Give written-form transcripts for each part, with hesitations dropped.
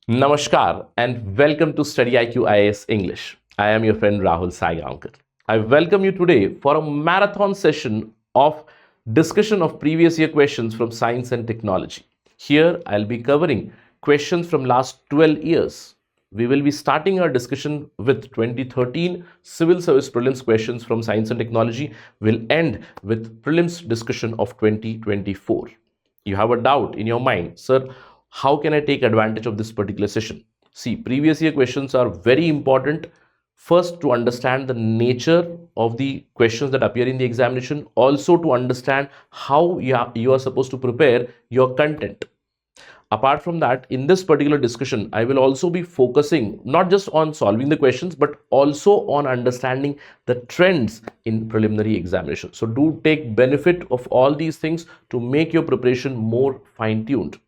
Namaskar and welcome to StudyIQ IAS English. I am your friend Rahul Saigaonkar. I welcome you today for a marathon session of discussion of previous year questions from science and technology. Here I'll be covering questions from last 12 years. We will be starting our discussion with 2013 Civil Service Prelims questions from science and technology. We'll end with prelims discussion of 2024. You have a doubt in your mind, sir, how can I take advantage of this particular session? See, previous year questions are very important. First, to understand the nature of the questions that appear in the examination, also to understand how you are supposed to prepare your content. Apart from that, in this particular discussion, I will also be focusing not just on solving the questions, but also on understanding the trends in preliminary examination. So do take benefit of all these things to make your preparation more fine-tuned.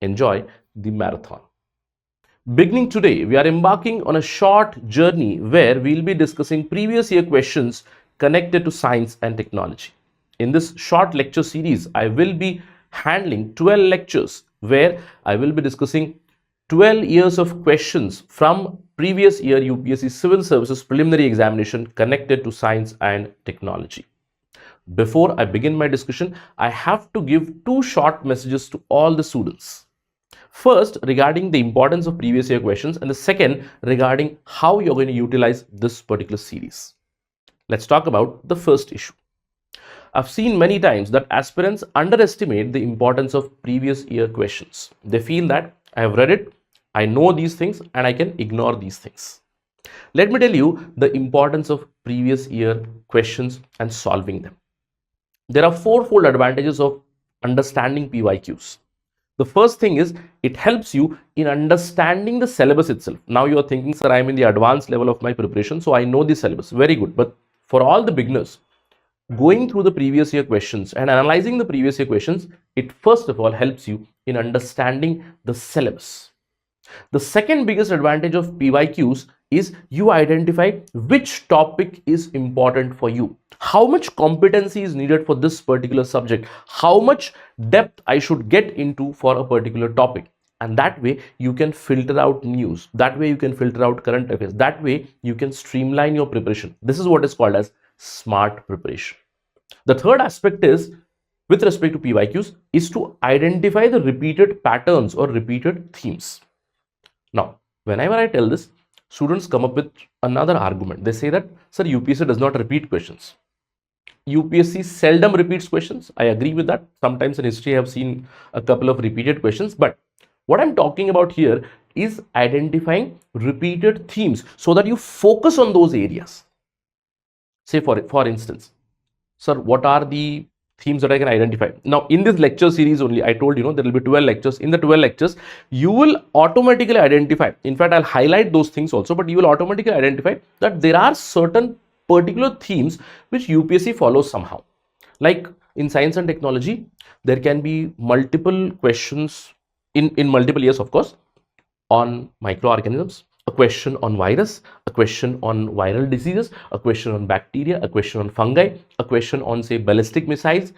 Enjoy the marathon. Beginning today, we are embarking on a short journey where we'll be discussing previous year questions connected to science and technology. In this short lecture series, I will be handling 12 lectures where I will be discussing 12 years of questions from previous year UPSC Civil Services preliminary examination connected to science and technology. Before I begin my discussion, I have to give two short messages to all the students. First, regarding the importance of previous year questions, and the second, regarding how you're going to utilize this particular series. Let's talk about the first issue. I've seen many times that aspirants underestimate the importance of previous year questions. They feel that I have read it, I know these things, and I can ignore these things. Let me tell you the importance of previous year questions and solving them. There are fourfold advantages of understanding PYQs. The first thing is it helps you in understanding the syllabus itself. Now you are thinking, sir, I am in the advanced level of my preparation, so I know the syllabus. Very good. But for all the beginners, going through the previous year questions and analyzing the previous year questions, it first of all helps you in understanding the syllabus. The second biggest advantage of PYQs is you identify which topic is important for you, how much competency is needed for this particular subject, how much depth I should get into for a particular topic. And that way you can filter out news, that way you can filter out current affairs, that way you can streamline your preparation. This is what is called as smart preparation. The third aspect is, with respect to PYQs, is to identify the repeated patterns or repeated themes. Now, whenever I tell this, students come up with another argument. They say that, sir, UPSC does not repeat questions. UPSC seldom repeats questions. I agree with that. Sometimes in history, I have seen a couple of repeated questions. But what I'm talking about here is identifying repeated themes so that you focus on those areas. Say, for instance, sir, what are the themes that I can identify? Now, in this lecture series only, I told you, there will be 12 lectures. In the 12 lectures, you will automatically identify. In fact, I'll highlight those things also, but you will automatically identify that there are certain particular themes which UPSC follows somehow. Like in science and technology, there can be multiple questions in multiple years, of course, on microorganisms, a question on virus, a question on viral diseases, a question on bacteria, a question on fungi, a question on, say, ballistic missiles,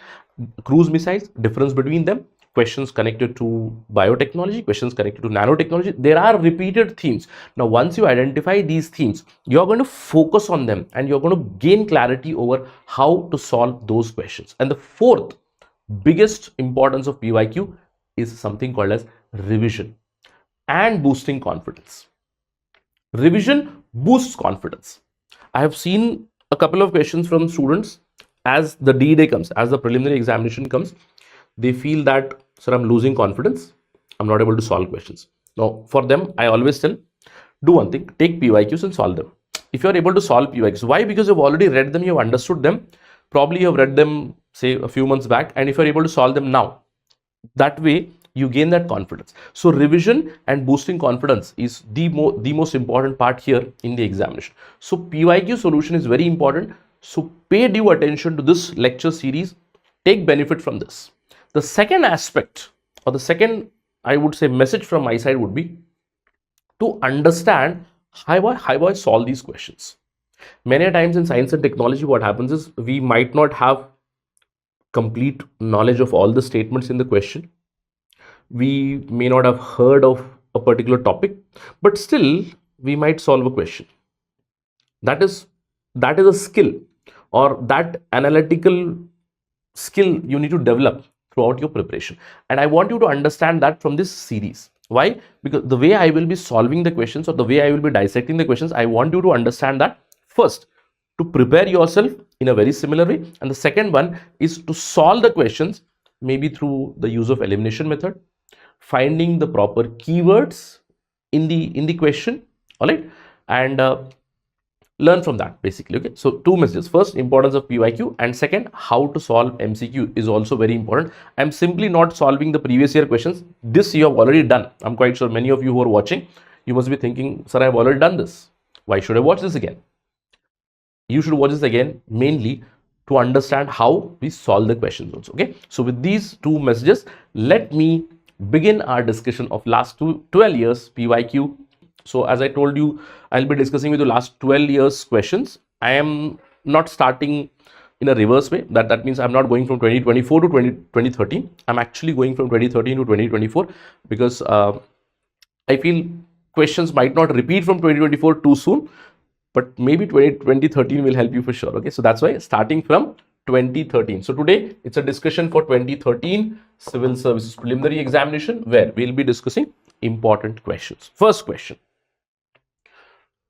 cruise missiles, difference between them, questions connected to biotechnology, questions connected to nanotechnology. There are repeated themes. Now, once you identify these themes, you're going to focus on them and you're going to gain clarity over how to solve those questions. And the fourth biggest importance of PYQ is something called as revision and boosting confidence. Revision boosts confidence. I have seen a couple of questions from students as the D-Day comes, as the preliminary examination comes. They feel that, sir, I'm losing confidence. I'm not able to solve questions. Now, for them, I always tell, do one thing, take PYQs and solve them. If you're able to solve PYQs, why? Because you've already read them, you've understood them. Probably you've read them, say, a few months back, and if you're able to solve them now, that way you gain that confidence. So revision and boosting confidence is the most important part here in the examination. So PYQ solution is very important. So pay due attention to this lecture series. Take benefit from this. The second aspect, or the second, I would say, message from my side would be to understand how I solve these questions. Many times in science and technology, what happens is we might not have complete knowledge of all the statements in the question. We may not have heard of a particular topic, but still we might solve a question. That is a skill, or that analytical skill you need to develop throughout your preparation. And I want you to understand that from this series. Why? Because the way I will be solving the questions, or the way I will be dissecting the questions, I want you to understand that first, to prepare yourself in a very similar way, and the second one is to solve the questions maybe through the use of elimination method, finding the proper keywords in the question, all right, and learn from that basically. Okay, so two messages: first, importance of PYQ, and second, how to solve MCQ is also very important. I'm simply not solving the previous year questions. This you have already done. I'm quite sure many of you who are watching, you must be thinking, sir, I've already done this, why should I watch this again? You should watch this again mainly to understand how we solve the questions also. Okay, so with these two messages, let me begin our discussion of last 12 years PYQ. So as I told you, I'll be discussing with the last 12 years questions. I am not starting in a reverse way. That means I'm not going from 2024 to 2013. I'm actually going from 2013 to 2024 because I feel questions might not repeat from 2024 too soon, but maybe 2013 will help you for sure. Okay, so that's why starting from 2013. So today it's a discussion for 2013 Civil Services Preliminary Examination, where we'll be discussing important questions. First question.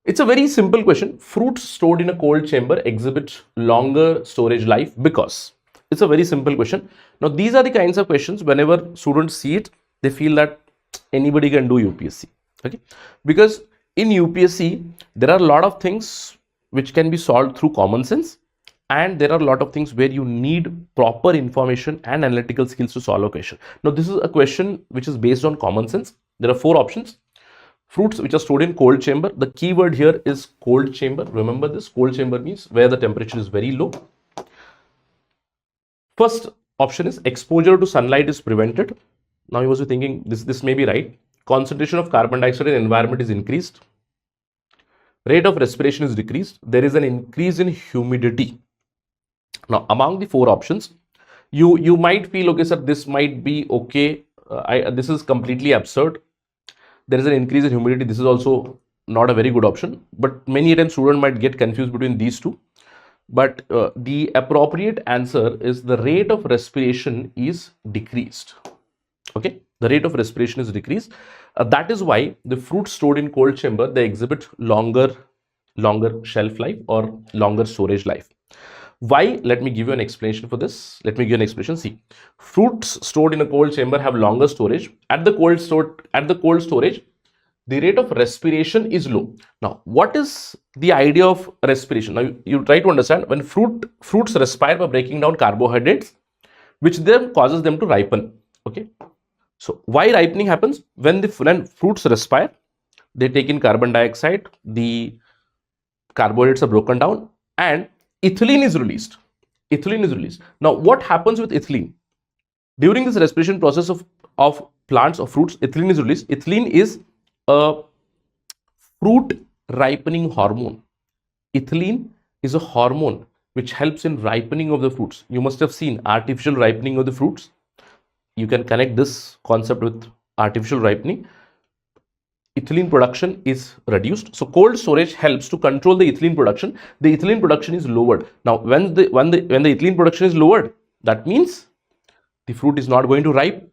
It's a very simple question. Fruits stored in a cold chamber exhibit longer storage life because. It's a very simple question. Now, these are the kinds of questions whenever students see it, they feel that anybody can do UPSC. Okay, because in UPSC, there are a lot of things which can be solved through common sense, and there are a lot of things where you need proper information and analytical skills to solve a question. Now, this is a question which is based on common sense. There are 4 options. Fruits which are stored in cold chamber. The keyword here is cold chamber. Remember this, cold chamber means where the temperature is very low. First option is exposure to sunlight is prevented. Now you must be thinking this may be right. Concentration of carbon dioxide in environment is increased. Rate of respiration is decreased. There is an increase in humidity. Now among the 4 options, you might feel, okay sir, this might be okay. This is completely absurd. There is an increase in humidity. This is also not a very good option, but many times student might get confused between these two. But the appropriate answer is the rate of respiration is decreased. Okay, the rate of respiration is decreased. That is why the fruits stored in cold chamber, they exhibit longer shelf life or longer storage life. Why? Let me give you an explanation for this. Let me give you an explanation. See, fruits stored in a cold chamber have longer storage. At the cold storage, the rate of respiration is low. Now, what is the idea of respiration? Now, you try to understand when fruits respire by breaking down carbohydrates, which then causes them to ripen. Okay. So, why ripening happens? When fruits respire, they take in carbon dioxide, the carbohydrates are broken down, and ethylene is released. Now, what happens with ethylene? During this respiration process of plants or fruits, ethylene is released. Ethylene is a fruit ripening hormone. Ethylene is a hormone which helps in ripening of the fruits. You must have seen artificial ripening of the fruits. You can connect this concept with artificial ripening. Ethylene production is reduced. So cold storage helps to control the ethylene production. The ethylene production is lowered. Now, when the ethylene production is lowered, that means the fruit is not going to ripe.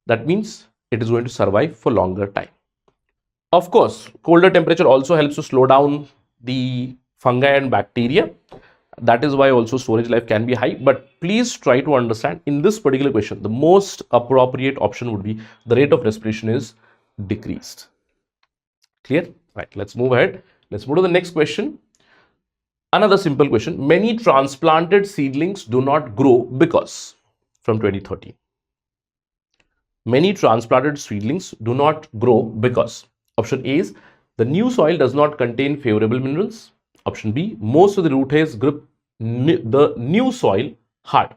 That means it is going to survive for longer time. Of course, colder temperature also helps to slow down the fungi and bacteria. That is why also storage life can be high. But please try to understand, in this particular question, the most appropriate option would be the rate of respiration is decreased. Clear? Right, let's move ahead. Let's move to the next question. Another simple question. Many transplanted seedlings do not grow because, from 2013. Many transplanted seedlings do not grow because. Option A is the new soil does not contain favorable minerals. Option B, most of the root hairs grip the new soil hard.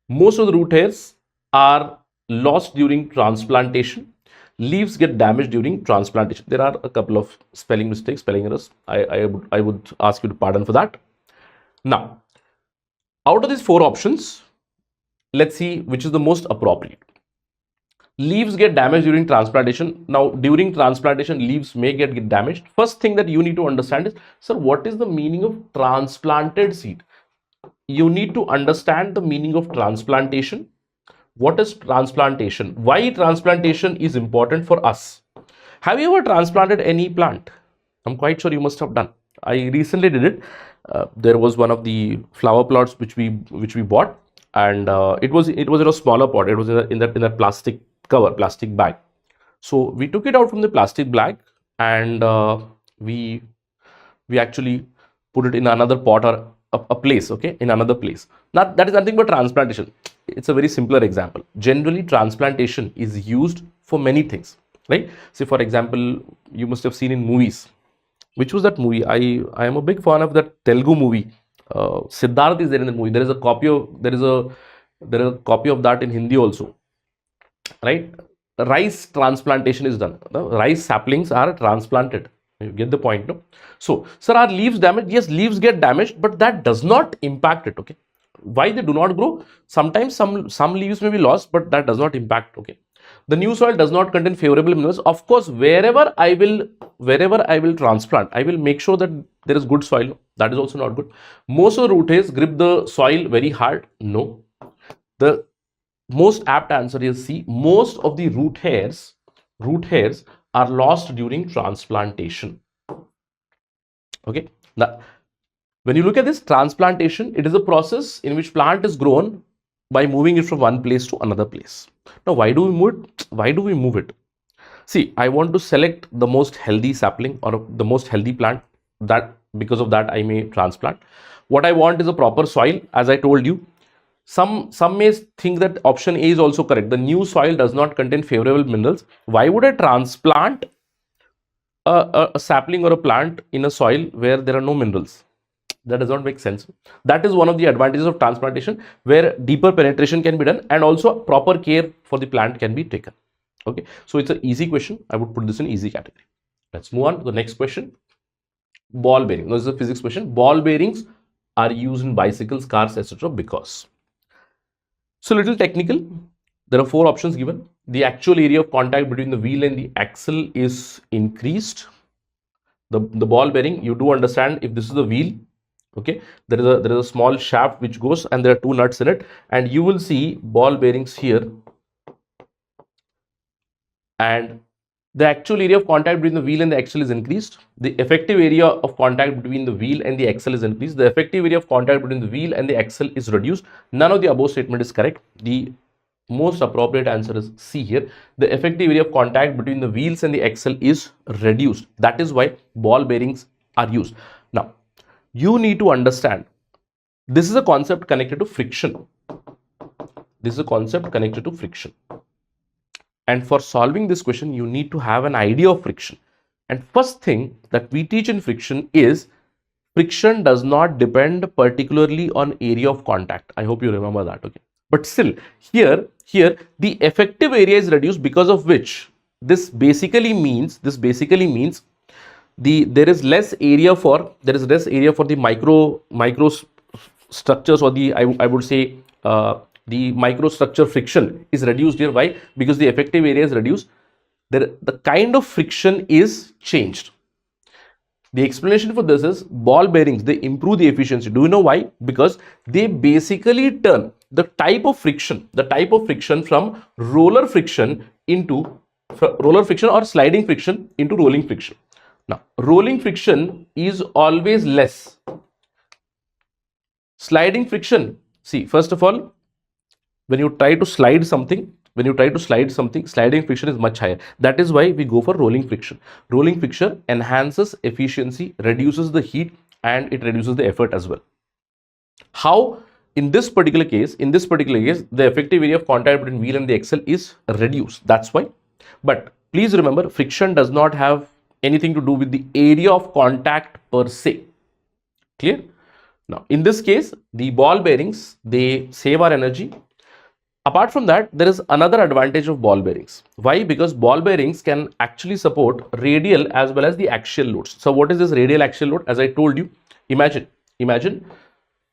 Most of the root hairs are lost during transplantation. Leaves get damaged during transplantation. There are a couple of spelling mistakes, spelling errors. I would ask you to pardon for that. Now, out of these 4 options, let's see which is the most appropriate. Leaves get damaged during transplantation. Now, during transplantation, leaves may get damaged. First thing that you need to understand is, sir, what is the meaning of transplanted seed? You need to understand the meaning of transplantation. What is transplantation? Why transplantation is important for us? Have you ever transplanted any plant? I'm quite sure you must have done. I recently did it. There was one of the flower plots which we bought, and it was in a smaller pot. It was in that plastic cover, plastic bag. So we took it out from the plastic bag, and we actually put it in another pot or a place, okay, in another place. Now that is nothing but transplantation. It's a very simpler example. Generally, transplantation is used for many things, right? Say for example, you must have seen in movies. Which was that movie? I am a big fan of that Telugu movie. Siddharth is there in the movie. There is a copy of that in Hindi also, right? Rice transplantation is done. The rice saplings are transplanted. You get the point, no? So, sir, are leaves damaged? Yes, leaves get damaged, but that does not impact it, okay? Why they do not grow? Sometimes some leaves may be lost, but that does not impact, okay? The new soil does not contain favorable minerals. Of course, wherever I will transplant, I will make sure that there is good soil. That is also not good. Most of the root hairs grip the soil very hard. No. The most apt answer is C. Most of the root hairs are lost during transplantation. Okay. Now, when you look at this transplantation, it is a process in which plant is grown by moving it from one place to another place. Now, why do we move it? Why do we move it? See, I want to select the most healthy sapling or the most healthy plant. That because of that I may transplant. What I want is a proper soil, as I told you. Some may think that option A is also correct. The new soil does not contain favorable minerals. Why would I transplant a sapling or a plant in a soil where there are no minerals? That does not make sense. That is one of the advantages of transplantation, where deeper penetration can be done and also proper care for the plant can be taken. Okay, so it's an easy question. I would put this in easy category. Let's move on to the next question. Ball bearing. This is a physics question. Ball bearings are used in bicycles, cars, etc. because. So little technical. There are 4 options given. The actual area of contact between the wheel and the axle is increased. The ball bearing, you do understand, if this is the wheel, okay, there is a small shaft which goes and there are 2 nuts in it, and you will see ball bearings here, and the actual area of contact between the wheel and the axle is increased. The effective area of contact between the wheel and the axle is increased. The effective area of contact between the wheel and the axle is reduced. None of the above statement is correct. The most appropriate answer is C here. The effective area of contact between the wheels and the axle is reduced. That is why ball bearings are used. Now, you need to understand, this is a concept connected to friction. This is a concept connected to friction. And for solving this question, you need to have an idea of friction. And first thing that we teach in friction is friction does not depend particularly on area of contact. I hope you remember that, okay? But still, here the effective area is reduced, because of which this basically means there is less area for the micro structures, or the I would say the microstructure friction is reduced here. Why? Because the effective area is reduced. The kind of friction is changed. The explanation for this is ball bearings, they improve the efficiency. Do you know why? Because they basically turn the type of friction from roller friction or sliding friction into rolling friction. Now, rolling friction is always less. Sliding friction, see, first of all, when you try to slide something, sliding friction is much higher. That is why we go for rolling friction. Rolling friction enhances efficiency, reduces the heat, and it reduces the effort as well. How? In this particular case, the effective area of contact between wheel and the axle is reduced. That's why. But please remember, friction does not have anything to do with the area of contact per se. Clear? Now, in this case, the ball bearings, they save our energy. Apart from that, there is another advantage of ball bearings. Why? Because ball bearings can actually support radial as well as the axial loads. So what is this radial axial load? As I told you, imagine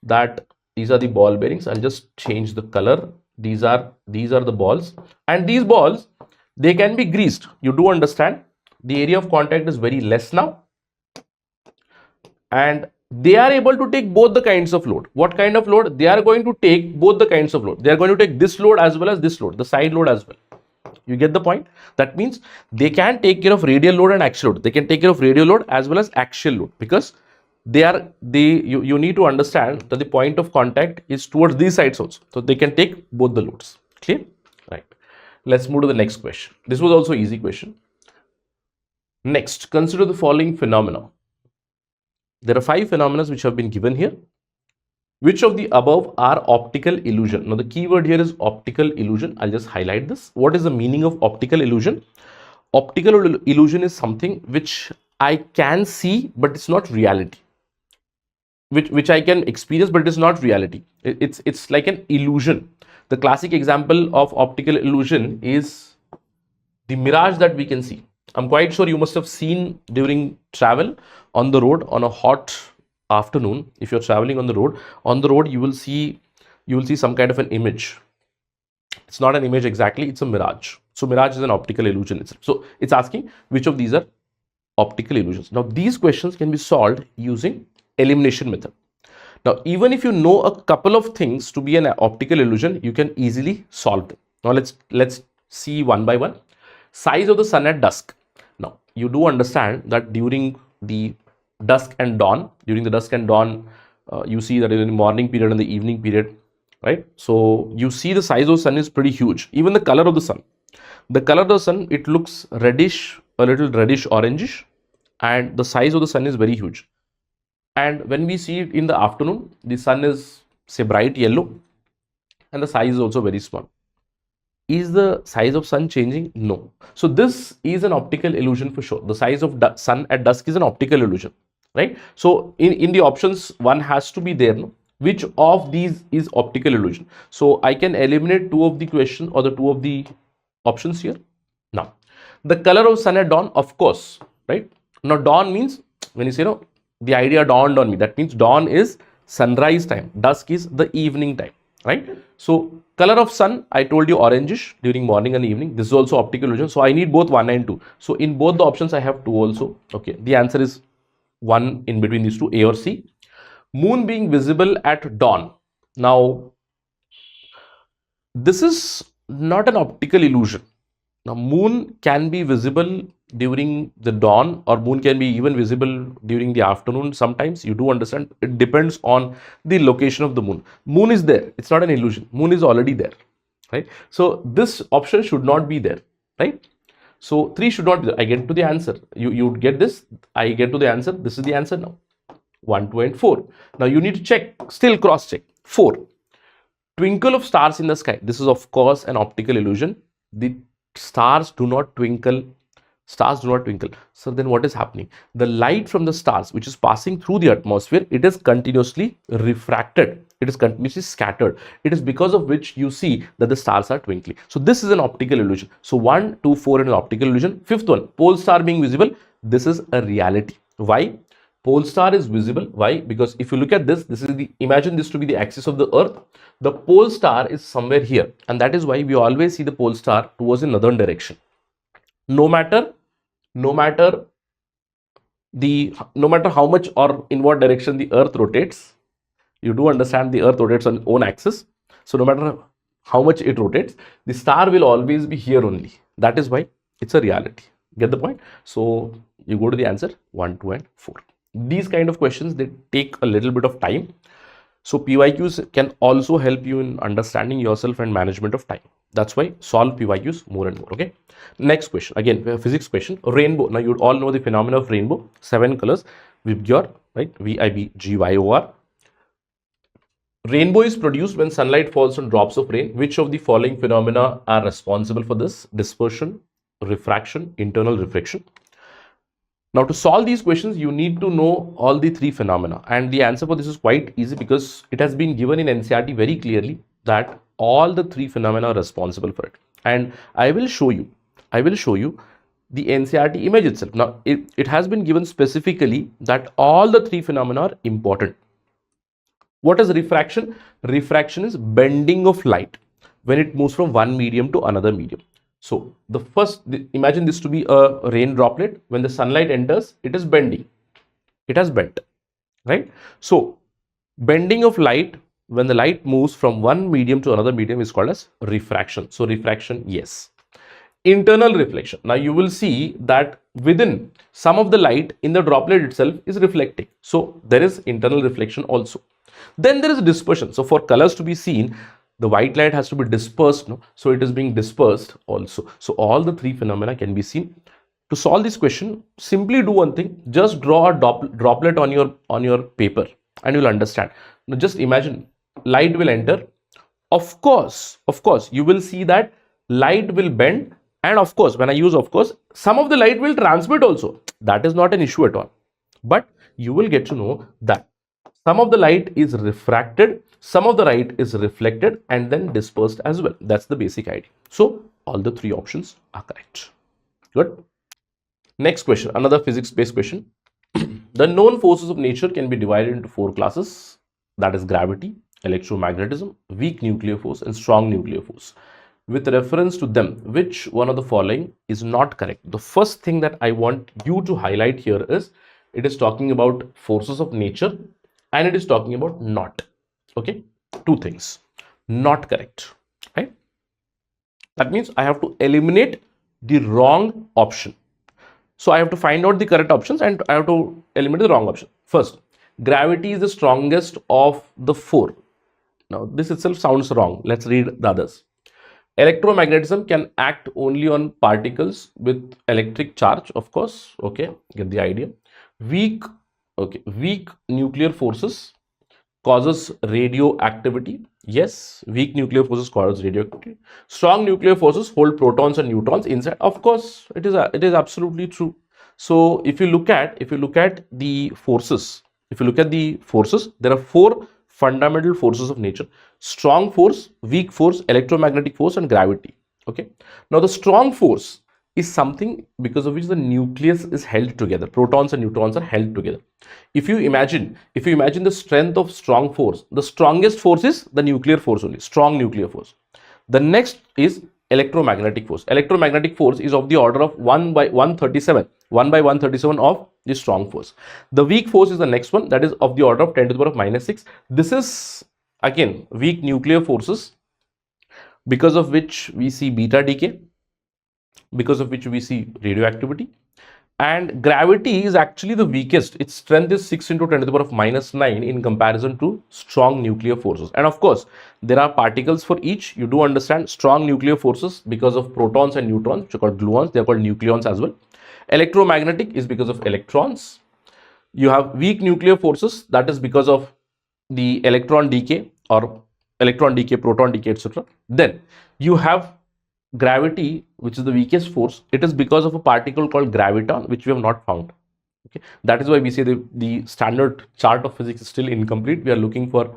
that these are the ball bearings. I'll just change the color. These are the balls, and these balls, They can be greased. You do understand the area of contact is very less now, and they are able to take both the kinds of load. What kind of load? They are going to take both the kinds of load. They are going to take this load as well as this load, the side load as well. You get the point? That means they can take care of radial load and axial load. They can take care of radial load as well as axial load, because you need to understand that the point of contact is towards these sides also. So they can take both the loads. Clear? Right. Let's move to the next question. This was also easy question. Next, consider the following phenomena. There are 5 phenomena which have been given here. Which of the above are optical illusion? Now the keyword here is optical illusion. I'll just highlight this. What is the meaning of optical illusion? Optical illusion is something which I can see, but it's not reality. Which I can experience, but it is not reality. It's like an illusion. The classic example of optical illusion is the mirage that we can see. I'm quite sure you must have seen during travel on the road on a hot afternoon. If you're traveling on the road, you will see some kind of an image. It's not an image exactly, it's a mirage. So mirage is an optical illusion itself. So it's asking which of these are optical illusions. Now these questions can be solved using elimination method. Now even if you know a couple of things to be an optical illusion, you can easily solve them. Now let's see one by one. Size of the sun at dusk. Now you do understand that during the dusk and dawn, you see that in the morning period and the evening period, right? So you see the size of the sun is pretty huge. Even the color of the sun, it looks reddish, a little reddish orangish, and the size of the sun is very huge. And when we see it in the afternoon, the sun is say bright yellow and the size is also very small. Is the size of sun changing? No. So this is an optical illusion for sure. The size of sun at dusk is an optical illusion, right? So in the options, one has to be there. No? Which of these is optical illusion? So I can eliminate 2 of the question or the 2 of the options here. Now, the color of sun at dawn, of course, right? Now dawn means, when you say, no, the idea dawned on me, that means dawn is sunrise time, dusk is the evening time, right? So color of sun, I told you orangish during morning and evening. This is also optical illusion. So I need both 1 and 2. So in both the options, I have 2 also. Okay, the answer is 1 in between these 2, A or C. Moon being visible at dawn. Now, this is not an optical illusion. Now, moon can be visible during the dawn, or moon can be even visible during the afternoon. Sometimes you do understand, it depends on the location of the moon. Moon is there. It's not an illusion. Moon is already there, right? So this option should not be there, right? So 3 should not be there. I get to the answer. You get this. I get to the answer. This is the answer now. 1, 2 and 4. Now you need to check, still cross check. 4. Twinkle of stars in the sky. This is of course an optical illusion. The stars do not twinkle. Stars do not twinkle. So then what is happening? The light from the stars, which is passing through the atmosphere, it is continuously refracted. It is continuously scattered. It is because of which you see that the stars are twinkling. So this is an optical illusion. So 1, 2, 4 is an optical illusion. 5th one, pole star being visible. This is a reality. Why? Pole star is visible. Why? Because if you look at this, imagine this to be the axis of the earth. The pole star is somewhere here, and that is why we always see the pole star towards the northern direction. No matter how much or in what direction the earth rotates, you do understand the earth rotates on its own axis. So no matter how much it rotates, the star will always be here only. That is why it's a reality. Get the point? So you go to the answer 1, 2 and 4. These kind of questions, they take a little bit of time. So PYQs can also help you in understanding yourself and management of time. That's why solve PYQs more and more. Okay. Next question. Again, a physics question. Rainbow. Now you all know the phenomena of rainbow. 7 colors. Vibgyor, right? Vibgyor. Rainbow is produced when sunlight falls on drops of rain. Which of the following phenomena are responsible for this? Dispersion, refraction, internal reflection. Now to solve these questions, you need to know all the 3 phenomena, and the answer for this is quite easy because it has been given in NCERT very clearly that all the 3 phenomena are responsible for it. And I will show you the NCERT image itself. Now it has been given specifically that all the 3 phenomena are important. What is refraction? Refraction is bending of light when it moves from one medium to another medium. So imagine this to be a rain droplet. When the sunlight enters, it is bending. It has bent, right? So bending of light, when the light moves from one medium to another medium, is called as refraction. So refraction, yes. Internal reflection. Now you will see that within some of the light in the droplet itself is reflecting. So there is internal reflection also. Then there is dispersion. So for colors to be seen, the white light has to be dispersed, no? So it is being dispersed also. So all the three phenomena can be seen. To solve this question, simply do one thing. Just draw a droplet on your paper and you'll understand. Now just imagine light will enter. Of course, you will see that light will bend, and of course, when I use of course, some of the light will transmit also. That is not an issue at all. But you will get to know that some of the light is refracted, some of the light is reflected and then dispersed as well. That's the basic idea. So all the three options are correct. Good. Next question, another physics-based question. The known forces of nature can be divided into four classes. That is gravity, electromagnetism, weak nuclear force and strong nuclear force. With reference to them, which one of the following is not correct? The first thing that I want you to highlight here is it is talking about forces of nature and it is talking about not. Okay, two things, not correct, right? That means I have to eliminate the wrong option. So I have to find out the correct options and I have to eliminate the wrong option. First, gravity is the strongest of the four. Now this itself sounds wrong. Let's read the others. Electromagnetism can act only on particles with electric charge, of course. Okay, get the idea. Weak nuclear forces causes radioactivity. Yes, weak nuclear forces cause radioactivity. Strong nuclear forces hold protons and neutrons inside. Of course, it is absolutely true. So if you look at the forces, there are four fundamental forces of nature: strong force, weak force, electromagnetic force and gravity. Okay, now the strong force is something because of which the nucleus is held together. Protons and neutrons are held together. If you imagine the strength of strong force, the strongest force is the nuclear force only, strong nuclear force. The next is electromagnetic force. Electromagnetic force is of the order of 1 by 137 of the strong force. The weak force is the next one, that is of the order of 10 to the power of -6. This is again weak nuclear forces, because of which we see beta decay, because of which we see radioactivity. And gravity is actually the weakest. Its strength is 6 into 10 to the power of -9 in comparison to strong nuclear forces. And of course, there are particles for each. You do understand strong nuclear forces because of protons and neutrons, which are called gluons. They are called nucleons as well. Electromagnetic is because of electrons. You have weak nuclear forces, that is because of the electron decay, proton decay, etc. Then you have gravity, which is the weakest force. It is because of a particle called graviton, which we have not found. Okay, that is why we say the standard chart of physics is still incomplete. We are looking for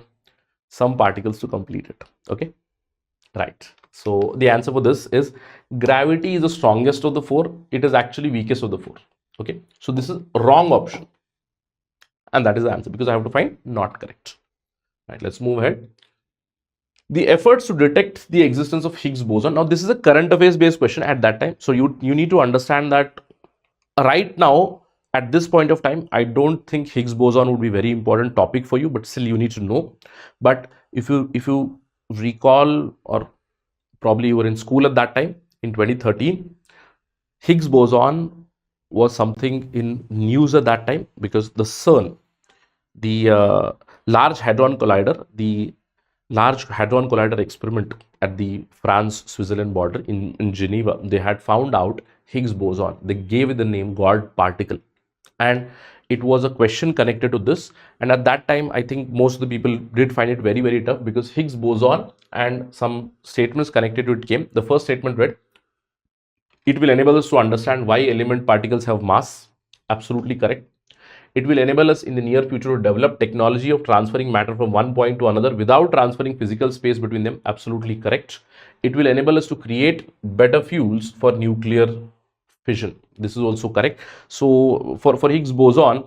some particles to complete it. Okay, right. So the answer for this is gravity is the strongest of the four. It is actually weakest of the four. Okay, so this is wrong option, and that is the answer because I have to find not correct. Right, let's move ahead. The efforts to detect the existence of Higgs boson. Now this is a current affairs based question at that time, so you need to understand that right now at this point of time I don't think Higgs boson would be very important topic for you, but still you need to know. But if you recall, or probably you were in school at that time in 2013, Higgs boson was something in news at that time because the CERN, the Large Hadron Collider experiment at the France-Switzerland border in Geneva, they had found out Higgs boson. They gave it the name God particle, and it was a question connected to this. And at that time, I think most of the people did find it very, very tough because Higgs boson and some statements connected to it came. The first statement read, it will enable us to understand why element particles have mass. Absolutely correct. It will enable us in the near future to develop technology of transferring matter from one point to another without transferring physical space between them. Absolutely correct. It will enable us to create better fuels for nuclear fission. This is also correct. So for Higgs boson,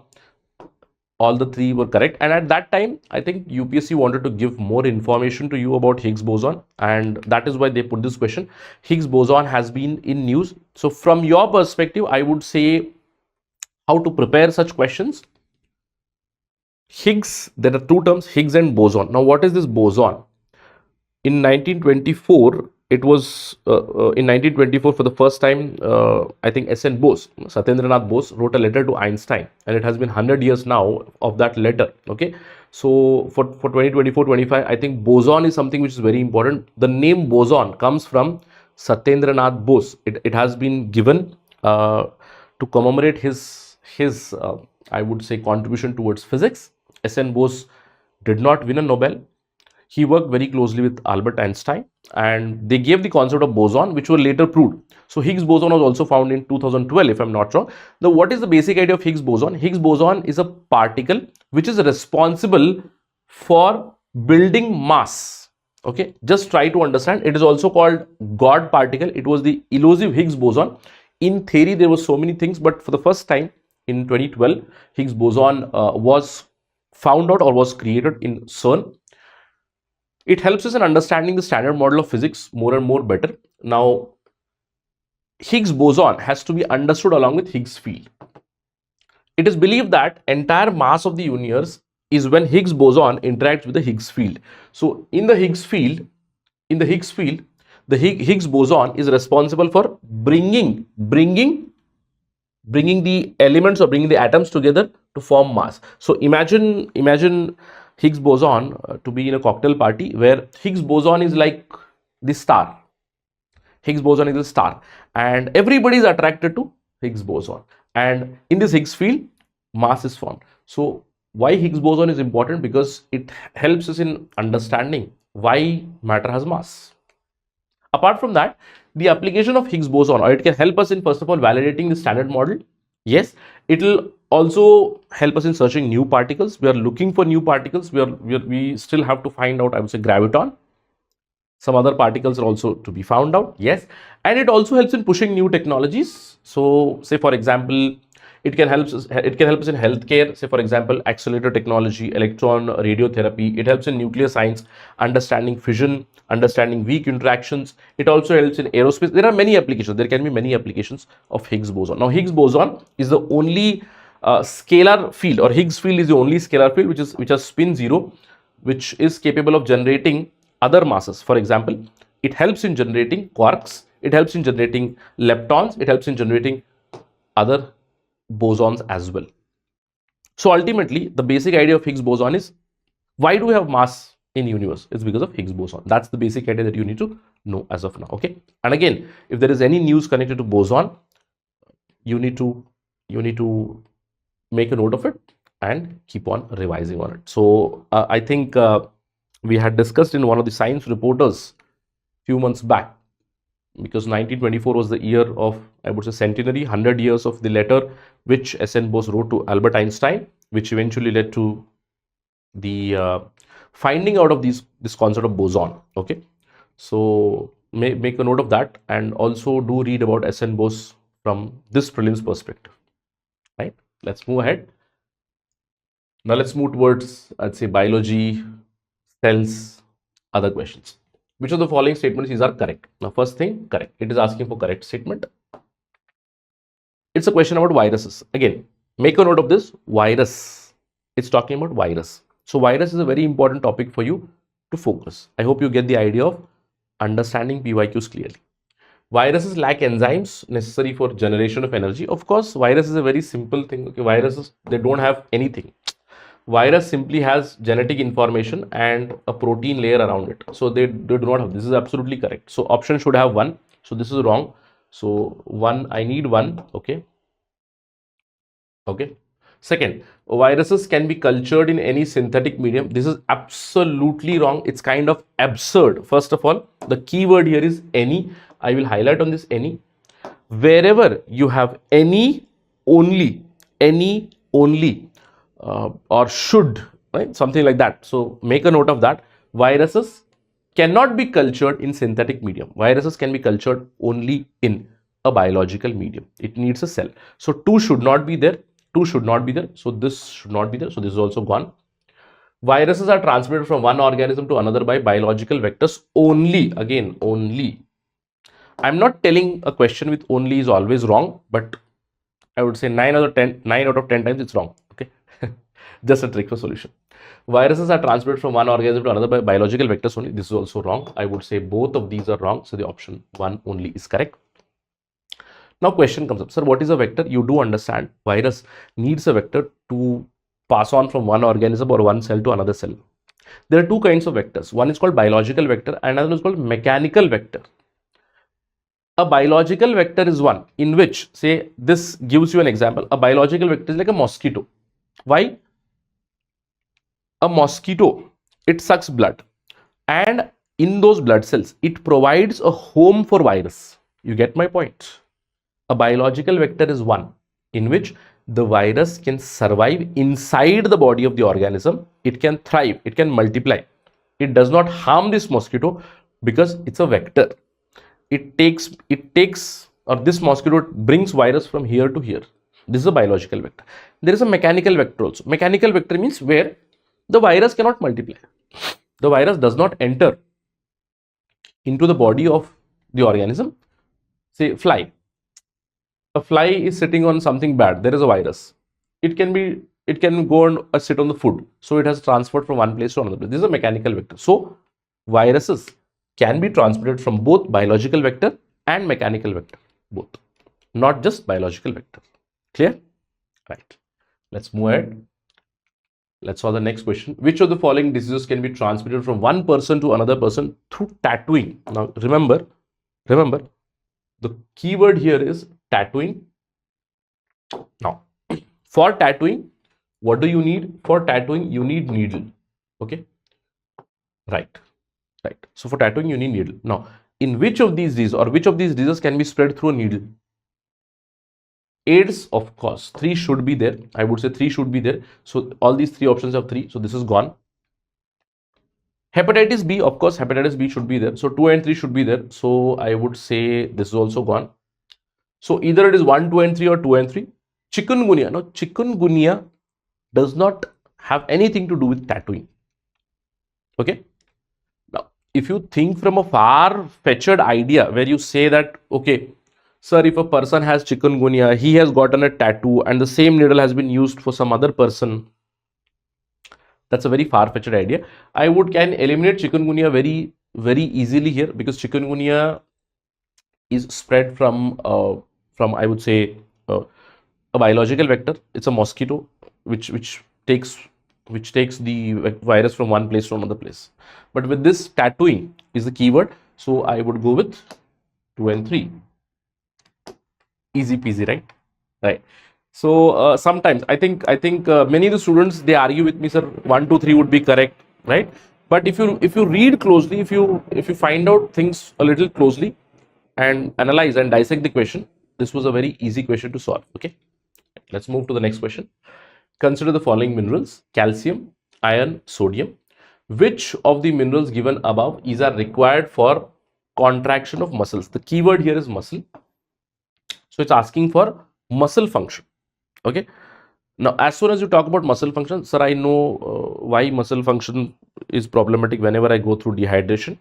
all the three were correct. And at that time, I think UPSC wanted to give more information to you about Higgs boson, and that is why they put this question. Higgs boson has been in news. So from your perspective, I would say how to prepare such questions. Higgs, there are two terms, Higgs and boson. Now, what is this boson? In 1924, it was in 1924 for the first time, I think SN Bose, Satyendranath Bose, wrote a letter to Einstein, and it has been 100 years now of that letter. Okay, so for 2024-25, I think boson is something which is very important. The name boson comes from Satyendranath Bose. It has been given to commemorate his I would say contribution towards physics. SN Bose did not win a Nobel. He worked very closely with Albert Einstein, and they gave the concept of boson, which were later proved. So Higgs boson was also found in 2012, if I'm not wrong. Now, what is the basic idea of Higgs boson? Higgs boson is a particle which is responsible for building mass. Okay, just try to understand. It is also called God particle. It was the elusive Higgs boson. In theory, there were so many things, but for the first time in 2012, Higgs boson was found out or was created in CERN. It helps us in understanding the standard model of physics more and more better. Now, Higgs boson has to be understood along with Higgs field. It is believed that entire mass of the universe is when Higgs boson interacts with the Higgs field. So, in the Higgs field, the Higgs boson is responsible for bringing the elements or bringing the atoms together to form mass. So, imagine Higgs boson to be in a cocktail party where Higgs boson is like the star. Higgs boson is a star, and everybody is attracted to Higgs boson. And in this Higgs field, mass is formed. So, why Higgs boson is important? Because it helps us in understanding why matter has mass. Apart from that, the application of Higgs boson, or it can help us in, first of all, validating the standard model. Yes, it will also help us in searching new particles. We are looking for new particles. We still have to find out, I would say, graviton. Some other particles are also to be found out. Yes, and it also helps in pushing new technologies. So, say for example, it can help us in healthcare. Say for example, accelerator technology, electron radiotherapy. It helps in nuclear science, understanding fission, understanding weak interactions. It also helps in aerospace. There are many applications. There can be many applications of Higgs boson. Now, Higgs boson is the only scalar field, or Higgs field is the only scalar field which has spin 0, which is capable of generating other masses. For example, it helps in generating quarks. It helps in generating leptons. It helps in generating other bosons as well. So ultimately, the basic idea of Higgs boson is, why do we have mass in universe? It's because of Higgs boson. That's the basic idea that you need to know as of now. Okay, and again, if there is any news connected to boson, you need to make a note of it and keep on revising on it. So I think we had discussed in one of the science reporters few months back, because 1924 was the year of, I would say, centenary, 100 years of the letter which SN Bose wrote to Albert Einstein, which eventually led to the finding out of this concept of boson. Okay, so make a note of that, and also do read about SN Bose from this prelims perspective. Right, let's move ahead. Now let's move towards, I'd say, biology, cells, other questions. Which of the following statements these are correct? Now, first thing, correct. It is asking for correct statement. It's a question about viruses. Again, make a note of this. Virus. It's talking about virus. So, virus is a very important topic for you to focus. I hope you get the idea of understanding PYQs clearly. Viruses lack enzymes necessary for generation of energy. Of course, virus is a very simple thing. Okay, viruses, they don't have anything. Virus simply has genetic information and a protein layer around it. So they do not have. This is absolutely correct. So option should have 1. So this is wrong. So 1, I need 1. Okay. Okay. Second, viruses can be cultured in any synthetic medium. This is absolutely wrong. It's kind of absurd. First of all, the keyword here is any. I will highlight on this any. Wherever you have any, only, or should, right? Something like that. So make a note of that. Viruses cannot be cultured in synthetic medium. Viruses can be cultured only in a biological medium. It needs a cell. So 2 should not be there. 2 should not be there. So this should not be there. So this is also gone. Viruses are transmitted from one organism to another by biological vectors only. Again, only. I'm not telling a question with only is always wrong, but I would say 9 out of 10 times it's wrong. Okay. Just a trick for solution. Viruses are transmitted from one organism to another by biological vectors only. This is also wrong. I would say both of these are wrong. So the option 1 only is correct. Now question comes up, sir, what is a vector? You do understand virus needs a vector to pass on from one organism or one cell to another cell. There are two kinds of vectors. One is called biological vector and another is called mechanical vector. A biological vector is one in which, say, this gives you an example. A biological vector is like a mosquito. Why? A mosquito, it sucks blood, and in those blood cells, it provides a home for virus. You get my point? A biological vector is one in which the virus can survive inside the body of the organism. It can thrive, it can multiply. It does not harm this mosquito because it's a vector. It takes, or this mosquito brings virus from here to here. This is a biological vector. There is a mechanical vector also. Mechanical vector means where the virus cannot multiply. The virus does not enter into the body of the organism. Say fly. A fly is sitting on something bad. There is a virus. It can go and sit on the food. So it has transferred from one place to another place. This is a mechanical vector. So viruses can be transmitted from both biological vector and mechanical vector. Both. Not just biological vector. Clear? Right. Let's move ahead. Let's solve the next question. Which of the following diseases can be transmitted from one person to another person through tattooing? Now, remember, the keyword here is tattooing. Now, for tattooing, what do you need? For tattooing, you need needle. Okay? Right. So, for tattooing, you need needle. Now, in which of these diseases or which of these diseases can be spread through a needle? AIDS, of course, 3 should be there. I would say 3 should be there. So all these 3 options have 3. So this is gone. Hepatitis B, of course, hepatitis B should be there. So 2 and 3 should be there. So I would say this is also gone. So either it is 1, 2 and 3 or 2 and 3. Chikungunya. No, chikungunya does not have anything to do with tattooing. Okay. Now, if you think from a far-fetched idea where you say that, okay, sir, if a person has chikungunya, he has gotten a tattoo and the same needle has been used for some other person. That's a very far-fetched idea. I can eliminate chikungunya very, very easily here because chikungunya is spread from I would say a biological vector. It's a mosquito which takes the virus from one place to another place. But with this, tattooing is the keyword. So I would go with 2 and 3. Easy peasy, right? Right. So sometimes I think many of the students, they argue with me, sir, 1, 2, 3 would be correct, right? But if you read closely, if you find out things a little closely and analyze and dissect the question, this was a very easy question to solve. Okay. Let's move to the next question. Consider the following minerals: calcium, iron, sodium. Which of the minerals given above are required for contraction of muscles? The keyword here is muscle. So it's asking for muscle function. Okay. Now, as soon as you talk about muscle function, sir, I know why muscle function is problematic whenever I go through dehydration.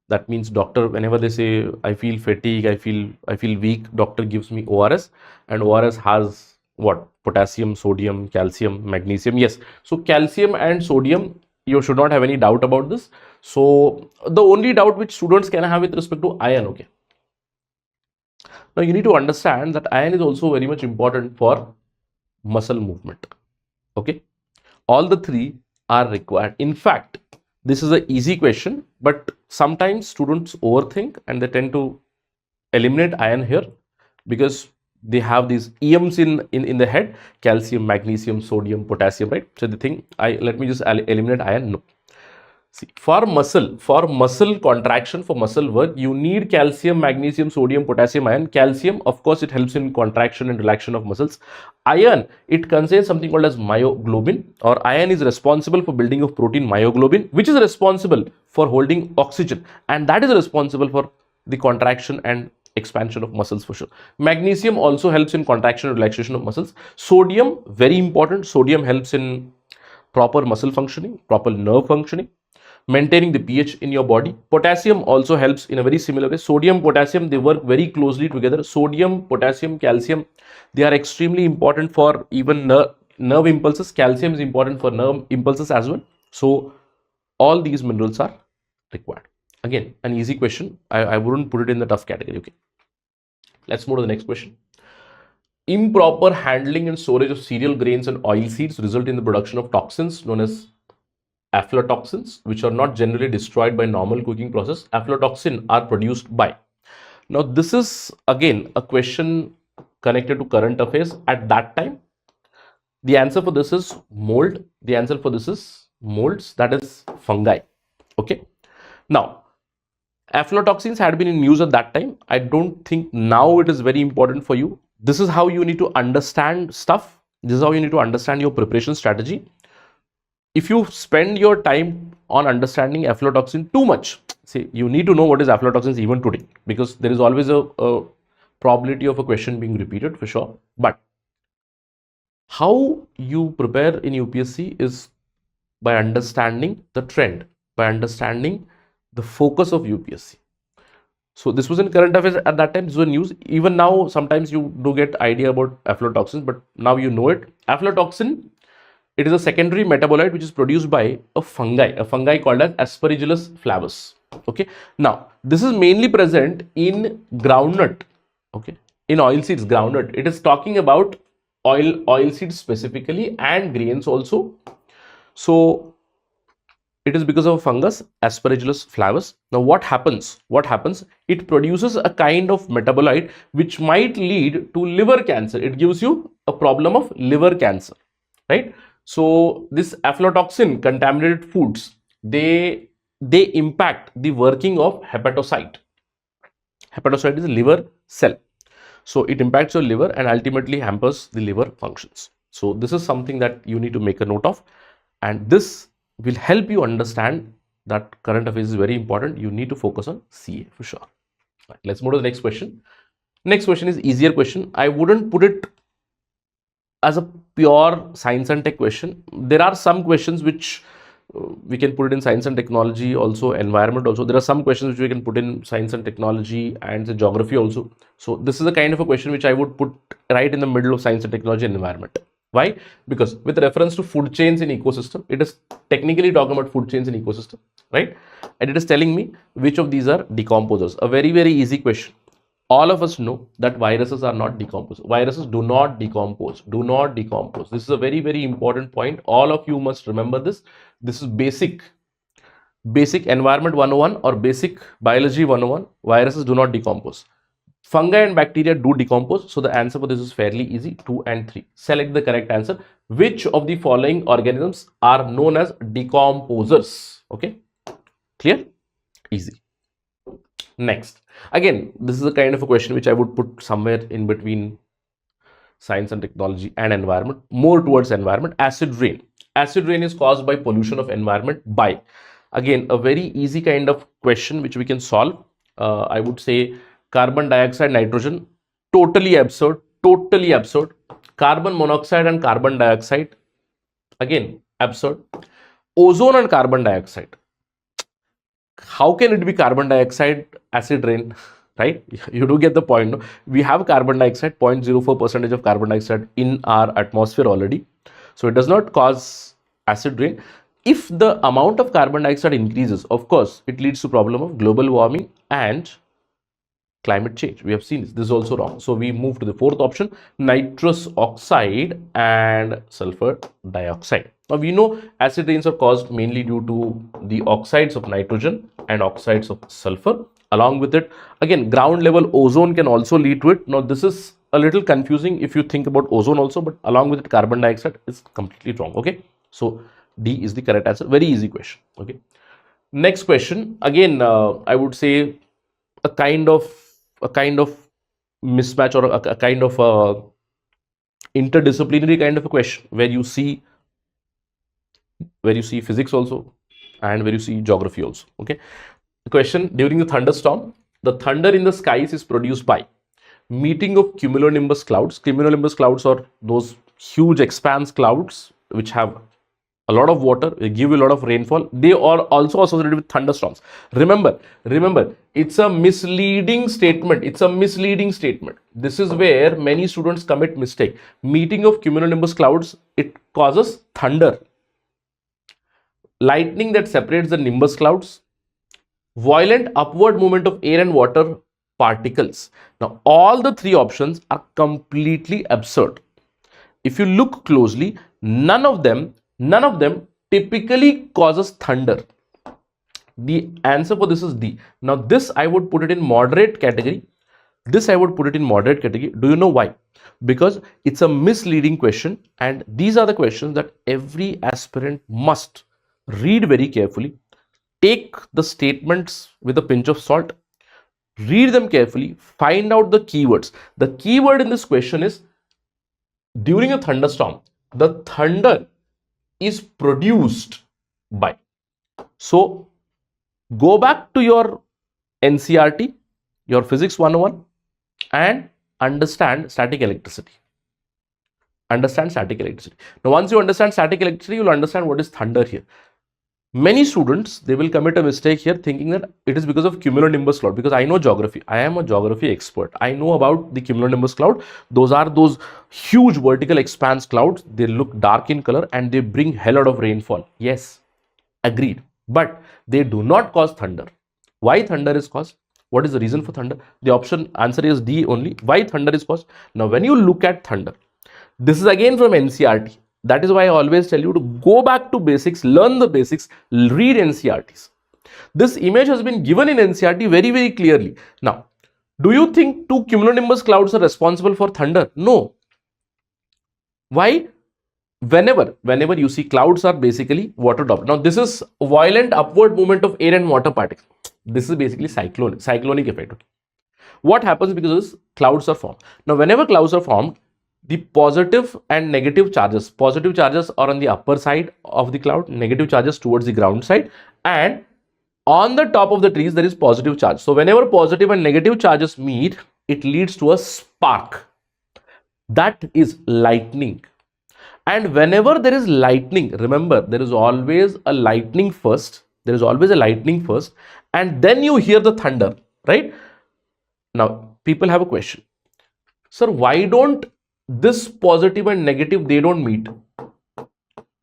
That means doctor, whenever they say I feel fatigue, I feel weak, doctor gives me ORS, and ORS has what? Potassium, sodium, calcium, magnesium. Yes. So calcium and sodium, you should not have any doubt about this. So the only doubt which students can have with respect to iron. Okay. Now you need to understand that iron is also very much important for muscle movement. Okay. All the 3 are required. In fact, this is an easy question, but sometimes students overthink and they tend to eliminate iron here because they have these EMs in the head: calcium, magnesium, sodium, potassium, right? So they think, let me just eliminate iron. No. See, for muscle contraction, for muscle work, you need calcium, magnesium, sodium, potassium, iron. Calcium, of course, it helps in contraction and relaxation of muscles. Iron, it contains something called as myoglobin, or iron is responsible for building of protein myoglobin, which is responsible for holding oxygen, and that is responsible for the contraction and expansion of muscles for sure. Magnesium also helps in contraction and relaxation of muscles. Sodium, very important. Sodium helps in proper muscle functioning, proper nerve functioning, maintaining the pH in your body. Potassium also helps in a very similar way. Sodium, potassium, they work very closely together. Sodium, potassium, calcium, they are extremely important for even nerve impulses. Calcium is important for nerve impulses as well. So all these minerals are required. Again, an easy question. I wouldn't put it in the tough category. Okay, let's move to the next question. Improper handling and storage of cereal grains and oil seeds result in the production of toxins known as aflatoxins, which are not generally destroyed by normal cooking process. Aflatoxin are produced by. Now, this is again a question connected to current affairs at that time. The answer for this is mold. The answer for this is molds, that is fungi. Okay. Now, aflatoxins had been in use at that time. I don't think now it is very important for you. This is how you need to understand stuff. This is how you need to understand your preparation strategy. If you spend your time on understanding aflatoxin too much, see, you need to know what is aflatoxins even today, because there is always a probability of a question being repeated for sure. But how you prepare in UPSC is by understanding the trend, by understanding the focus of UPSC. So this was in current affairs at that time, this was news. Even now, sometimes you do get idea about aflatoxins, but now you know it. Aflatoxin, it is a secondary metabolite which is produced by a fungi called as Aspergillus flavus. Okay. Now, this is mainly present in groundnut. Okay. In oilseeds, groundnut. It is talking about oilseeds specifically and grains also. So it is because of a fungus, Aspergillus flavus. Now, what happens? It produces a kind of metabolite which might lead to liver cancer. It gives you a problem of liver cancer, right? So this aflatoxin contaminated foods, they impact the working of hepatocyte. Hepatocyte is a liver cell. So it impacts your liver and ultimately hampers the liver functions. So this is something that you need to make a note of, and this will help you understand that current affairs is very important. You need to focus on CA for sure. Right, let's move to the next question. Next question is easier question. I wouldn't put it as a pure science and tech question. There are some questions which we can put it in science and technology, also environment also. There are some questions which we can put in science and technology and the geography also. So this is a kind of a question which I would put right in the middle of science and technology and environment. Why? Because with reference to food chains in ecosystem, it is technically talking about food chains in ecosystem, right? And it is telling me which of these are decomposers. A very, very easy question. All of us know that viruses are not decomposed. Viruses do not decompose. Do not decompose. This is a very, very important point. All of you must remember this. This is basic environment 101 or basic biology 101. Viruses do not decompose. Fungi and bacteria do decompose. So the answer for this is fairly easy. 2 and 3. Select the correct answer. Which of the following organisms are known as decomposers? Okay. Clear? Easy. Next. Again, this is a kind of a question which I would put somewhere in between science and technology and environment, more towards environment. Acid rain. Acid rain is caused by pollution of environment by, again, a very easy kind of question which we can solve. I would say carbon dioxide, nitrogen, totally absurd, totally absurd. Carbon monoxide and carbon dioxide, again, absurd. Ozone and carbon dioxide. How can it be carbon dioxide, acid rain, right? You do get the point. No? We have carbon dioxide, 0.04% of carbon dioxide in our atmosphere already. So it does not cause acid rain. If the amount of carbon dioxide increases, of course, it leads to problem of global warming and climate change. We have seen this. This is also wrong. So we move to the fourth option, nitrous oxide and sulfur dioxide. Now we know acid rains are caused mainly due to the oxides of nitrogen and oxides of sulfur. Along with it, again, ground level ozone can also lead to it. Now this is a little confusing if you think about ozone also, but along with it, carbon dioxide is completely wrong. Okay, so D is the correct answer. Very easy question. Okay, next question. Again, I would say a kind of mismatch or a kind of interdisciplinary kind of a question where you see physics also and where you see geography also. Okay, the question: during the thunderstorm, The thunder in the skies is produced by meeting of cumulonimbus clouds. Cumulonimbus clouds are those huge expanse clouds which have a lot of water, they give you a lot of rainfall. They are also associated with thunderstorms. Remember, it's a misleading statement. It's a misleading statement. This is where many students commit mistake. Meeting of cumulonimbus clouds, it causes thunder. Lightning that separates the nimbus clouds. Violent upward movement of air and water particles. Now, all the three options are completely absurd. If you look closely, none of them typically causes thunder. The answer for this is D. Now, this I would put it in moderate category. Do you know why? Because it's a misleading question, and these are the questions that every aspirant must read very carefully. Take the statements with a pinch of salt. Read them carefully. Find out the keywords. The keyword in this question is during a thunderstorm, the thunder is produced by. So go back to your NCRT, your Physics 101, and understand static electricity. Now, once you understand static electricity, you will understand what is thunder here. Many students, they will commit a mistake here thinking that it is because of cumulonimbus cloud. Because I know geography. I am a geography expert. I know about the cumulonimbus cloud. Those are those huge vertical expanse clouds. They look dark in color and they bring hell lot of rainfall. Yes, agreed. But they do not cause thunder. Why thunder is caused? What is the reason for thunder? The answer is D only. Why thunder is caused? Now, when you look at thunder, this is again from NCRT. That is why I always tell you to go back to basics, learn the basics, read NCRTs. This image has been given in NCRT very, very clearly. Now, do you think two cumulonimbus clouds are responsible for thunder? No. Why? Whenever you see clouds are basically water droplets. Now, this is violent upward movement of air and water particles. This is basically cyclonic effect. Okay. What happens because clouds are formed? Now, whenever clouds are formed, the positive and negative charges are on the upper side of the cloud, negative charges towards the ground side, and on the top of the trees there is positive charge. So whenever positive and negative charges meet, it leads to a spark. That is lightning. And whenever there is lightning, remember, there is always a lightning first, and then you hear the thunder, right? Now, people have a question. Sir, why don't this positive and negative, they don't meet?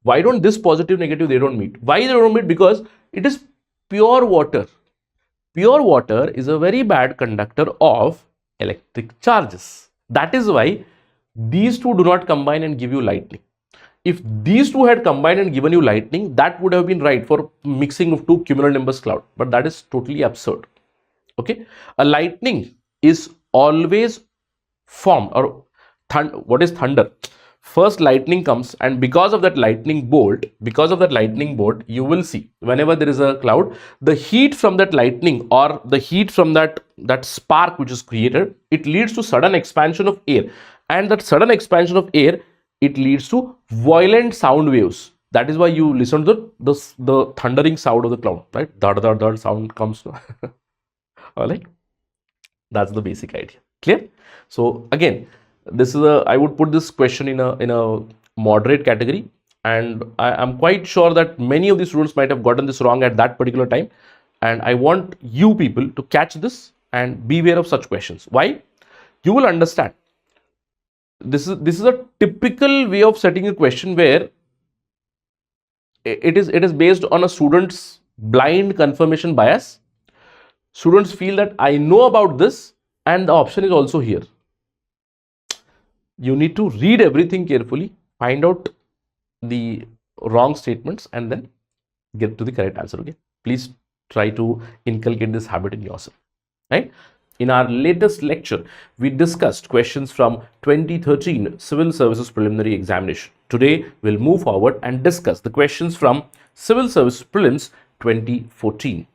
Why don't this positive, negative, they don't meet? Why they don't meet? Because it is pure water. Pure water is a very bad conductor of electric charges. That is why these two do not combine and give you lightning. If these two had combined and given you lightning, that would have been right for mixing of two cumulonimbus cloud. But that is totally absurd. Okay, a lightning is always formed, or what is thunder? First lightning comes, and because of that lightning bolt, you will see whenever there is a cloud, the heat from that lightning or the heat from that spark which is created, it leads to sudden expansion of air, and that sudden expansion of air, it leads to violent sound waves. That is why you listen to the thundering sound of the cloud, right? Dad sound comes. All right, that's the basic idea. Clear? So again, this is I would put this question in a moderate category, and I'm quite sure that many of the students might have gotten this wrong at that particular time, and I want you people to catch this and beware of such questions. Why? You will understand. This is a typical way of setting a question where it is based on a student's blind confirmation bias. Students feel that I know about this and the option is also here. You need to read everything carefully, find out the wrong statements, and then get to the correct answer. Okay, please try to inculcate this habit in yourself, right? In our latest lecture, we discussed questions from 2013 Civil Services Preliminary Examination. Today, we'll move forward and discuss the questions from Civil Service Prelims 2014.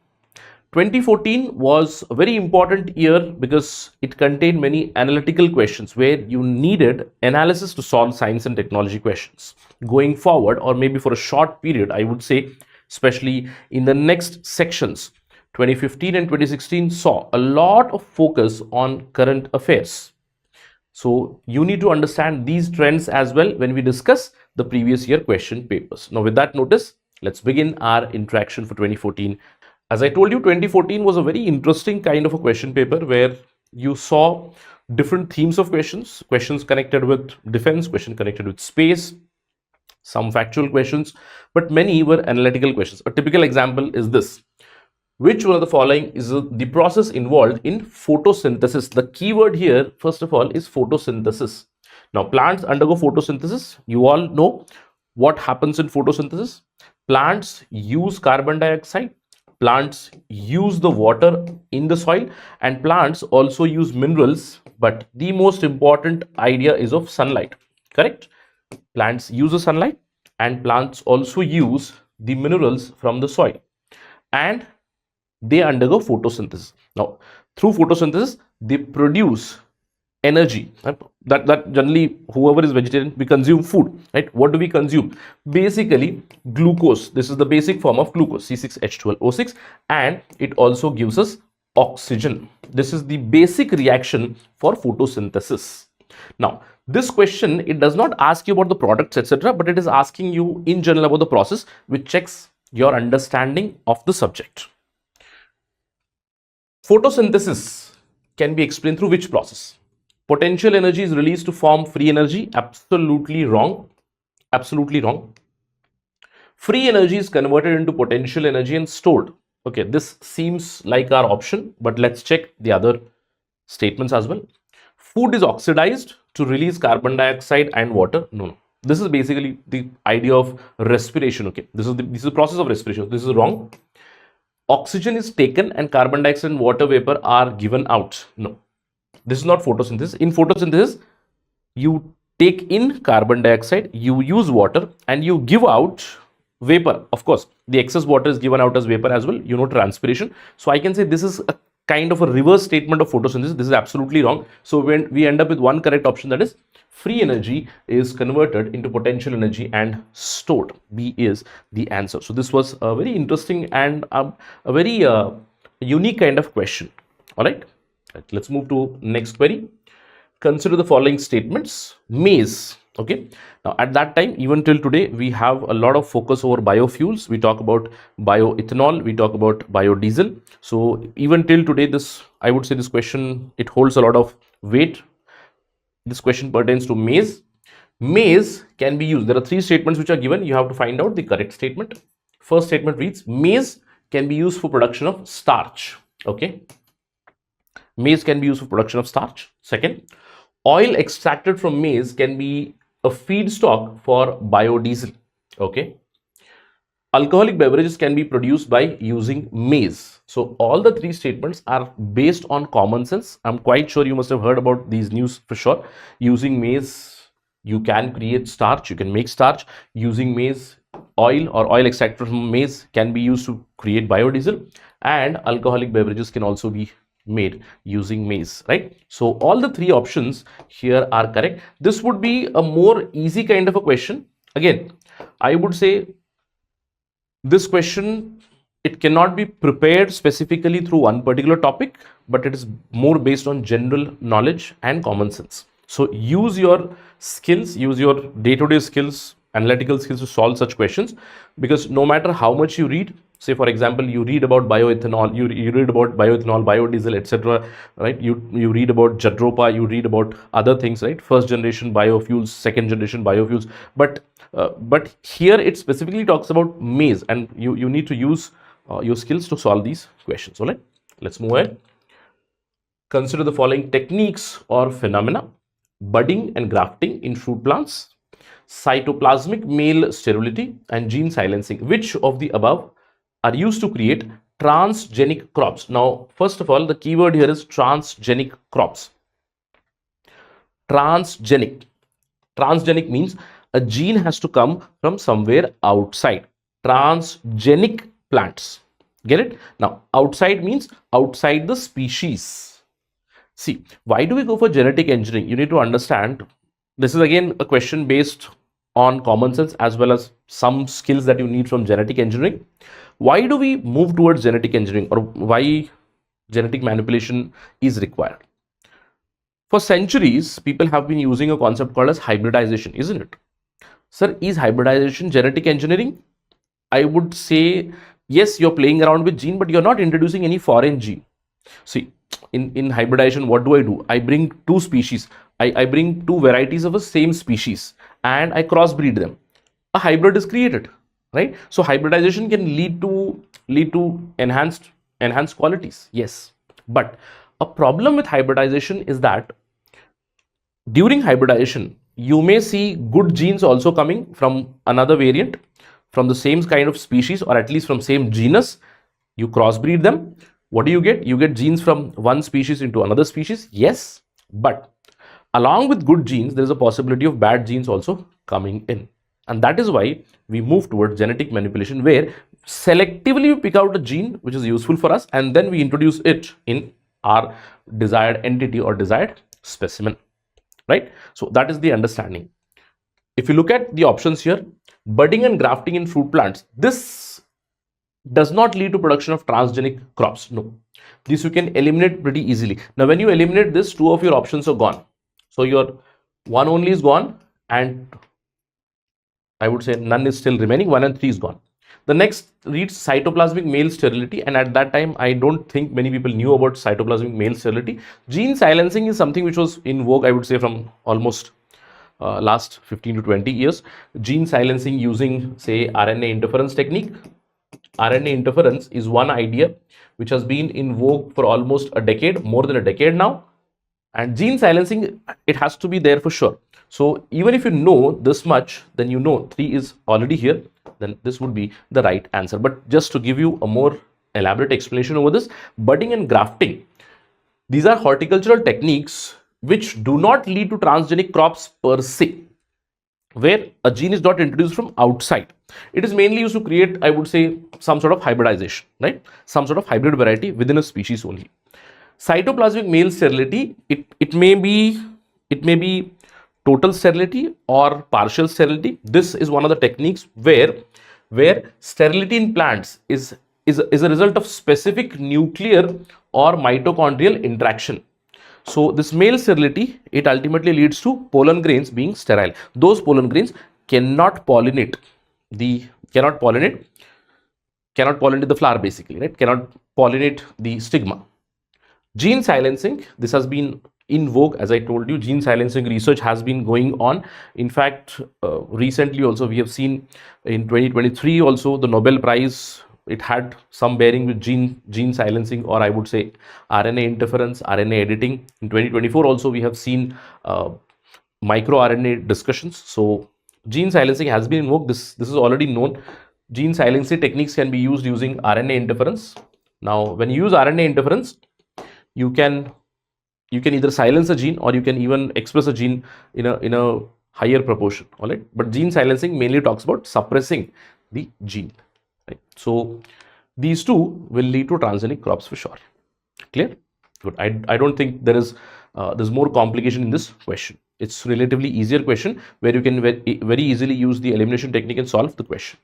2014 was a very important year because it contained many analytical questions where you needed analysis to solve science and technology questions. Going forward, or maybe for a short period, I would say, especially in the next sections, 2015 and 2016 saw a lot of focus on current affairs. So you need to understand these trends as well when we discuss the previous year question papers. Now with that notice, let's begin our interaction for 2014. As I told you, 2014 was a very interesting kind of a question paper where you saw different themes of questions connected with defense, question connected with space, some factual questions, but many were analytical questions. A typical example is this. Which one of the following is the process involved in photosynthesis? The keyword here, first of all, is photosynthesis. Now, plants undergo photosynthesis. You all know what happens in photosynthesis. Plants use carbon dioxide. Plants use the water in the soil, and plants also use minerals. But the most important idea is of sunlight, correct? Plants use the sunlight, and plants also use the minerals from the soil, and they undergo photosynthesis. Now, through photosynthesis, they produce energy. That generally, whoever is vegetarian, we consume food, right? What do we consume? Basically, glucose. This is the basic form of glucose, C6H12O6, and it also gives us oxygen. This is the basic reaction for photosynthesis. Now, this question, it does not ask you about the products, etc., but it is asking you in general about the process, which checks your understanding of the subject. Photosynthesis can be explained through which process? Potential energy is released to form free energy. Absolutely wrong. Absolutely wrong. Free energy is converted into potential energy and stored. Okay, this seems like our option, but let's check the other statements as well. Food is oxidized to release carbon dioxide and water. No. This is basically the idea of respiration. Okay, this is the process of respiration. This is wrong. Oxygen is taken and carbon dioxide and water vapor are given out. No, this is not photosynthesis. In photosynthesis, you take in carbon dioxide, you use water, and you give out vapor. Of course, the excess water is given out as vapor as well, you know, transpiration. So I can say this is a kind of a reverse statement of photosynthesis. This is absolutely wrong. So when we end up with one correct option, that is free energy is converted into potential energy and stored. B is the answer. So this was a very interesting and a very unique kind of question. All right, let's move to next query. Consider the following statements. Maize. Okay, now at that time, even till today, we have a lot of focus over biofuels. We talk about bioethanol, we talk about biodiesel. So even till today, this, I would say this question, it holds a lot of weight. This question pertains to maize. Maize can be used. There are three statements which are given. You have to find out the correct statement. First statement reads, maize can be used for production of starch. Okay, maize can be used for production of starch. Second, oil extracted from maize can be a feedstock for biodiesel. Okay, alcoholic beverages can be produced by using maize. So all the three statements are based on common sense. I'm quite sure you must have heard about these news for sure. Using maize, you can create starch, you can make starch. Using maize, oil or oil extracted from maize can be used to create biodiesel, and alcoholic beverages can also be made using maize, right? So all the three options here are correct. This would be a more easy kind of a question. Again, I would say this question, it cannot be prepared specifically through one particular topic, but it is more based on general knowledge and common sense. So use your skills, use your day-to-day skills, analytical skills to solve such questions, because no matter how much you read, say for example, you read about bioethanol, you read about bioethanol, biodiesel, etc., right? You read about Jadropa, you read about other things, right? First generation biofuels, second generation biofuels, but here it specifically talks about maize, and you need to use your skills to solve these questions. All right, let's move ahead. Consider the following techniques or phenomena: budding and grafting in fruit plants, cytoplasmic male sterility, and gene silencing. Which of the above are used to create transgenic crops? Now, first of all, the keyword here is transgenic crops. Transgenic means a gene has to come from somewhere outside. Transgenic plants. Get it? Now, outside means outside the species. See, why do we go for genetic engineering? You need to understand, this is again a question based on common sense as well as some skills that you need from genetic engineering. Why do we move towards genetic engineering, or why genetic manipulation is required? For centuries, people have been using a concept called as hybridization, isn't it? Sir, is hybridization genetic engineering? I would say yes, you're playing around with gene, but you're not introducing any foreign gene. See, in hybridization, what do? I bring two species. I bring two varieties of a same species and I crossbreed them. A hybrid is created, right? So hybridization can lead to enhanced qualities. Yes. But a problem with hybridization is that during hybridization, you may see good genes also coming from another variant, from the same kind of species, or at least from same genus. You crossbreed them. What do you get? You get genes from one species into another species. Yes, but along with good genes, there is a possibility of bad genes also coming in. And that is why we move towards genetic manipulation, where selectively we pick out a gene which is useful for us and then we introduce it in our desired entity or desired specimen, right? So that is the understanding. If you look at the options here, budding and grafting in fruit plants, this does not lead to production of transgenic crops. No, this you can eliminate pretty easily. Now, when you eliminate this, two of your options are gone. So your one only is gone, and I would say none is still remaining. 1 and 3 is gone. The next reads cytoplasmic male sterility, and at that time, I don't think many people knew about cytoplasmic male sterility. Gene silencing is something which was in vogue, I would say, from almost last 15 to 20 years. Gene silencing using, say, RNA interference technique. RNA interference is one idea which has been in vogue for almost a decade, more than a decade now. And gene silencing, it has to be there for sure. So even if you know this much, then you know 3 is already here, then this would be the right answer. But just to give you a more elaborate explanation over this, budding and grafting, these are horticultural techniques which do not lead to transgenic crops per se, where a gene is not introduced from outside. It is mainly used to create, I would say, some sort of hybridization, right? Some sort of hybrid variety within a species only. Cytoplasmic male sterility, it may be total sterility or partial sterility. This is one of the techniques where sterility in plants is a result of specific nuclear or mitochondrial interaction. So this male sterility, it ultimately leads to pollen grains being sterile. Those pollen grains cannot pollinate the flower, basically, right? Cannot pollinate the stigma. Gene silencing, this has been in vogue, as I told you. Gene silencing research has been going on. In fact, recently also we have seen in 2023 also the Nobel Prize, it had some bearing with gene silencing, or I would say RNA interference, RNA editing. In 2024 also we have seen microRNA discussions. So gene silencing has been in vogue. This is already known. Gene silencing techniques can be used using RNA interference. Now, when you use RNA interference, you can either silence a gene or you can even express a gene in a higher proportion. All right, but gene silencing mainly talks about suppressing the gene. Right? So these two will lead to transgenic crops for sure. Clear? Good. I don't think there's more complication in this question. It's relatively easier question where you can very easily use the elimination technique and solve the question.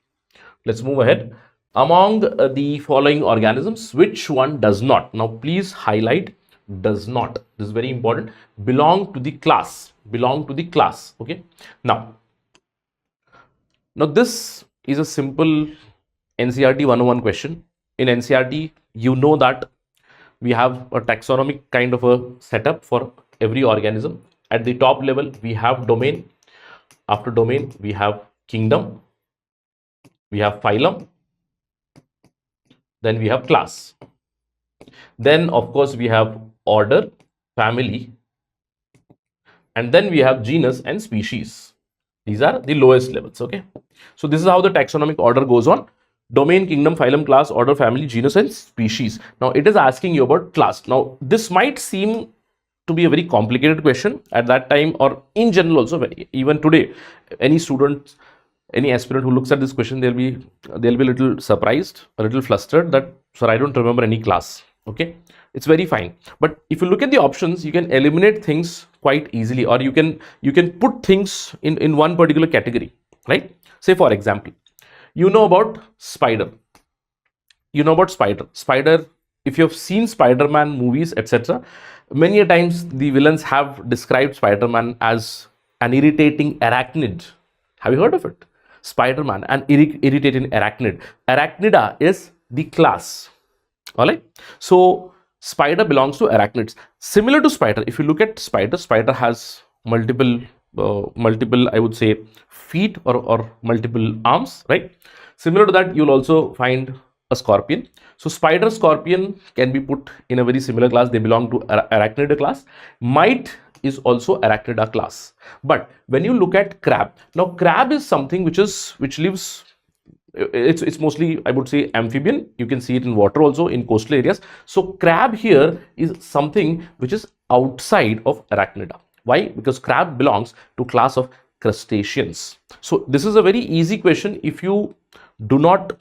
Let's move ahead. Among the following organisms, which one does not? Now, please highlight does not. This is very important. Belong to the class. Belong to the class. Okay. Now this is a simple NCERT 101 question. In NCERT, you know that we have a taxonomic kind of a setup for every organism. At the top level, we have domain. After domain, we have kingdom. We have phylum. Then we have class. Then, of course, we have order, family, and then we have genus and species. These are the lowest levels. Okay. So this is how the taxonomic order goes on. Domain, kingdom, phylum, class, order, family, genus, and species. Now it is asking you about class. Now this might seem to be a very complicated question at that time, or in general also. Even today, any student, any aspirant who looks at this question, they'll be a little surprised, a little flustered that, sir, I don't remember any class. Okay, it's very fine. But if you look at the options, you can eliminate things quite easily, or you can put things in one particular category, right? Say for example, you know about spider. you know about spider. If you have seen Spider-Man movies, etc., many a times the villains have described Spider-Man as an irritating arachnid. Have you heard of it? Spider-Man, an irritating arachnid. Arachnida is the class. All right. So spider belongs to arachnids. Similar to spider, if you look at spider has multiple, I would say, feet or multiple arms, right? Similar to that, you'll also find a scorpion. So spider, scorpion can be put in a very similar class. They belong to arachnid class. Mite is also arachnida class. But when you look at crab, now crab is something which lives, it's mostly, I would say, amphibian. You can see it in water also, in coastal areas. So crab here is something which is outside of arachnida. Why? Because crab belongs to class of crustaceans. So this is a very easy question. If you do not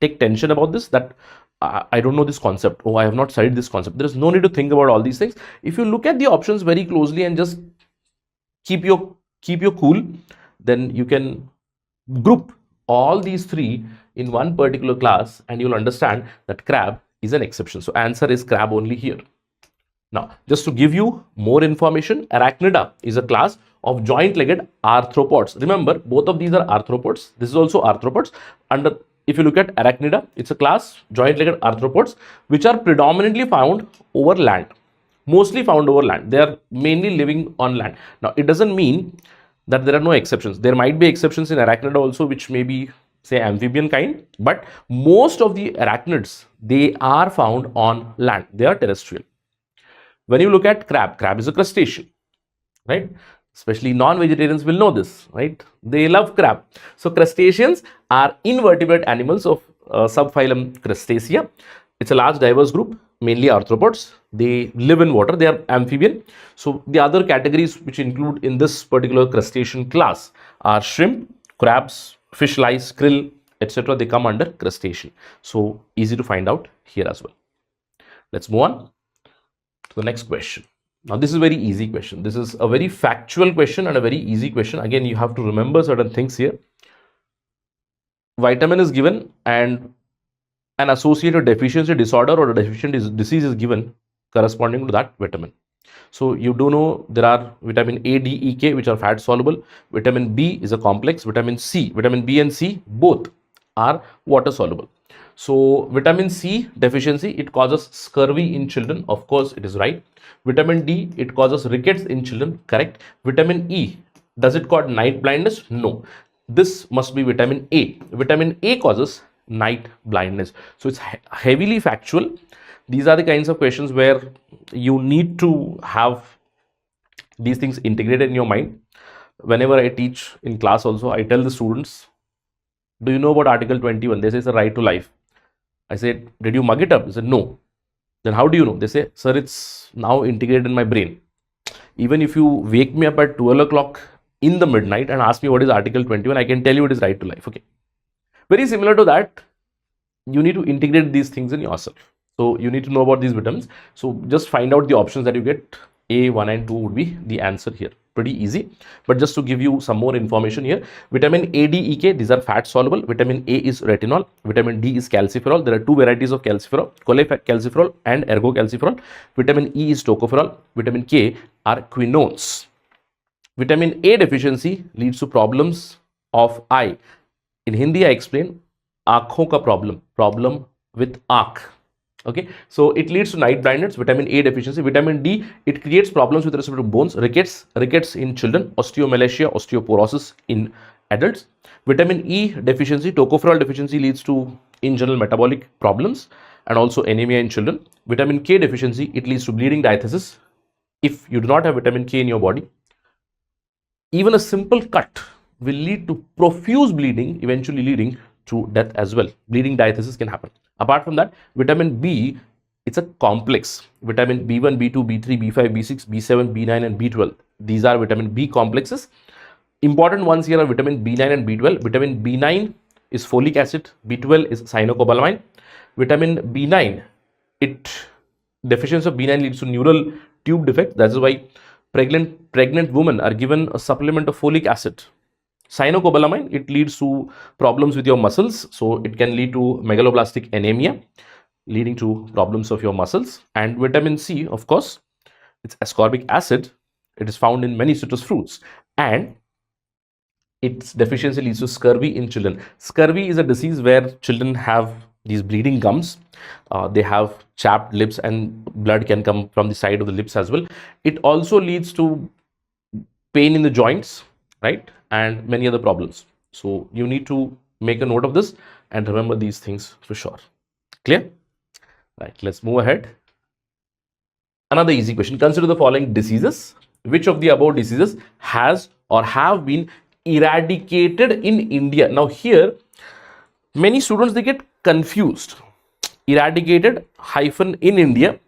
take tension about this, that I don't know this concept, oh, I have not studied this concept, there is no need to think about all these things. If you look at the options very closely and just keep your cool, then you can group all these three in one particular class and you'll understand that crab is an exception. So answer is crab only here. Now, just to give you more information, arachnida is a class of joint-legged arthropods. Remember, both of these are arthropods. This is also arthropods. If you look at arachnida, it's a class joint-legged arthropods which are predominantly found over land. Mostly found over land. They are mainly living on land. Now, it doesn't mean that there are no exceptions. There might be exceptions in arachnida also, which may be, say, amphibian kind, but most of the arachnids, they are found on land. They are terrestrial. When you look at crab is a crustacean, right? Especially non-vegetarians will know this, right? They love crab. So crustaceans are invertebrate animals of subphylum Crustacea. It's a large diverse group, mainly arthropods. They live in water. They are amphibian. So the other categories which include in this particular crustacean class are shrimp, crabs, fish lice, krill, etc. They come under crustacean. So easy to find out here as well. Let's move on to the next question. Now this is a very easy question. This is a very factual question and a very easy question. Again, you have to remember certain things here. Vitamin is given and an associated deficiency disorder or a deficient disease is given corresponding to that vitamin. So you do know there are vitamin A, D, E, K which are fat soluble. Vitamin B is a complex. Vitamin B and C both are water soluble. So vitamin C deficiency, it causes scurvy in children. Of course, it is right. Vitamin D, it causes rickets in children. Correct. Vitamin E, does it cause night blindness? No. This must be vitamin A. Vitamin A causes night blindness. So it's heavily factual. These are the kinds of questions where you need to have these things integrated in your mind. Whenever I teach in class also, I tell the students, do you know about Article 21? They say it's a right to life. I said, did you mug it up? They said, no. Then how do you know? They say, sir, it's now integrated in my brain. Even if you wake me up at 12 o'clock in the midnight and ask me what is Article 21, I can tell you it is right to life. Okay. Very similar to that, you need to integrate these things in yourself. So you need to know about these vitamins. So just find out the options that you get. A, 1 and 2 would be the answer here. Pretty easy. But just to give you some more information here, vitamin A, D, E, K, these are fat soluble. Vitamin A is retinol. Vitamin D is calciferol. There are two varieties of calciferol, cholecalciferol and ergocalciferol. Vitamin E is tocopherol. Vitamin K are quinones. Vitamin A deficiency leads to problems of eye. In Hindi, I explain आँखों का problem with आँख. Okay, so it leads to night blindness. Vitamin A deficiency. Vitamin D, it creates problems with respect to bones, rickets in children, osteomalacia, osteoporosis in adults. Vitamin E deficiency, tocopherol deficiency leads to in general metabolic problems and also anemia in children. Vitamin K deficiency, it leads to bleeding diathesis. If you do not have vitamin K in your body, even a simple cut will lead to profuse bleeding, eventually leading to death as well. Bleeding diathesis can happen. Apart from that, vitamin B, it's a complex. Vitamin B1, B2, B3, B5, B6, B7, B9 and B12. These are vitamin B complexes. Important ones here are vitamin B9 and B12. Vitamin B9 is folic acid. B12 is cyanocobalamin. Vitamin B9, deficiency of B9 leads to neural tube defect. That is why pregnant women are given a supplement of folic acid Cyanocobalamin, it leads to problems with your muscles, so it can lead to megaloblastic anemia, leading to problems of your muscles. And vitamin C, of course, it's ascorbic acid. It is found in many citrus fruits, and its deficiency leads to scurvy in children. Scurvy is a disease where children have these bleeding gums. They have chapped lips, and blood can come from the side of the lips as well. It also leads to pain in the joints, right? And many other problems. So you need to make a note of this and remember these things for sure. Clear? Right, let's move ahead. Another easy question. Consider the following diseases. Which of the above diseases has or have been eradicated in India? Now here, many students, they get confused. Eradicated hyphen in India.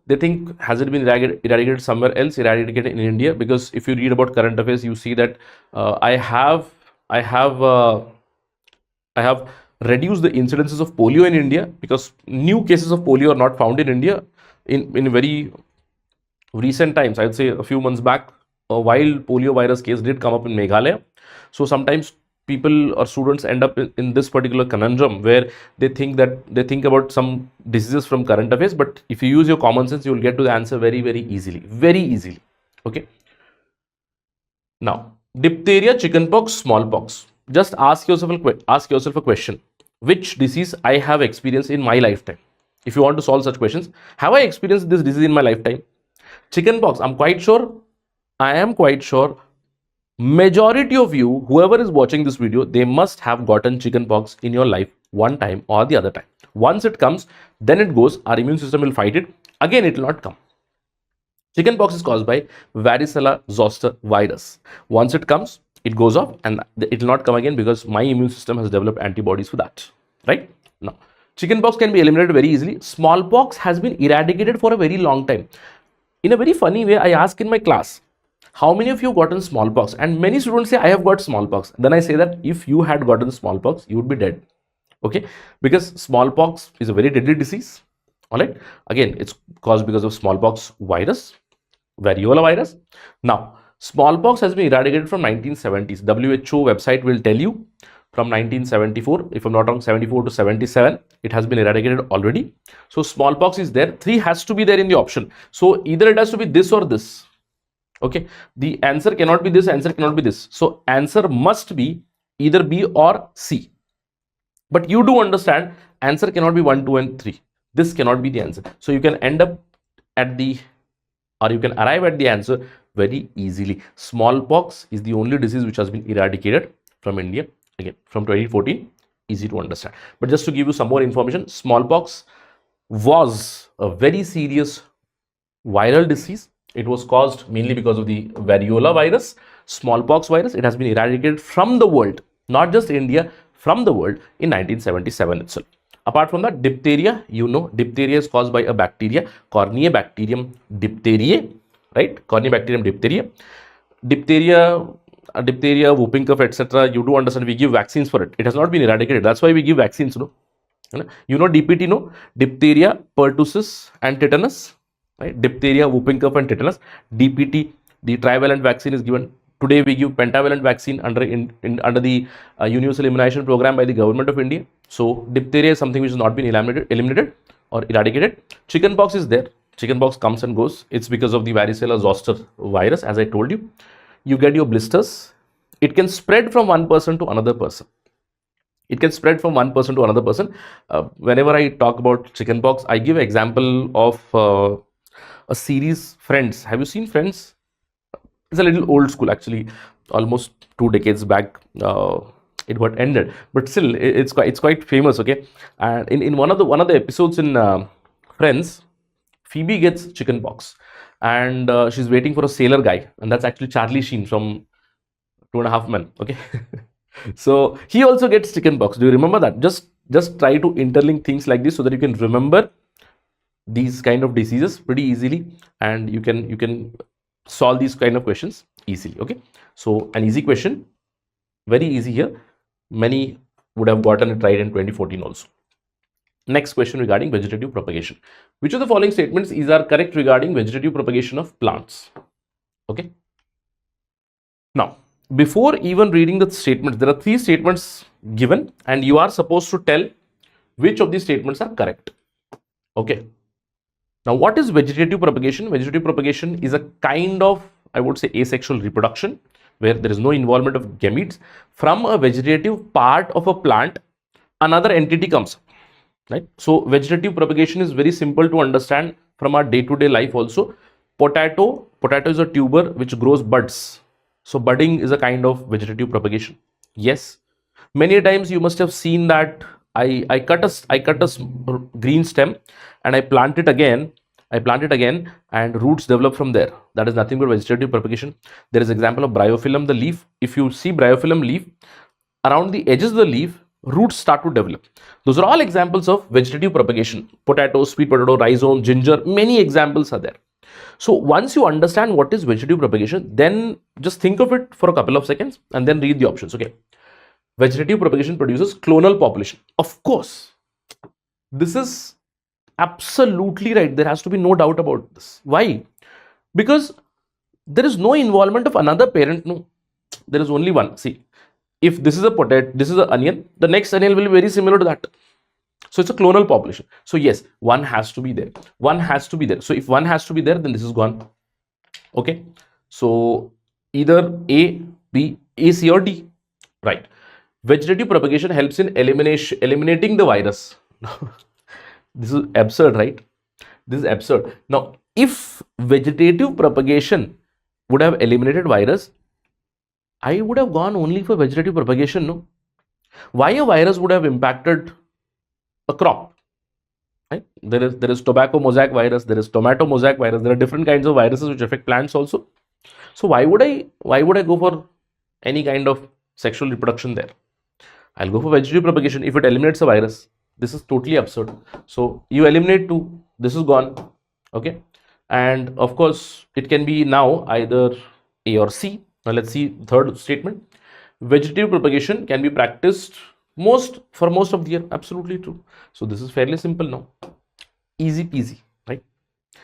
They think, has it been eradicated somewhere else? Eradicated in India? Because if you read about current affairs, you see that I have reduced the incidences of polio in India, because new cases of polio are not found in India in very recent times. I'd say a few months back, a wild polio virus case did come up in Meghalaya. So sometimes people or students end up in this particular conundrum where they think about some diseases from current affairs, but if you use your common sense, you will get to the answer very easily. Okay. Now, diphtheria, chickenpox, smallpox. Just ask yourself a question. Which disease I have experienced in my lifetime? If you want to solve such questions, have I experienced this disease in my lifetime? Chickenpox, I am quite sure majority of you, whoever is watching this video, they must have gotten chickenpox in your life one time or the other time. Once it comes, then it goes, our immune system will fight it. Again, it will not come. Chickenpox is caused by varicella zoster virus. Once it comes, it goes off and it will not come again because my immune system has developed antibodies for that. Right? Now, chickenpox can be eliminated very easily. Smallpox has been eradicated for a very long time. In a very funny way, I ask in my class, how many of you gotten smallpox? And many students say, I have got smallpox. Then I say that if you had gotten smallpox, you would be dead. Okay? Because smallpox is a very deadly disease. All right? Again, it's caused because of smallpox virus, variola virus. Now, smallpox has been eradicated from 1970s. WHO website will tell you from 1974, if I'm not wrong, 74 to 77, it has been eradicated already. So smallpox is there. 3 has to be there in the option. So either it has to be this or this. Okay, the answer cannot be this, answer cannot be this. So answer must be either B or C. But you do understand, answer cannot be 1, 2 and 3. This cannot be the answer. So you can end up at the, or you can arrive at the answer very easily. Smallpox is the only disease which has been eradicated from India. Again, from 2014, easy to understand. But just to give you some more information, smallpox was a very serious viral disease. It was caused mainly because of the variola virus, smallpox virus. It has been eradicated from the world, not just India, from the world in 1977 itself. Apart from that, diphtheria, you know, diphtheria is caused by a bacteria, Corynebacterium diphtheriae, right? Corynebacterium diphtheria. Diphtheria, whooping cough, etc. You do understand, we give vaccines for it. It has not been eradicated. That's why we give vaccines, no? You know DPT, no? Diphtheria, pertussis and tetanus, right? Diphtheria, whooping cough and tetanus. DPT, the trivalent vaccine is given. Today we give pentavalent vaccine under the universal immunization program by the government of India. So diphtheria is something which has not been eliminated or eradicated. Chickenpox is there. Chickenpox comes and goes. It's because of the varicella zoster virus, as I told you. You get your blisters. It can spread from one person to another person. Whenever I talk about chickenpox, I give example of a series, Friends. Have you seen Friends? It's a little old school, actually, almost 2 decades back. It got ended, but still, it's quite famous. Okay, and in one of the episodes in Friends, Phoebe gets chickenpox, and she's waiting for a sailor guy, and that's actually Charlie Sheen from 2.5 Men. Okay. So he also gets chickenpox. Do you remember that? Just try to interlink things like this so that you can remember these kind of diseases pretty easily, and you can solve these kind of questions easily. Okay, so an easy question, very easy here. Many would have gotten it right in 2014 also. Next question regarding vegetative propagation. Which of the following statements are correct regarding vegetative propagation of plants? Okay. Now, before even reading the statements, there are 3 statements given and you are supposed to tell which of these statements are correct. Okay. Now, what is vegetative propagation? Vegetative propagation is a kind of, I would say, asexual reproduction where there is no involvement of gametes. From a vegetative part of a plant, another entity comes, right? So, vegetative propagation is very simple to understand from our day-to-day life also. Potato is a tuber which grows buds. So, budding is a kind of vegetative propagation. Yes. Many times you must have seen that I cut a green stem and I plant it again and roots develop from there. That is nothing but vegetative propagation. There is example of bryophyllum, the leaf. If you see bryophyllum leaf, around the edges of the leaf, roots start to develop. Those are all examples of vegetative propagation. Potato, sweet potato, rhizome, ginger, many examples are there. So once you understand what is vegetative propagation, then just think of it for a couple of seconds and then read the options. Okay. Vegetative propagation produces clonal population. Of course, this is absolutely right. There has to be no doubt about this. Why? Because there is no involvement of another parent. No, there is only one. See, if this is a potato, this is an onion, the next onion will be very similar to that. So it's a clonal population. So yes, one has to be there. One has to be there. So if one has to be there, then this is gone. Okay. So either A, B, A, C or D. Right. Vegetative propagation helps in eliminating the virus. This is absurd, right? This is absurd. Now, if vegetative propagation would have eliminated virus, I would have gone only for vegetative propagation, no? Why a virus would have impacted a crop? Right? There is tobacco mosaic virus, there is tomato mosaic virus, there are different kinds of viruses which affect plants also. So why would I go for any kind of sexual reproduction there? I'll go for vegetative propagation if it eliminates a virus. This is totally absurd. So you eliminate 2, this is gone. Okay. And of course, it can be now either A or C. Now let's see third statement. Vegetative propagation can be practiced for most of the year. Absolutely true. So this is fairly simple now. Easy peasy, right?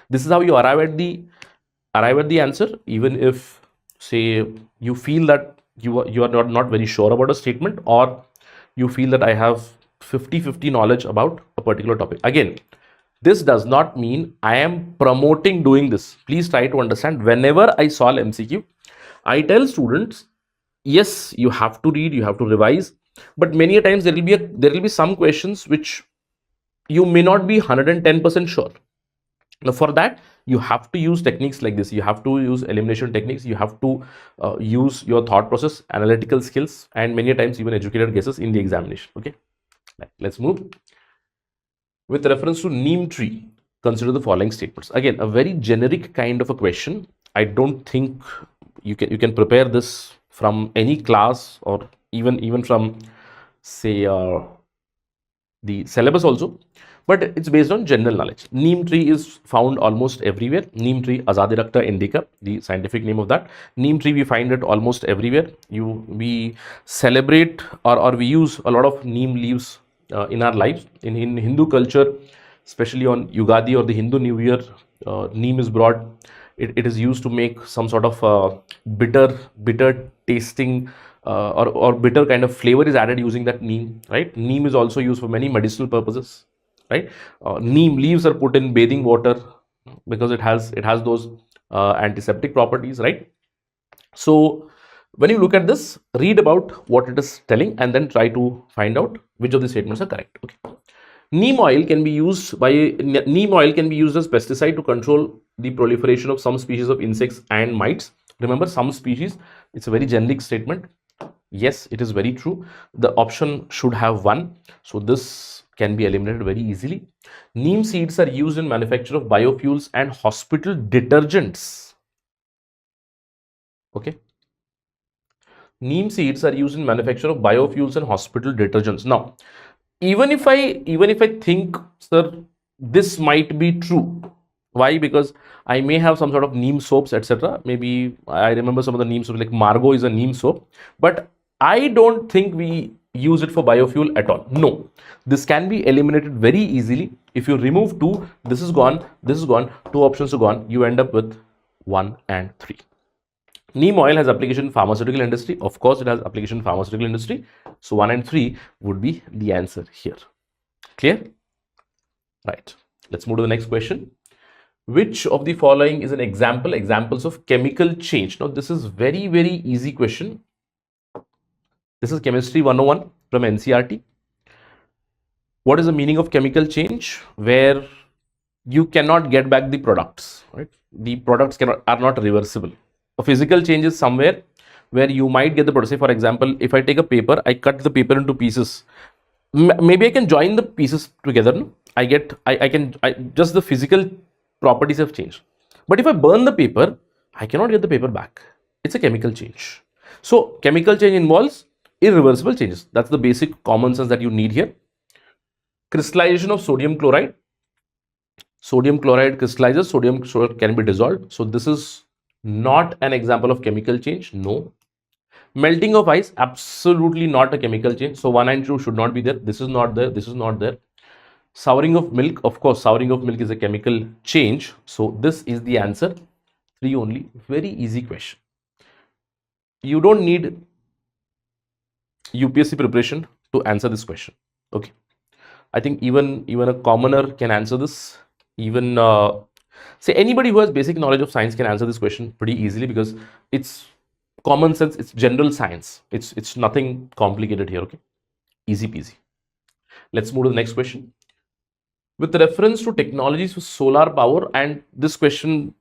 This is how you arrive at the answer, even if, say, you feel that you are not very sure about a statement, or you feel that I have 50-50 knowledge about a particular topic. Again, this does not mean I am promoting doing this. Please try to understand. Whenever I solve MCQ, I tell students, yes, you have to read, you have to revise, but many a times there will be some questions which you may not be 110% sure. Now for that, you have to use techniques like this. You have to use elimination techniques. You have to use your thought process, analytical skills, and many times even educated guesses in the examination. Okay, let's move. With reference to neem tree, consider the following statements. Again, a very generic kind of a question. I don't think you can prepare this from any class or even from, say, the syllabus also. But it's based on general knowledge. Neem tree is found almost everywhere. Neem tree, Azadirachta indica, the scientific name of that. Neem tree, we find it almost everywhere. We celebrate or we use a lot of neem leaves in our lives. In Hindu culture, especially on Yugadi or the Hindu New Year, neem is brought. It is used to make some sort of bitter tasting or bitter kind of flavor is added using that neem, right? Neem is also used for many medicinal purposes. Right, neem leaves are put in bathing water because it has those antiseptic properties, right? So when you look at this, read about what it is telling and then try to find out which of the statements are correct. Okay. Neem oil can be used as pesticide to control the proliferation of some species of insects and mites. Remember, some species, it's a very generic statement. Yes, it is very true. The option should have 1. So this can be eliminated very easily. Neem seeds are used in manufacture of biofuels and hospital detergents. Okay. Neem seeds are used in manufacture of biofuels and hospital detergents. Now, even if I think, sir, this might be true. Why? Because I may have some sort of neem soaps, etc. Maybe I remember some of the neem soaps, like Margot is a neem soap, but I don't think we use it for biofuel at all. No, this can be eliminated very easily. If you remove 2, this is gone, 2 options are gone, you end up with 1 and 3. Neem oil has application in pharmaceutical industry. Of course, it has application in pharmaceutical industry. So 1 and 3 would be the answer here. Clear? Right. Let's move to the next question. Which of the following is an examples of chemical change? Now, this is very easy question. This is Chemistry 101 from NCERT. What is the meaning of chemical change? Where you cannot get back the products, right? The products are not reversible. A physical change is somewhere where you might get the product. Say, for example, if I take a paper, I cut the paper into pieces. Maybe I can join the pieces together. No? Just the physical properties have changed. But if I burn the paper, I cannot get the paper back. It's a chemical change. So chemical change involves irreversible changes. That's the basic common sense that you need here. Crystallization of sodium chloride. Sodium chloride crystallizes, sodium chloride can be dissolved. So this is not an example of chemical change. No. Melting of ice, absolutely not a chemical change. So 1 and 2 should not be there. This is not there. This is not there. Souring of milk, of course, souring of milk is a chemical change. So this is the answer. 3 only. Very easy question. You don't need UPSC preparation to answer this question. Okay. I think even a commoner can answer this. Even say anybody who has basic knowledge of science can answer this question pretty easily, because it's common sense, it's general science. It's nothing complicated here. Okay. Easy peasy. Let's move to the next question. With reference to technologies for solar power, and this question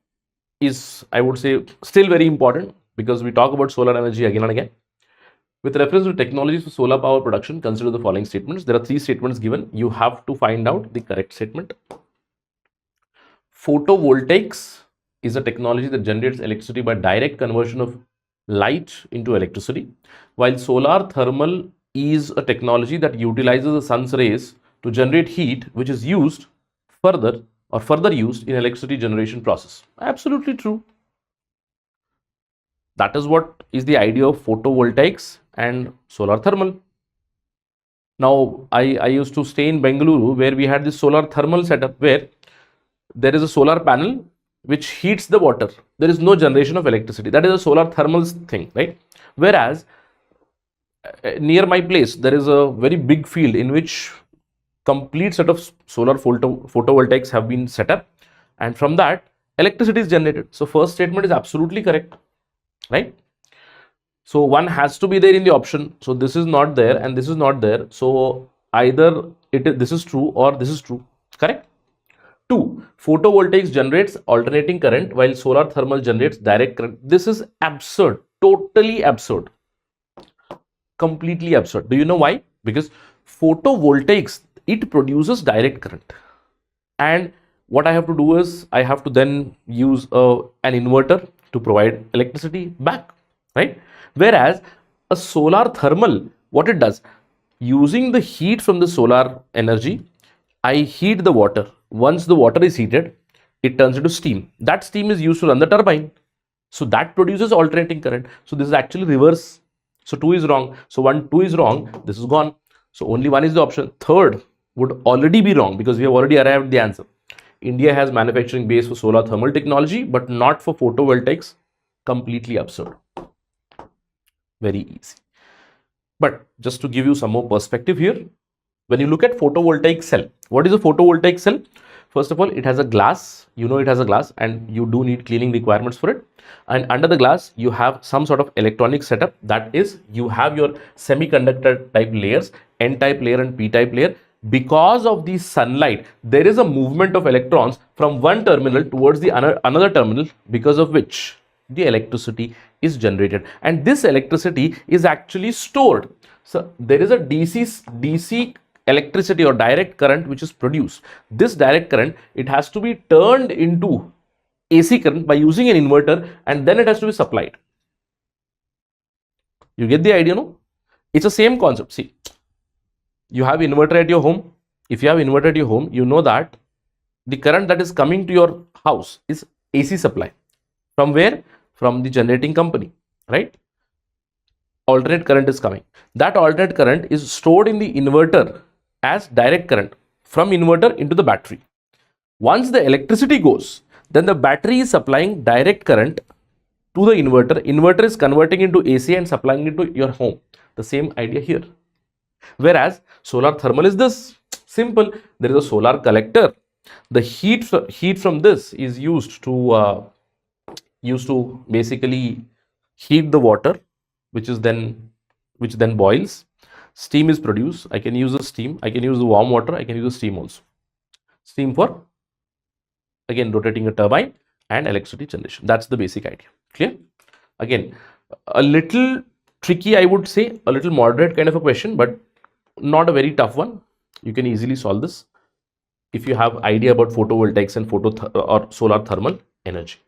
is, I would say, still very important because we talk about solar energy again and again. With reference to technologies for solar power production, consider the following statements. There are 3 statements given. You have to find out the correct statement. Photovoltaics is a technology that generates electricity by direct conversion of light into electricity, while solar thermal is a technology that utilizes the sun's rays to generate heat, which is used further used in electricity generation process. Absolutely true. That is what is the idea of photovoltaics and solar thermal. Now, I used to stay in Bengaluru, where we had this solar thermal setup where there is a solar panel which heats the water. There is no generation of electricity. That is a solar thermal thing, right? Whereas near my place, there is a very big field in which complete set of solar photovoltaics have been set up, and from that electricity is generated. So first statement is absolutely correct, right? So 1 has to be there in the option. So this is not there and this is not there. So either this is true or this is true. Correct? 2. Photovoltaics generates alternating current while solar thermal generates direct current. This is absurd. Totally absurd. Completely absurd. Do you know why? Because photovoltaics, it produces direct current. And what I have to do is I have to then use an inverter to provide electricity back, right? Whereas a solar thermal, what it does, using the heat from the solar energy, I heat the water. Once the water is heated, it turns into steam. That steam is used to run the turbine. So that produces alternating current. So this is actually reverse. So 2 is wrong. So 2 is wrong. This is gone. So only 1 is the option. Third would already be wrong because we have already arrived at the answer. India has manufacturing base for solar thermal technology, but not for photovoltaics. Completely absurd. Very easy. But just to give you some more perspective here, when you look at photovoltaic cell, what is a photovoltaic cell? First of all, it has a glass. You know it has a glass and you do need cleaning requirements for it. And under the glass, you have some sort of electronic setup. That is, you have your semiconductor type layers, N-type layer and P-type layer. Because of the sunlight, there is a movement of electrons from one terminal towards the another terminal, because of which the electricity is generated. And this electricity is actually stored. So there is a DC electricity or direct current which is produced. This direct current, it has to be turned into AC current by using an inverter, and then it has to be supplied. You get the idea, no? It's the same concept. See, you have inverter at your home. If you have inverter at your home, you know that the current that is coming to your house is AC supply. From where? From the generating company, right? Alternate current is coming. That alternate current is stored in the inverter as direct current from inverter into the battery. Once the electricity goes, then the battery is supplying direct current to the inverter. Inverter is converting into AC and supplying it to your home. The same idea here. Whereas solar thermal is this simple. There is a solar collector. The heat from this is used to basically heat the water, which then boils. Steam is produced. I can use the steam. I can use the warm water. I can use the steam also. Steam for, again, rotating a turbine and electricity generation. That's the basic idea. Clear? Again, a little tricky, I would say, a little moderate kind of a question, but not a very tough one. You can easily solve this if you have idea about photovoltaics and or solar thermal energy.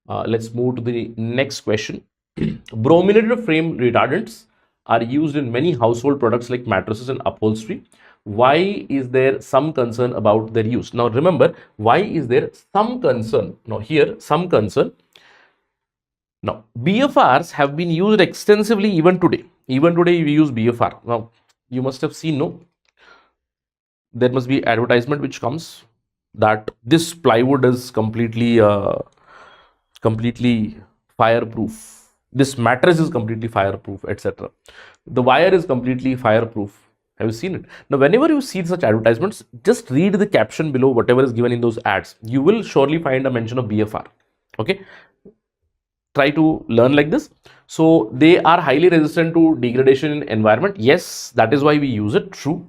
Let's move to the next question. Brominated frame retardants are used in many household products like mattresses and upholstery. Why is there some concern about their use? Now remember, why is there some concern? Now here, some concern. Now, BFRs have been used extensively even today. Even today, we use BFR. Now, you must have seen, no? There must be advertisement which comes that this plywood is completely fireproof. This mattress is completely fireproof, etc. The wire is completely fireproof. Have you seen it? Now, whenever you see such advertisements, just read the caption below, whatever is given in those ads. You will surely find a mention of BFR. Okay. Try to learn like this. So they are highly resistant to degradation in environment. Yes, that is why we use it. True.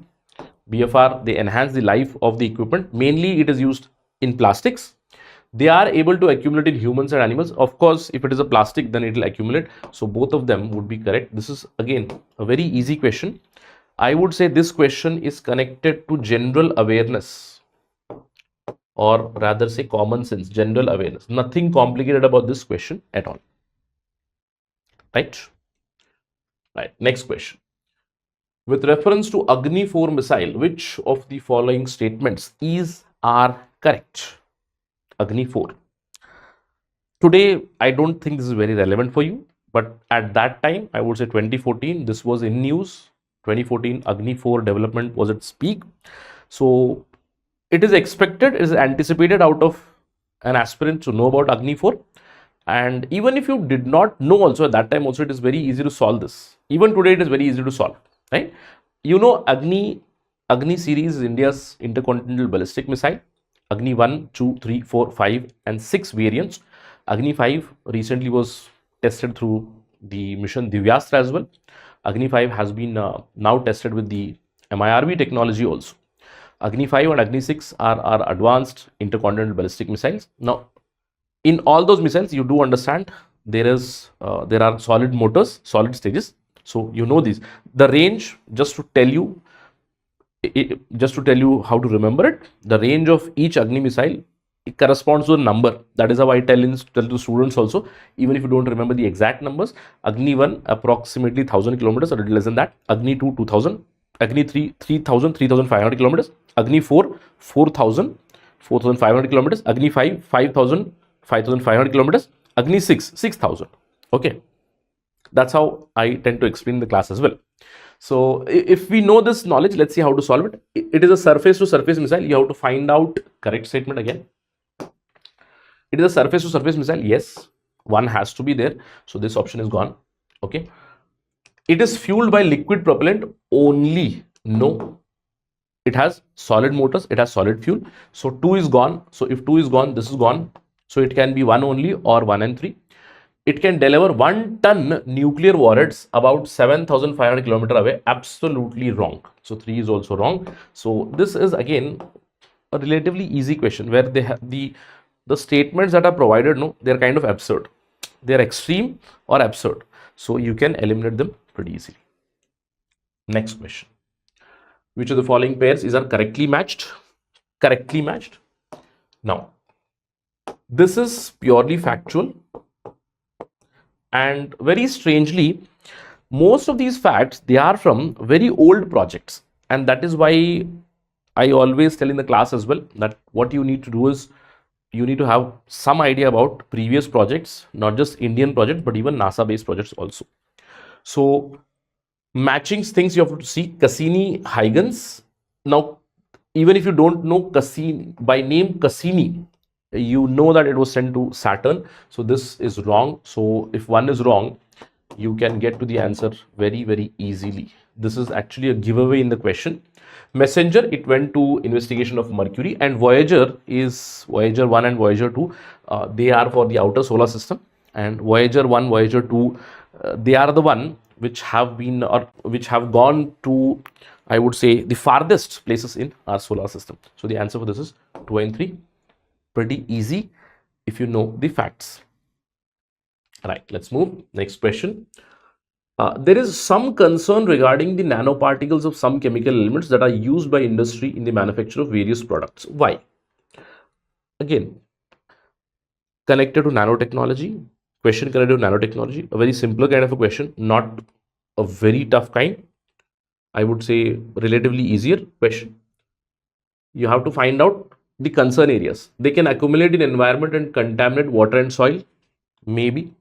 BFR, they enhance the life of the equipment. Mainly it is used in plastics. They are able to accumulate in humans and animals. Of course, if it is a plastic, then it will accumulate. So both of them would be correct. This is again a very easy question. I would say this question is connected to general awareness, or rather say common sense, general awareness. Nothing complicated about this question at all. Right? Right. Next question. With reference to Agni 4 missile, which of the following statements are correct? Agni 4. Today, I don't think this is very relevant for you, but at that time, I would say 2014, this was in news. 2014 Agni 4 development was at peak. So it is expected, it is anticipated out of an aspirant to know about Agni 4. And even if you did not know also at that time also, it is very easy to solve this. Even today, it is very easy to solve, right? You know, Agni series is India's intercontinental ballistic missile. Agni 1, 2, 3, 4, 5 and 6 variants. Agni 5 recently was tested through the mission Divyastra as well. Agni 5 has been now tested with the MIRV technology also. Agni 5 and Agni 6 are advanced intercontinental ballistic missiles. Now, in all those missiles, you do understand there are solid motors, solid stages. So you know these. The range, just to tell you how to remember it, the range of each Agni missile, it corresponds to a number. That is how I tell to students also, even if you don't remember the exact numbers. Agni 1 approximately 1000 kilometers, a little less than that. Agni 2 2000, Agni 3 3000, 3500 kilometers. Agni 4 4000, 4500 kilometers. Agni 5 5000, 5500 kilometers. Agni 6 6000. Okay, that's how I tend to explain the class as well. So if we know this knowledge, let's see how to solve it. It is a surface to surface missile. You have to find out correct statement again. It is a surface to surface missile. Yes, one has to be there. So this option is gone. Okay. It is fueled by liquid propellant only. No. It has solid motors. It has solid fuel. So 2 is gone. So if 2 is gone, this is gone. So it can be 1 only or 1 and 3. It can deliver 1 ton nuclear warheads about 7,500 kilometers away. Absolutely wrong. So 3 is also wrong. So this is again a relatively easy question where they have the statements that are provided, no, they're kind of absurd. They're extreme or absurd. So you can eliminate them pretty easily. Next question. Which of the following pairs are correctly matched? Correctly matched. Now, this is purely factual. And very strangely, most of these facts, they are from very old projects. And that is why I always tell in the class as well that what you need to do is you need to have some idea about previous projects, not just Indian projects, but even NASA-based projects also. So matching things you have to see. Cassini-Huygens. Now, even if you don't know Cassini by name, Cassini, You know that it was sent to Saturn, so this is wrong. So if one is wrong, you can get to the answer very easily. This is actually a giveaway in the question. Messenger, it went to investigation of Mercury, and Voyager is Voyager 1 and Voyager 2. They are for the outer solar system, and Voyager 1, Voyager 2, they are the one which have been, or which have gone to, I would say, the farthest places in our solar system. So the answer for this is 2 and 3. Pretty easy if you know the facts. Right, let's move. Next question. There is some concern regarding the nanoparticles of some chemical elements that are used by industry in the manufacture of various products. Why? Again, connected to nanotechnology. Question connected to nanotechnology. A very simple kind of a question, not a very tough kind. I would say relatively easier question. You have to find out the concern areas. They can accumulate in environment and contaminate water and soil. Maybe.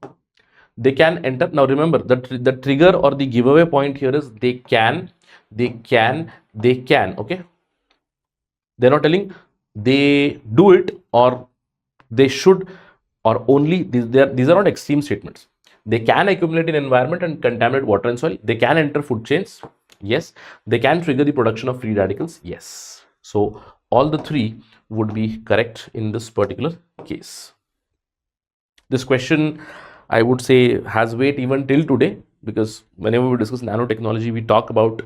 They can enter. Now remember that the trigger or the giveaway point here is they can. Okay. They're not telling they do it or they should or only. These are not extreme statements. They can accumulate in environment and contaminate water and soil. They can enter food chains. Yes. They can trigger the production of free radicals. Yes. So all the three would be correct in this particular case. This question, I would say, has weight even till today, because whenever we discuss nanotechnology, we talk about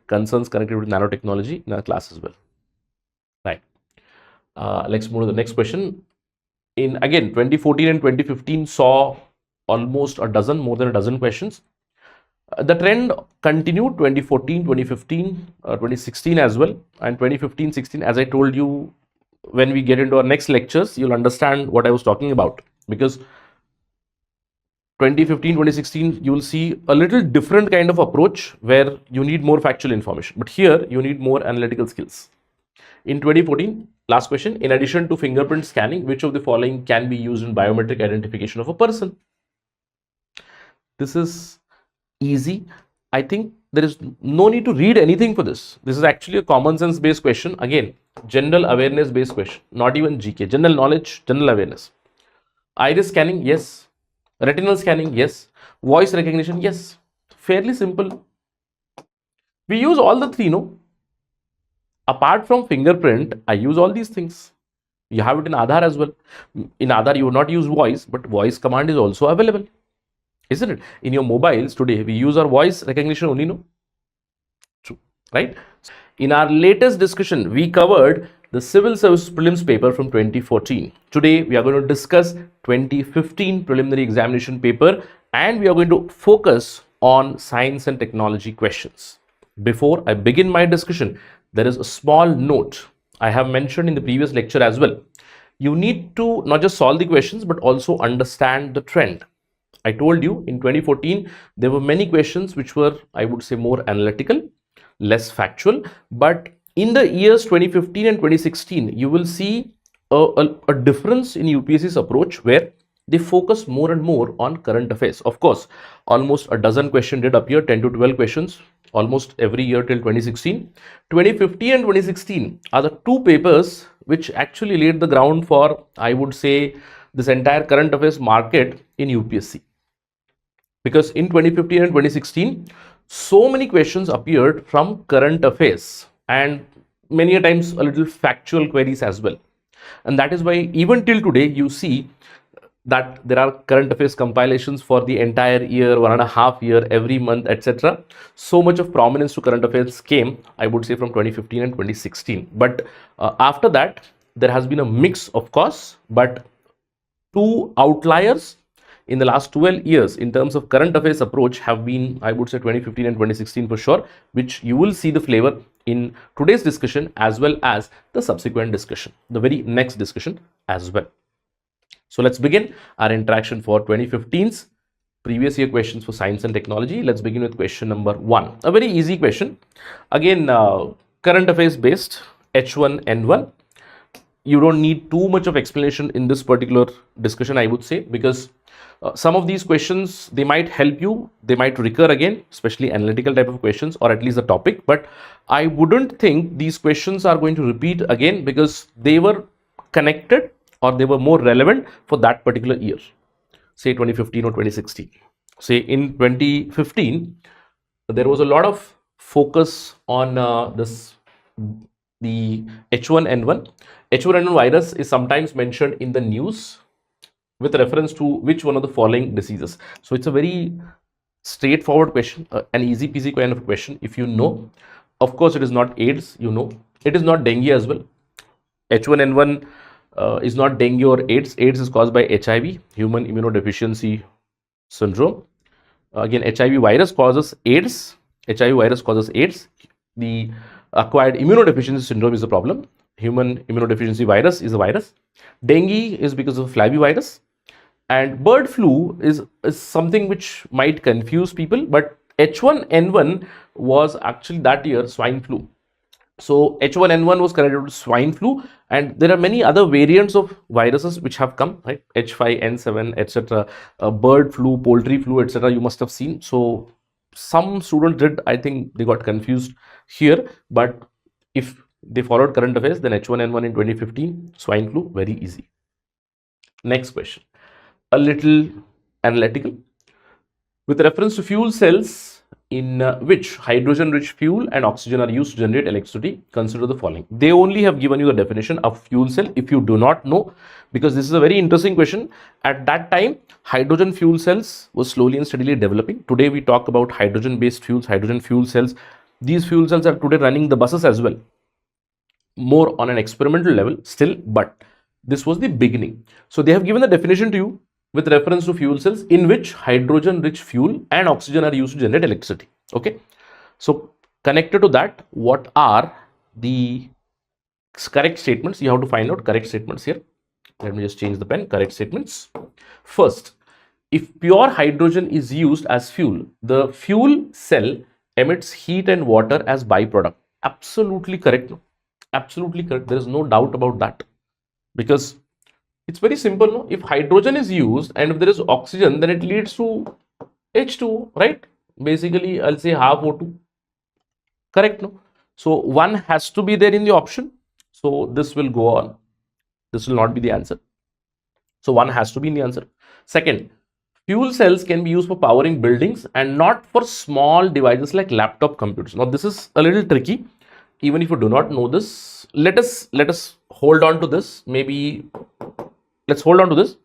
concerns connected with nanotechnology in our class as well. Right. Let's move to the next question. In again, 2014 and 2015 saw almost more than a dozen questions. The trend continued 2014, 2015, 2016 as well, and 2015, 16. As I told you, when we get into our next lectures, you'll understand what I was talking about, because 2015, 2016, you will see a little different kind of approach where you need more factual information, but here you need more analytical skills. In 2014, last question, in addition to fingerprint scanning, which of the following can be used in biometric identification of a person? This is easy. I think there is no need to read anything for this. This is actually a common sense based question. Again, general awareness based question, not even GK, general knowledge, general awareness. Iris scanning, yes. Retinal scanning, yes. Voice recognition, yes. Fairly simple. We use all the three, no? Apart from fingerprint, I use all these things. You have it in Aadhaar as well. In Aadhaar, you will not use voice, but voice command is also available. Isn't it? In your mobiles today, we use our voice recognition only, no? True, right? In our latest discussion, we covered the Civil Service Prelims paper from 2014. Today, we are going to discuss 2015 preliminary examination paper, and we are going to focus on science and technology questions. Before I begin my discussion, there is a small note I have mentioned in the previous lecture as well. You need to not just solve the questions, but also understand the trend. I told you in 2014, there were many questions which were, I would say, more analytical, less factual. But in the years 2015 and 2016, you will see a difference in UPSC's approach where they focus more and more on current affairs. Of course, almost a dozen questions did appear, 10 to 12 questions, almost every year till 2016. 2015 and 2016 are the two papers which actually laid the ground for, I would say, this entire current affairs market in UPSC. Because in 2015 and 2016, so many questions appeared from current affairs and many a times a little factual queries as well. And that is why even till today, you see that there are current affairs compilations for the entire year, 1.5 year, every month, etc. So much of prominence to current affairs came, I would say, from 2015 and 2016. But after that, there has been a mix, of course, but two outliers in the last 12 years in terms of current affairs approach have been, I would say, 2015 and 2016 for sure, which you will see the flavor in today's discussion as well as the subsequent discussion, the very next discussion as well. So let's begin our interaction for 2015's previous year questions for science and technology. Let's begin with question number 1. A very easy question. Again, current affairs based, H1N1. You don't need too much of explanation in this particular discussion, I would say, because some of these questions, they might help you, they might recur again, especially analytical type of questions, or at least the topic, but I wouldn't think these questions are going to repeat again because they were connected or they were more relevant for that particular year, say 2015 or 2016. Say in 2015, there was a lot of focus on the H1N1. H1N1 virus is sometimes mentioned in the news with reference to which one of the following diseases. So it's a very straightforward question, an easy peasy kind of question. If you know, of course, it is not AIDS, you know, it is not dengue as well. H1N1 is not dengue or AIDS. AIDS is caused by HIV, human immunodeficiency syndrome. Again, HIV virus causes AIDS. HIV virus causes AIDS. The acquired immunodeficiency syndrome is the problem. Human immunodeficiency virus is a virus. Dengue is because of flavivirus. And bird flu is something which might confuse people, but H1N1 was actually that year swine flu. So H1N1 was connected to swine flu, and there are many other variants of viruses which have come, right? H5N7, etc. Bird flu, poultry flu, etc. You must have seen. So some students did, I think they got confused here, but if they followed current affairs, then H1N1 in 2015, swine flu, very easy. Next question, a little analytical. With reference to fuel cells, in which hydrogen-rich fuel and oxygen are used to generate electricity, consider the following. They only have given you the definition of fuel cell. If you do not know, because this is a very interesting question, at that time, hydrogen fuel cells was slowly and steadily developing. Today, we talk about hydrogen-based fuels, hydrogen fuel cells. These fuel cells are today running the buses as well, more on an experimental level still, but this was the beginning. So they have given the definition to you with reference to fuel cells in which hydrogen-rich fuel and oxygen are used to generate electricity. Okay, so connected to that, what are the correct statements? You have to find out correct statements here. Let me just change the pen. Correct statements. First, if pure hydrogen is used as fuel, the fuel cell emits heat and water as byproduct. Absolutely correct. No? Absolutely correct. There is no doubt about that, because it's very simple. No? If hydrogen is used and if there is oxygen, then it leads to H2, right? Basically, I'll say half O2. Correct, no? So one has to be there in the option. So this will go on. This will not be the answer. So one has to be in the answer. Second, fuel cells can be used for powering buildings and not for small devices like laptop computers. Now this is a little tricky. Even if you do not know this, let us hold on to this. Maybe let's hold on to this.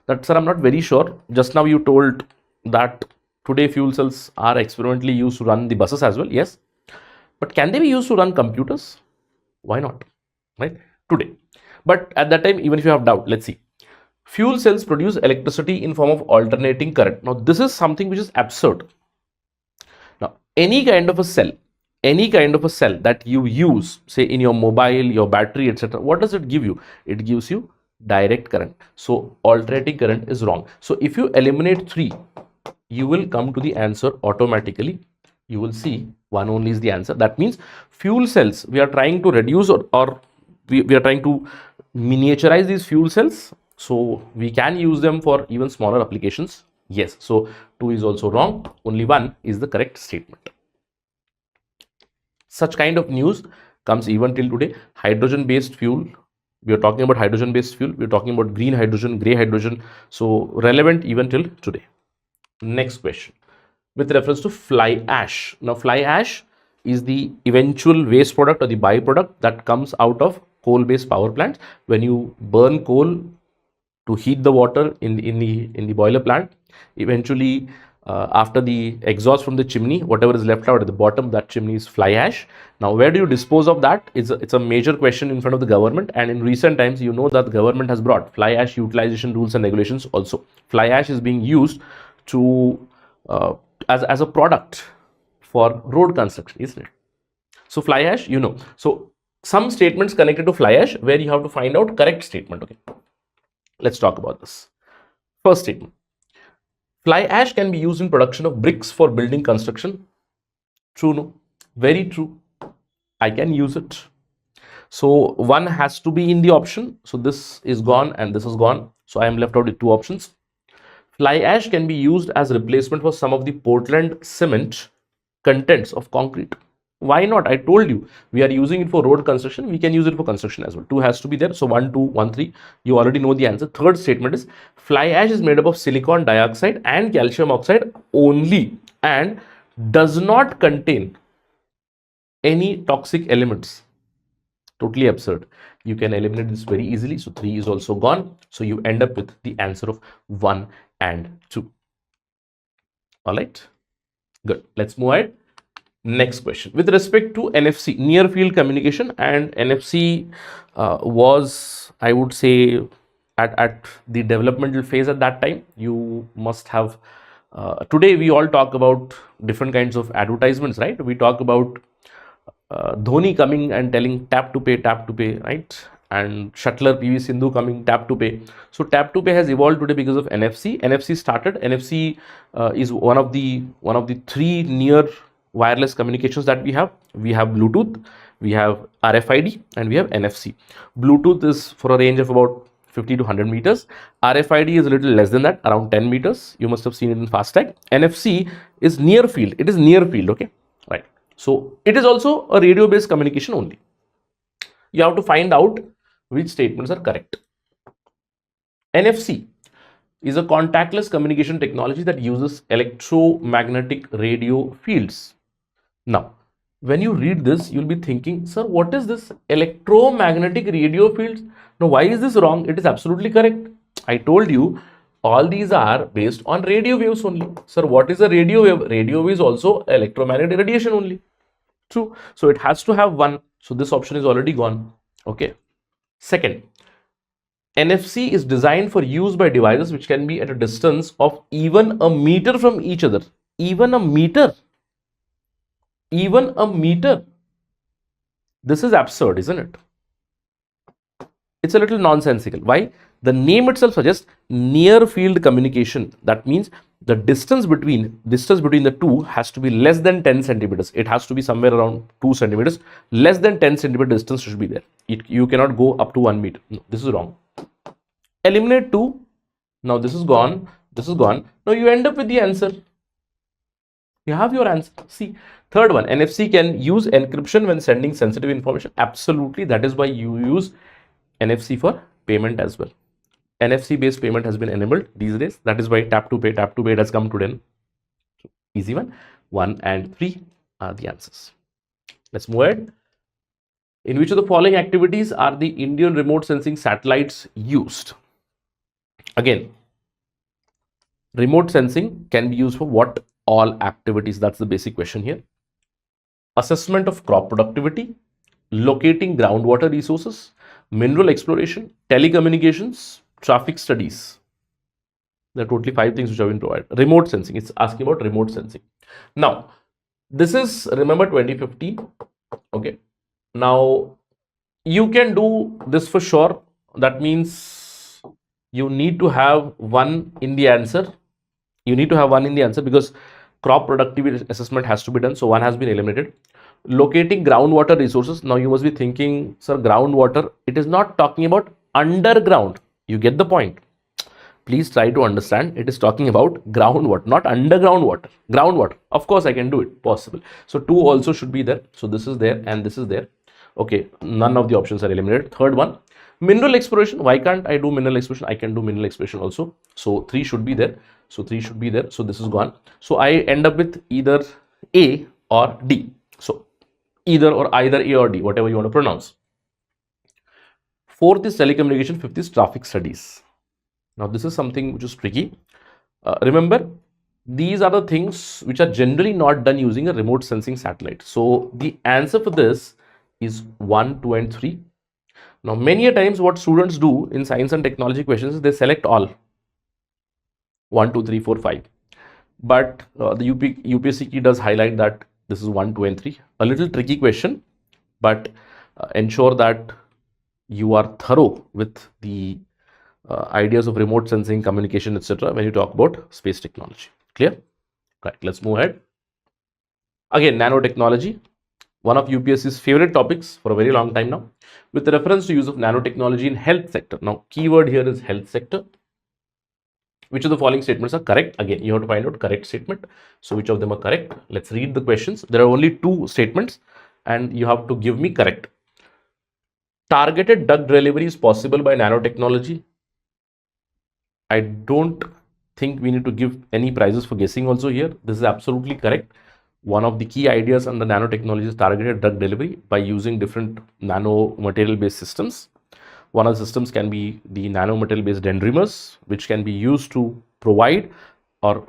That, sir, I'm not very sure. Just now you told that today fuel cells are experimentally used to run the buses as well. Yes, but can they be used to run computers? Why not? Right? Today. But at that time, even if you have doubt, let's see. Fuel cells produce electricity in form of alternating current. Now this is something which is absurd. Now any kind of a cell that you use, say in your mobile, your battery, etc., what does it give you? It gives you direct current. So alternating current is wrong. So if you eliminate 3, you will come to the answer automatically. You will see 1 only is the answer. That means fuel cells, we are trying to reduce or we are trying to miniaturize these fuel cells, so we can use them for even smaller applications. Yes, so 2 is also wrong. Only 1 is the correct statement. Such kind of news comes even till today. Hydrogen based fuel, we are talking about hydrogen based fuel, we are talking about green hydrogen, gray hydrogen, so relevant even till today. Next question, with reference to fly ash. Now fly ash is the eventual waste product or the byproduct that comes out of coal based power plants. When you burn coal to heat the water in the boiler plant, eventually after the exhaust from the chimney, whatever is left out at the bottom of that chimney is fly ash. Now where do you dispose of that? It's a major question in front of the government, and in recent times you know that the government has brought fly ash utilization rules and regulations also. Fly ash is being used to as a product for road construction, isn't it? So fly ash, you know. So some statements connected to fly ash where you have to find out correct statement. Okay, let's talk about this. First statement, fly ash can be used in production of bricks for building construction. True, no? Very true. I can use it. So 1 has to be in the option. So this is gone and this is gone. So I am left out with 2 options. Fly ash can be used as replacement for some of the Portland cement contents of concrete. Why not? I told you we are using it for road construction. We can use it for construction as well. 2 has to be there. So 1, 2, 1, 3. You already know the answer. Third statement is fly ash is made up of silicon dioxide and calcium oxide only and does not contain any toxic elements. Totally absurd. You can eliminate this very easily. So 3 is also gone. So you end up with the answer of 1 and 2. All right. Good. Let's move ahead. Next question. With respect to NFC, near field communication, and NFC was, I would say, at the developmental phase at that time. You must have, today we all talk about different kinds of advertisements, right? We talk about Dhoni coming and telling tap to pay, right? And Shuttler PV Sindhu coming tap to pay. So tap to pay has evolved today because of NFC. NFC started. NFC is one of the 3 near wireless communications that we have. We have Bluetooth, we have RFID, and we have NFC. Bluetooth is for a range of about 50 to 100 meters. RFID is a little less than that, around 10 meters. You must have seen it in FASTag. NFC is near field. It is near field, okay? Right. So it is also a radio based communication only. You have to find out which statements are correct. NFC is a contactless communication technology that uses electromagnetic radio fields. Now, when you read this, you'll be thinking, sir, what is this electromagnetic radio fields? Now, why is this wrong? It is absolutely correct. I told you all these are based on radio waves only. Sir, what is a radio wave? Radio wave is also electromagnetic radiation only. True. So it has to have 1. So this option is already gone. Okay. Second, NFC is designed for use by devices which can be at a distance of even a meter from each other. Even a meter. Even a meter. This is absurd, isn't it? It's a little nonsensical. Why? The name itself suggests near field communication. That means the distance between the two has to be less than 10 centimeters. It has to be somewhere around 2 centimeters. Less than 10 centimeter distance should be there. You cannot go up to 1 meter. No, this is wrong. Eliminate 2. Now this is gone. This is gone. Now you end up with the answer. You have your answer. See, third one, NFC can use encryption when sending sensitive information. Absolutely. That is why you use NFC for payment as well. NFC based payment has been enabled these days. That is why tap to pay has come today. Easy one. 1 and 3 are the answers. Let's move ahead. In which of the following activities are the Indian remote sensing satellites used? Again, remote sensing can be used for what all activities? That's the basic question here. Assessment of crop productivity, locating groundwater resources, mineral exploration, telecommunications, traffic studies. There are totally 5 things which have been provided. Remote sensing, it's asking about remote sensing. Now, this is, remember, 2015. Okay. Now, you can do this for sure. That means you need to have 1 in the answer. You need to have 1 in the answer because crop productivity assessment has to be done. So 1 has been eliminated. Locating groundwater resources. Now you must be thinking, sir, groundwater, it is not talking about underground. You get the point. Please try to understand. It is talking about groundwater, not underground water. Groundwater. Of course, I can do it. Possible. So 2 also should be there. So this is there and this is there. Okay. None of the options are eliminated. Third one, mineral exploration. Why can't I do mineral exploration? I can do mineral exploration also. So 3 should be there. So 3 should be there. So this is gone. So I end up with either A or D. So either A or D, whatever you want to pronounce. 4th is telecommunication. 5th is traffic studies. Now this is something which is tricky. Remember, these are the things which are generally not done using a remote sensing satellite. So the answer for this is 1, 2 and 3. Now many a times what students do in science and technology questions is they select all 1, 2, 3, 4, 5. But the UPSC key does highlight that this is 1, 2 and 3. A little tricky question, but ensure that you are thorough with the ideas of remote sensing, communication, etc. when you talk about space technology. Clear? Right, let's move ahead. Again, nanotechnology, one of UPSC's favorite topics for a very long time now, with reference to use of nanotechnology in health sector. Now, keyword here is health sector. Which of the following statements are correct? Again, you have to find out correct statement. So which of them are correct? Let's read the questions. There are only 2 statements and you have to give me correct. Targeted drug delivery is possible by nanotechnology. I don't think we need to give any prizes for guessing also here. This is absolutely correct. One of the key ideas under nanotechnology is targeted drug delivery by using different nanomaterial based systems. One of the systems can be the nanomaterial based dendrimers, which can be used to provide or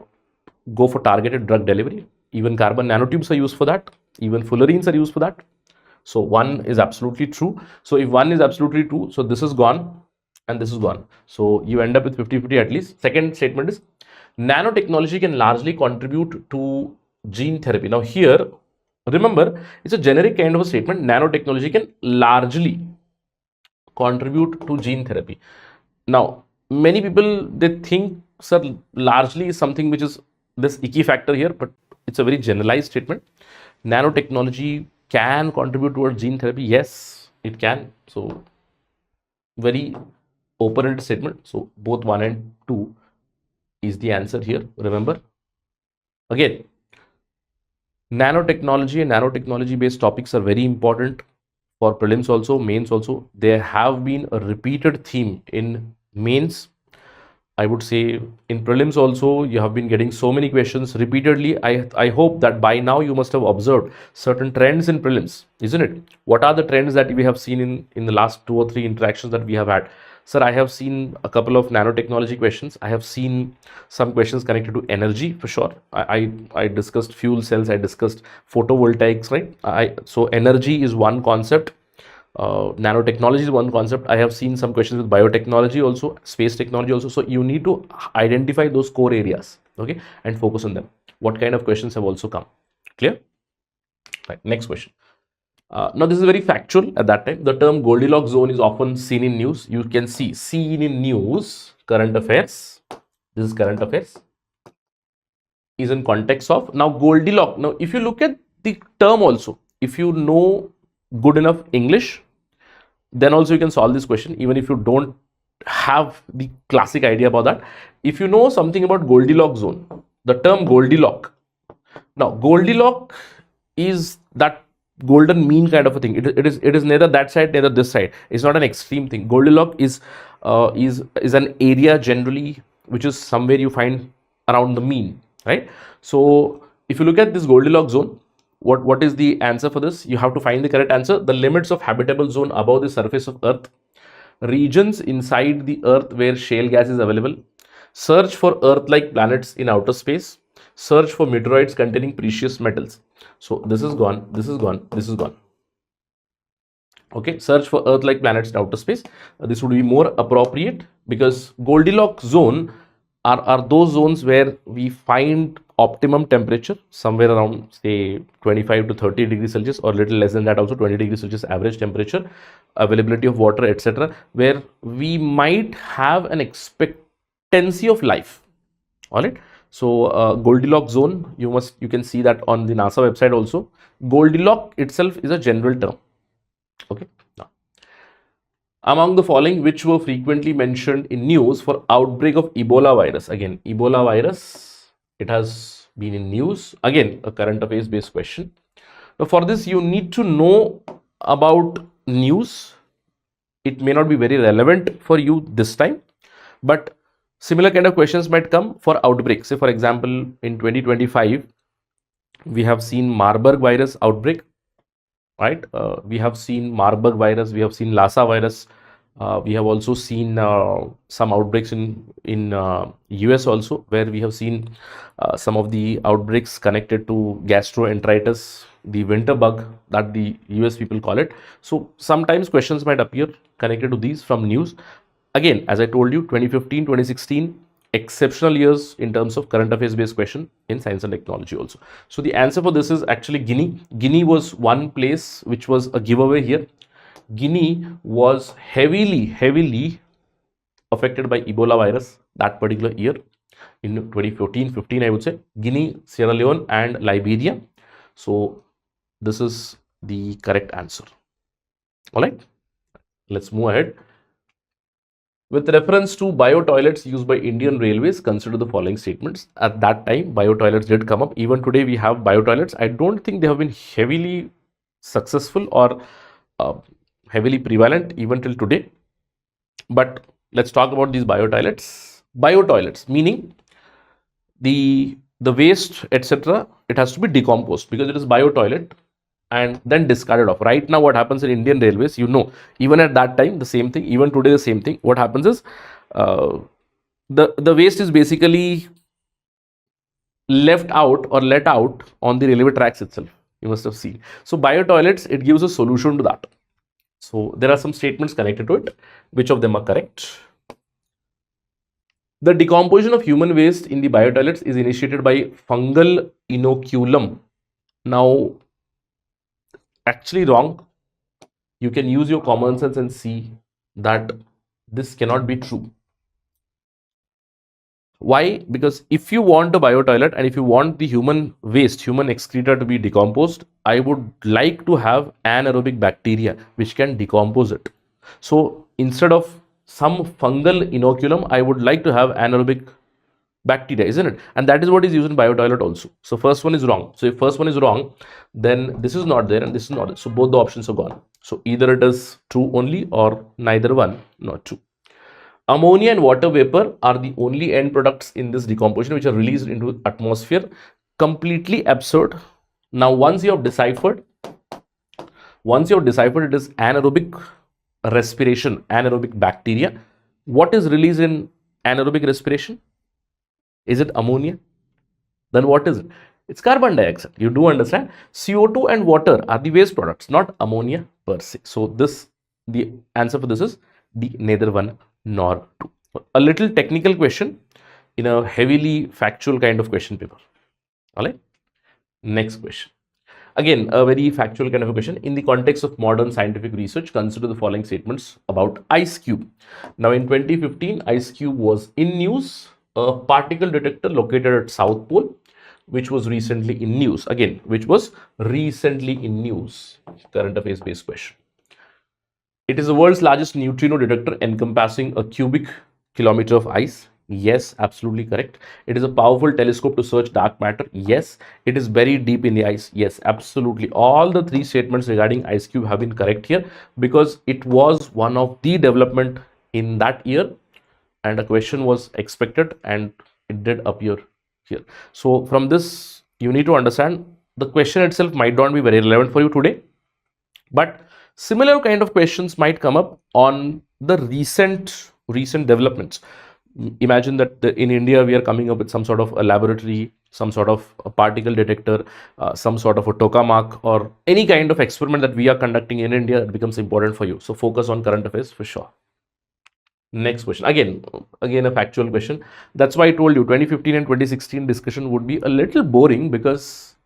go for targeted drug delivery. Even carbon nanotubes are used for that. Even fullerenes are used for that. So 1 is absolutely true. So if 1 is absolutely true, so this is gone and this is gone. So you end up with 50-50 at least. Second statement is nanotechnology can largely contribute to gene therapy. Now here, remember, it's a generic kind of a statement. Nanotechnology can largely contribute to gene therapy. Now, many people, they think, sir, largely is something which is this icky factor here, but it's a very generalized statement. Nanotechnology can contribute towards gene therapy. Yes, it can. So, very open-ended statement. So, both 1 and 2 is the answer here. Remember, again, nanotechnology and nanotechnology-based topics are very important for prelims also, mains also. There have been a repeated theme in mains. I would say in prelims also, you have been getting so many questions repeatedly. I hope that by now you must have observed certain trends in prelims, isn't it? What are the trends that we have seen in the last 2 or 3 interactions that we have had? Sir, I have seen a couple of nanotechnology questions. I have seen some questions connected to energy for sure. I discussed fuel cells. I discussed photovoltaics, right? So energy is one concept. Nanotechnology is one concept. I have seen some questions with biotechnology also, space technology also. So you need to identify those core areas, okay, and focus on them. What kind of questions have also come? Clear? Right. Next question. Now this is very factual at that time. The term Goldilocks zone is often seen in news. You can see seen in news, current affairs. This is current affairs. Is in context of now Goldilocks. Now if you look at the term also, if you know good enough English, then also you can solve this question even if you don't have the classic idea about that. If you know something about Goldilocks zone, the term Goldilocks. Now Goldilocks is that golden mean kind of a thing. It is neither that side, neither this side. It's not an extreme thing. Goldilocks is an area generally which is somewhere you find around the mean, right? So if you look at this Goldilocks zone, what is the answer for this? You have to find the correct answer. The limits of habitable zone above the surface of Earth, regions inside the Earth where shale gas is available, search for Earth-like planets in outer space, search for meteoroids containing precious metals. So this is gone, this is gone, this is gone. Okay, search for Earth-like planets in outer space. This would be more appropriate because Goldilocks zone are those zones where we find optimum temperature somewhere around say 25 to 30 degrees Celsius or little less than that, also 20 degrees Celsius average temperature, availability of water, etc., where we might have an expectancy of life. All right. So Goldilocks zone, you can see that on the NASA website also. Goldilocks itself is a general term. Okay. Now, among the following, which were frequently mentioned in news for outbreak of Ebola virus? Again, Ebola virus, it has been in news. Again, a current affairs based question. Now, for this, you need to know about news. It may not be very relevant for you this time, but similar kind of questions might come for outbreak. Say, for example, in 2025, we have seen Marburg virus outbreak, right? We have seen Marburg virus, we have seen Lassa virus. We have also seen some outbreaks in US also, where we have seen some of the outbreaks connected to gastroenteritis, the winter bug that the US people call it. So sometimes questions might appear connected to these from news. Again, as I told you, 2015, 2016, exceptional years in terms of current affairs based question in science and technology also. So the answer for this is actually Guinea. Guinea was one place which was a giveaway here. Guinea was heavily affected by Ebola virus that particular year in 2014-15, I would say. Guinea, Sierra Leone and Liberia. So this is the correct answer. All right, let's move ahead. With reference to bio toilets used by Indian Railways, consider the following statements. At that time, bio toilets did come up. Even today, we have bio toilets. I don't think they have been heavily successful or uh, heavily prevalent even till today. But let's talk about these bio toilets. Bio toilets, meaning the waste, etc. It has to be decomposed because it is bio toilet and then discarded off. Right now, what happens in Indian Railways, even at that time, the same thing, even today, the same thing. What happens is the waste is basically left out or let out on the railway tracks itself. You must have seen. So bio toilets, it gives a solution to that. So there are some statements connected to it. Which of them are correct? The decomposition of human waste in the bio toilets is initiated by fungal inoculum. Now, actually wrong. You can use your common sense and see that this cannot be true. Why? Because if you want a bio toilet and if you want the human waste, human excreta to be decomposed, I would like to have anaerobic bacteria which can decompose it. So instead of some fungal inoculum, I would like to have anaerobic bacteria, isn't it? And that is what is used in bio toilet also. So first one is wrong. So if first one is wrong, then this is not there and this is not there. So both the options are gone. So either it is true only or neither one not true. Ammonia and water vapor are the only end products in this decomposition which are released into atmosphere. Completely absurd. Now once you have deciphered it is anaerobic respiration, anaerobic bacteria. What is released in anaerobic respiration? Is it ammonia? Then what is it? It's carbon dioxide. You do understand? CO2 and water are the waste products, not ammonia per se. So the answer for this is D, neither one nor two. A little technical question in a heavily factual kind of question paper. All right. Next question. Again, a very factual kind of a question. In the context of modern scientific research, consider the following statements about ice cube. Now, in 2015, ice cube was in news. A particle detector located at South Pole, which was recently in news. Again, which was recently in news. Current affairs based question. It is the world's largest neutrino detector encompassing a cubic kilometer of ice. Yes, absolutely correct. It is a powerful telescope to search dark matter. Yes. It is buried deep in the ice. Yes, absolutely. All the three statements regarding ice cube have been correct here because it was one of the development in that year and a question was expected and it did appear here. So from this, you need to understand the question itself might not be very relevant for you today, but similar kind of questions might come up on the recent developments. Imagine that in India, we are coming up with some sort of a laboratory, some sort of a particle detector, some sort of a tokamak or any kind of experiment that we are conducting in India that becomes important for you. So focus on current affairs for sure. Next question. Again a factual question. That's why I told you 2015 and 2016 discussion would be a little boring because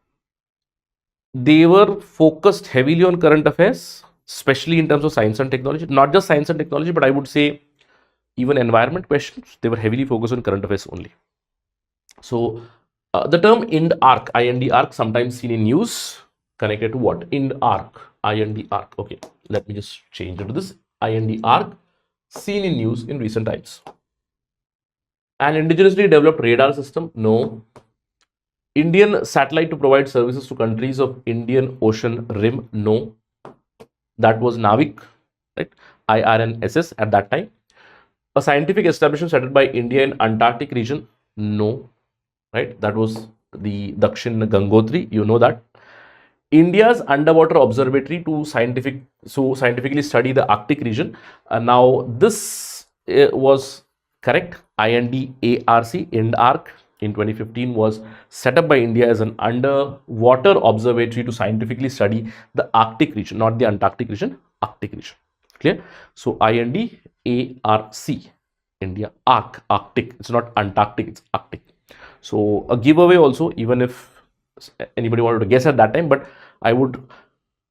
they were focused heavily on current affairs, especially in terms of science and technology. Not just science and technology, but I would say even environment questions, they were heavily focused on current affairs only. So the term IND-ARC, IND-ARC, sometimes seen in news, connected to what? IND-ARC, IND-ARC. Okay, let me just change it to this. IND-ARC, seen in news in recent times. An indigenously developed radar system? No. Indian satellite to provide services to countries of Indian Ocean Rim? No. That was Navik, right? IRNSS at that time. A scientific establishment started by India in Antarctic region? No, right? That was the Dakshin Gangotri, you know that. India's underwater observatory to scientifically study the Arctic region. Now this was correct. INDARC, IND-ARC in 2015 was set up by India as an underwater observatory to scientifically study the Arctic region, not the Antarctic region, Arctic region. Clear? So INDARC, India, Arctic. It's not Antarctic, it's Arctic. So a giveaway also, even if anybody wanted to guess at that time, but I would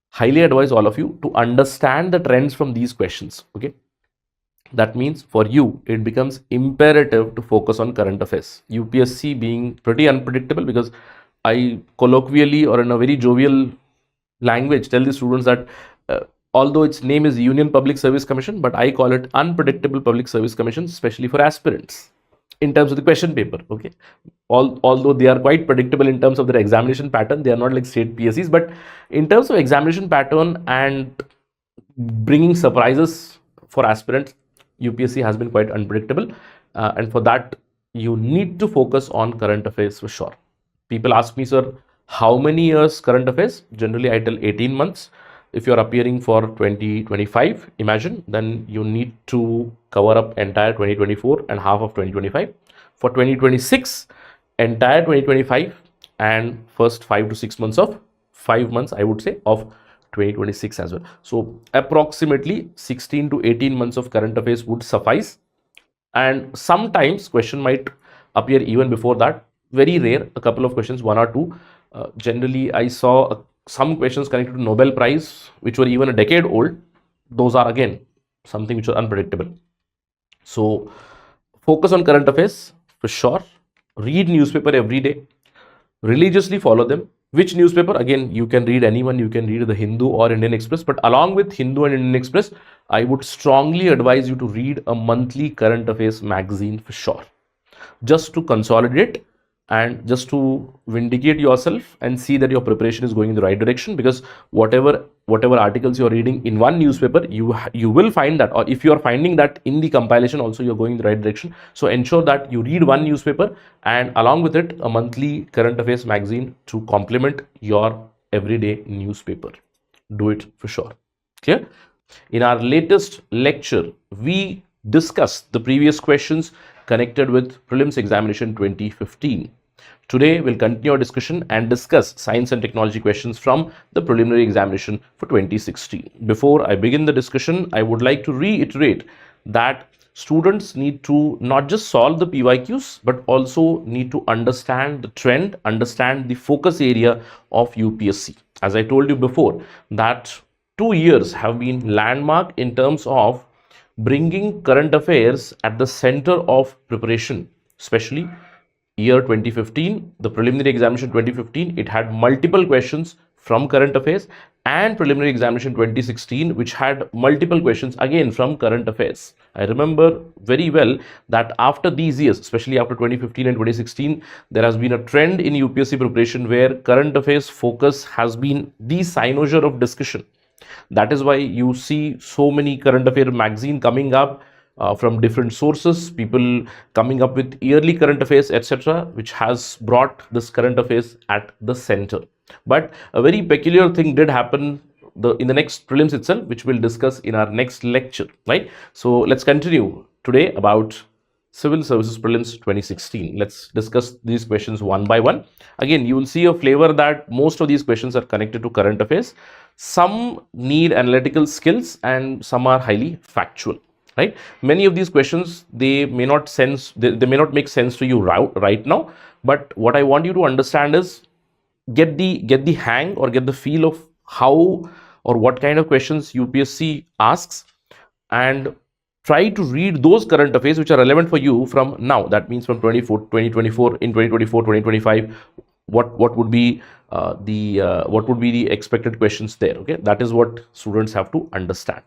highly advise all of you to understand the trends from these questions. Okay. That means for you, it becomes imperative to focus on current affairs. UPSC being pretty unpredictable, because I colloquially or in a very jovial language tell the students that although its name is Union Public Service Commission, but I call it Unpredictable Public Service Commission, especially for aspirants in terms of the question paper. Okay, although they are quite predictable in terms of their examination pattern, they are not like state PSCs, but in terms of examination pattern and bringing surprises for aspirants, UPSC has been quite unpredictable, and for that you need to focus on current affairs for sure. People ask me, sir, how many years current affairs? Generally I tell 18 months. If you're appearing for 2025, imagine, then you need to cover up entire 2024 and half of 2025. For 2026, entire 2025 and first 5 to 6 months of 5 months, I would say, of 2026 as well. So approximately 16 to 18 months of current affairs would suffice, and sometimes question might appear even before that. Very rare, a couple of questions, one or two. Generally I saw some questions connected to Nobel Prize which were even a decade old. Those are again something which are unpredictable. So focus on current affairs for sure. Read newspaper every day, religiously follow them. Which newspaper? Again, you can read anyone, you can read the Hindu or Indian Express, but along with Hindu and Indian Express, I would strongly advise you to read a monthly current affairs magazine for sure, just to consolidate and just to vindicate yourself and see that your preparation is going in the right direction. Because whatever articles you're reading in one newspaper, you will find that, or if you are finding that in the compilation also, you're going in the right direction. So ensure that you read one newspaper and along with it a monthly current affairs magazine to complement your everyday newspaper. Do it for sure. Clear? In our latest lecture, we discussed the previous questions connected with Prelims Examination 2015. Today, we'll continue our discussion and discuss science and technology questions from the preliminary examination for 2016. Before I begin the discussion, I would like to reiterate that students need to not just solve the PYQs, but also need to understand the trend, understand the focus area of UPSC. As I told you before, that 2 years have been landmark in terms of bringing current affairs at the center of preparation, especially year 2015, the preliminary examination 2015, it had multiple questions from current affairs, and preliminary examination 2016, which had multiple questions again from current affairs. I remember very well that after these years, especially after 2015 and 2016, there has been a trend in UPSC preparation where current affairs focus has been the cynosure of discussion. That is why you see so many current affair magazine coming up from different sources, people coming up with yearly current affairs, etc., which has brought this current affairs at the center. But a very peculiar thing did happen in the next prelims itself, which we'll discuss in our next lecture, right? So let's continue today about Civil Services Prelims 2016. Let's discuss these questions one by one. Again, you will see a flavor that most of these questions are connected to current affairs. Some need analytical skills and some are highly factual, right? Many of these questions, they may not make sense to you right now, but what I want you to understand is get the hang or get the feel of how or what kind of questions UPSC asks, and try to read those current affairs which are relevant for you from now. That means from 2024 in 2024, 2025, what would be the expected questions there. Okay, that is what students have to understand.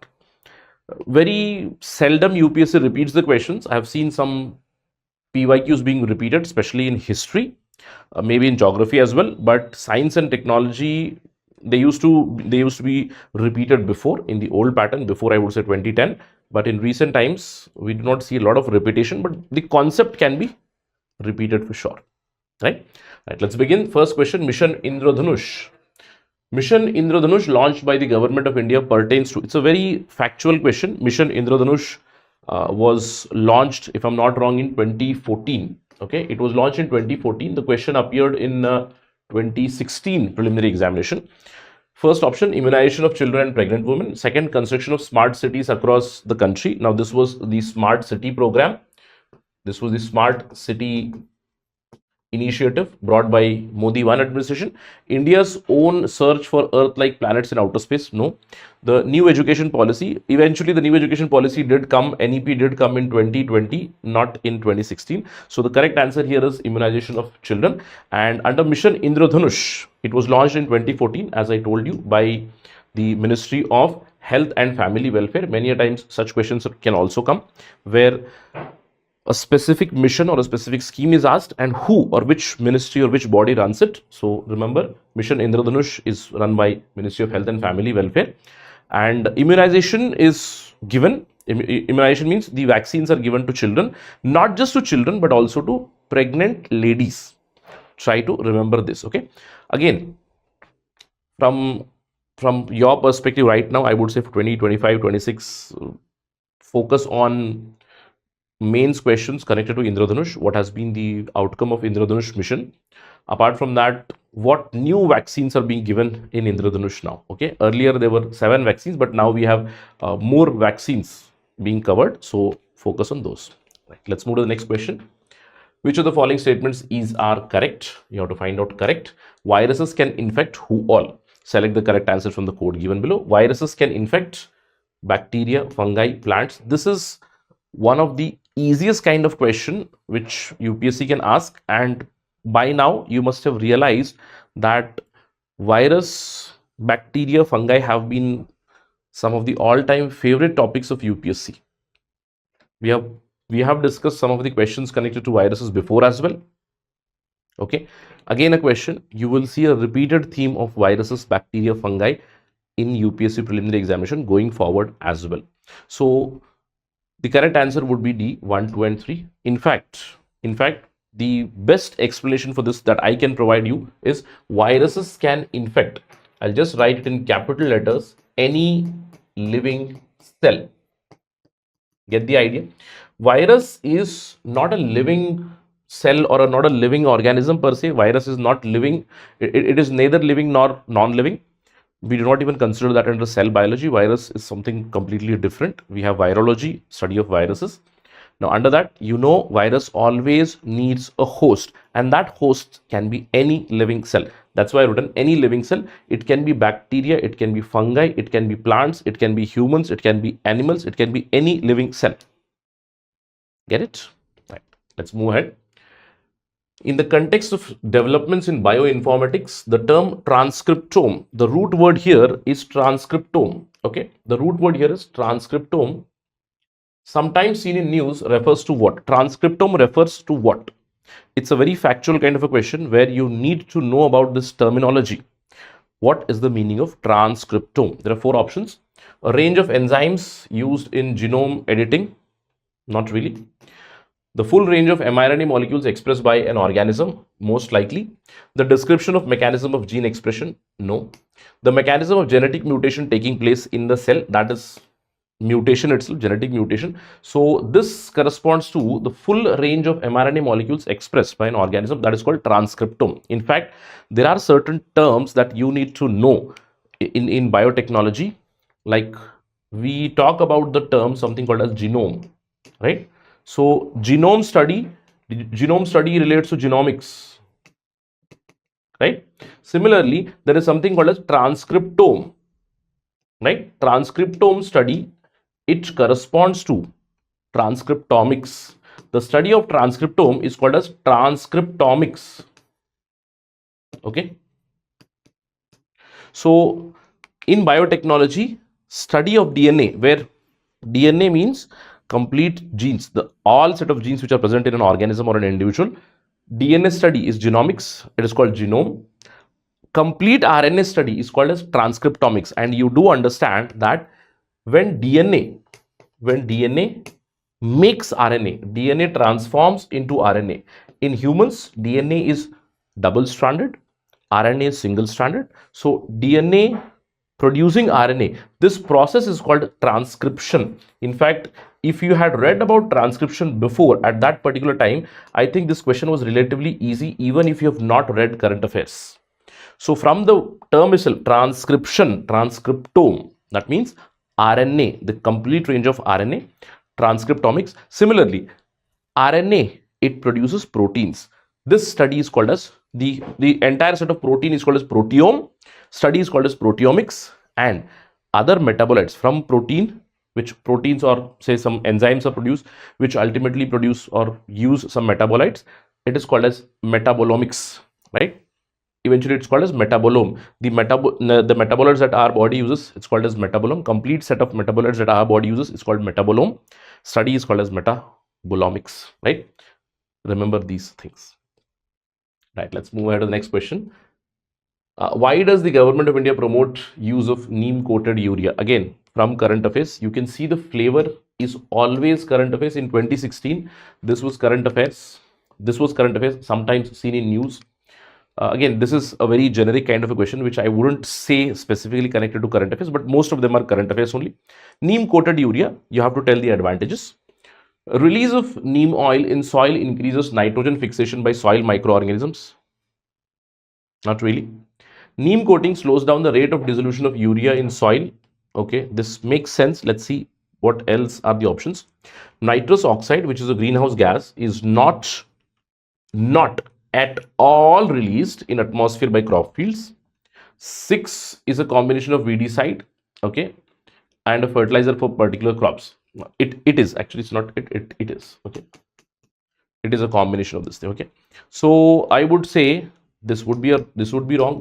Very seldom UPSC repeats the questions. I have seen some PYQs being repeated, especially in history, maybe in geography as well, but science and technology, they used to be repeated before in the old pattern, before I would say 2010, but in recent times we do not see a lot of repetition, but the concept can be repeated for sure, right? Let's begin. First question, Mission Indradhanush. Mission Indradhanush launched by the government of India pertains to, it's a very factual question. Mission Indradhanush was launched, if I'm not wrong, in 2014. Okay, it was launched in 2014. The question appeared in 2016 preliminary examination. First option, immunization of children and pregnant women. Second, construction of smart cities across the country. Now, this was the smart city program. This was the smart city initiative brought by Modi 1 administration. India's own search for Earth-like planets in outer space. No. The new education policy. Eventually, the new education policy did come. NEP did come in 2020, not in 2016. So the correct answer here is immunization of children. And under Mission Indradhanush, it was launched in 2014, as I told you, by the Ministry of health and family welfare. Many a times such questions can also come, where a specific mission or a specific scheme is asked and who or which ministry or which body runs it. So remember, Mission Indradhanush is run by Ministry of Health and Family Welfare, and immunization is given. Immunization means the vaccines are given to children, not just to children but also to pregnant ladies. Try to remember this. Okay, again, from your perspective right now, I would say for 2025 26, focus on mains questions connected to Indradhanush. What has been the outcome of Indradhanush mission? Apart from that, what new vaccines are being given in Indradhanush now? Okay, earlier there were 7 vaccines, but now we have more vaccines being covered. So focus on those. Right. Let's move to the next question. Which of the following statements are correct? You have to find out correct. Viruses can infect who all? Select the correct answer from the code given below. Viruses can infect bacteria, fungi, plants. This is one of the easiest kind of question which UPSC can ask, and by now you must have realized that virus, bacteria, fungi have been some of the all-time favorite topics of UPSC. We have discussed some of the questions connected to viruses before as well. Okay, again a question, you will see a repeated theme of viruses, bacteria, fungi in UPSC preliminary examination going forward as well. So the correct answer would be D, 1, 2 and 3. In fact, the best explanation for this that I can provide you is viruses can infect, I'll just write it in capital letters, any living cell. Get the idea? Virus is not a living cell or not a living organism per se. Virus is not living. It is neither living nor non-living. We do not even consider that under cell biology. Virus is something completely different. We have virology, study of viruses. Now under that, you know, virus always needs a host, and that host can be any living cell. That's why I written any living cell. It can be bacteria, it can be fungi, it can be plants, it can be humans, it can be animals, it can be any living cell. Get it? Right. Let's move ahead. In the context of developments in bioinformatics, the term transcriptome, the root word here is transcriptome. Okay, the root word here is transcriptome. Sometimes seen in news refers to what? Transcriptome refers to what? It's a very factual kind of a question where you need to know about this terminology. What is the meaning of transcriptome? There are 4 options. A range of enzymes used in genome editing. Not really. The full range of mRNA molecules expressed by an organism, most likely. The description of mechanism of gene expression, no. The mechanism of genetic mutation taking place in the cell, that is mutation itself, genetic mutation. So this corresponds to the full range of mRNA molecules expressed by an organism, that is called transcriptome. In fact, there are certain terms that you need to know in biotechnology. Like we talk about the term something called as genome, right? So genome study relates to genomics, right? Similarly, there is something called as transcriptome, right? Transcriptome study, it corresponds to transcriptomics. The study of transcriptome is called as transcriptomics. Okay. So in biotechnology, study of DNA, where DNA means complete genes, the all set of genes which are present in an organism or an individual. DNA study is genomics, it is called genome. Complete RNA study is called as transcriptomics. And you do understand that when DNA makes RNA, DNA transforms into RNA. In humans, DNA is double-stranded, RNA is single-stranded. So DNA producing RNA, this process is called transcription. In fact, if you had read about transcription before at that particular time, I think this question was relatively easy, even if you have not read current affairs. So from the term itself, transcription, transcriptome, that means RNA, the complete range of RNA, transcriptomics. Similarly, RNA, it produces proteins. This study is called as the entire set of protein is called as proteome. Study is called as proteomics, and other metabolites from protein, which proteins or say some enzymes are produced, which ultimately produce or use some metabolites, it is called as metabolomics, right? eventually it's called as metabolome. The metabolites that our body uses, it's called as metabolome. Complete set of metabolites that our body uses is called metabolome. Study is called as metabolomics, right? Remember these things. Right, let's move ahead to the next question. Why does the government of India promote use of neem coated urea? Again, from current affairs, you can see the flavor is always current affairs. In 2016, this was current affairs. This was current affairs, sometimes seen in news. Again, this is a very generic kind of a question, which I wouldn't say specifically connected to current affairs, but most of them are current affairs only. Neem coated urea, you have to tell the advantages. Release of neem oil in soil increases nitrogen fixation by soil microorganisms. Not really. Neem coating slows down the rate of dissolution of urea in soil. Okay, this makes sense. Let's see what else are the options. Nitrous oxide, which is a greenhouse gas, is not at all released in atmosphere by crop fields. 6 is a combination of weedicide, okay, and a fertilizer for particular crops. It is actually, it's not it is, okay, it is a combination of this thing. Okay, so I would say this would be wrong, this would be wrong,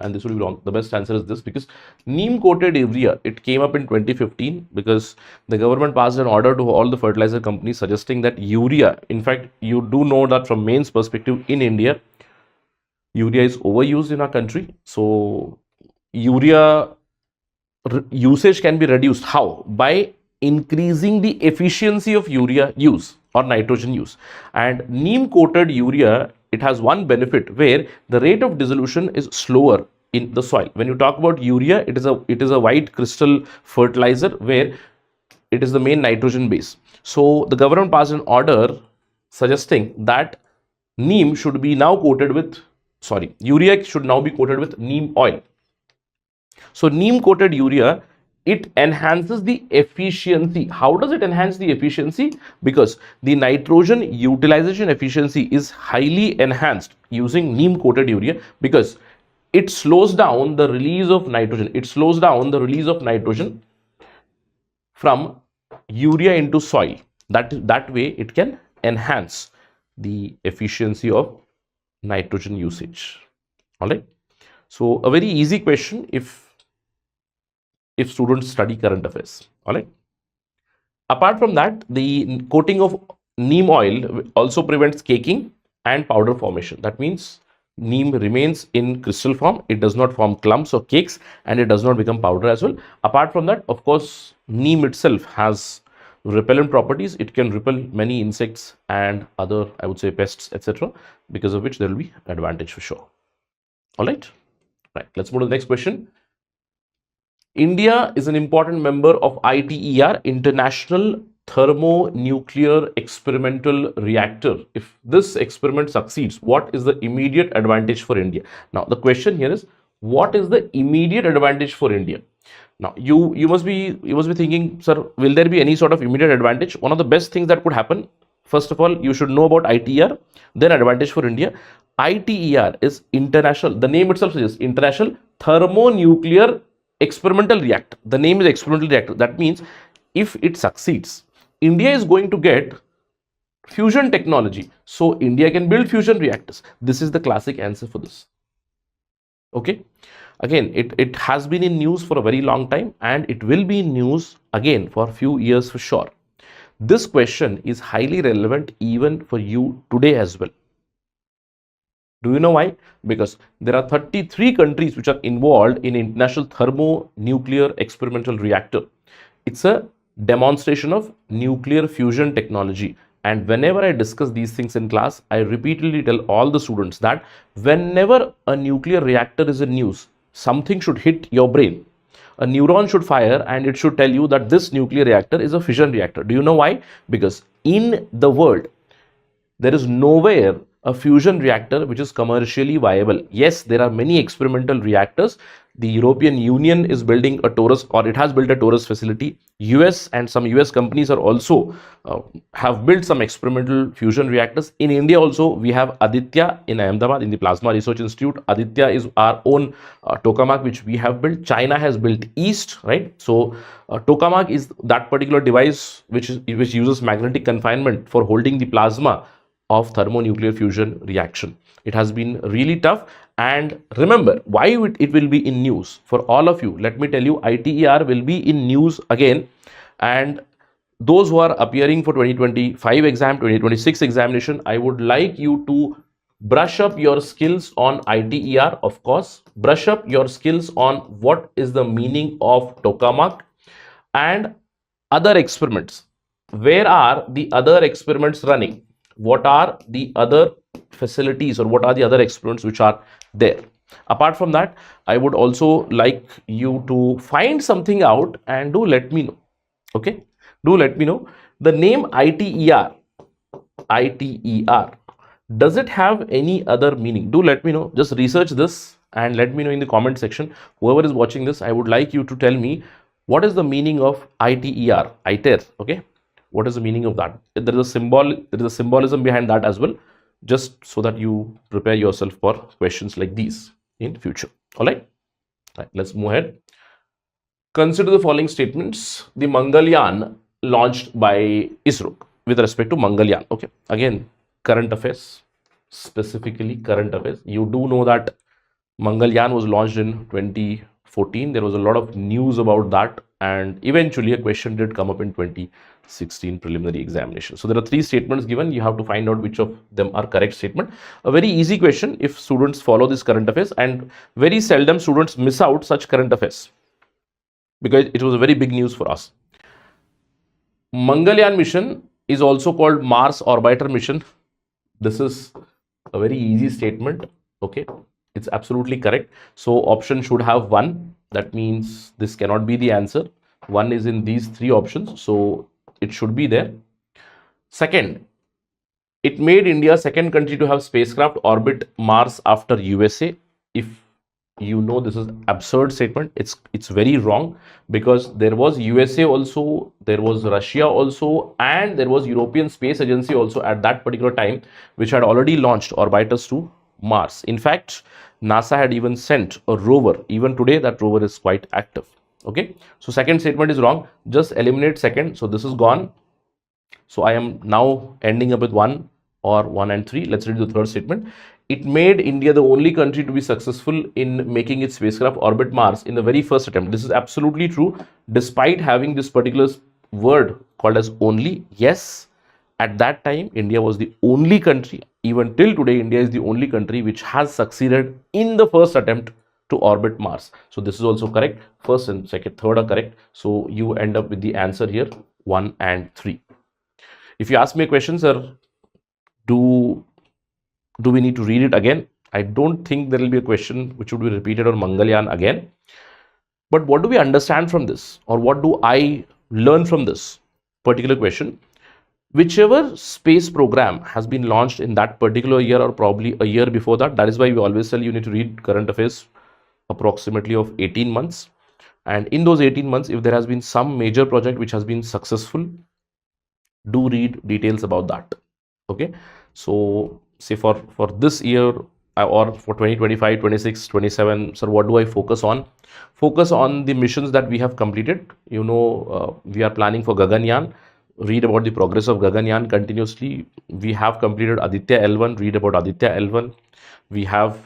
and this would be wrong. The best answer is this, because neem coated urea, it came up in 2015 because the government passed an order to all the fertilizer companies suggesting that urea, in fact, you do know that from mains perspective in India, urea is overused in our country. So urea usage can be reduced. How? By increasing the efficiency of urea use or nitrogen use. And neem coated urea, it has one benefit where the rate of dissolution is slower in the soil. When you talk about urea, it is a white crystal fertilizer where it is the main nitrogen base. So the government passed an order suggesting that neem should be now coated with, urea should now be coated with neem oil. So neem coated urea, it enhances the efficiency. How does it enhance the efficiency? Because the nitrogen utilization efficiency is highly enhanced using neem coated urea, because it slows down the release of nitrogen. It slows down the release of nitrogen from urea into soil. That way it can enhance the efficiency of nitrogen usage. All right. So a very easy question if students study current affairs. All right. Apart from that, the coating of neem oil also prevents caking and powder formation. That means neem remains in crystal form. It does not form clumps or cakes, and it does not become powder as well. Apart from that, of course, neem itself has repellent properties. It can repel many insects and other, I would say, pests, etc., because of which there will be advantage for sure. All right. Right. Let's move to the next question. India is an important member of ITER, International Thermonuclear Experimental Reactor. If this experiment succeeds, what is the immediate advantage for India? Now, the question here is, what is the immediate advantage for India? Now, you must be thinking, sir, will there be any sort of immediate advantage? One of the best things that could happen, first of all, you should know about ITER, then advantage for India. ITER is international. The name itself suggests International Thermonuclear Experimental Reactor. The name is experimental reactor. That means if it succeeds, India is going to get fusion technology. So India can build fusion reactors. This is the classic answer for this. Okay. Again, it has been in news for a very long time, and it will be in news again for a few years for sure. This question is highly relevant even for you today as well. Do you know why? Because there are 33 countries which are involved in International Thermonuclear Experimental Reactor. It's a demonstration of nuclear fusion technology. And whenever I discuss these things in class, I repeatedly tell all the students that whenever a nuclear reactor is in news, something should hit your brain. A neuron should fire and it should tell you that this nuclear reactor is a fission reactor. Do you know why? Because in the world, there is nowhere a fusion reactor which is commercially viable. Yes, there are many experimental reactors. The European Union is building a Torus, or it has built a Torus facility. US and some US companies are also have built some experimental fusion reactors. In India also, we have Aditya in Ahmedabad in the Plasma Research Institute. Aditya is our own tokamak which we have built. China has built East, right? So tokamak is that particular device which uses magnetic confinement for holding the plasma of thermonuclear fusion reaction. It has been really tough, And remember, why it will be in news for all of you. Let me tell you, ITER will be in news again, and those who are appearing for 2025 exam, 2026 examination, I would like you to brush up your skills on ITER, of course, brush up your skills on what is the meaning of tokamak and other experiments. Where are the other experiments running? What are the other facilities, or what are the other experiments which are there? Apart from that, I would also like you to find something out and do let me know. Okay, do let me know. The name ITER, does it have any other meaning? Do let me know. Just research this and let me know in the comment section. Whoever is watching this, I would like you to tell me what is the meaning of ITER, okay? What is the meaning of that? There is a symbolism behind that as well, just so that you prepare yourself for questions like these in future. All right, let's move ahead. Consider the following statements. The Mangalyaan launched by ISRO with respect to Mangalyaan. Okay, again, current affairs, specifically current affairs. You do know that Mangalyaan was launched in 2014. There was a lot of news about that, and eventually a question did come up in 2016 preliminary examination. So there are three statements given. You have to find out which of them are correct statement. A very easy question if students follow this current affairs, and very seldom students miss out such current affairs, because it was a very big news for us. Mangalyaan mission is also called Mars Orbiter mission. This is a very easy statement. Okay, it's absolutely correct. So option should have 1. That means this cannot be the answer. 1 is in these 3 options, so it should be there. Second, it made India second country to have spacecraft orbit Mars after USA. If you know, this is absurd statement. It's very wrong, because there was USA also, there was Russia also, and there was European Space Agency also at that particular time, which had already launched orbiters to Mars. In fact, NASA had even sent a rover. Even today that rover is quite active. Okay, so second statement is wrong. Just eliminate second. So this is gone. So I am now ending up with 1 or 1 and 3. Let's read the third statement. It made India the only country to be successful in making its spacecraft orbit Mars in the very first attempt. This is absolutely true. Despite having this particular word called as only, yes, at that time India was the only country. Even till today, India is the only country which has succeeded in the first attempt to orbit Mars. So this is also correct. First and second, third are correct. So you end up with the answer here, 1 and 3. If you ask me a question, sir, do we need to read it again? I don't think there will be a question which would be repeated on Mangalyaan again. But what do we understand from this, or what do I learn from this particular question? Whichever space program has been launched in that particular year, or probably a year before that, that is why we always tell you need to read current affairs approximately of 18 months. And in those 18 months, if there has been some major project which has been successful, do read details about that. Okay, so say for this year, or for 2025, 26, 27, so what do I focus on? Focus on the missions that we have completed. You know, we are planning for Gaganyaan. Read about the progress of Gaganyaan continuously. We have completed Aditya L1. Read about Aditya L1. We have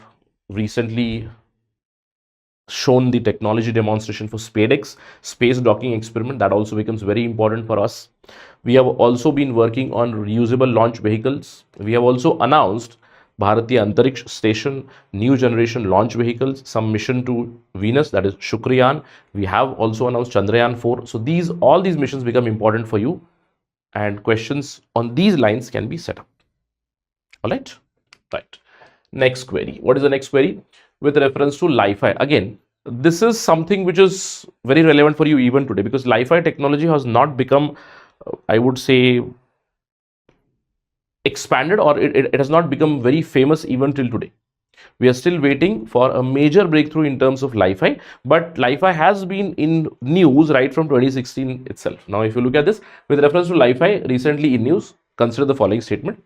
recently shown the technology demonstration for SpaceX, space docking experiment. That also becomes very important for us. We have also been working on reusable launch vehicles. We have also announced Bharatiya Antariksh Station, new generation launch vehicles, some mission to Venus, that is Shukrayaan. We have also announced Chandrayaan 4. So all these missions become important for you, and questions on these lines can be set up. All right. Right. Next query. What is the next query? With reference to Li-Fi. Again, this is something which is very relevant for you even today, because Li-Fi technology has not become, I would say, expanded, or it has not become very famous even till today. We are still waiting for a major breakthrough in terms of Li-Fi, but Li-Fi has been in news right from 2016 itself. Now, if you look at this, with reference to Li-Fi, recently in news, consider the following statement.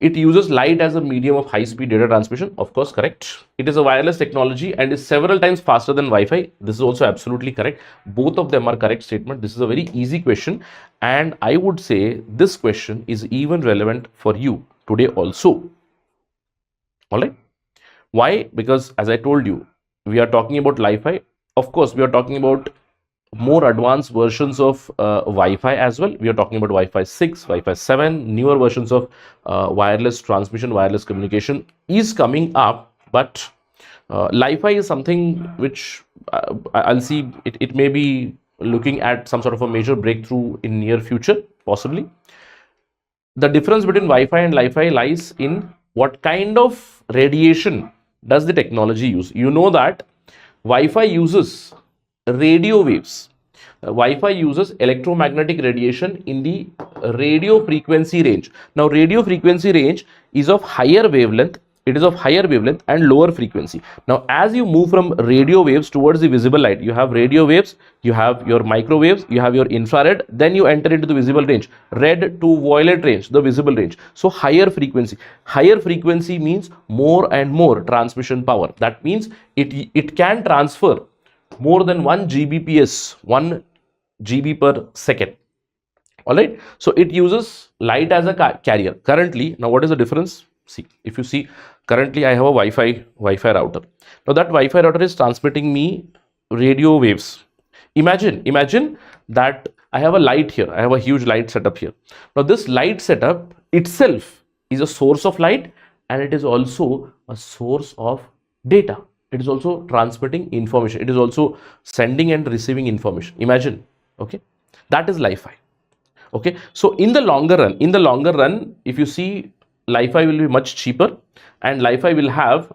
It uses light as a medium of high-speed data transmission. Of course, correct. It is a wireless technology and is several times faster than Wi-Fi. This is also absolutely correct. Both of them are correct statement. This is a very easy question, and I would say this question is even relevant for you today also. All right. Why? Because as I told you, we are talking about Li-Fi. Of course, we are talking about more advanced versions of Wi-Fi as well. We are talking about Wi-Fi 6, Wi-Fi 7, newer versions of wireless transmission, wireless communication is coming up. But Li-Fi is something which I'll see it may be looking at some sort of a major breakthrough in near future, possibly. The difference between Wi-Fi and Li-Fi lies in what kind of radiation does the technology use. You know that Wi-Fi uses radio waves. Wi-Fi uses electromagnetic radiation in the radio frequency range. Now, radio frequency range is of higher wavelength. It is of higher wavelength and lower frequency. Now, as you move from radio waves towards the visible light, you have radio waves, you have your microwaves, you have your infrared, then you enter into the visible range, red to violet range, the visible range. So, higher frequency. Higher frequency means more and more transmission power. That means it can transfer more than 1 Gbps, 1 GB per second. All right. So, it uses light as a carrier. Currently, now what is the difference? See, if you see, currently I have a Wi-Fi router. Now that Wi-Fi router is transmitting me radio waves. Imagine that I have a light here. I have a huge light setup here. Now this light setup itself is a source of light, and it is also a source of data. It is also transmitting information. It is also sending and receiving information. Imagine, okay, that is Li-Fi. Okay, so in the longer run, if you see, Li-Fi will be much cheaper, and Li-Fi will have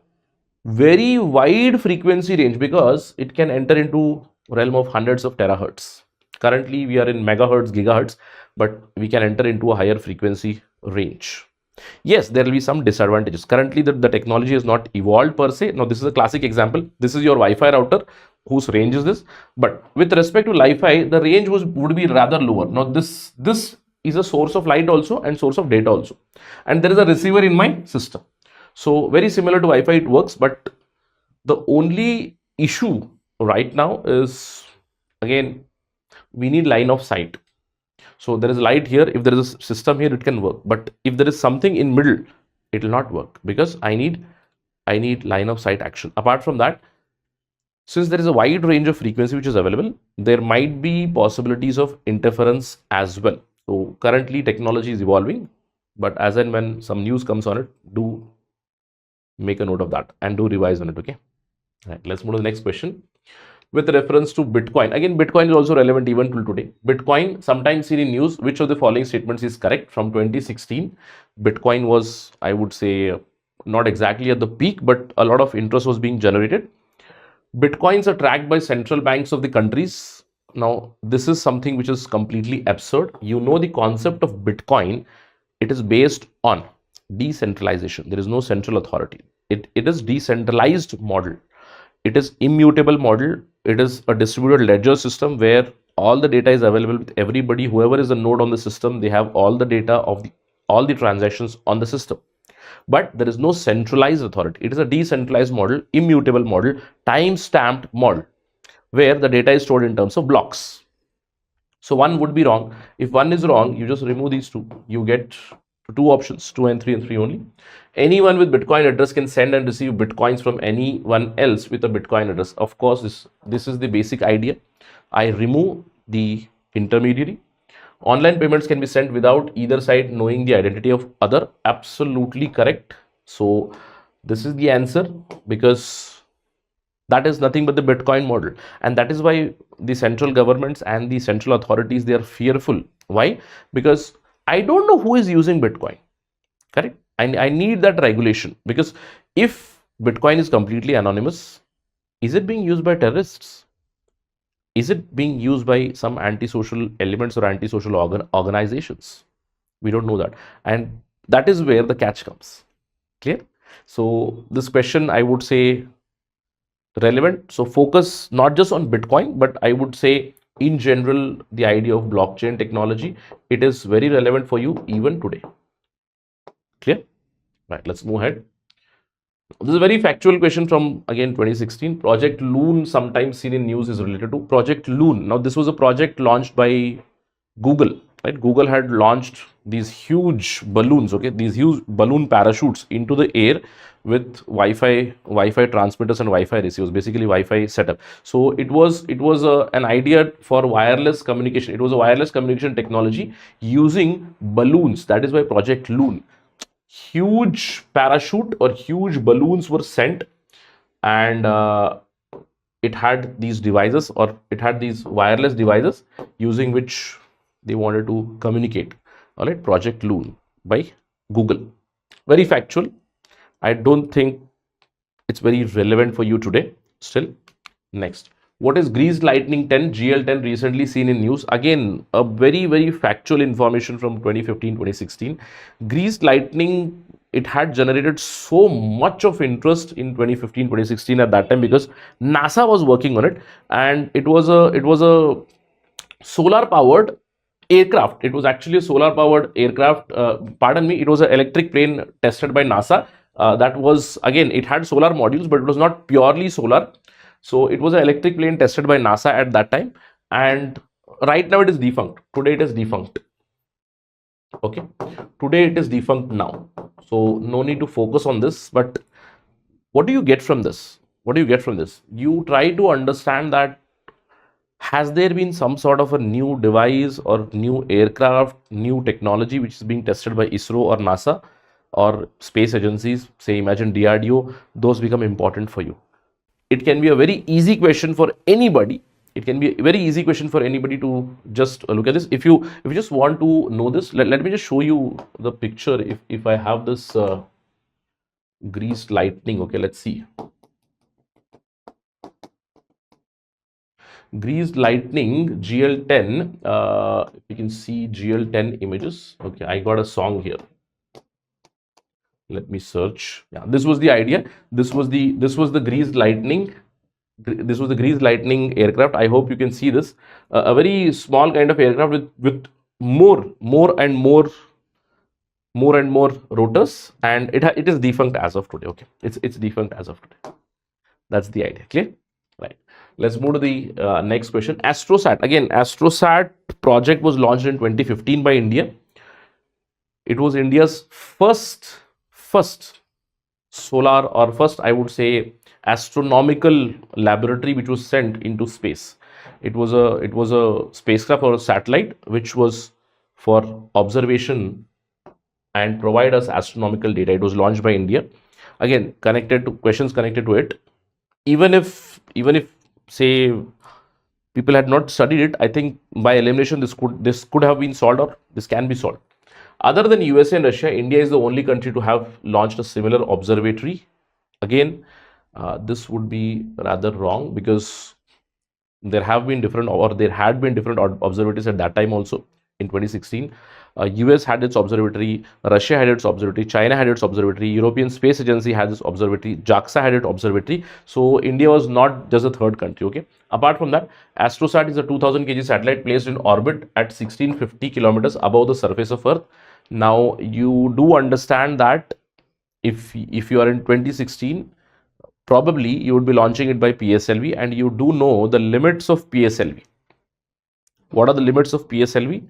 very wide frequency range because it can enter into realm of hundreds of terahertz. Currently we are in megahertz, gigahertz, but we can enter into a higher frequency range. Yes, there will be some disadvantages. Currently the technology is not evolved per se. Now this is a classic example. This is your Wi-Fi router whose range is this, but with respect to Li-Fi, the range would be rather lower. Now this is a source of light also and source of data also, and there is a receiver in my system. So very similar to Wi-Fi it works, but the only issue right now is, again, we need line of sight. So there is light here. If there is a system here, it can work, but if there is something in middle, it will not work because I need line of sight action. Apart from that, since there is a wide range of frequency which is available, there might be possibilities of interference as well. So currently technology is evolving, but as and when some news comes on it, do make a note of that and do revise on it. Okay, right, let's move to the next question. With reference to Bitcoin, again Bitcoin is also relevant even till today. Bitcoin, sometimes seen in news, which of the following statements is correct? From 2016, Bitcoin was, I would say, not exactly at the peak, but a lot of interest was being generated. Bitcoins are tracked by central banks of the countries. Now, this is something which is completely absurd. You know the concept of Bitcoin, it is based on decentralization. There is no central authority. It is decentralized model. It is immutable model. It is a distributed ledger system where all the data is available with everybody. Whoever is a node on the system, they have all the data of all the transactions on the system. But there is no centralized authority. It is a decentralized model, immutable model, time-stamped model, where the data is stored in terms of blocks. So one would be wrong. If one is wrong, you just remove these two. You get two options, 2 and 3 and 3 only. Anyone with Bitcoin address can send and receive Bitcoins from anyone else with a Bitcoin address. Of course, this is the basic idea. I remove the intermediary. Online payments can be sent without either side knowing the identity of other. Absolutely correct. So this is the answer, because that is nothing but the Bitcoin model, and that is why the central governments and the central authorities, they are fearful. Why? Because I don't know who is using Bitcoin. Correct? I need that regulation, because if Bitcoin is completely anonymous, is it being used by terrorists? Is it being used by some antisocial elements or antisocial organizations? We don't know that, and that is where the catch comes. Clear? So this question, I would say, relevant. So focus not just on Bitcoin, but I would say in general the idea of blockchain technology, it is very relevant for you even today. Clear? Right, let's move ahead. This is a very factual question from, again, 2016. Project Loon, sometimes seen in news, is related to Project Loon. Now this was a project launched by Google. right? Google had launched these huge balloons, okay, these huge balloon parachutes into the air with Wi-Fi transmitters and Wi-Fi receivers, basically Wi-Fi setup. So it was an idea for wireless communication. It was a wireless communication technology using balloons. That is why Project Loon. Huge parachute or huge balloons were sent, and it had these devices, or it had these wireless devices using which they wanted to communicate. All right, Project Loon by Google. Very factual. I don't think it's very relevant for you today. Still, next. What is Greased Lightning 10 GL10 recently seen in news? Again, a very factual information from 2015-2016. Greased Lightning, it had generated so much of interest in 2015-2016 at that time because NASA was working on it, and it was a solar powered aircraft. It was actually a solar powered aircraft. Pardon me, it was an electric plane tested by NASA. That was, again, it had solar modules, but it was not purely solar. So it was an electric plane tested by NASA at that time, and right now it is defunct. Today it is defunct. Okay, today it is defunct now. So no need to focus on this. But what do you get from this? What do you get from this? You try to understand that has there been some sort of a new device or new aircraft, new technology which is being tested by ISRO or NASA or space agencies, say imagine DRDO, those become important for you. It can be a very easy question for anybody. It can be a very easy question for anybody to just look at this. If you just want to know this, let me just show you the picture. If I have this greased lightning, okay, let's see. Greased lightning GL10. You can see GL10 images. Okay, I got a song here. Let me search. Yeah, this was the idea. This was the greased lightning. This was the greased lightning aircraft. I hope you can see this. A very small kind of aircraft with more and more rotors, and it is defunct as of today. Okay, it's defunct as of today. That's the idea. Clear? Right. Let's move to the next question. AstroSat. Again, AstroSat project was launched in 2015 by India. It was India's first solar, or first, I would say, astronomical laboratory which was sent into space. It was a spacecraft or a satellite which was for observation and provide us astronomical data. It was launched by India. Again, connected to questions connected to it. Even if say people had not studied it, I think by elimination this could have been solved, or this can be solved. Other than USA and Russia, India is the only country to have launched a similar observatory. Again, this would be rather wrong because there had been different observatories at that time also. In 2016, US had its observatory, Russia had its observatory, China had its observatory, European Space Agency had its observatory, JAXA had its observatory. So India was not just a third country. Okay. Apart from that, AstroSat is a 2000 kg satellite placed in orbit at 1650 kilometers above the surface of Earth. Now you do understand that if you are in 2016, probably you would be launching it by PSLV, and you do know the limits of PSLV. What are the limits of PSLV?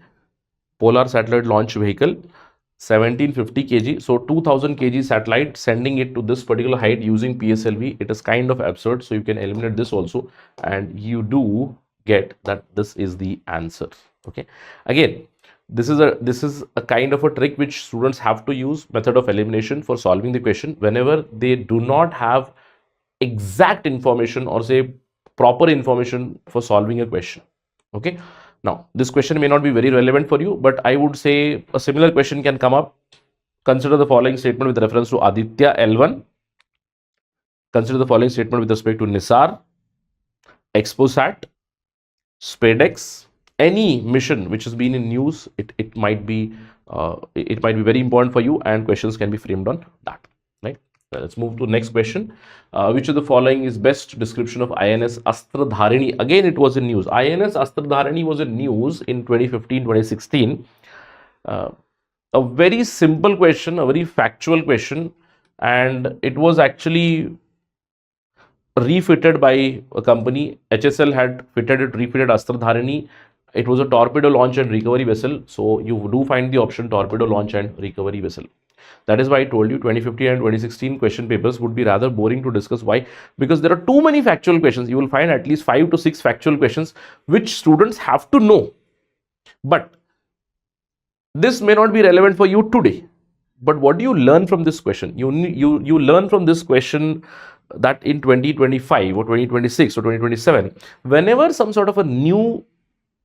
Polar Satellite Launch Vehicle, 1750 kg. So 2000 kg satellite, sending it to this particular height using PSLV, it is kind of absurd. So you can eliminate this also, and you do get that this is the answer. Okay. Again, this is a kind of a trick which students have to use, method of elimination, for solving the question whenever they do not have exact information, or say proper information for solving a question. Okay. Now, this question may not be very relevant for you, but I would say a similar question can come up. Consider the following statement with reference to Aditya L1. Consider the following statement with respect to NISAR, ExpoSat, SpaceX. Any mission which has been in news, it might be very important for you, and questions can be framed on that. Right. Let's move to next question. Which of the following is best description of INS Astradharini? Again, it was in news. INS Astradharini was in news in 2015-2016. A very simple question, a very factual question, and it was actually refitted by a company. HSL had refitted Astradharini It was a torpedo launch and recovery vessel. So you do find the option torpedo launch and recovery vessel. That is why I told you 2015 and 2016 question papers would be rather boring to discuss. Why? Because there are too many factual questions. You will find at least 5 to 6 factual questions which students have to know. But this may not be relevant for you today. But what do you learn from this question? You learn from this question that in 2025 or 2026 or 2027, whenever some sort of a new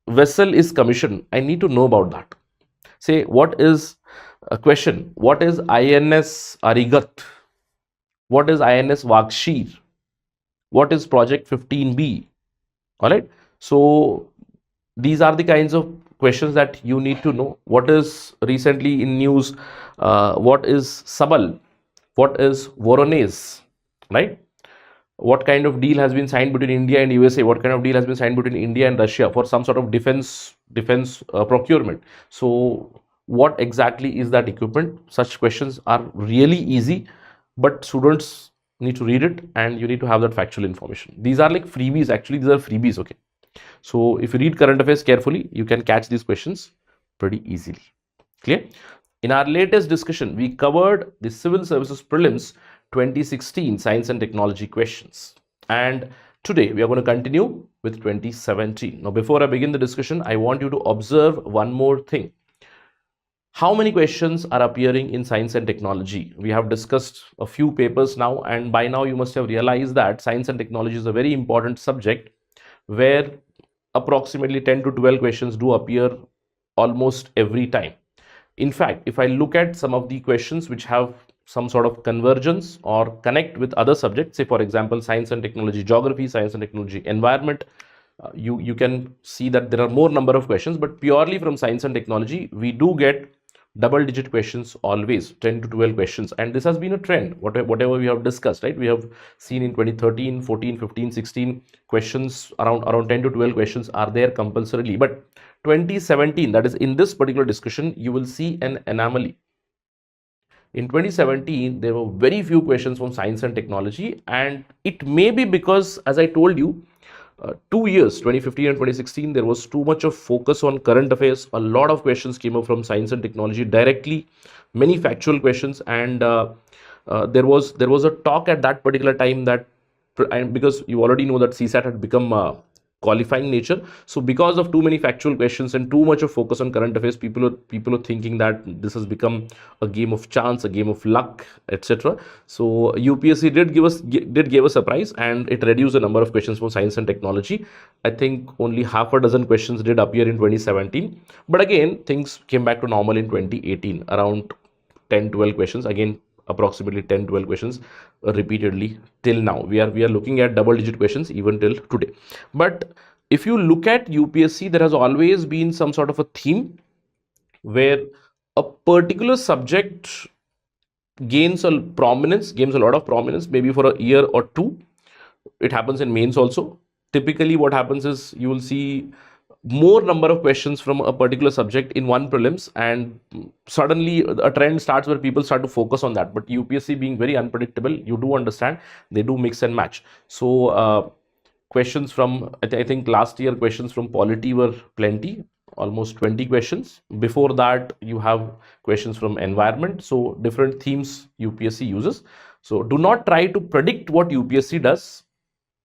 vessel is commissioned, I need to know about that. Say, what is a question? What is INS Arigat? What is INS Vakshir? What is Project 15B? All right. So these are the kinds of questions that you need to know. What is recently in news? What is Sabal? What is Voronezh? Right? What kind of deal has been signed between India and USA? What kind of deal has been signed between India and Russia for some sort of defense procurement? So what exactly is that equipment? Such questions are really easy, but students need to read it and you need to have that factual information. These are like freebies. Actually, these are freebies. Okay. So if you read current affairs carefully, you can catch these questions pretty easily. Clear? In our latest discussion, we covered the Civil Services Prelims 2016 Science and Technology questions. And today we are going to continue with 2017. Now, before I begin the discussion, I want you to observe one more thing. How many questions are appearing in Science and Technology? We have discussed a few papers now, and by now you must have realized that Science and Technology is a very important subject where approximately 10 to 12 questions do appear almost every time. In fact, if I look at some of the questions which have some sort of convergence or connect with other subjects, say for example, Science and Technology Geography, Science and Technology Environment, you can see that there are more number of questions, but purely from Science and Technology, we do get double-digit questions always, 10 to 12 questions, and this has been a trend, whatever we have discussed, right? We have seen in 2013, 14, 15, 16 questions, around 10 to 12 questions are there compulsorily, but 2017, that is in this particular discussion, you will see an anomaly. In 2017, there were very few questions from Science and Technology, and it may be because, as I told you, 2 years, 2015 and 2016, there was too much of focus on current affairs. A lot of questions came up from Science and Technology directly, many factual questions, and there was a talk at that particular time that, and because you already know that CSAT had become qualifying nature, so because of too many factual questions and too much of focus on current affairs, people are thinking that this has become a game of chance, a game of luck, etc. So UPSC did give a surprise, and it reduced the number of questions for Science and Technology. I think only half a dozen questions did appear in 2017, but again things came back to normal in 2018, around 10-12 questions, again approximately 10-12 questions repeatedly till now. We are looking at double-digit questions even till today. But if you look at UPSC, there has always been some sort of a theme where a particular subject gains a lot of prominence, maybe for a year or two. It happens in mains also. Typically what happens is you will see more number of questions from a particular subject in one prelims, and suddenly a trend starts where people start to focus on that. But UPSC being very unpredictable, you do understand, they do mix and match. So questions from, I think last year questions from polity were plenty, almost 20 questions. Before that you have questions from environment. So different themes UPSC uses. So do not try to predict what UPSC does.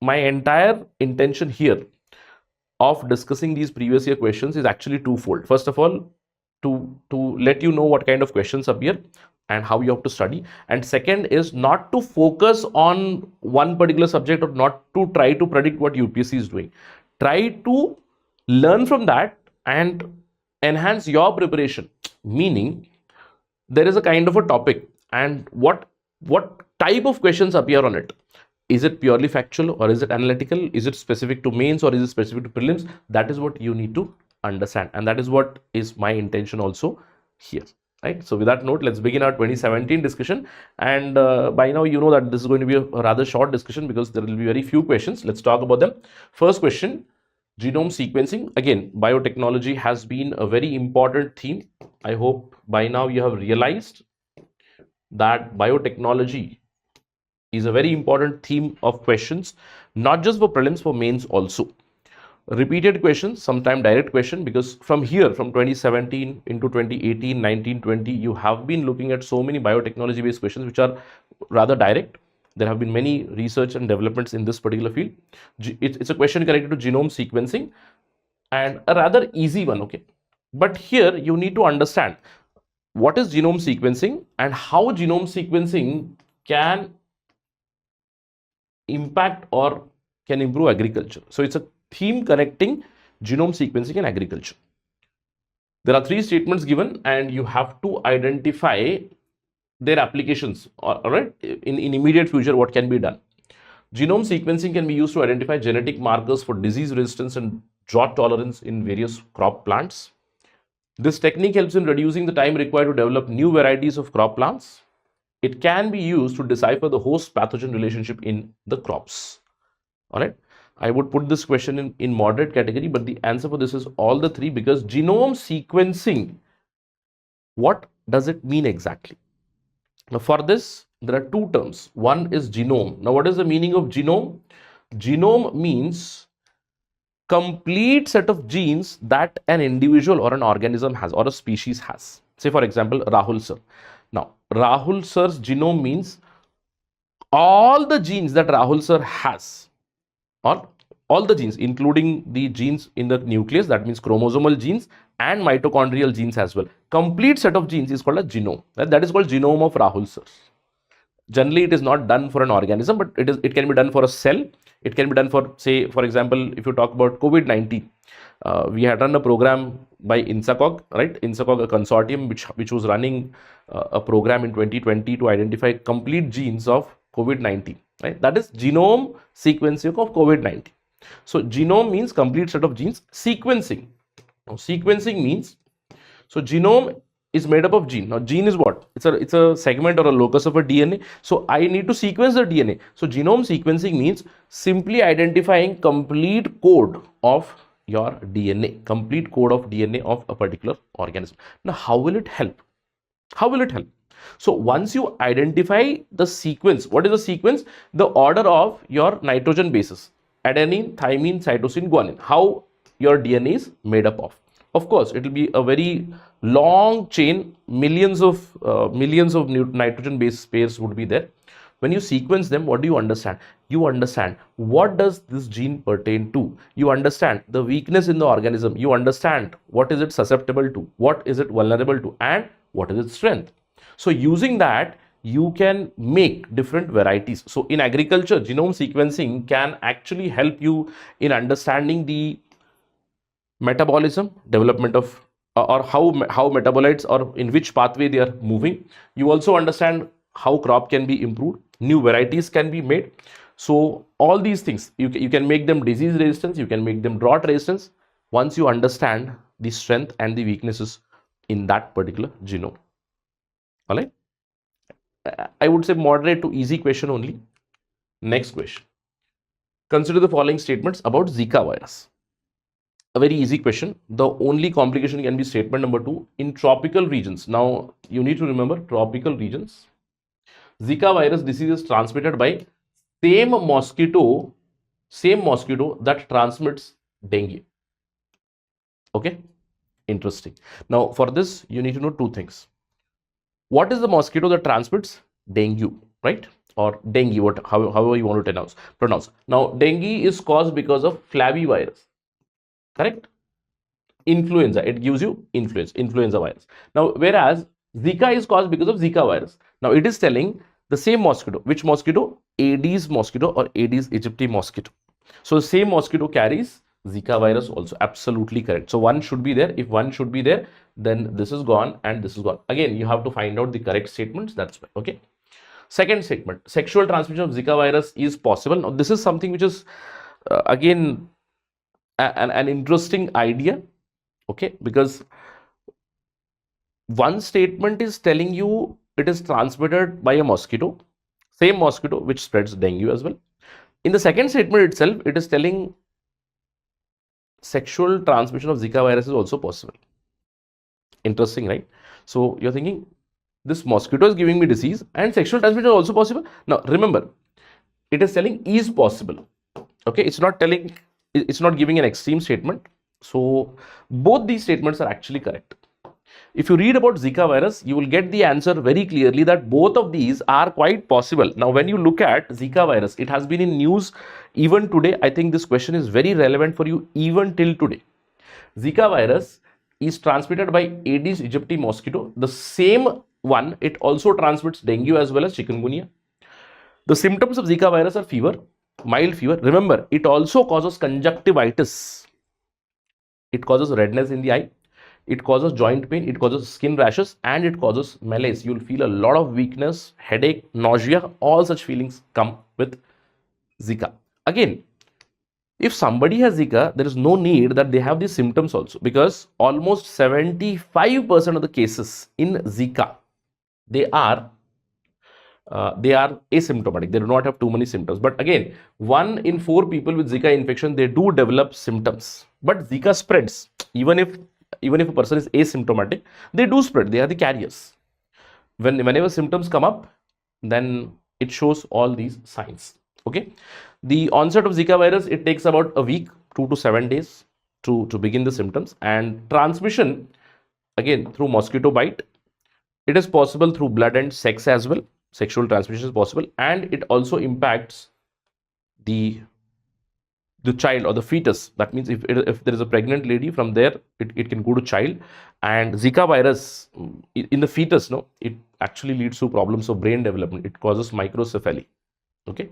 My entire intention here of discussing these previous year questions is actually twofold. First of all, to let you know what kind of questions appear and how you have to study, and second is not to focus on one particular subject or not to try to predict what UPSC is doing. Try to learn from that and enhance your preparation, meaning there is a kind of a topic, and what type of questions appear on it. Is it purely factual or is it analytical? Is it specific to mains or is it specific to prelims? That is what you need to understand, and that is what is my intention also here, right? So with that note, let's begin our 2017 discussion, and by now you know that this is going to be a rather short discussion because there will be very few questions. Let's talk about them. First question, genome sequencing. Again, biotechnology has been a very important theme. I hope by now you have realized that biotechnology is a very important theme of questions, not just for prelims, for mains also. repeated questions, sometime direct question, because from here, from 2017 into 2018, 19, 20, you have been looking at so many biotechnology based questions which are rather direct. There have been many research and developments in this particular field. It's a question connected to genome sequencing, and a rather easy one, okay? But here you need to understand what is genome sequencing and how genome sequencing can impact or can improve agriculture. So it's a theme connecting genome sequencing and agriculture. There are three statements given and you have to identify their applications, all right, in immediate future, what can be done. Genome sequencing can be used to identify genetic markers for disease resistance and drought tolerance in various crop plants. This technique helps in reducing the time required to develop new varieties of crop plants. It can be used to decipher the host pathogen relationship in the crops. All right. I would put this question in moderate category, but the answer for this is all the three, because genome sequencing, what does it mean exactly? Now for this, there are two terms. One is genome. Now what is the meaning of genome? Genome means complete set of genes that an individual or an organism has or a species has. Say for example, Rahul sir. Now Rahul sir's genome means all the genes that Rahul sir has, or all the genes, including the genes in the nucleus, that means chromosomal genes and mitochondrial genes as well. Complete set of genes is called a genome. That is called genome of Rahul sir. Generally, it is not done for an organism, but it can be done for a cell. It can be done for, say, for example, if you talk about COVID-19, we had run a program by INSACOG, right? INSACOG, a consortium which was running a program in 2020 to identify complete genes of COVID-19, right? That is genome sequencing of COVID-19. So genome means complete set of genes. Sequencing. Now, sequencing means, so genome is made up of gene. Now gene is what? It's a segment or a locus of a DNA. So I need to sequence the DNA. So genome sequencing means simply identifying complete code of your DNA, complete code of DNA of a particular organism. Now how will it help? How will it help? So once you identify the sequence, what is the sequence? The order of your nitrogen bases, adenine, thymine, cytosine, guanine, how your DNA is made up of. Of course, it will be a very long chain, millions of nitrogen base pairs would be there. When you sequence them, what do you understand? You understand what does this gene pertain to. You understand the weakness in the organism. You understand what is it susceptible to, what is it vulnerable to, and what is its strength. So using that, you can make different varieties. So in agriculture, genome sequencing can actually help you in understanding the metabolism, development of or how metabolites or in which pathway they are moving. You also understand how crop can be improved, new varieties can be made. So all these things, you can make them disease resistance, you can make them drought resistance once you understand the strength and the weaknesses in that particular genome. All right. I would say moderate to easy question only. Next question. Consider the following statements about Zika virus. A very easy question. The only complication can be statement number 2. In tropical regions, now you need to remember tropical regions, Zika virus disease is transmitted by same mosquito that transmits dengue. Okay, interesting. Now for this you need to know two things. What is the mosquito that transmits dengue, right? Or dengue, however you want to pronounce. Now dengue is caused because of flavivirus. Correct? Influenza, it gives you influenza virus. Now whereas Zika is caused because of Zika virus. Now it is telling the same mosquito. Which mosquito? Aedes mosquito or Aedes aegypti mosquito. So the same mosquito carries Zika virus also. Absolutely correct. So one should be there. If one should be there, then this is gone and this is gone. Again, you have to find out the correct statements. That's why. Okay. Second statement, sexual transmission of Zika virus is possible. Now this is something which is again an interesting idea. Okay, because one statement is telling you it is transmitted by a mosquito, same mosquito which spreads dengue as well. In the second statement itself, it is telling sexual transmission of Zika virus is also possible. Interesting, right? So you're thinking this mosquito is giving me disease and sexual transmission is also possible. Now remember, it is telling is possible. Okay, it's not telling it's not giving an extreme statement. So both these statements are actually correct. If you read about Zika virus, you will get the answer very clearly that both of these are quite possible. Now, when you look at Zika virus, it has been in news even today. I think this question is very relevant for you even till today. Zika virus is transmitted by Aedes aegypti mosquito. The same one, it also transmits dengue as well as chikungunya. The symptoms of Zika virus are fever, mild fever. Remember, it also causes conjunctivitis. It causes redness in the eye. It causes joint pain, it causes skin rashes, and it causes malaise. You'll feel a lot of weakness, headache, nausea. All such feelings come with Zika. Again, if somebody has Zika, there is no need that they have these symptoms also, because almost 75% of the cases in Zika, they are asymptomatic. They do not have too many symptoms. But again, 1 in 4 people with Zika infection, they do develop symptoms. But Zika spreads. Even if a person is asymptomatic, they do spread. They are the carriers. Whenever symptoms come up, then it shows all these signs. Okay. The onset of Zika virus, it takes about a week, 2 to 7 days to begin the symptoms. And transmission, again, through mosquito bite. It is possible through blood and sex as well. Sexual transmission is possible, and it also impacts the child or the fetus. That means if there is a pregnant lady, from there it can go to child. And Zika virus in the fetus, no, it actually leads to problems of brain development. It causes microcephaly. Okay,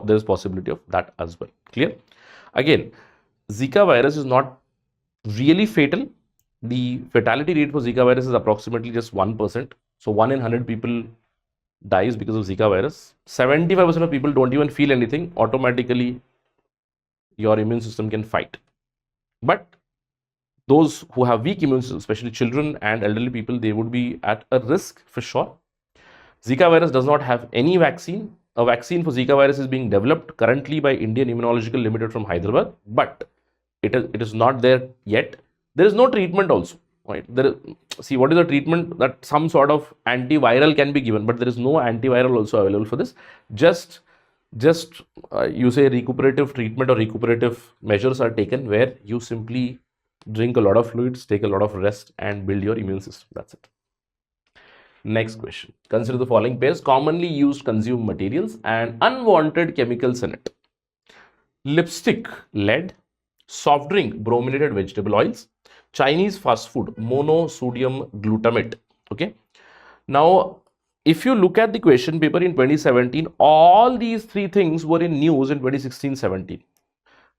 there is possibility of that as well. Clear? Again, Zika virus is not really fatal. The fatality rate for Zika virus is approximately just 1%. So 1 in 100 people dies because of Zika virus. 75% of people don't even feel anything. Automatically, your immune system can fight. But those who have weak immune system, especially children and elderly people, they would be at a risk for sure. Zika virus does not have any vaccine. A vaccine for Zika virus is being developed currently by Indian Immunological Limited from Hyderabad, but it is not there yet. There is no treatment also. Right? See, what is the treatment? That some sort of antiviral can be given, but there is no antiviral also available for this. Just you say recuperative treatment or recuperative measures are taken, where you simply drink a lot of fluids, take a lot of rest, and build your immune system. That's it. Next question. Consider the following pairs: commonly used consumed materials and unwanted chemicals in it. Lipstick, lead. Soft drink, brominated vegetable oils. Chinese fast food, monosodium glutamate. Okay. Now, if you look at the question paper in 2017, all these 3 things were in news in 2016-17.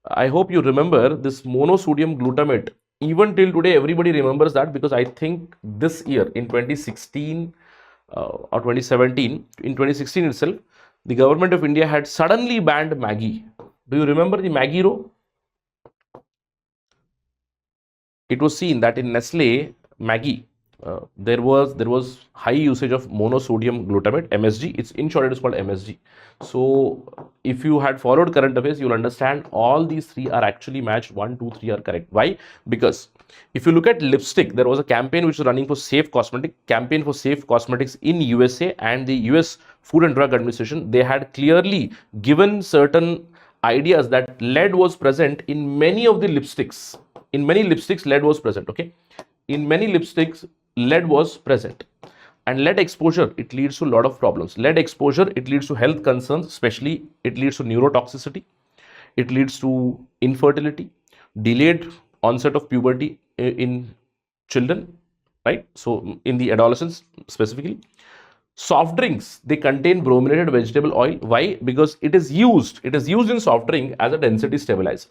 I hope you remember this monosodium glutamate. Even till today, everybody remembers that, because I think this year in 2016 or 2017, in 2016 itself, the government of India had suddenly banned Maggi. Do you remember the Maggi row? It was seen that in Nestle Maggi, there was high usage of monosodium glutamate, MSG. It's in short, it is called MSG. So if you had followed current affairs, you will understand all these 3 are actually matched. 1, 2, 3 are correct. Why? Because if you look at lipstick, there was a campaign which was running for safe cosmetics in USA, and the US Food and Drug Administration, they had clearly given certain ideas that lead was present in many of the lipsticks. In many lipsticks, lead was present. Okay, in many lipsticks, lead was present, and lead exposure, it leads to a lot of problems. Lead exposure, it leads to health concerns, especially it leads to neurotoxicity, it leads to infertility, delayed onset of puberty in children, right? So in the adolescents specifically. Soft drinks, they contain brominated vegetable oil. Why? Because it is used in soft drink as a density stabilizer.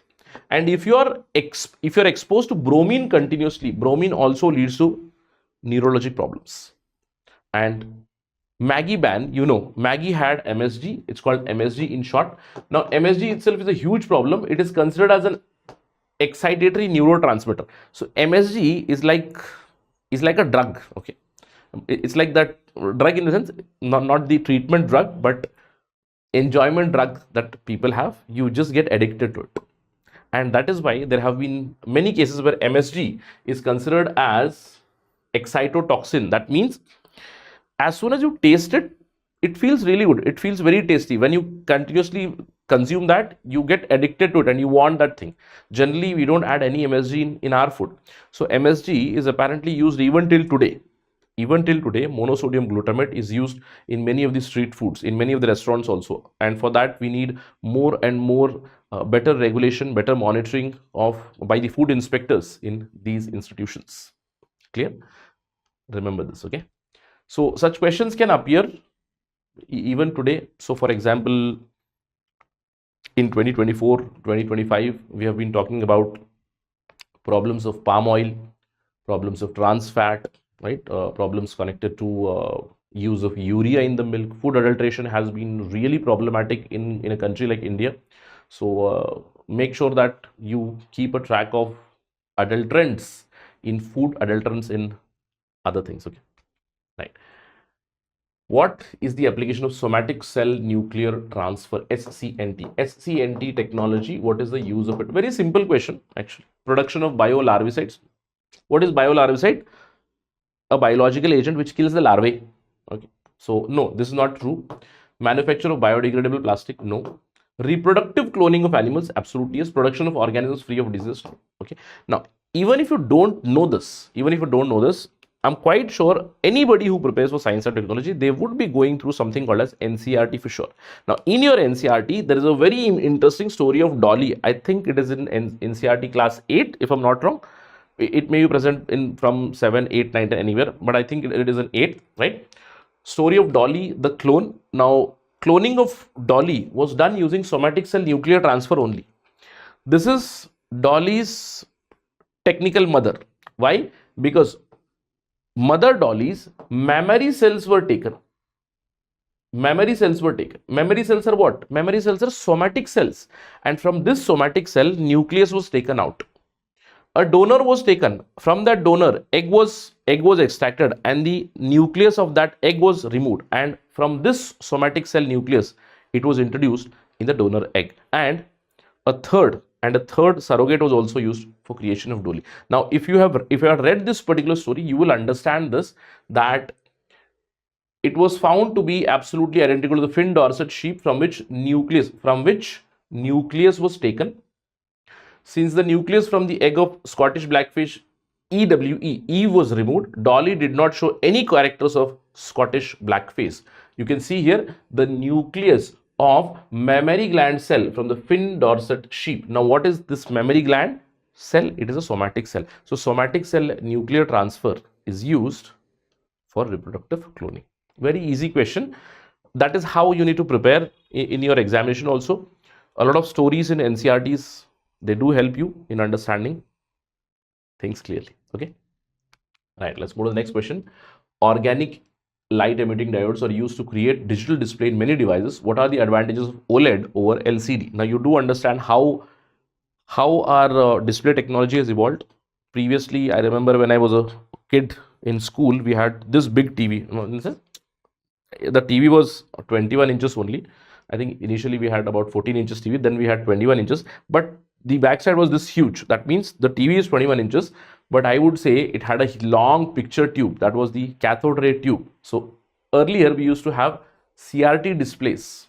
And if you're exposed to bromine continuously, bromine also leads to neurologic problems. And Maggi ban, Maggi had MSG. It's called MSG in short. Now, MSG itself is a huge problem. It is considered as an excitatory neurotransmitter. So MSG is like a drug. Okay, it's like that drug in the sense, not the treatment drug, but enjoyment drug that people have. You just get addicted to it. And that is why there have been many cases where MSG is considered as excitotoxin. That means as soon as you taste it, it feels really good. It feels very tasty. When you continuously consume that, you get addicted to it and you want that thing. Generally, we don't add any MSG in our food. So MSG is apparently used even till today. Even till today, monosodium glutamate is used in many of the street foods, in many of the restaurants also. And for that, we need more and more better regulation, better monitoring by the food inspectors in these institutions. Clear? Remember this, okay? So such questions can appear even today. So for example, in 2024, 2025, we have been talking about problems of palm oil, problems of trans fat, right? Problems connected to use of urea in the milk. Food adulteration has been really problematic in a country like India. So make sure that you keep a track of adulterants in food, adulterants in other things, okay? Right. What is the application of somatic cell nuclear transfer, SCNT? SCNT technology, what is the use of it? Very simple question, actually. Production of biolarvicides. What is biolarvicide? A biological agent which kills the larvae. Okay. So, no, this is not true. Manufacture of biodegradable plastic, no. Reproductive cloning of animals, absolutely yes. Production of organisms free of disease, okay. Now, even if you don't know this, I'm quite sure anybody who prepares for science and technology, they would be going through something called as NCRT for sure. Now, in your NCRT, there is a very interesting story of Dolly. I think it is in NCRT class 8, if I'm not wrong. It may be present in from 7, 8, 9, 10, anywhere, but I think it is an 8, right? Story of Dolly, the clone. Now, cloning of Dolly was done using somatic cell nuclear transfer only. This is Dolly's technical mother. Why? Because mother Dolly's mammary cells were taken. Mammary cells were taken. Mammary cells are what? Mammary cells are somatic cells. And from this somatic cell, nucleus was taken out. A donor was taken. From that donor, egg was extracted and the nucleus of that egg was removed. And from this somatic cell nucleus, it was introduced in the donor egg. And a third surrogate was also used for creation of Dolly. Now, if you have read this particular story, you will understand this, that it was found to be absolutely identical to the fin dorsate sheep from which nucleus was taken. Since the nucleus from the egg of Scottish blackfish E was removed, Dolly did not show any characters of Scottish blackface. You can see here the nucleus of mammary gland cell from the fin dorsate sheep. Now, what is this mammary gland cell? It is a somatic cell. So, somatic cell nuclear transfer is used for reproductive cloning. Very easy question. That is how you need to prepare in your examination also. A lot of stories in NCRTs, they do help you in understanding things clearly. Okay. Right. Let's go to the next question. Organic light emitting diodes are used to create digital display in many devices. What are the advantages of OLED over LCD? Now, you do understand how our display technology has evolved. Previously, I remember when I was a kid in school, we had this big TV. The TV was 21 inches only. I think initially we had about 14 inches TV, then we had 21 inches, but the backside was this huge. That means the TV is 21 inches, but I would say it had a long picture tube. That was the cathode ray tube. So earlier we used to have CRT displays.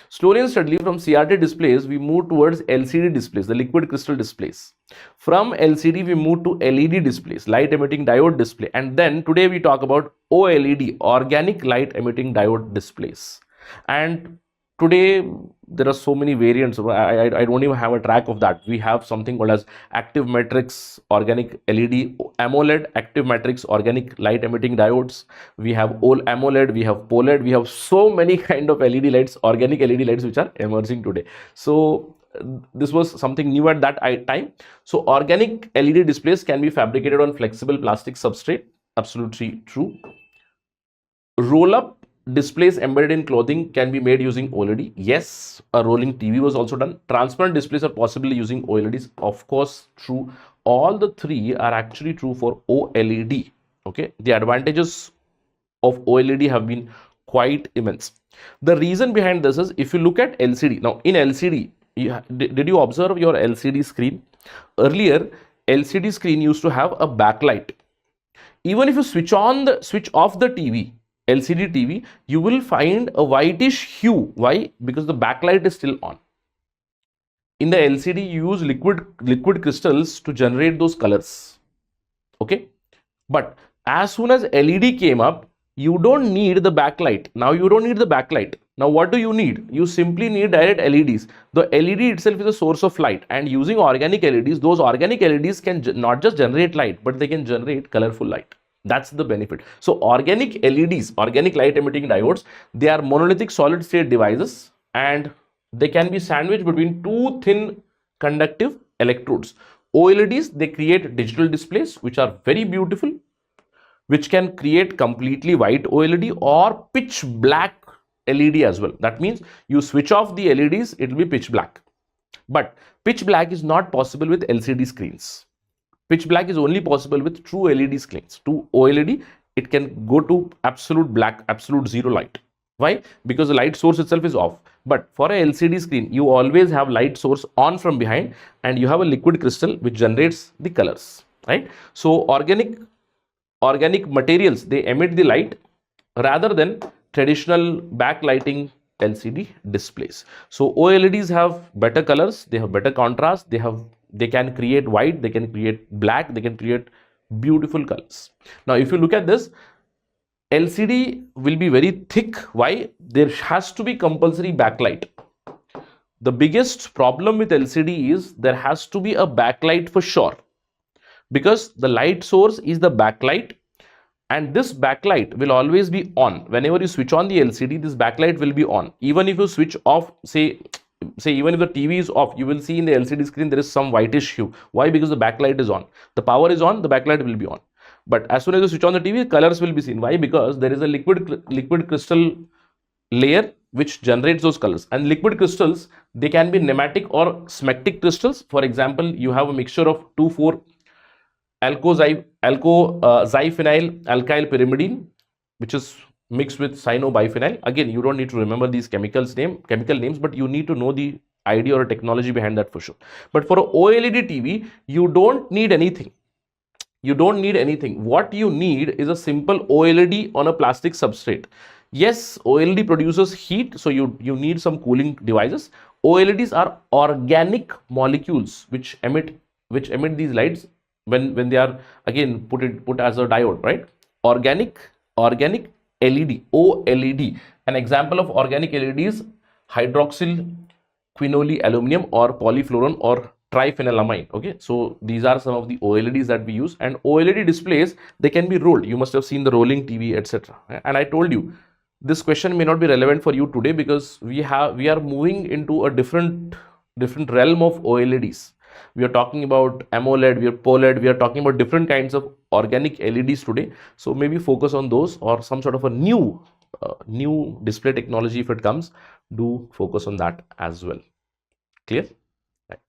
Slowly and steadily from CRT displays, we moved towards LCD displays, the liquid crystal displays. From LCD, we moved to LED displays, light emitting diode display. And then today we talk about OLED, organic light emitting diode displays. And today there are so many variants. I don't even have a track of that. We have something called as active matrix organic LED, AMOLED, active matrix organic light emitting diodes. We have AMOLED, we have POLED, we have so many kind of LED lights, organic LED lights, which are emerging today. So this was something new at that time. So organic LED displays can be fabricated on flexible plastic substrate. Absolutely true. Roll-up displays embedded in clothing can be made using OLED. Yes, a rolling TV was also done. Transparent displays are possibly using OLEDs. Of course, true. All the three are actually true for OLED. Okay, the advantages of OLED have been quite immense. The reason behind this is, if you look at LCD, now in LCD, did you observe your LCD screen? Earlier, LCD screen used to have a backlight. Even if you switch off the TV, LCD TV, you will find a whitish hue. Why? Because the backlight is still on. in the LCD you use liquid crystals to generate those colors. Okay, but as soon as LED came up, you don't need the backlight. Now you don't need the backlight. Now what do you need? You simply need direct LEDs. The LED itself is a source of light, and using organic LEDs, those organic LEDs can not just generate light, but they can generate colorful light. That's the benefit. So organic LEDs, organic light emitting diodes, they are monolithic solid state devices, and they can be sandwiched between two thin conductive electrodes. OLEDs, they create digital displays which are very beautiful, which can create completely white OLED or pitch black LED as well. That means you switch off the LEDs, it will be pitch black. But pitch black is not possible with LCD screens. Pitch black is only possible with true LED screens. To OLED, it can go to absolute black, absolute zero light. Why? Because the light source itself is off. But for a LCD screen, you always have light source on from behind, and you have a liquid crystal which generates the colors, right? So organic materials, they emit the light rather than traditional backlighting LCD displays. So OLEDs have better colors, they have better contrast, they can create white, they can create black, they can create beautiful colors. Now if you look at this, LCD will be very thick. Why? There has to be compulsory backlight. The biggest problem with LCD is there has to be a backlight for sure, because the light source is the backlight, and this backlight will always be on. Whenever you switch on the LCD, this backlight will be on. Even if you switch off, say even if the TV is off, you will see in the LCD screen there is some whitish hue. Why? Because the backlight is on. The power is on, the backlight will be on. But as soon as you switch on the TV, colors will be seen. Why? Because there is a liquid crystal layer which generates those colors. And liquid crystals, they can be nematic or smectic crystals. For example, you have a mixture of 2,4 alkyphenyl alkyl pyrimidine, which is mixed with cyanobiphenyl. Again, you don't need to remember these chemical names, but you need to know the idea or technology behind that for sure. But for a OLED TV, you don't need anything. You don't need anything. What you need is a simple OLED on a plastic substrate. Yes, OLED produces heat, so you need some cooling devices. OLEDs are organic molecules which emit these lights when they are again put as a diode, right? Organic LED, OLED. An example of organic LED is hydroxyl quinoline aluminum or polyfluorone or triphenylamine. Okay, so these are some of the OLEDs that we use, and OLED displays, they can be rolled. You must have seen the rolling TV, etc. And I told you this question may not be relevant for you today because we are moving into a different realm of OLEDs. We are talking about AMOLED, we are POLED, we are talking about different kinds of organic LEDs today. So maybe focus on those, or some sort of a new display technology if it comes, do focus on that as well. Clear? Right.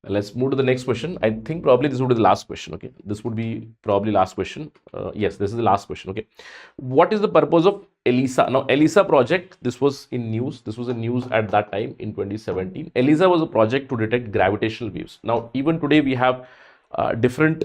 Let's move to the next question. I think probably this would be the last question. Okay, this would be probably last question. Yes, this is the last question. Okay, what is the purpose of ELISA? Now, ELISA project, this was in news. This was in news at that time in 2017. ELISA was a project to detect gravitational waves. Now, even today we have different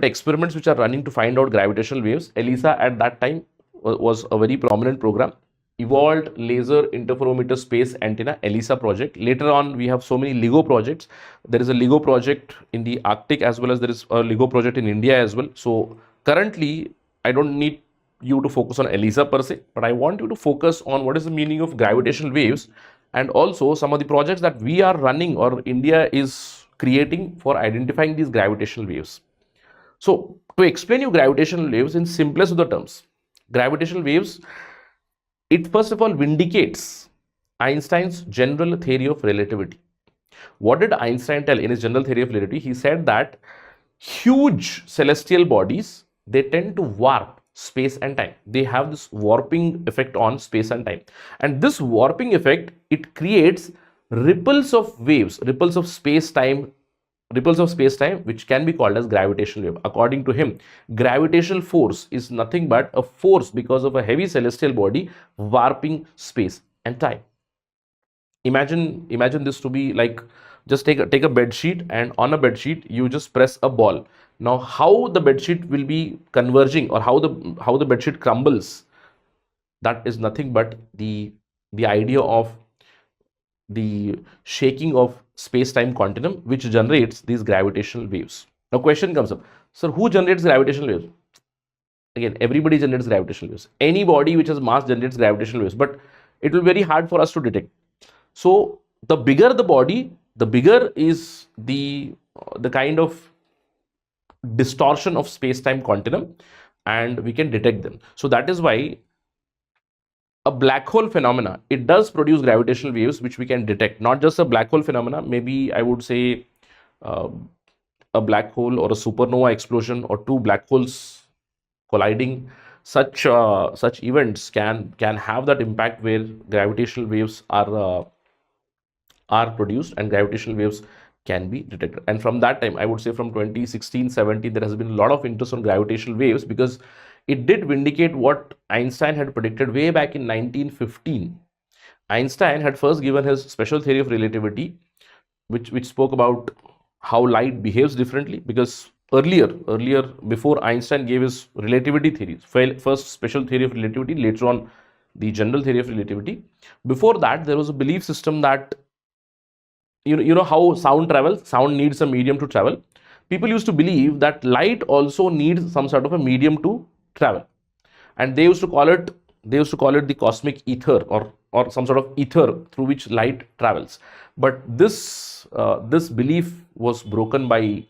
experiments which are running to find out gravitational waves. ELISA at that time was a very prominent program. Evolved Laser Interferometer Space Antenna, ELISA project. Later on, we have so many LIGO projects. There is a LIGO project in the Arctic, as well as there is a LIGO project in India as well. So currently, I don't need you to focus on ELISA per se, but I want you to focus on what is the meaning of gravitational waves, and also some of the projects that we are running or India is creating for identifying these gravitational waves. So to explain you gravitational waves in simplest of the terms, gravitational waves, it first of all vindicates Einstein's general theory of relativity. What did Einstein tell in his general theory of relativity? He said that huge celestial bodies, they tend to warp space and time. They have this warping effect on space and time. And this warping effect, it creates ripples of waves, ripples of space-time, which can be called as gravitational wave. According to him, gravitational force is nothing but a force because of a heavy celestial body warping space and time. Imagine this to be like, just take a bed sheet, and on a bed sheet you just press a ball. Now how the bed sheet will be converging, or how the bed sheet crumbles, that is nothing but the idea of the shaking of space-time continuum, which generates these gravitational waves. Now question comes up, sir, who generates gravitational waves? Again, everybody generates gravitational waves. Any body which has mass generates gravitational waves, but it will be very hard for us to detect. So the bigger the body, the bigger is the kind of distortion of space-time continuum, and we can detect them. So that is why a black hole phenomena, it does produce gravitational waves which we can detect. Not just a black hole phenomena, maybe I would say a black hole or a supernova explosion or two black holes colliding. Such events can have that impact where gravitational waves are produced and gravitational waves can be detected. And from that time, I would say from 2016-17, there has been a lot of interest on gravitational waves, because it did vindicate what Einstein had predicted way back in 1915. Einstein had first given his special theory of relativity, which spoke about how light behaves differently, because earlier before Einstein gave his relativity theories, first special theory of relativity, later on the general theory of relativity, before that there was a belief system that you know how sound travels, sound needs a medium to travel. People used to believe that light also needs some sort of a medium to travel, and they used to call it the cosmic ether, or some sort of ether through which light travels. But this belief was broken by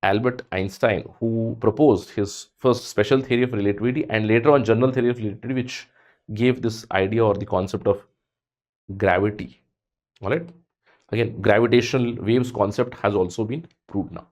Albert Einstein, who proposed his first special theory of relativity and later on general theory of relativity, which gave this idea or the concept of gravity. All right. Again, gravitational waves concept has also been proved now.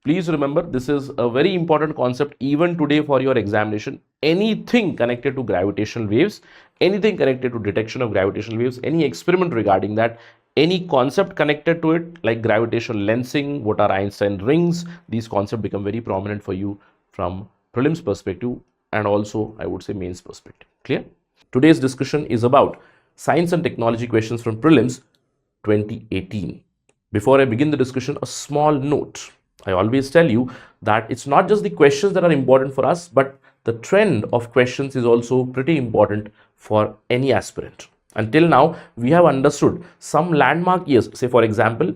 Please remember, this is a very important concept even today for your examination. Anything connected to gravitational waves, anything connected to detection of gravitational waves, any experiment regarding that, any concept connected to it, like gravitational lensing, what are Einstein rings, these concepts become very prominent for you from prelims perspective and also I would say mains perspective. Clear? Today's discussion is about science and technology questions from prelims 2018. Before I begin the discussion, a small note. I always tell you that it's not just the questions that are important for us, but the trend of questions is also pretty important for any aspirant. Until now, we have understood some landmark years. Say, for example,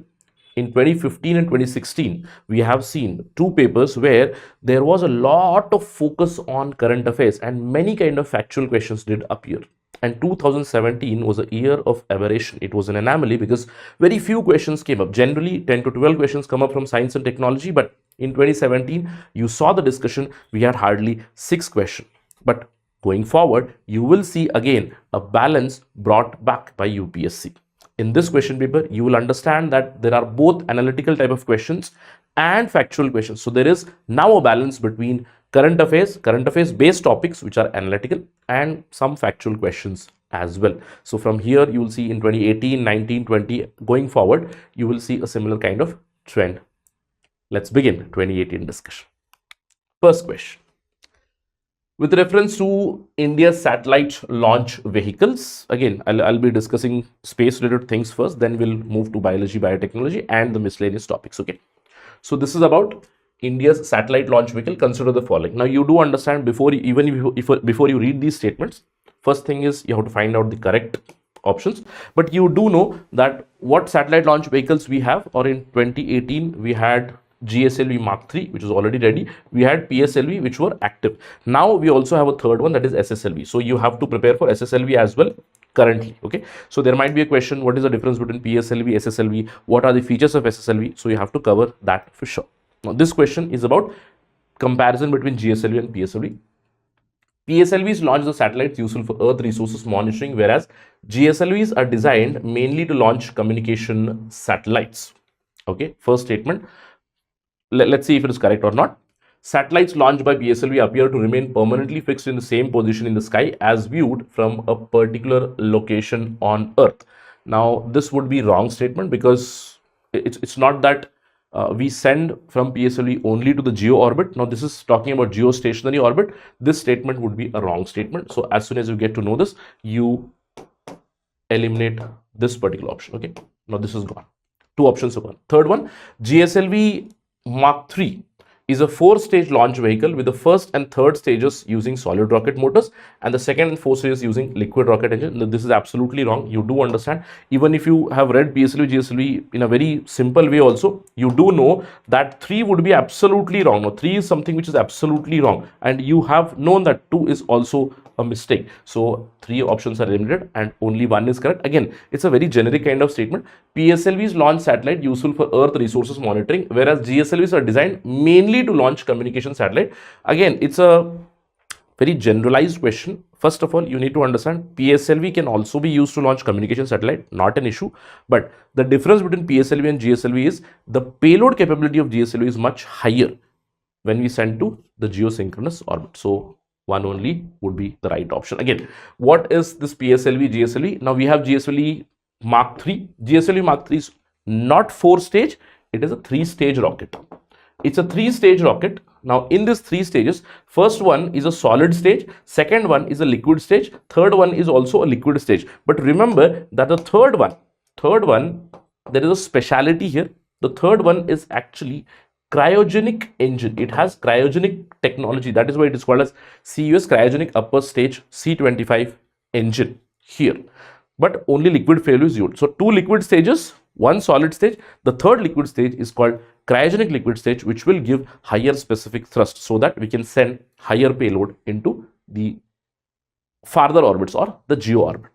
in 2015 and 2016, we have seen two papers where there was a lot of focus on current affairs and many kind of factual questions did appear. And 2017 was a year of aberration. It was an anomaly because very few questions came up. Generally 10 to 12 questions come up from science and technology, but in 2017 you saw the discussion, we had hardly 6 questions. But going forward, you will see again a balance brought back by UPSC. In this question paper, you will understand that there are both analytical type of questions and factual questions. So there is now a balance between current affairs based topics which are analytical, and some factual questions as well. So from here you will see in 2018, 19, 20 going forward, you will see a similar kind of trend. Let's begin 2018 discussion. First question. With reference to India's satellite launch vehicles, again, I'll be discussing space-related things first, then we'll move to biology, biotechnology, and the miscellaneous topics, okay? So this is about India's satellite launch vehicle. Consider the following. Now, you do understand, before you read these statements, first thing is you have to find out the correct options. But you do know that what satellite launch vehicles we have, or in 2018, we had GSLV Mark III, which is already ready. We had PSLV, which were active. Now we also have a third one, that is SSLV. So you have to prepare for SSLV as well currently. Okay, so there might be a question, what is the difference between PSLV, SSLV? What are the features of SSLV? So you have to cover that for sure. Now this question is about comparison between GSLV and PSLV. PSLVs launch the satellites useful for Earth resources monitoring, whereas GSLVs are designed mainly to launch communication satellites. Okay, first statement. Let's see if it is correct or not. Satellites launched by PSLV appear to remain permanently fixed in the same position in the sky as viewed from a particular location on Earth. Now, this would be wrong statement, because it's not that we send from PSLV only to the geo orbit. Now, this is talking about geostationary orbit. This statement would be a wrong statement. So, as soon as you get to know this, you eliminate this particular option. Okay. Now, this is gone. Two options are gone. Third one, GSLV Mark III is a 4-stage launch vehicle with the first and third stages using solid rocket motors and the second and fourth stages using liquid rocket engine. This is absolutely wrong. You do understand. Even if you have read PSLV, GSLV in a very simple way also, you do know that 3 would be absolutely wrong. Now, 3 is something which is absolutely wrong, and you have known that 2 is also a mistake. So 3 options are eliminated and only 1 is correct. Again, it's a very generic kind of statement. PSLVs launch satellite useful for Earth resources monitoring, whereas GSLVs are designed mainly to launch communication satellite. Again, it's a very generalized question. First of all, you need to understand PSLV can also be used to launch communication satellite, not an issue. But the difference between PSLV and GSLV is the payload capability of GSLV is much higher when we send to the geosynchronous orbit. So 1 only would be the right option. Again, what is this PSLV, GSLV? Now we have GSLV Mark III. GSLV Mark III is not 4-stage, it is a 3-stage rocket. It's a 3-stage rocket. Now in this 3 stages, first one is a solid stage, second one is a liquid stage, third one is also a liquid stage. But remember that the third one, there is a speciality here. The third one is actually cryogenic engine. It has cryogenic technology. That is why it is called as CUS, cryogenic upper stage C25 engine here. But only liquid fuel is used. So 2 liquid stages, 1 solid stage. The third liquid stage is called cryogenic liquid stage, which will give higher specific thrust so that we can send higher payload into the farther orbits or the geo orbit.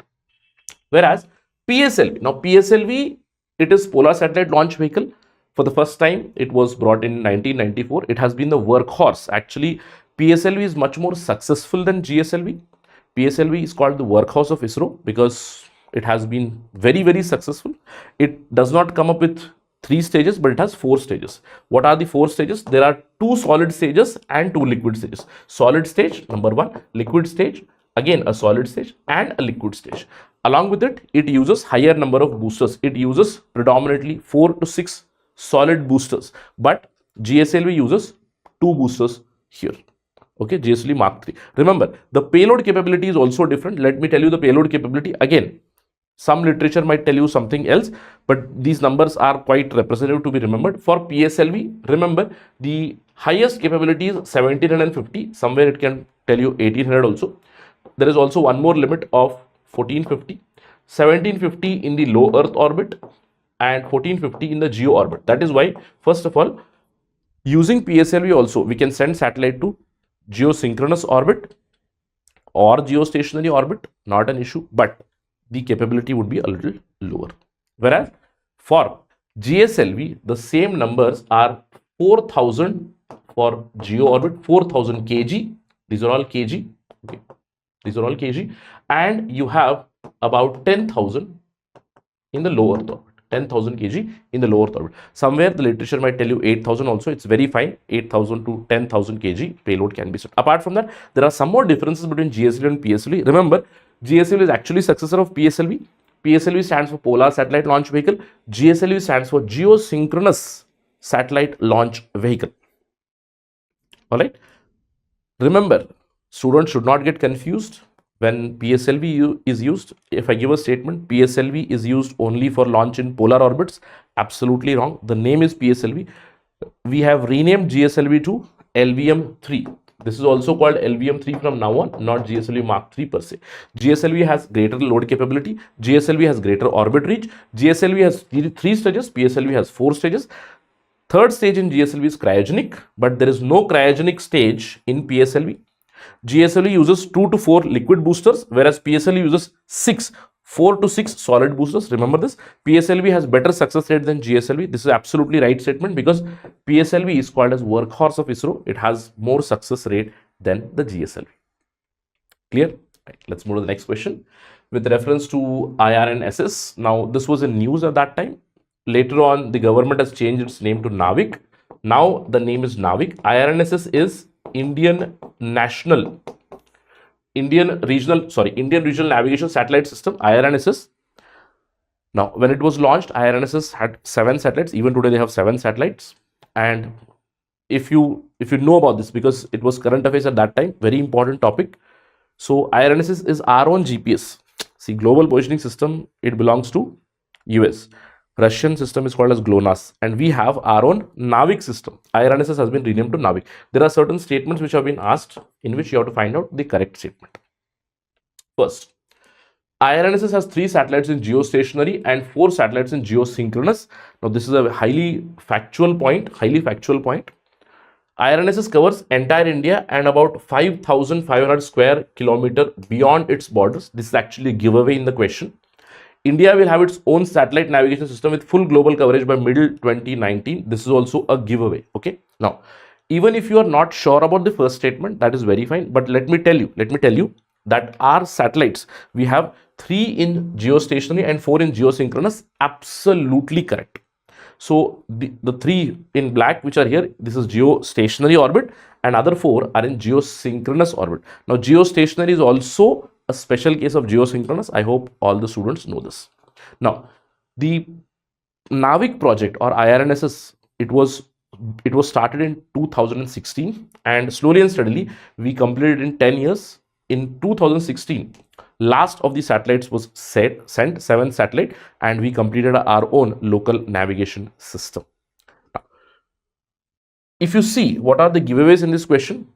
Whereas PSLV, now PSLV, it is Polar Satellite Launch Vehicle. For the first time, it was brought in 1994. It has been the workhorse. Actually, PSLV is much more successful than GSLV. PSLV is called the workhorse of ISRO because it has been very, very successful. It does not come up with 3 stages, but it has 4 stages. What are the 4 stages? There are 2 solid stages and 2 liquid stages. Solid stage, number 1, liquid stage, again a solid stage and a liquid stage. Along with it, it uses higher number of boosters. It uses predominantly 4 to 6 solid boosters, but GSLV uses 2 boosters here. Okay, GSLV Mark III. Remember, the payload capability is also different. Let me tell you the payload capability. Again, some literature might tell you something else, but these numbers are quite representative to be remembered. For PSLV, remember the highest capability is 1750. Somewhere it can tell you 1800 also. There is also one more limit of 1450. 1750 in the low Earth orbit and 1450 in the geo orbit. That is why, first of all, using PSLV also, we can send satellite to geosynchronous orbit or geostationary orbit, not an issue, but the capability would be a little lower. Whereas for GSLV, the same numbers are 4000 for geo orbit, 4000 kg. These are all kg. Okay, these are all kg, and you have about 10,000 in the low Earth orbit. 10,000 kg in the lower orbit. Somewhere the literature might tell you 8,000 also. It's very fine. 8,000 to 10,000 kg payload can be set. Apart from that, there are some more differences between GSLV and PSLV. Remember, GSLV is actually successor of PSLV. PSLV stands for Polar Satellite Launch Vehicle. GSLV stands for Geosynchronous Satellite Launch Vehicle. All right. Remember, students should not get confused. When PSLV is used, if I give a statement, PSLV is used only for launch in polar orbits, absolutely wrong. The name is PSLV. We have renamed GSLV to LVM3. This is also called LVM3 from now on, not GSLV Mark III per se. GSLV has greater load capability. GSLV has greater orbit reach. GSLV has 3 stages. PSLV has 4 stages. Third stage in GSLV is cryogenic, but there is no cryogenic stage in PSLV. GSLV uses 2 to 4 liquid boosters, whereas PSLV uses 4 to 6 solid boosters. Remember this. PSLV has better success rate than GSLV. This is absolutely right statement because PSLV is called as workhorse of ISRO. It has more success rate than the GSLV. Clear? Right. Let's move to the next question. With reference to IRNSS, now this was in news at that time. Later on, the government has changed its name to NAVIC. Now the name is NAVIC. IRNSS is Indian Regional Navigation Satellite System, IRNSS. Now, when it was launched, IRNSS had 7 satellites. Even today, they have 7 satellites. And if you know about this, because it was current affairs at that time, very important topic. So, IRNSS is our own GPS. See, global positioning system, it belongs to US. Russian system is called as GLONASS, and we have our own NAVIC system. IRNSS has been renamed to NAVIC. There are certain statements which have been asked in which you have to find out the correct statement. First, IRNSS has 3 satellites in geostationary and 4 satellites in geosynchronous. Now, this is a highly factual point. IRNSS covers entire India and about 5,500 square kilometer beyond its borders. This is actually a giveaway in the question. India will have its own satellite navigation system with full global coverage by middle 2019. This is also a giveaway. Okay. Now, even if you are not sure about the first statement, that is very fine. But let me tell you that our satellites, we have 3 in geostationary and 4 in geosynchronous. Absolutely correct. So the 3 in black which are here, this is geostationary orbit, and other 4 are in geosynchronous orbit. Now, geostationary is also a special case of geosynchronous. I hope all the students know this. Now, the NAVIC project or IRNSS, it was started in 2016, and slowly and steadily we completed in 10 years. In 2016, last of the satellites was sent, 7th satellite, and we completed our own local navigation system. Now, if you see what are the giveaways in this question,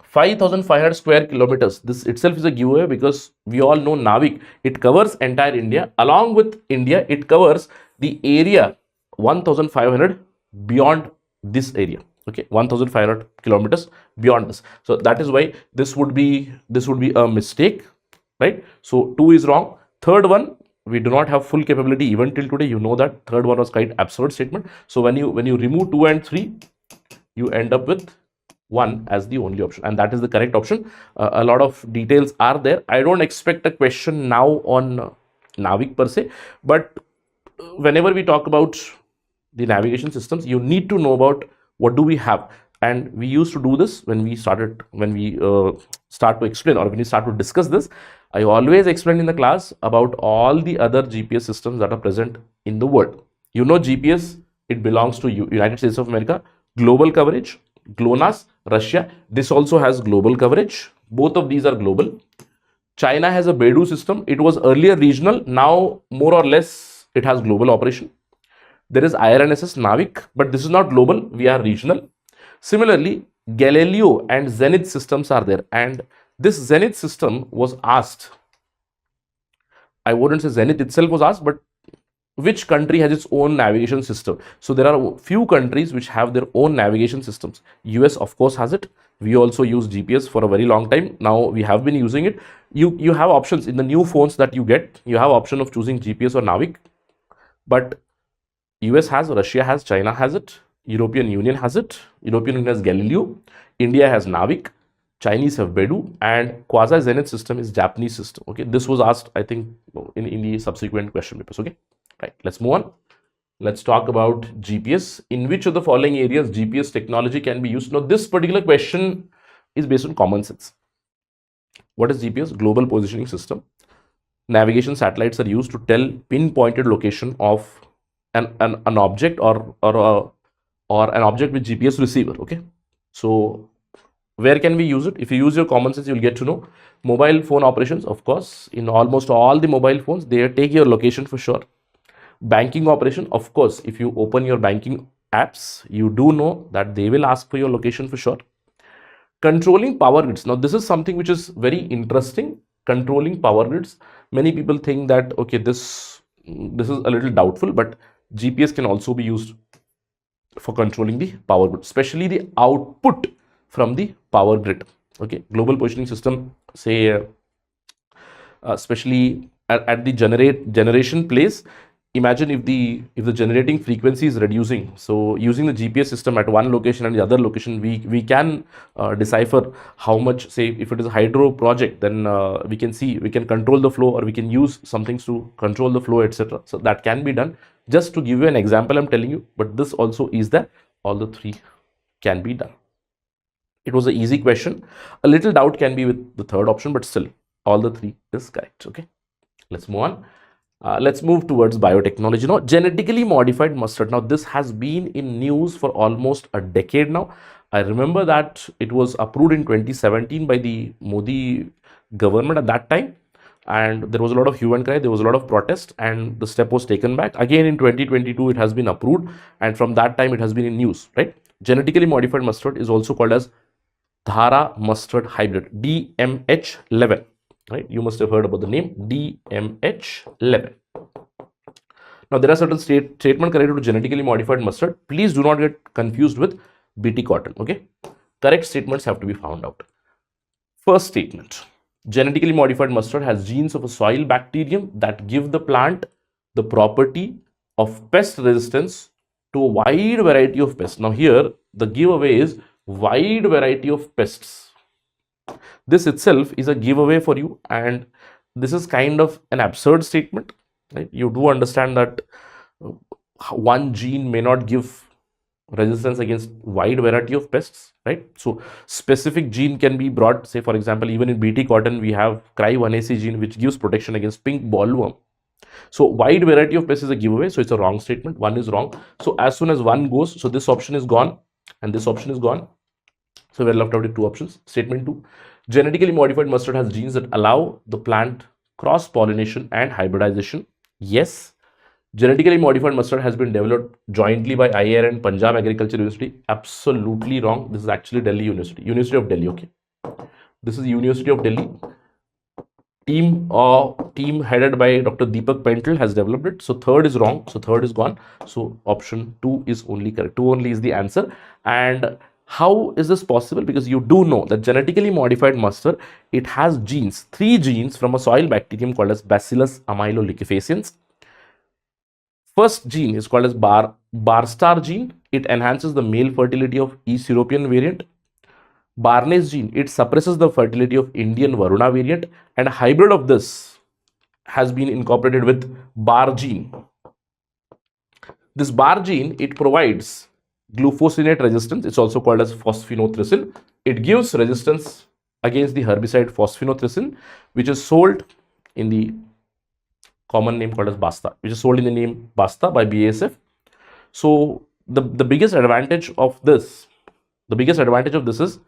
5,500 square kilometers, this itself is a giveaway because we all know NAVIC, it covers entire India. Along with India, it covers the area 1,500 beyond this area. Okay, 1,500 kilometers beyond this. So that is why this would be a mistake, right? So 2 is wrong. Third one, we do not have full capability even till today. You know that third one was quite absurd statement. So when you remove 2 and 3, you end up with 1 as the only option, and that is the correct option. A lot of details are there. I don't expect a question now on NAVIC per se, but whenever we talk about the navigation systems, you need to know about what do we have. And we used to do this when we start to explain, or when we start to discuss this. I always explain in the class about all the other GPS systems that are present in the world. You know, GPS, it belongs to United States of America. Global coverage, GLONASS, Russia, this also has global coverage. Both of these are global. China has a Beidou system. It was earlier regional. Now, more or less, it has global operation. There is IRNSS NAVIC, but this is not global. We are regional. Similarly, Galileo and Zenith systems are there. And this Zenith system was asked. I wouldn't say Zenith itself was asked, but which country has its own navigation system? So there are few countries which have their own navigation systems. US, of course, has it. We also use GPS for a very long time. Now we have been using it. You have options in the new phones that you get. You have option of choosing GPS or NAVIC. But US has, Russia has, China has it, European Union has it, European Union has Galileo, India has NAVIC, Chinese have Beidou, and quasi-Zenith system is Japanese system. Okay, this was asked, I think, in the subsequent question papers. Okay, right, let's move on. Let's talk about GPS. In which of the following areas GPS technology can be used? Now, this particular question is based on common sense. What is GPS? Global Positioning System. Navigation satellites are used to tell pinpointed location of an object or an object with GPS receiver. Okay, so where can we use it? If you use your common sense, you'll get to know. Mobile phone operations, of course, in almost all the mobile phones, they take your location for sure. Banking operation, of course, if you open your banking apps, you do know that they will ask for your location for sure. Controlling power grids. Now, this is something which is very interesting. Controlling power grids. Many people think that, okay, this is a little doubtful, but GPS can also be used for controlling the power grid, especially the output from the power grid. Okay, global positioning system, say, especially at the generation place. Imagine if the generating frequency is reducing. So using the GPS system at one location and the other location, we can decipher how much. Say if it is a hydro project, then we can control the flow, or we can use some things to control the flow, etc. So that can be done. Just to give you an example, I'm telling you, but this also is that all the 3 can be done. It was an easy question. A little doubt can be with the third option, but still all the 3 is correct. Okay, let's move on. Let's move towards biotechnology now. Genetically modified mustard. Now, this has been in news for almost a decade now. I remember that it was approved in 2017 by the Modi government at that time. and there was a lot of hue and cry, there was a lot of protest, and the step was taken back. Again in 2022 it has been approved, and from that time it has been in news, right? Genetically modified mustard is also called as Dhara mustard hybrid, DMH11, right? You must have heard about the name DMH11. Now there are certain statements connected to genetically modified mustard. Please do not get confused with BT cotton, okay? Correct statements have to be found out. First statement: genetically modified mustard has genes of a soil bacterium that give the plant the property of pest resistance to a wide variety of pests. Now here the giveaway is wide variety of pests. This itself is a giveaway for you, and this is kind of an absurd statement, right? You do understand that one gene may not give resistance against wide variety of pests, right? So specific gene can be brought, say for example, even in BT cotton we have cry1AC gene which gives protection against pink bollworm. So wide variety of pests is a giveaway, so it's a wrong statement. One is wrong. So as soon as one goes, so this option is gone and this option is gone, so we're left out with two options. Statement 2: genetically modified mustard has genes that allow the plant cross pollination and hybridization. Yes. Genetically modified mustard has been developed jointly by IAR and Punjab Agriculture University. Absolutely wrong. This is actually Delhi University, University of Delhi. Okay, this is University of Delhi. Team headed by Dr. Deepak Pentel has developed it. So third is wrong. So third is gone. So option 2 is only correct. 2 only is the answer. And how is this possible? Because you do know that genetically modified mustard, it has genes, 3 genes from a soil bacterium called as Bacillus amyloliquefaciens. First gene is called as Barstar gene. It enhances the male fertility of East European variant. Barnes gene, it suppresses the fertility of Indian Varuna variant, and a hybrid of this has been incorporated with Bar gene. This Bar gene, it provides glufosinate resistance. It's also called as phosphinothricin. It gives resistance against the herbicide phosphinothricin, which is sold in the common name called as Basta, which is sold in the name Basta by BASF. So the biggest advantage of this, is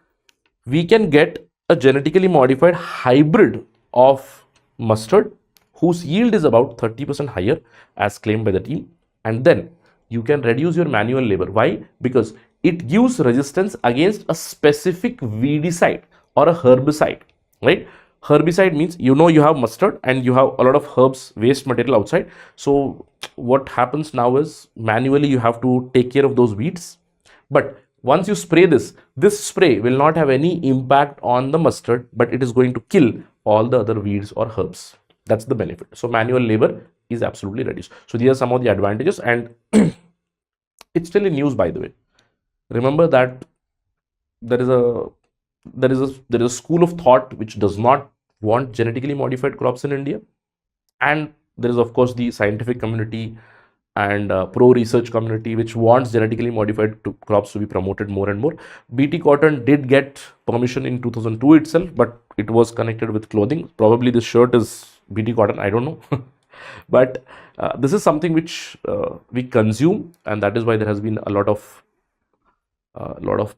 we can get a genetically modified hybrid of mustard whose yield is about 30% higher as claimed by the team, and then you can reduce your manual labor. Why? Because it gives resistance against a specific weedicide or a herbicide, right? Herbicide means you have mustard and you have a lot of herbs waste material outside. So what happens now is manually you have to take care of those weeds. But once you spray this spray will not have any impact on the mustard, but it is going to kill all the other weeds or herbs. That's the benefit. So manual labor is absolutely reduced. So these are some of the advantages, and it's still in news, by the way. Remember that there is a school of thought which does not want genetically modified crops in India, and there is of course the scientific community and pro research community which wants genetically modified crops to be promoted more and more. BT cotton did get permission in 2002 itself, but it was connected with clothing. Probably this shirt is BT cotton, I don't know. But this is something which we consume, and that is why there has been a lot of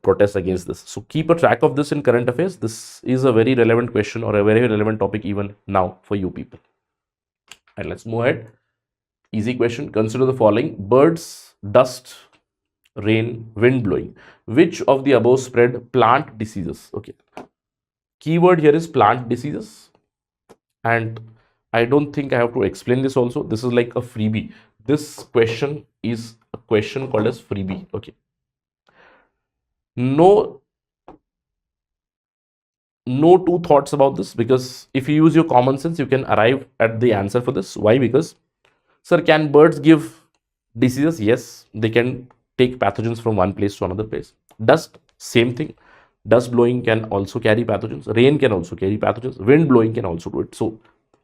protests against this. So keep a track of this in current affairs. This is a very relevant question or a very relevant topic even now for you people. And let's move ahead. Easy question. Consider the following: birds, dust, rain, wind blowing. Which of the above spread plant diseases? Okay. Keyword here is plant diseases. And I don't think I have to explain this also. This is like a freebie. This question is a question called as freebie. Okay. No two thoughts about this, because if you use your common sense, you can arrive at the answer for this. Why? Because, sir, can birds give diseases? Yes, they can take pathogens from one place to another place. Dust, same thing. Dust blowing can also carry pathogens. Rain can also carry pathogens. Wind blowing can also do it. So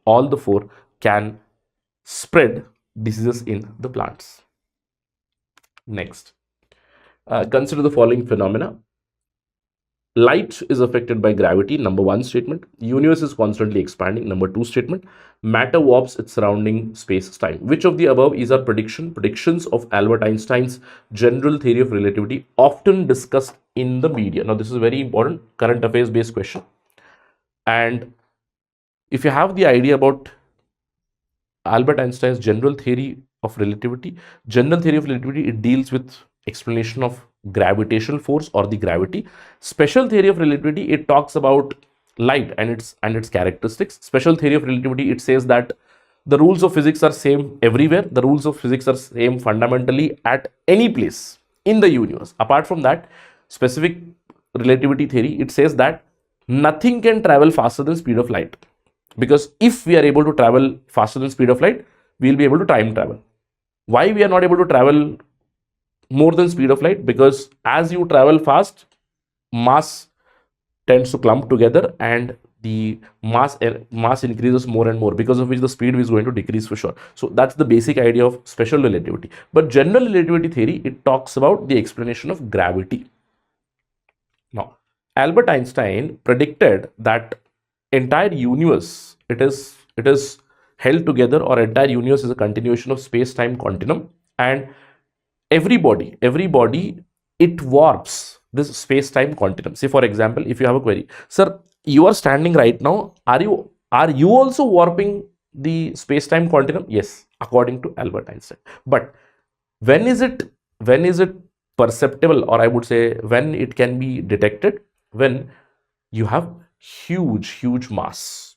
all the 4 can spread diseases in the plants. Next, consider the following phenomena. Light is affected by gravity, number 1 statement. Universe is constantly expanding, number 2 statement. Matter warps its surrounding space-time. Which of the above is our predictions of Albert Einstein's general theory of relativity, often discussed in the media? Now this is a very important current affairs based question, and if you have the idea about Albert Einstein's general theory of relativity, it deals with explanation of gravitational force or the gravity. Special theory of relativity, it talks about light and its characteristics. Special theory of relativity, it says that the rules of physics are same everywhere. The rules of physics are same fundamentally at any place in the universe. Apart from that, specific relativity theory, it says that nothing can travel faster than speed of light, because if we are able to travel faster than speed of light, we will be able to time travel. Why we are not able to travel more than speed of light? Because as you travel fast, mass tends to clump together and the mass increases more and more, because of which the speed is going to decrease for sure. So that's the basic idea of special relativity. But general relativity theory, it talks about the explanation of gravity. Now, Albert Einstein predicted that entire universe, it is held together, or entire universe is a continuation of space-time continuum, and everybody it warps this space-time continuum. Say for example, if you have a query, sir, you are standing right now, are you also warping the space-time continuum? Yes, according to Albert Einstein. But when is it perceptible, or I would say when it can be detected? When you have huge mass.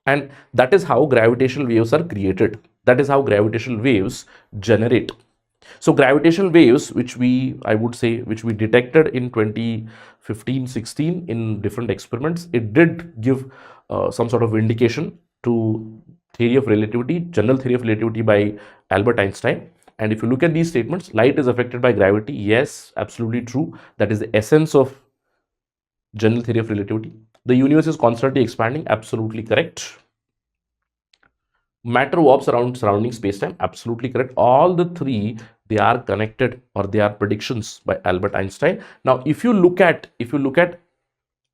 And that is how gravitational waves are created. That is how gravitational waves generate. So gravitational waves, which we detected in 2015-16 in different experiments, it did give some sort of indication to theory of relativity, general theory of relativity by Albert Einstein. And if you look at these statements, light is affected by gravity. Yes, absolutely true. That is the essence of general theory of relativity. The universe is constantly expanding. Absolutely correct. Matter warps around surrounding space-time. Absolutely correct. All the three, they are connected, or they are predictions by Albert Einstein. Now, if you look at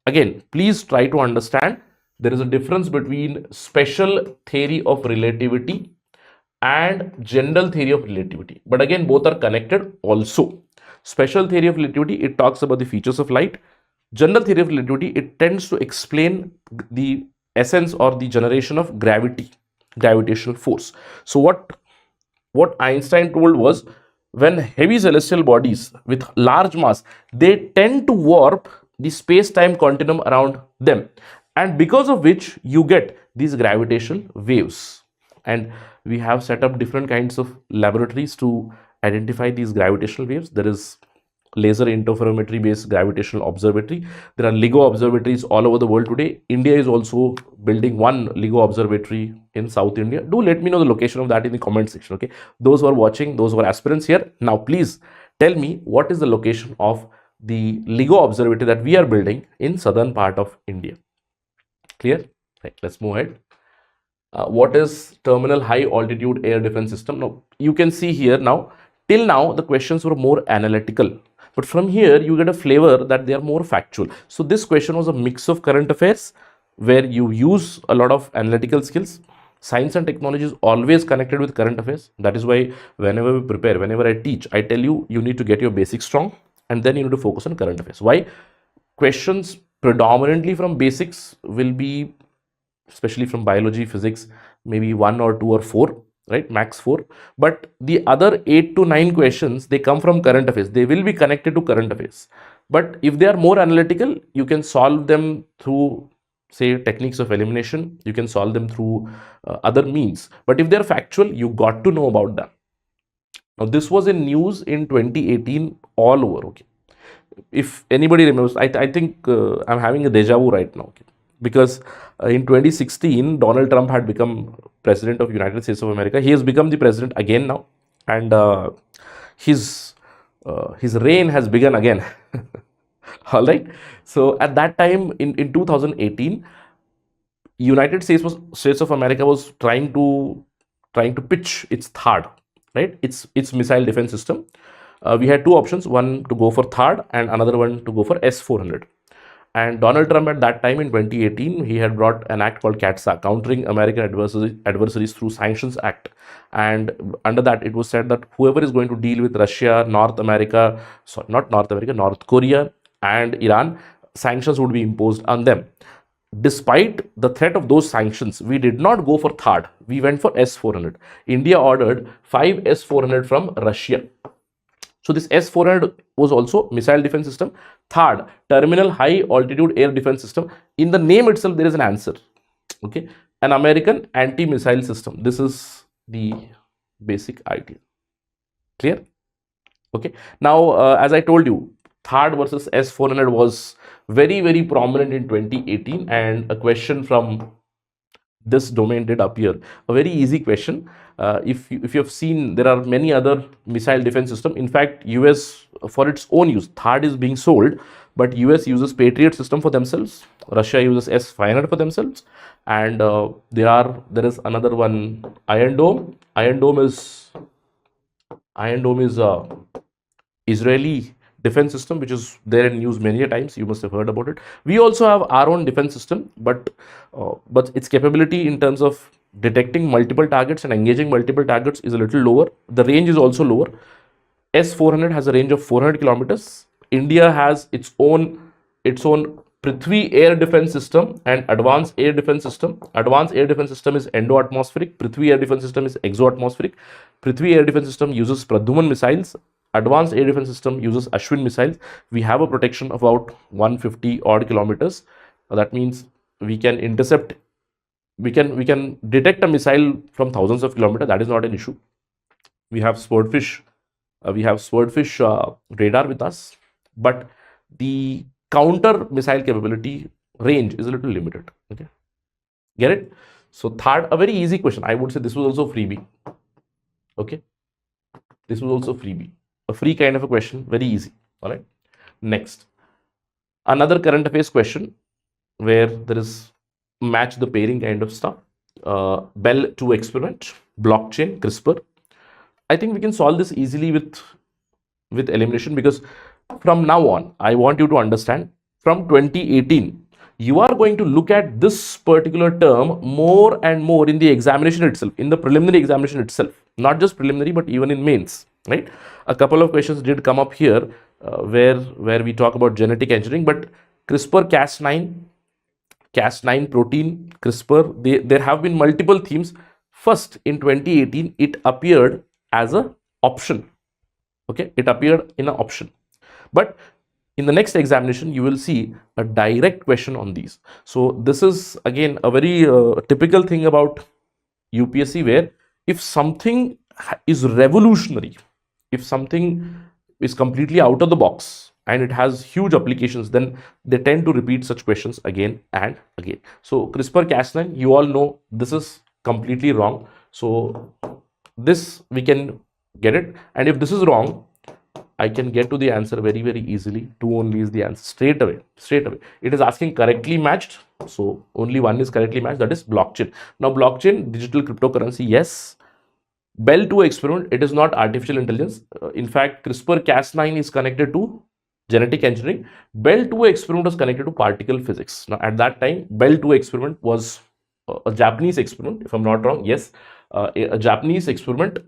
again, please try to understand there is a difference between special theory of relativity and general theory of relativity. But again, both are connected also. Special theory of relativity, it talks about the features of light. General theory of relativity, it tends to explain the essence or the generation of gravitational force. So what Einstein told was, when heavy celestial bodies with large mass, they tend to warp the space-time continuum around them, and because of which you get these gravitational waves. And we have set up different kinds of laboratories to identify these gravitational waves. There is laser interferometry based gravitational observatory. There are LIGO observatories all over the world today. India is also building one LIGO observatory in South India. Do let me know the location of that in the comment section. Okay, those who are watching, those who are aspirants here, now please tell me what is the location of the LIGO observatory that we are building in southern part of India. Clear? Right, let's move ahead. What is terminal high altitude air defense system? Now you can see here, now till now the questions were more analytical, but from here you get a flavor that they are more factual. So this question was a mix of current affairs where you use a lot of analytical skills. Science and technology is always connected with current affairs. That is why whenever we prepare, whenever I teach, I tell you, you need to get your basics strong and then you need to focus on current affairs. Why? Questions predominantly from basics will be, especially from biology, physics, maybe 1 or 2 or 4, right, max 4. But the other 8 to 9 questions, they come from current affairs. They will be connected to current affairs. But if they are more analytical, you can solve them through, say, techniques of elimination. You can solve them through other means. But if they are factual, you got to know about them. Now this was in news in 2018 all over. Okay, if anybody remembers, I think I'm having a deja vu right now. Okay? Because in 2016, Donald Trump had become president of United States of America. He has become the president again now, and his reign has begun again. All right. So at that time, in 2018, States of America was trying to pitch its THAAD, right? Its missile defense system. We had two options: one to go for THAAD and another one to go for S-400. And Donald Trump at that time in 2018, he had brought an act called CATSA, Countering American Adversaries Through Sanctions Act. And under that, it was said that whoever is going to deal with Russia, North Korea and Iran, sanctions would be imposed on them. despite the threat of those sanctions, we did not go for THAAD. We went for S-400. India ordered 5 S-400 from Russia. So this S-400 was also missile defense system. THAAD, Terminal High Altitude Air Defense System. In the name itself, there is an answer. Okay, an American anti-missile system. This is the basic idea. Clear? Okay. Now, as I told you, THAAD versus S-400 was very, very prominent in 2018, and a question from this domain did appear. A very easy question. If you have seen, there are many other missile defense systems. In fact, US, for its own use, THAAD is being sold, but US uses Patriot system for themselves. Russia uses S-500 for themselves, and there is another one, Iron Dome. Iron Dome is Israeli defense system, which is there in news many times. You must have heard about it. We also have our own defense system, but its capability in terms of detecting multiple targets and engaging multiple targets is a little lower. The range is also lower. S-400 has a range of 400 kilometers. India has its own Prithvi air defense system and advanced air defense system. Advanced air defense system is endo-atmospheric. Prithvi air defense system is exo-atmospheric. Prithvi air defense system uses Pradhuman missiles. Advanced air defense system uses Ashwin missiles. We have a protection of about 150 odd kilometers. That means we can intercept, we can detect a missile from thousands of kilometers. That is not an issue. We have swordfish radar with us, but the counter missile capability range is a little limited. Okay, get it? So THAAD, a very easy question. I would say this was also freebie. Okay, this was also freebie. A free kind of a question, very easy. All right. Next, another current affairs question where there is match the pairing kind of stuff. Bell 2 experiment, blockchain, CRISPR. I think we can solve this easily with elimination, because from now on, I want you to understand, from 2018, you are going to look at this particular term more and more in the examination itself, in the preliminary examination itself, not just preliminary, but even in mains, right? A couple of questions did come up here where we talk about genetic engineering, but CRISPR Cas9 protein, CRISPR, there have been multiple themes. First, in 2018, it appeared as an option. Okay, it appeared in an option. But in the next examination, you will see a direct question on these. So this is again a very typical thing about UPSC, where if something is revolutionary, if something is completely out of the box and it has huge applications, then they tend to repeat such questions again and again. So CRISPR-Cas9, you all know this is completely wrong. So this we can get it, and if this is wrong, I can get to the answer very, very easily. 2 only is the answer, straight away. It is asking correctly matched, so only one is correctly matched, that is blockchain. Now blockchain, digital cryptocurrency, yes. Bell 2 experiment, it is not artificial intelligence. In fact, CRISPR-Cas9 is connected to genetic engineering. Bell 2 experiment was connected to particle physics. Now at that time, Bell 2 experiment was a Japanese experiment, if I'm not wrong. Yes, a Japanese experiment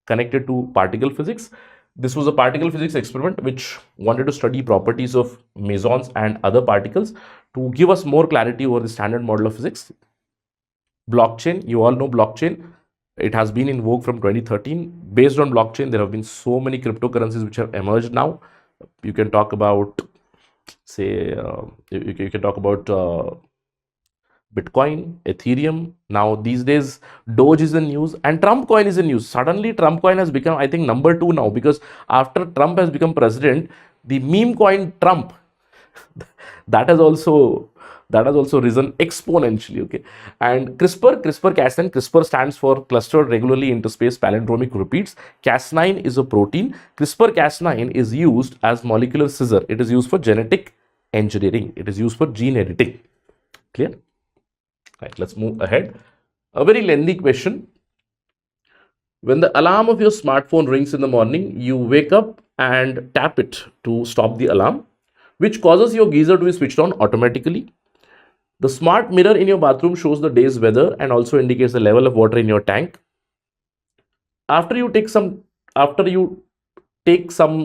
connected to particle physics. This was a particle physics experiment which wanted to study properties of mesons and other particles to give us more clarity over the standard model of physics. Blockchain, you all know blockchain. It has been in vogue from 2013. Based on blockchain, there have been so many cryptocurrencies which have emerged now. You can talk about, say, you can talk about Bitcoin, Ethereum. Now these days, Doge is in news and Trump coin is in news. Suddenly, Trump coin has become, I think, number 2 now, because after Trump has become president, the meme coin Trump that has also risen exponentially. Okay, and CRISPR-Cas9. CRISPR stands for clustered regularly interspaced palindromic repeats. Cas9 is a protein. CRISPR-Cas9 is used as molecular scissor. It is used for genetic engineering. It is used for gene editing. Clear? Right, let's move ahead. A very lengthy question. When the alarm of your smartphone rings in the morning, you wake up and tap it to stop the alarm, which causes your geyser to be switched on automatically. The smart mirror in your bathroom shows the day's weather and also indicates the level of water in your tank. After you take some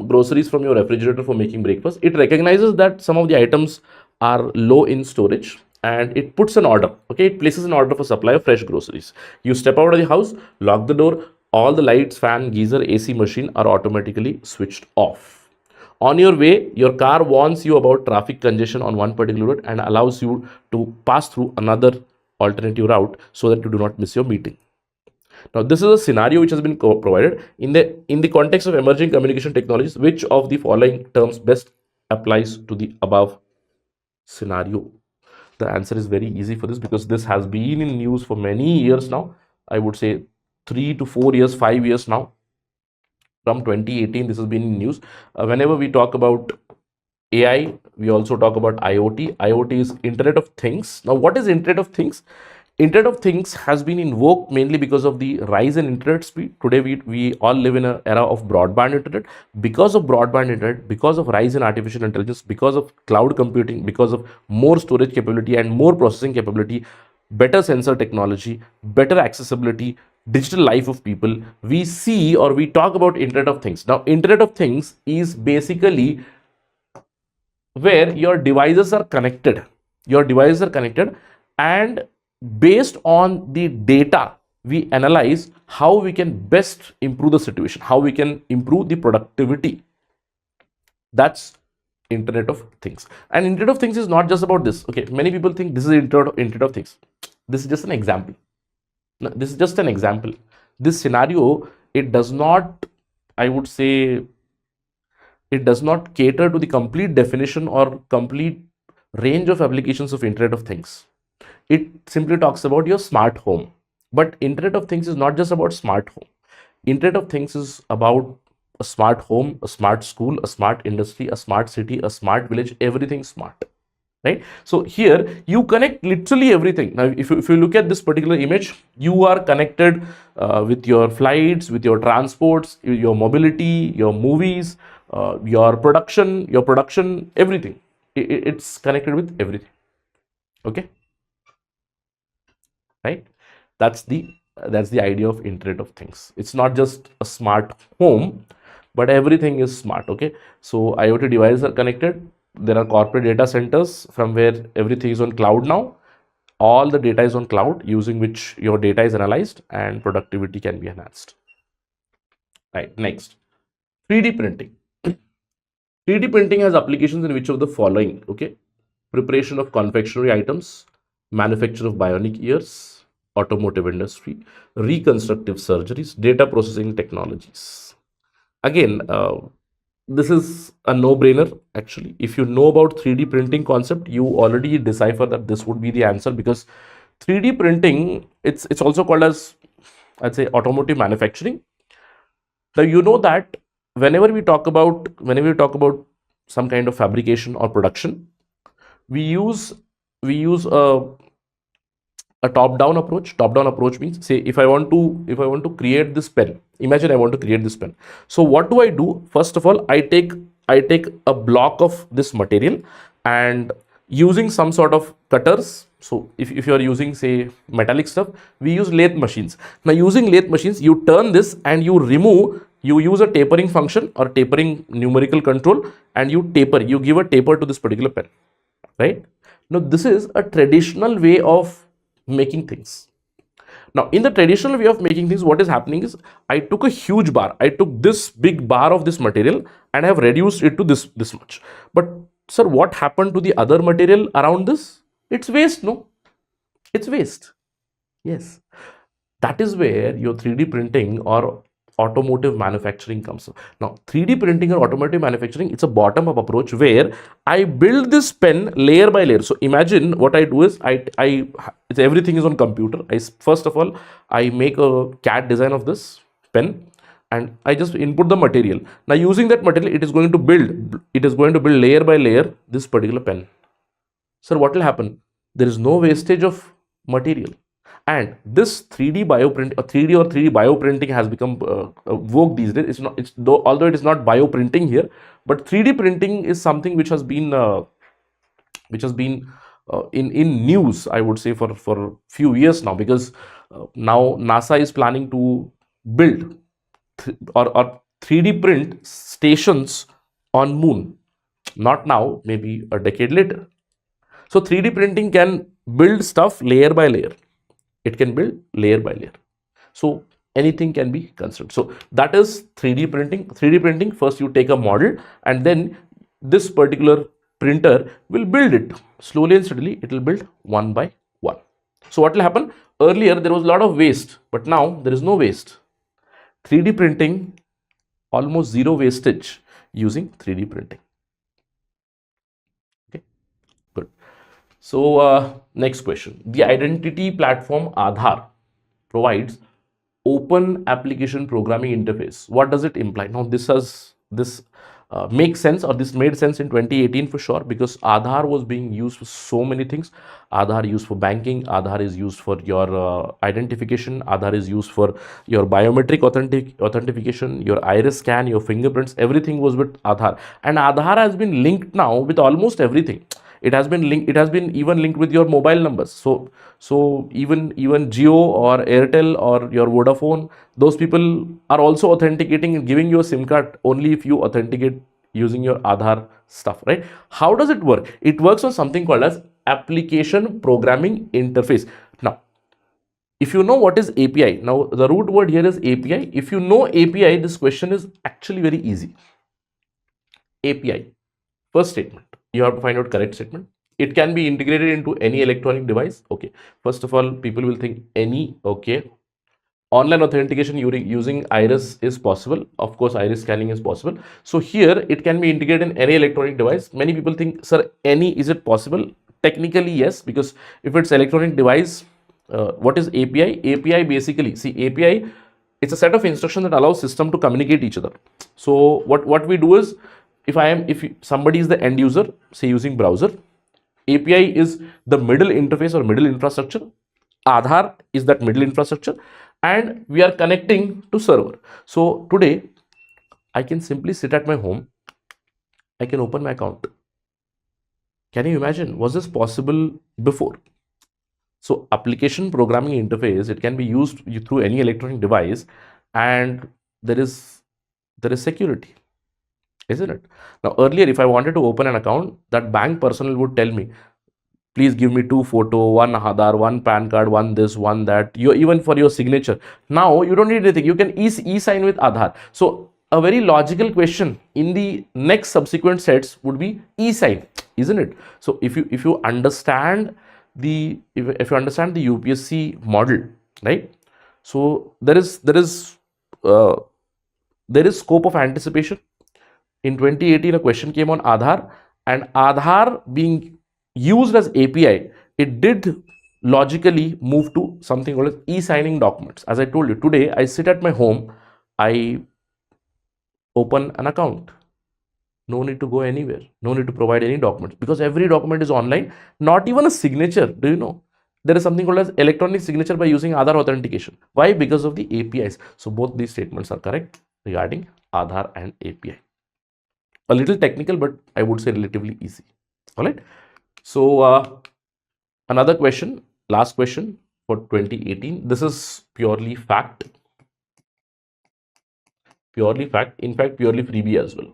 groceries from your refrigerator for making breakfast, it recognizes that some of the items are low in storage and it puts an order. Okay, it places an order for supply of fresh groceries. You step out of the house, lock the door, all the lights, fan, geyser, AC machine are automatically switched off. On your way, your car warns you about traffic congestion on one particular route and allows you to pass through another alternative route so that you do not miss your meeting. Now, this is a scenario which has been provided in the context of emerging communication technologies. Which of the following terms best applies to the above scenario? The answer is very easy for this, because this has been in news for many years now. I would say 3 to 4 years, 5 years now. From 2018, this has been in news. Whenever we talk about AI, we also talk about IoT. IoT is Internet of Things. Now, what is Internet of Things? Internet of Things has been invoked mainly because of the rise in internet speed. Today, we all live in an era of broadband internet. Because of broadband internet, because of rise in artificial intelligence, because of cloud computing, because of more storage capability and more processing capability, better sensor technology, better accessibility, digital life of people, we see or we talk about Internet of Things. Now, Internet of Things is basically where your devices are connected. Your devices are connected, and based on the data, we analyze how we can best improve the situation, how we can improve the productivity. That's Internet of Things. And Internet of Things is not just about this. Okay, many people think this is Internet of Things. This is just an example. No, this is just an example. This scenario, it does not, I would say, it does not cater to the complete definition or complete range of applications of Internet of Things. It simply talks about your smart home. But Internet of Things is not just about smart home. Internet of Things is about a smart home, a smart school, a smart industry, a smart city, a smart village, everything smart. Right? So here you connect literally everything. Now, if you look at this particular image, you are connected with your flights, with your transports, your mobility, your movies, your production, everything. It's connected with everything. Okay, right? That's the idea of Internet of Things. It's not just a smart home, but everything is smart. Okay, so IoT devices are connected. There are corporate data centers from where everything is on cloud now. All the data is on cloud, using which your data is analyzed and productivity can be enhanced. Right, next, 3D printing. 3D printing has applications in which of the following? Okay, preparation of confectionery items, manufacture of bionic ears, automotive industry, reconstructive surgeries, data processing technologies. Again, this is a no-brainer. Actually, if you know about 3D printing concept, you already decipher that this would be the answer, because 3D printing, it's also called as, I'd say, automotive manufacturing. Now, you know that whenever we talk about some kind of fabrication or production, we use a top-down approach. Top-down approach means, say, if I want to create this pen, imagine I want to create this pen. So what do I do? First of all, I take a block of this material, and using some sort of cutters. So if you are using, say, metallic stuff, we use lathe machines. Now, using lathe machines, you turn this and you use a tapering function or tapering numerical control, and you give a taper to this particular pen, right? Now, this is a traditional way of making things. Now, in the traditional way of making things, what is happening is, I took a huge bar. I took this big bar of this material and I have reduced it to this much. But sir, what happened to the other material around this? It's waste, no? It's waste. Yes. That is where your 3D printing or automotive manufacturing comes. Now, 3D printing or automotive manufacturing, it's a bottom-up approach where I build this pen layer by layer. So imagine what I do is, everything is on computer. First of all, I make a CAD design of this pen, and I just input the material. Now, using that material, it is going to build layer by layer this particular pen. Sir, what will happen? There is no wastage of material. And this 3D bioprint or 3D bioprinting has become vogue these days. Although it is not bioprinting here, but 3D printing is something which has been in news, I would say, for few years now, because now NASA is planning to build or 3D print stations on moon. Not now, maybe a decade later. So 3D printing can build stuff layer by layer. It can build layer by layer. So anything can be considered. So that is 3D printing. 3D printing, first you take a model and then this particular printer will build it slowly and steadily. It will build one by one. So what will happen? Earlier there was a lot of waste, but now there is no waste. 3D printing, almost zero wastage using 3D printing. Okay, good. So next question. The identity platform Aadhaar provides open application programming interface. What does it imply? Now this makes sense, or this made sense in 2018 for sure, because Aadhaar was being used for so many things. Aadhaar used for banking, Aadhaar is used for your identification, Aadhaar is used for your biometric authentication, your iris scan, your fingerprints, everything was with Aadhaar. And Aadhaar has been linked now with almost everything. It has been linked, it has been even linked with your mobile numbers. So even Jio or Airtel or your Vodafone, those people are also authenticating and giving you a SIM card only if you authenticate using your Aadhaar stuff, right? How does it work? It works on something called as application programming interface. Now, if you know what is API, now the root word here is API. If you know API, this question is actually very easy. API, first statement, you have to find out correct statement. It can be integrated into any electronic device. Okay, first of all, people will think any. Okay, online authentication using iris is possible. Of course, iris scanning is possible. So here it can be integrated in any electronic device. Many people think, sir, any, is it possible? Technically yes, because if it's electronic device, what is API? API basically, see, API, it's a set of instructions that allows system to communicate each other. So what we do is, if somebody is the end user, say using browser, API is the middle interface or middle infrastructure. Aadhaar is that middle infrastructure, and we are connecting to server. So today I can simply sit at my home, I can open my account. Can you imagine? Was this possible before? So application programming interface, it can be used through any electronic device, and there is security, isn't it? Now earlier, if I wanted to open an account, that bank personnel would tell me, please give me 2 photo, 1 Aadhaar, 1 PAN card, 1 this, 1 that, even for your signature. Now you don't need anything, you can e-sign with Aadhaar. So a very logical question in the next subsequent sets would be e-sign, isn't it? So if you understand the if you understand the UPSC model, right? So there is scope of anticipation. In 2018, a question came on Aadhaar, and Aadhaar being used as API, it did logically move to something called as e-signing documents. As I told you, today I sit at my home, I open an account. No need to go anywhere. No need to provide any documents, because every document is online. Not even a signature. Do you know? There is something called as electronic signature by using Aadhaar authentication. Why? Because of the APIs. So both these statements are correct regarding Aadhaar and API. A little technical, but I would say relatively easy. All right. So another question, last question for 2018. This is purely fact. Purely fact. In fact, purely freebie as well.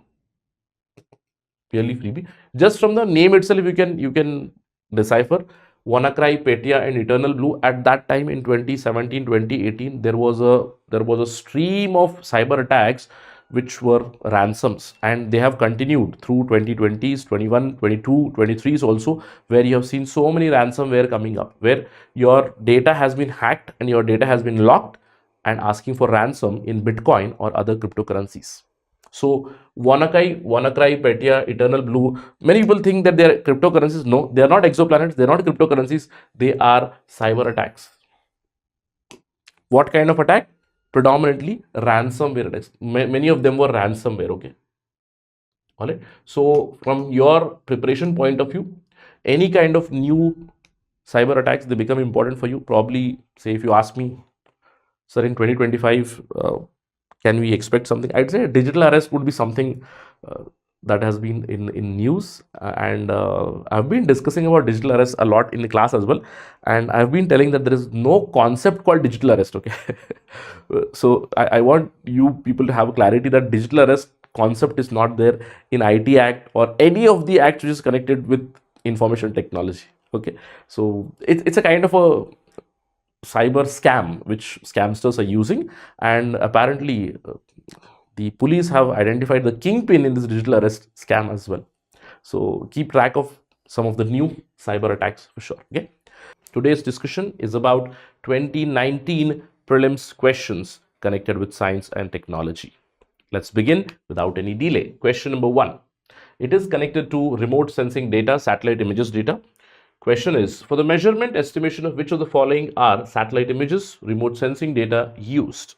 Purely freebie. Just from the name itself, you can decipher. WannaCry, Petya, and Eternal Blue. At that time in 2017, 2018, there was a stream of cyber attacks which were ransoms, and they have continued through 2020s, 21, 22, 23s also, where you have seen so many ransomware coming up, where your data has been hacked and your data has been locked and asking for ransom in Bitcoin or other cryptocurrencies. So WannaCry, Petya, Eternal Blue, many people think that they are cryptocurrencies. No, they are not exoplanets, they are not cryptocurrencies, they are cyber attacks. What kind of attack? Predominantly ransomware attacks. Many of them were ransomware. Okay, all right. So from your preparation point of view, any kind of new cyber attacks, they become important for you. Probably, say if you ask me, sir, in 2025, can we expect something? I'd say digital arrest would be something that has been in news, and I've been discussing about digital arrest a lot in the class as well, and I've been telling that there is no concept called digital arrest. Okay, so I want you people to have clarity that digital arrest concept is not there in IT Act or any of the acts which is connected with information technology. Okay, so it's a kind of a cyber scam which scamsters are using, and apparently the police have identified the kingpin in this digital arrest scam as well. So keep track of some of the new cyber attacks for sure. Okay, today's discussion is about 2019 prelims questions connected with science and technology. Let's begin without any delay. Question number 1. It is connected to remote sensing data, satellite images data. Question is, for the measurement estimation of which of the following are satellite images, remote sensing data used?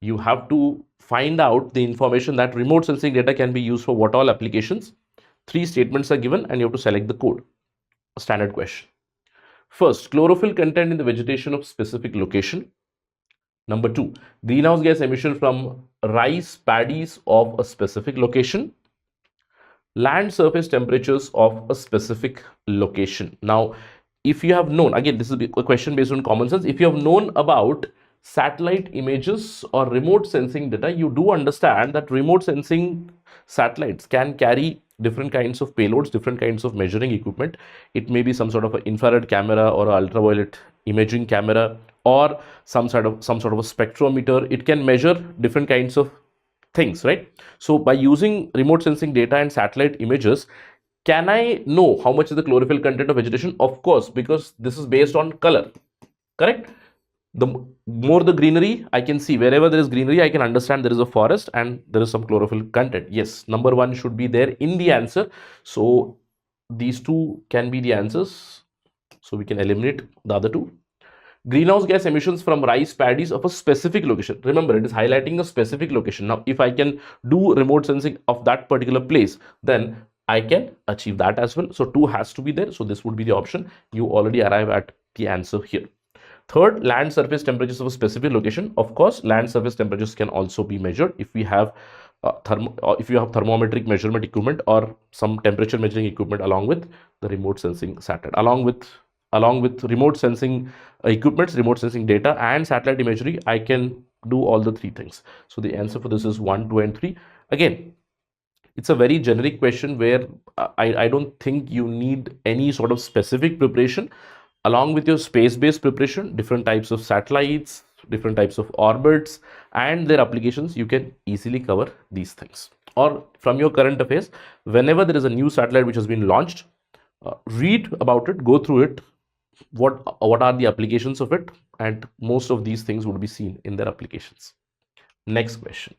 You have to find out the information that remote sensing data can be used for what all applications. 3 statements are given and you have to select the code. A standard question. First, chlorophyll content in the vegetation of specific location. Number 2, greenhouse gas emission from rice paddies of a specific location. Land surface temperatures of a specific location. Now, if you have known, again, this is a question based on common sense. If you have known about satellite images or remote sensing data, you do understand that remote sensing satellites can carry different kinds of payloads, different kinds of measuring equipment. It may be some sort of an infrared camera or an ultraviolet imaging camera, or some sort of a spectrometer. It can measure different kinds of things, right? So by using remote sensing data and satellite images, can I know how much is the chlorophyll content of vegetation? Of course, because this is based on color, correct? The more the greenery, I can see wherever there is greenery, I can understand there is a forest and there is some chlorophyll content. Yes, number 1 should be there in the answer. So these two can be the answers. So we can eliminate the other two. Greenhouse gas emissions from rice paddies of a specific location. Remember, it is highlighting a specific location. Now, if I can do remote sensing of that particular place, then I can achieve that as well. So 2 has to be there. So this would be the option. You already arrive at the answer here. Third, land surface temperatures of a specific location. Of course, land surface temperatures can also be measured if we have if you have thermometric measurement equipment or some temperature measuring equipment along with the remote sensing satellite, along with remote sensing equipments, remote sensing data and satellite imagery, I can do all the 3 things. So the answer for this is 1, 2 and 3. Again, it's a very generic question where I don't think you need any sort of specific preparation. Along with your space-based preparation, different types of satellites, different types of orbits and their applications, you can easily cover these things. Or from your current affairs, whenever there is a new satellite which has been launched, read about it, go through it, what are the applications of it, and most of these things would be seen in their applications. Next question.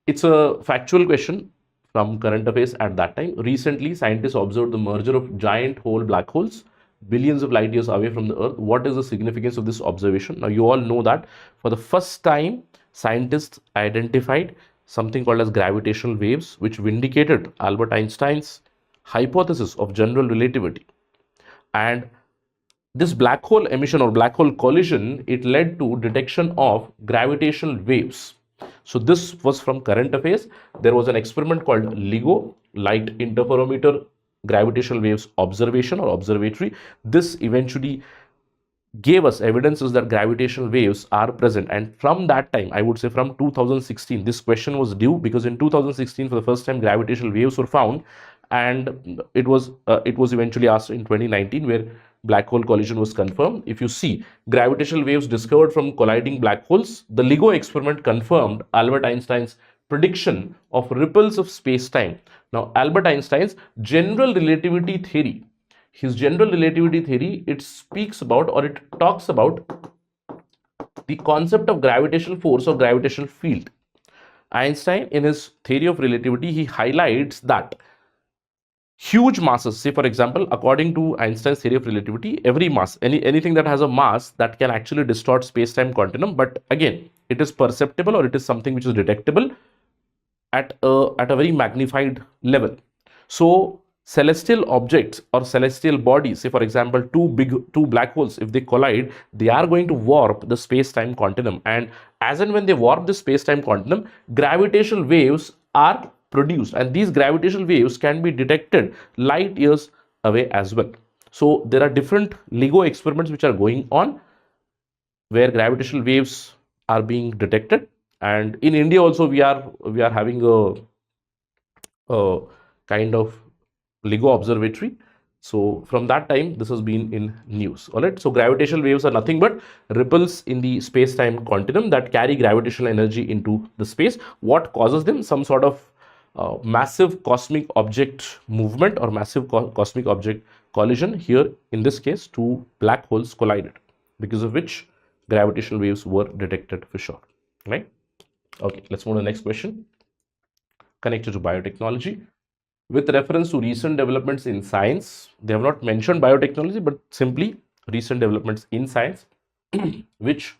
It's a factual question from current affairs at that time. Recently, scientists observed the merger of giant hole black holes billions of light years away from the Earth. What is the significance of this observation? Now, you all know that for the first time, scientists identified something called as gravitational waves, which vindicated Albert Einstein's hypothesis of general relativity. And this black hole emission or black hole collision, it led to detection of gravitational waves. So this was from current affairs. There was an experiment called LIGO, Light Interferometer Gravitational Waves Observation or Observatory. This eventually gave us evidences that gravitational waves are present, and from that time, I would say from 2016, this question was due, because in 2016 for the first time gravitational waves were found, and it was eventually asked in 2019 where black hole collision was confirmed. If you see gravitational waves discovered from colliding black holes, the LIGO experiment confirmed Albert Einstein's prediction of ripples of space-time. Now, Albert Einstein's general relativity theory, it speaks about, or it talks about, the concept of gravitational force or gravitational field. Einstein, in his theory of relativity, he highlights that huge masses, say for example, according to Einstein's theory of relativity, every mass, anything that has a mass, that can actually distort space-time continuum. But again, it is perceptible, or it is something which is detectable at a very magnified level. So celestial objects or celestial bodies, say for example two black holes, if they collide, they are going to warp the space-time continuum, and as and when they warp the space-time continuum, gravitational waves are produced, and these gravitational waves can be detected light years away as well. So there are different LIGO experiments which are going on where gravitational waves are being detected, and in India also we are having a kind of LIGO observatory So from that time, this has been in news. All right. So gravitational waves are nothing but ripples in the space-time continuum that carry gravitational energy into the space. What causes them? Some sort of massive cosmic object movement or massive cosmic object collision. Here, in this case, two black holes collided, because of which gravitational waves were detected for sure. Right. Okay. Let's move to the next question. Connected to biotechnology. With reference to recent developments in science, they have not mentioned biotechnology, but simply recent developments in science, which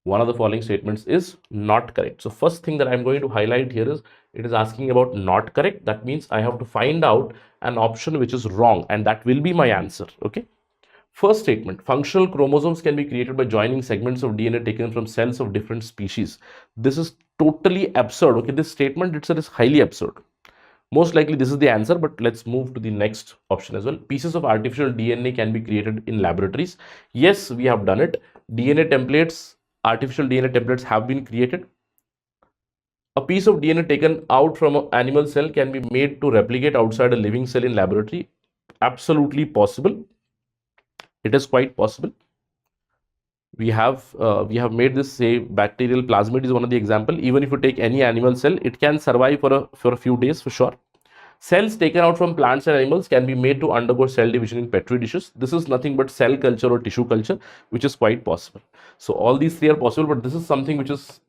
one of the following statements is not correct. So first thing that I'm going to highlight here is it is asking about not correct. That means I have to find out an option which is wrong, and that will be my answer. Okay. First statement, functional chromosomes can be created by joining segments of DNA taken from cells of different species. This is totally absurd. Okay, this statement itself is highly absurd. Most likely this is the answer, but let's move to the next option as well. Pieces of artificial DNA can be created in laboratories. Yes, we have done it. DNA templates, artificial DNA templates have been created. A piece of DNA taken out from an animal cell can be made to replicate outside a living cell in laboratory. Absolutely possible. It is quite possible. We have made this, say, bacterial plasmid is one of the example. Even if you take any animal cell, it can survive for a few days for sure. Cells taken out from plants and animals can be made to undergo cell division in petri dishes. This is nothing but cell culture or tissue culture, which is quite possible. So all these three are possible, but this is something which is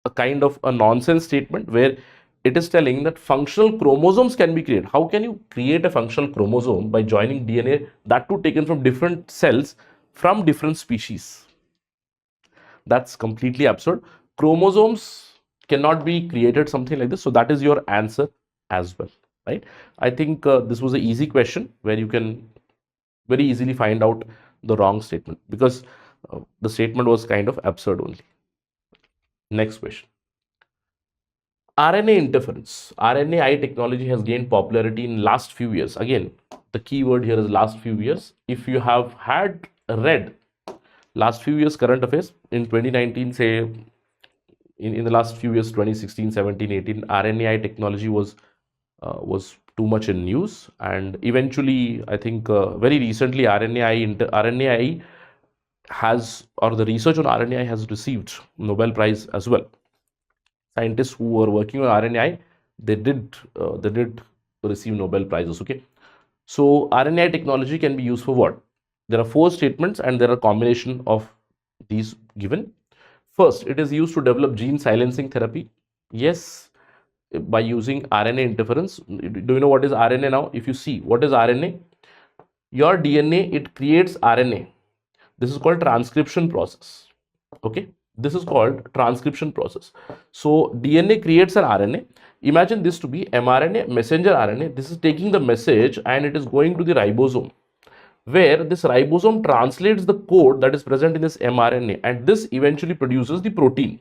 a kind of a nonsense statement where it is telling that functional chromosomes can be created. How can you create a functional chromosome by joining DNA, that too taken from different cells from different species? That's completely absurd. Chromosomes cannot be created, something like this. So that is your answer as well, right? I think this was an easy question where you can very easily find out the wrong statement, because the statement was kind of absurd only. Next question. RNA interference. RNAi technology has gained popularity in last few years. Again, the key word here is last few years. If you have had read last few years current affairs in 2019, say in the last few years, 2016, 17, 18, RNAi technology was too much in news, and eventually I think very recently RNAi has, or the research on RNAi has received Nobel Prize as well. Scientists who were working on RNAi, they did receive Nobel Prizes. Okay, so RNAi technology can be used for what? There are four statements and there are combination of these given. First, it is used to develop gene silencing therapy. Yes, by using RNA interference. Do you know what is RNA now? If you see what is RNA, your DNA, it creates RNA. This is called transcription process. Okay, this is called transcription process. So DNA creates an RNA. Imagine this to be mRNA, messenger RNA. This is taking the message and it is going to the ribosome, where this ribosome translates the code that is present in this mRNA, and this eventually produces the protein.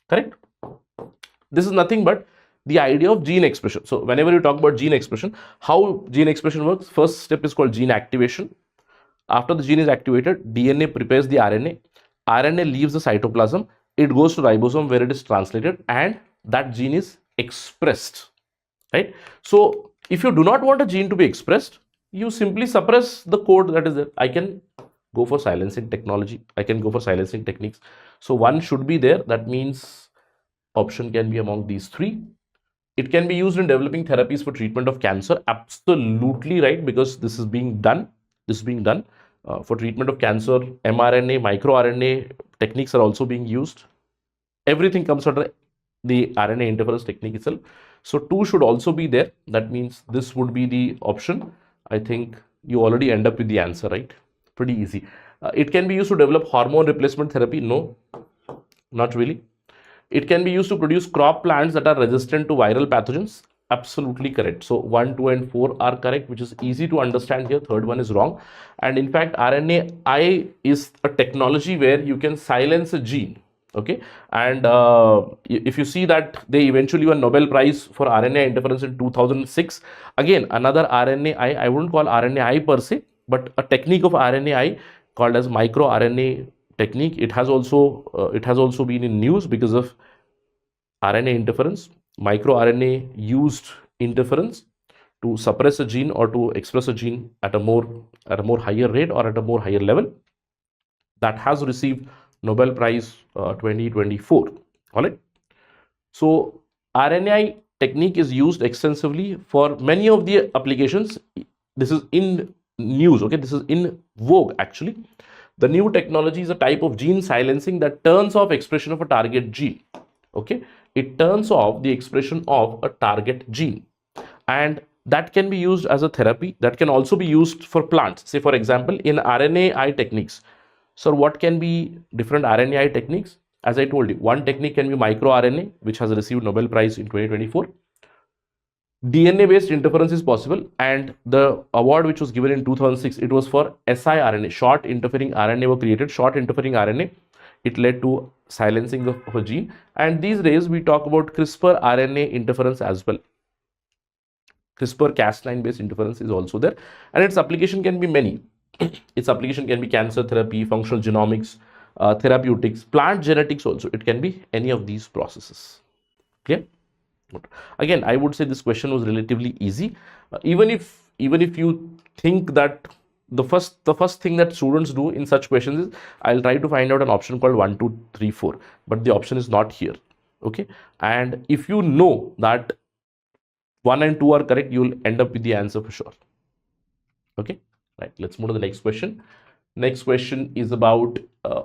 Correct? This is nothing but the idea of gene expression. So whenever you talk about gene expression, how gene expression works, first step is called gene activation. After the gene is activated, DNA prepares the RNA. RNA leaves the cytoplasm. It goes to ribosome where it is translated and that gene is expressed. Right? So if you do not want a gene to be expressed, you simply suppress the code that is there. I can go for silencing technology. I can go for silencing techniques. So one should be there. That means option can be among these three. It can be used in developing therapies for treatment of cancer. Absolutely right, because this is being done. For treatment of cancer. mRNA, microRNA techniques are also being used. Everything comes under the RNA interference technique itself. So 2 should also be there. That means this would be the option. I think you already end up with the answer, right? Pretty easy. It can be used to develop hormone replacement therapy. No, not really. It can be used to produce crop plants that are resistant to viral pathogens. Absolutely correct. So 1, 2 and 4 are correct, which is easy to understand here. Third one is wrong. And in fact, RNAi is a technology where you can silence a gene. Okay, and if you see that they eventually won Nobel Prize for RNA interference in 2006. Again, another RNAi, I wouldn't call RNAi per se, but a technique of RNAi called as microRNA technique. It has also been in news because of RNA interference. MicroRNA used interference to suppress a gene or to express a gene at a more higher rate or at a more higher level, that has received Nobel Prize 2024. All right. So RNAi technique is used extensively for many of the applications. This is in news. Okay, this is in vogue actually. The new technology is a type of gene silencing that turns off expression of a target gene. Okay, it turns off the expression of a target gene, and that can be used as a therapy. That can also be used for plants. Say for example, in RNAi techniques. So what can be different RNAi techniques? As I told you, one technique can be microRNA, which has received Nobel Prize in 2024. DNA based interference is possible, and the award which was given in 2006, it was for siRNA. Short interfering RNA were created. Short interfering RNA, it led to silencing of a gene. And these days we talk about CRISPR RNA interference as well. CRISPR Cas9 based interference is also there, and its application can be many. Its application can be cancer therapy, functional genomics, therapeutics, plant genetics also. It can be any of these processes. Clear? Again, I would say this question was relatively easy. Even if you think that the first thing that students do in such questions is, I'll try to find out an option called 1, 2, 3, 4, but the option is not here. Okay, and if you know that 1 and 2 are correct, you will end up with the answer for sure. Okay, right. Let's move to the next question. Next question is about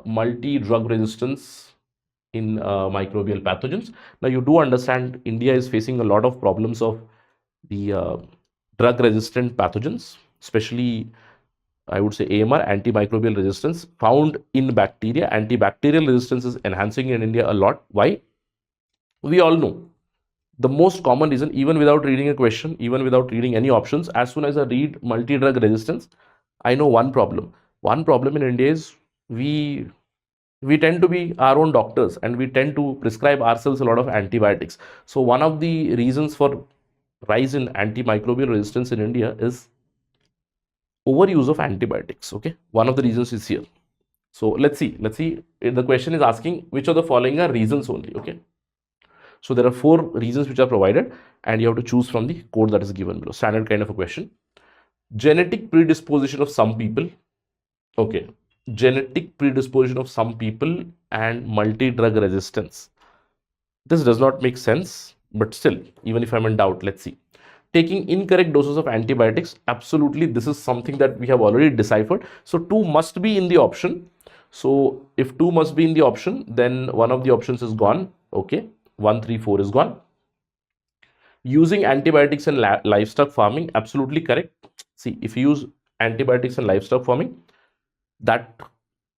multi-drug resistance in microbial pathogens. Now you do understand India is facing a lot of problems of the drug resistant pathogens, especially I would say AMR, antimicrobial resistance found in bacteria. Antibacterial resistance is enhancing in India a lot. Why? We all know the most common reason, even without reading a question, even without reading any options, as soon as I read multi-drug resistance, I know one problem. One problem in India is we tend to be our own doctors, and we tend to prescribe ourselves a lot of antibiotics. So one of the reasons for rise in antimicrobial resistance in India is overuse of antibiotics. Okay, one of the reasons is here. So let's see. The question is asking which of the following are reasons only. Okay, so there are 4 reasons which are provided, and you have to choose from the code that is given below. Standard kind of a question. Genetic predisposition of some people. Okay, genetic predisposition of some people and multi-drug resistance. This does not make sense, but still, even if I'm in doubt, let's see. Taking incorrect doses of antibiotics. Absolutely, this is something that we have already deciphered. So 2 must be in the option. So if 2 must be in the option, then one of the options is gone. Okay, 1, 3, 4 is gone. Using antibiotics in livestock farming. Absolutely correct. See, if you use antibiotics in livestock farming, that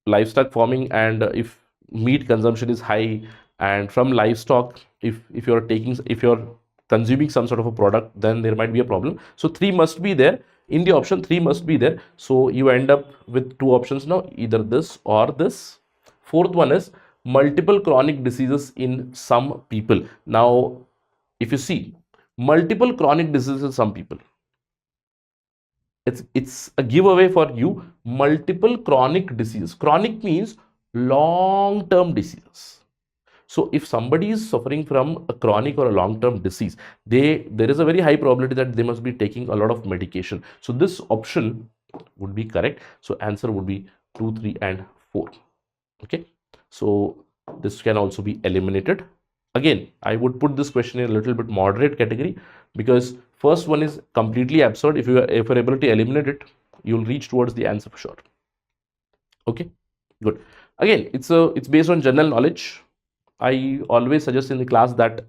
livestock farming, and if meat consumption is high, and from livestock, if you're consuming some sort of a product, then there might be a problem. So 3 must be there in the option. 3 must be there. So you end up with 2 options now, either this or this. 4th one is multiple chronic diseases in some people. Now if you see multiple chronic diseases in some people, it's a giveaway for you. Multiple chronic disease. Chronic means long-term diseases. So if somebody is suffering from a chronic or a long-term disease, there is a very high probability that they must be taking a lot of medication. So this option would be correct. So answer would be 2, 3, and 4. Okay, so this can also be eliminated. Again, I would put this question in a little bit moderate category, because first one is completely absurd. If you're able to eliminate it, you'll reach towards the answer for sure. Okay, good. Again, it's based on general knowledge. I always suggest in the class that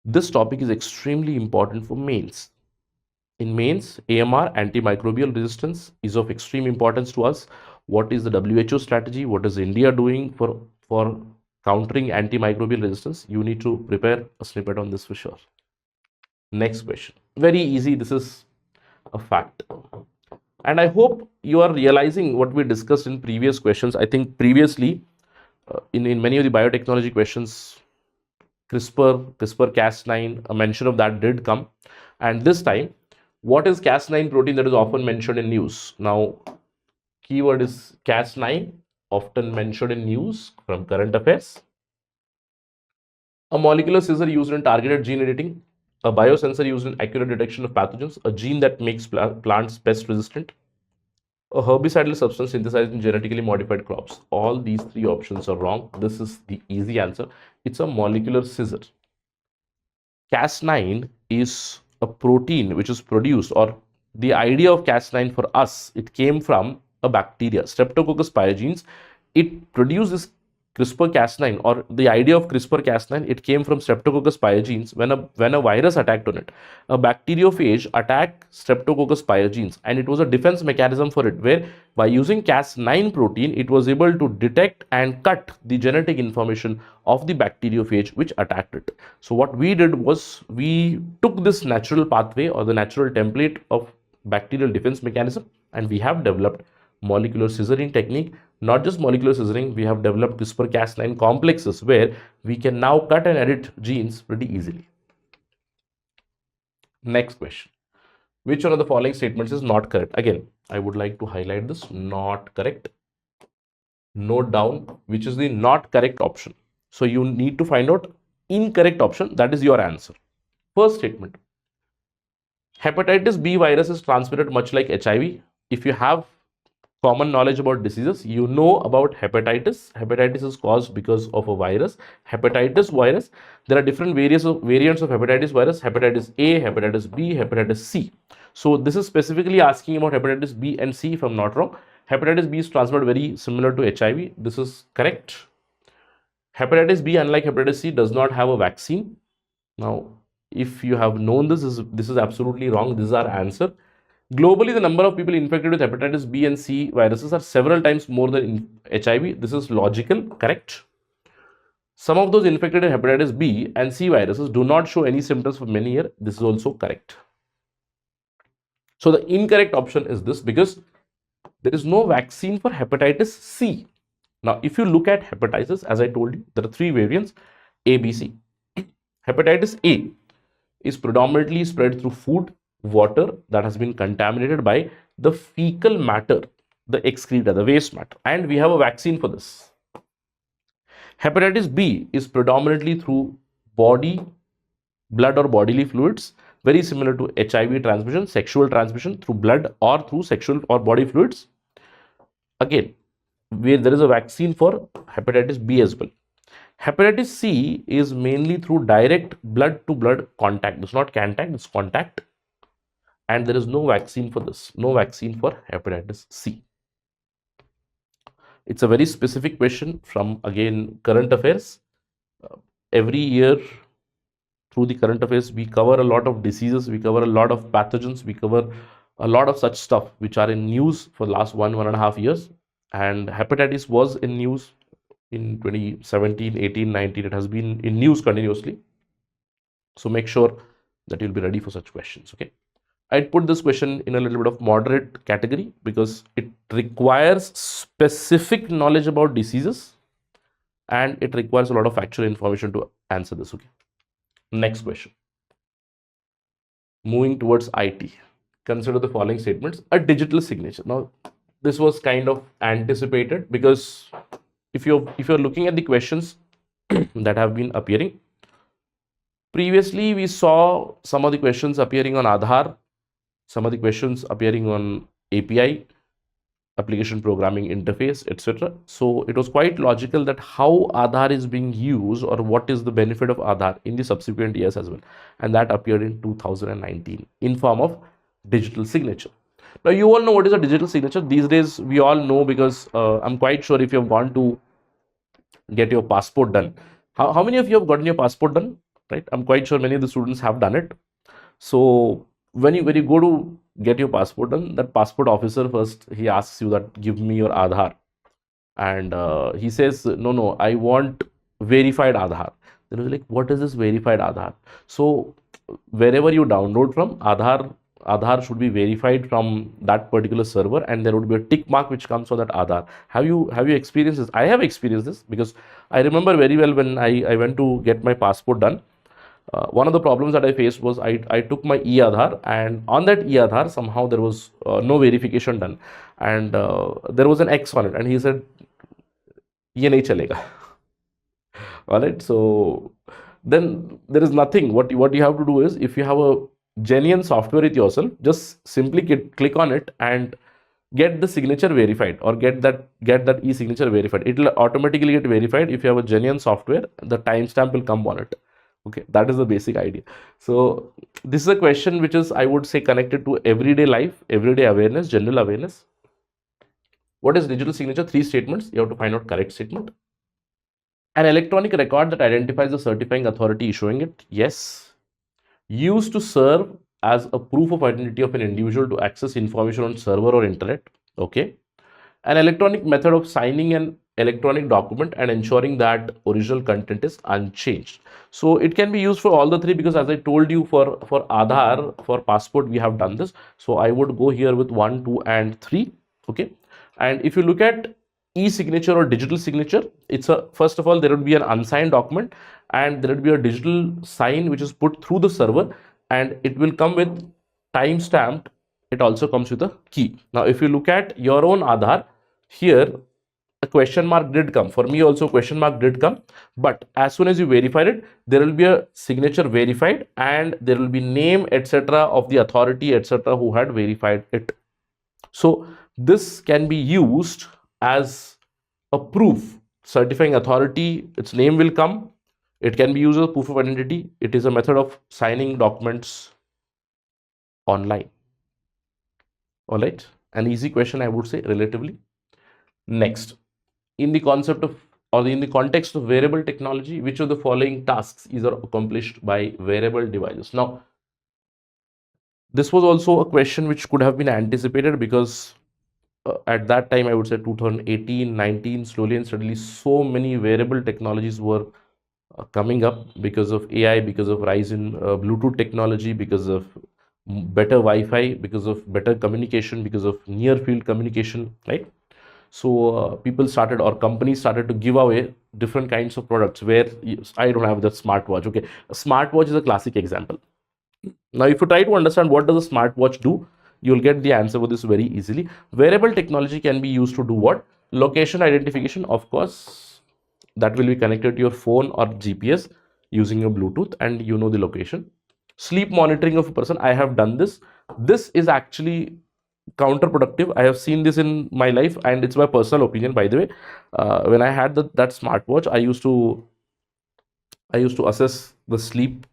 this topic is extremely important for mains. In mains, AMR, antimicrobial resistance, is of extreme importance to us. What is the WHO strategy? What is India doing for countering antimicrobial resistance? You need to prepare a snippet on this for sure. Next question. Very easy. This is a fact. And I hope you are realizing what we discussed in previous questions. I think previously, in many of the biotechnology questions, CRISPR-Cas9, a mention of that did come. And this time, what is Cas9 protein that is often mentioned in news? Now, keyword is Cas9, often mentioned in news from current affairs. A molecular scissor used in targeted gene editing. a biosensor used in accurate detection of pathogens, a gene that makes plants pest resistant, a herbicidal substance synthesized in genetically modified crops. All these three options are wrong. This is the easy answer. It's a molecular scissor. Cas9 is a protein which is produced, or the idea of Cas9 for us, it came from a bacteria, Streptococcus pyogenes. It produces CRISPR-Cas9, or the idea of CRISPR-Cas9, it came from Streptococcus pyogenes when a virus attacked on it. A bacteriophage attacked Streptococcus pyogenes, and it was a defense mechanism for it, where by using Cas9 protein, it was able to detect and cut the genetic information of the bacteriophage which attacked it. So what we did was we took this natural pathway or the natural template of bacterial defense mechanism, and we have developed molecular scissoring technique. Not just molecular scissoring, we have developed CRISPR-Cas9 complexes where we can now cut and edit genes pretty easily. Next question. Which one of the following statements is not correct? Again, I would like to highlight this, not correct. Note down which is the not correct option. So you need to find out incorrect option, that is your answer. First statement. Hepatitis B virus is transmitted much like HIV. If you have common knowledge about diseases, you know about hepatitis. Hepatitis is caused because of a virus, hepatitis virus. There are different variants of hepatitis virus: hepatitis A, hepatitis B, hepatitis C. So this is specifically asking about hepatitis B and C, if I'm not wrong. Hepatitis B is transmitted very similar to HIV. This is correct. Hepatitis B, unlike hepatitis C, does not have a vaccine. Now, if you have known this is absolutely wrong. This is our answer. Globally, the number of people infected with hepatitis B and C viruses are several times more than in HIV. This is logical, correct. Some of those infected with hepatitis B and C viruses do not show any symptoms for many years. This is also correct. So the incorrect option is this, because there is no vaccine for hepatitis C. Now, if you look at hepatitis, as I told you, there are three variants, A, B, C. Hepatitis A is predominantly spread through food, water that has been contaminated by the fecal matter, the excreta, the waste matter, and we have a vaccine for this. Hepatitis B is predominantly through body, blood or bodily fluids, very similar to HIV transmission, sexual transmission through blood or through sexual or body fluids. Again, where there is a vaccine for hepatitis B as well. Hepatitis C is mainly through direct blood to blood contact. It's not contact, it's contact. And there is no vaccine for this, no vaccine for hepatitis C. It's a very specific question from, again, current affairs. Every year through the current affairs, we cover a lot of diseases, we cover a lot of pathogens, we cover a lot of such stuff which are in news for the last 1.5 years. And hepatitis was in news in 2017, 18, 19. It has been in news continuously. So make sure that you'll be ready for such questions, okay? I'd put this question in a little bit of moderate category because it requires specific knowledge about diseases and it requires a lot of factual information to answer this, okay? Next question. Moving towards IT. Consider the following statements. A digital signature. Now, this was kind of anticipated because if you're looking at the questions that have been appearing, previously we saw some of the questions appearing on Aadhaar, some of the questions appearing on API, application programming interface, etc. So it was quite logical that how Aadhaar is being used or what is the benefit of Aadhaar in the subsequent years as well. And that appeared in 2019 in form of digital signature. Now you all know what is a digital signature. These days we all know because I'm quite sure if you have gone to get your passport done. How many of you have gotten your passport done? Right? I'm quite sure many of the students have done it. So when you go to get your passport done, that passport officer first, he asks you that give me your Aadhaar, and he says no, I want verified Aadhaar. Then you're like, what is this verified Aadhaar? So wherever you download from, Aadhaar should be verified from that particular server, and there would be a tick mark which comes on that Aadhaar. Have you experienced this? I have experienced this because I remember very well when I went to get my passport done. One of the problems that I faced was I took my e-Aadhaar, and on that e-Aadhaar somehow there was no verification done, and there was an X on it, and he said, "Ye nahi chalega." All right, so then there is nothing. What you have to do is, if you have a genuine software with yourself, just simply click on it and get the signature verified, or get that e-signature verified. It will automatically get verified if you have a genuine software. The timestamp will come on it. Okay, that is the basic idea. So this is a question which is, I would say, connected to everyday life, everyday awareness, general awareness. What is digital signature? 3 statements. You have to find out correct statement. An electronic record that identifies the certifying authority issuing it. Yes. Used to serve as a proof of identity of an individual to access information on server or internet. Okay. An electronic method of signing an electronic document and ensuring that original content is unchanged. So it can be used for all the 3, because as I told you, for Aadhaar, for passport, we have done this. So I would go here with 1, 2 and 3. Okay. And if you look at e-signature or digital signature, it's a, first of all, there would be an unsigned document, and there would be a digital sign which is put through the server, and it will come with time stamped. It also comes with a key. Now if you look at your own Aadhaar, here a question mark did come. For me also question mark did come, but as soon as you verified it, there will be a signature verified, and there will be name etc. of the authority etc. who had verified it. So this can be used as a proof. Certifying authority, its name will come. It can be used as proof of identity. It is a method of signing documents online. All right, an easy question, I would say, relatively. Next, in the concept of, or in the context of wearable technology, which of the following tasks is accomplished by wearable devices? Now, this was also a question which could have been anticipated, because at that time, I would say 2018, 19, slowly and steadily, so many wearable technologies were coming up because of AI, because of rise in Bluetooth technology, because of better Wi-Fi, because of better communication, because of near field communication, right? So people started, or companies started to give away different kinds of products where I don't have the smartwatch. Okay, a smartwatch is a classic example. Now, if you try to understand what does a smartwatch do, you'll get the answer for this very easily. Wearable technology can be used to do what? Location identification, of course, that will be connected to your phone or GPS using your Bluetooth, and you know the location. Sleep monitoring of a person, I have done this. This is actually counterproductive. I have seen this in my life, and it's my personal opinion, by the way. When I had that smartwatch, I used to assess the sleep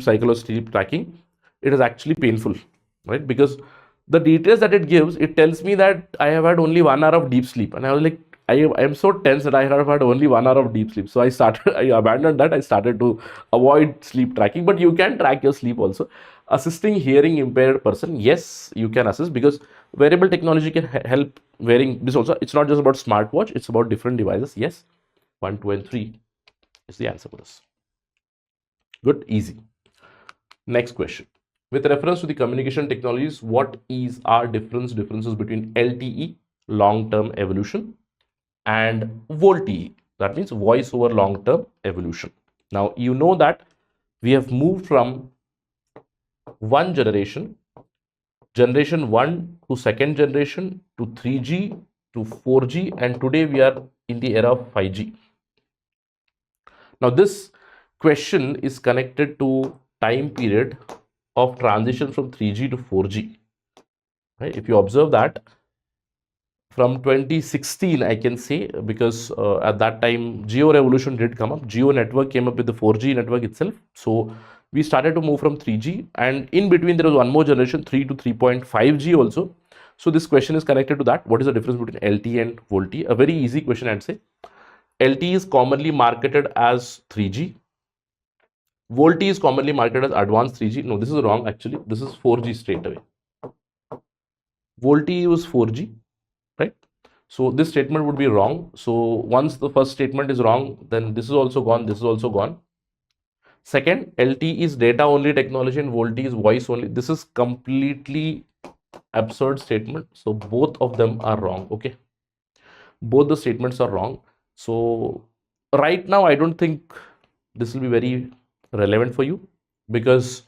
cycle or sleep tracking. It is actually painful, right? Because the details that it gives, it tells me that I have had only 1 hour of deep sleep, and I was like, I am so tense that I have had only 1 hour of deep sleep. So I abandoned that. I started to avoid sleep tracking. But you can track your sleep also. Assisting hearing impaired person, yes, you can assist, because wearable technology can help wearing this also. It's not just about smartwatch, it's about different devices. Yes, 1, 2 and 3 is the answer for this. Good, easy. Next question. With reference to the communication technologies, what is our differences between LTE, long-term evolution, and VoLTE, that means voice over long-term evolution? Now, you know that we have moved from one generation 1 to second generation to 3G to 4G, and today we are in the era of 5G. Now, this question is connected to time period of transition from 3G to 4G. Right? If you observe that, from 2016, I can say, because at that time, Geo revolution did come up. Geo network came up with the 4G network itself. So we started to move from 3G, and in between there was one more generation, 3 to 3.5G also. So this question is connected to that. What is the difference between LTE and VoLTE? A very easy question, I'd say. LTE is commonly marketed as 3G. VoLTE is commonly marketed as advanced 3G. No, this is wrong actually. This is 4G straight away. VoLTE was 4G, right? So this statement would be wrong. So once the first statement is wrong, then this is also gone, this is also gone. Second, LTE is data only technology and VoLTE is voice only. This is completely absurd statement. So both of them are wrong. Okay, both the statements are wrong. So right now, I don't think this will be very relevant for you, because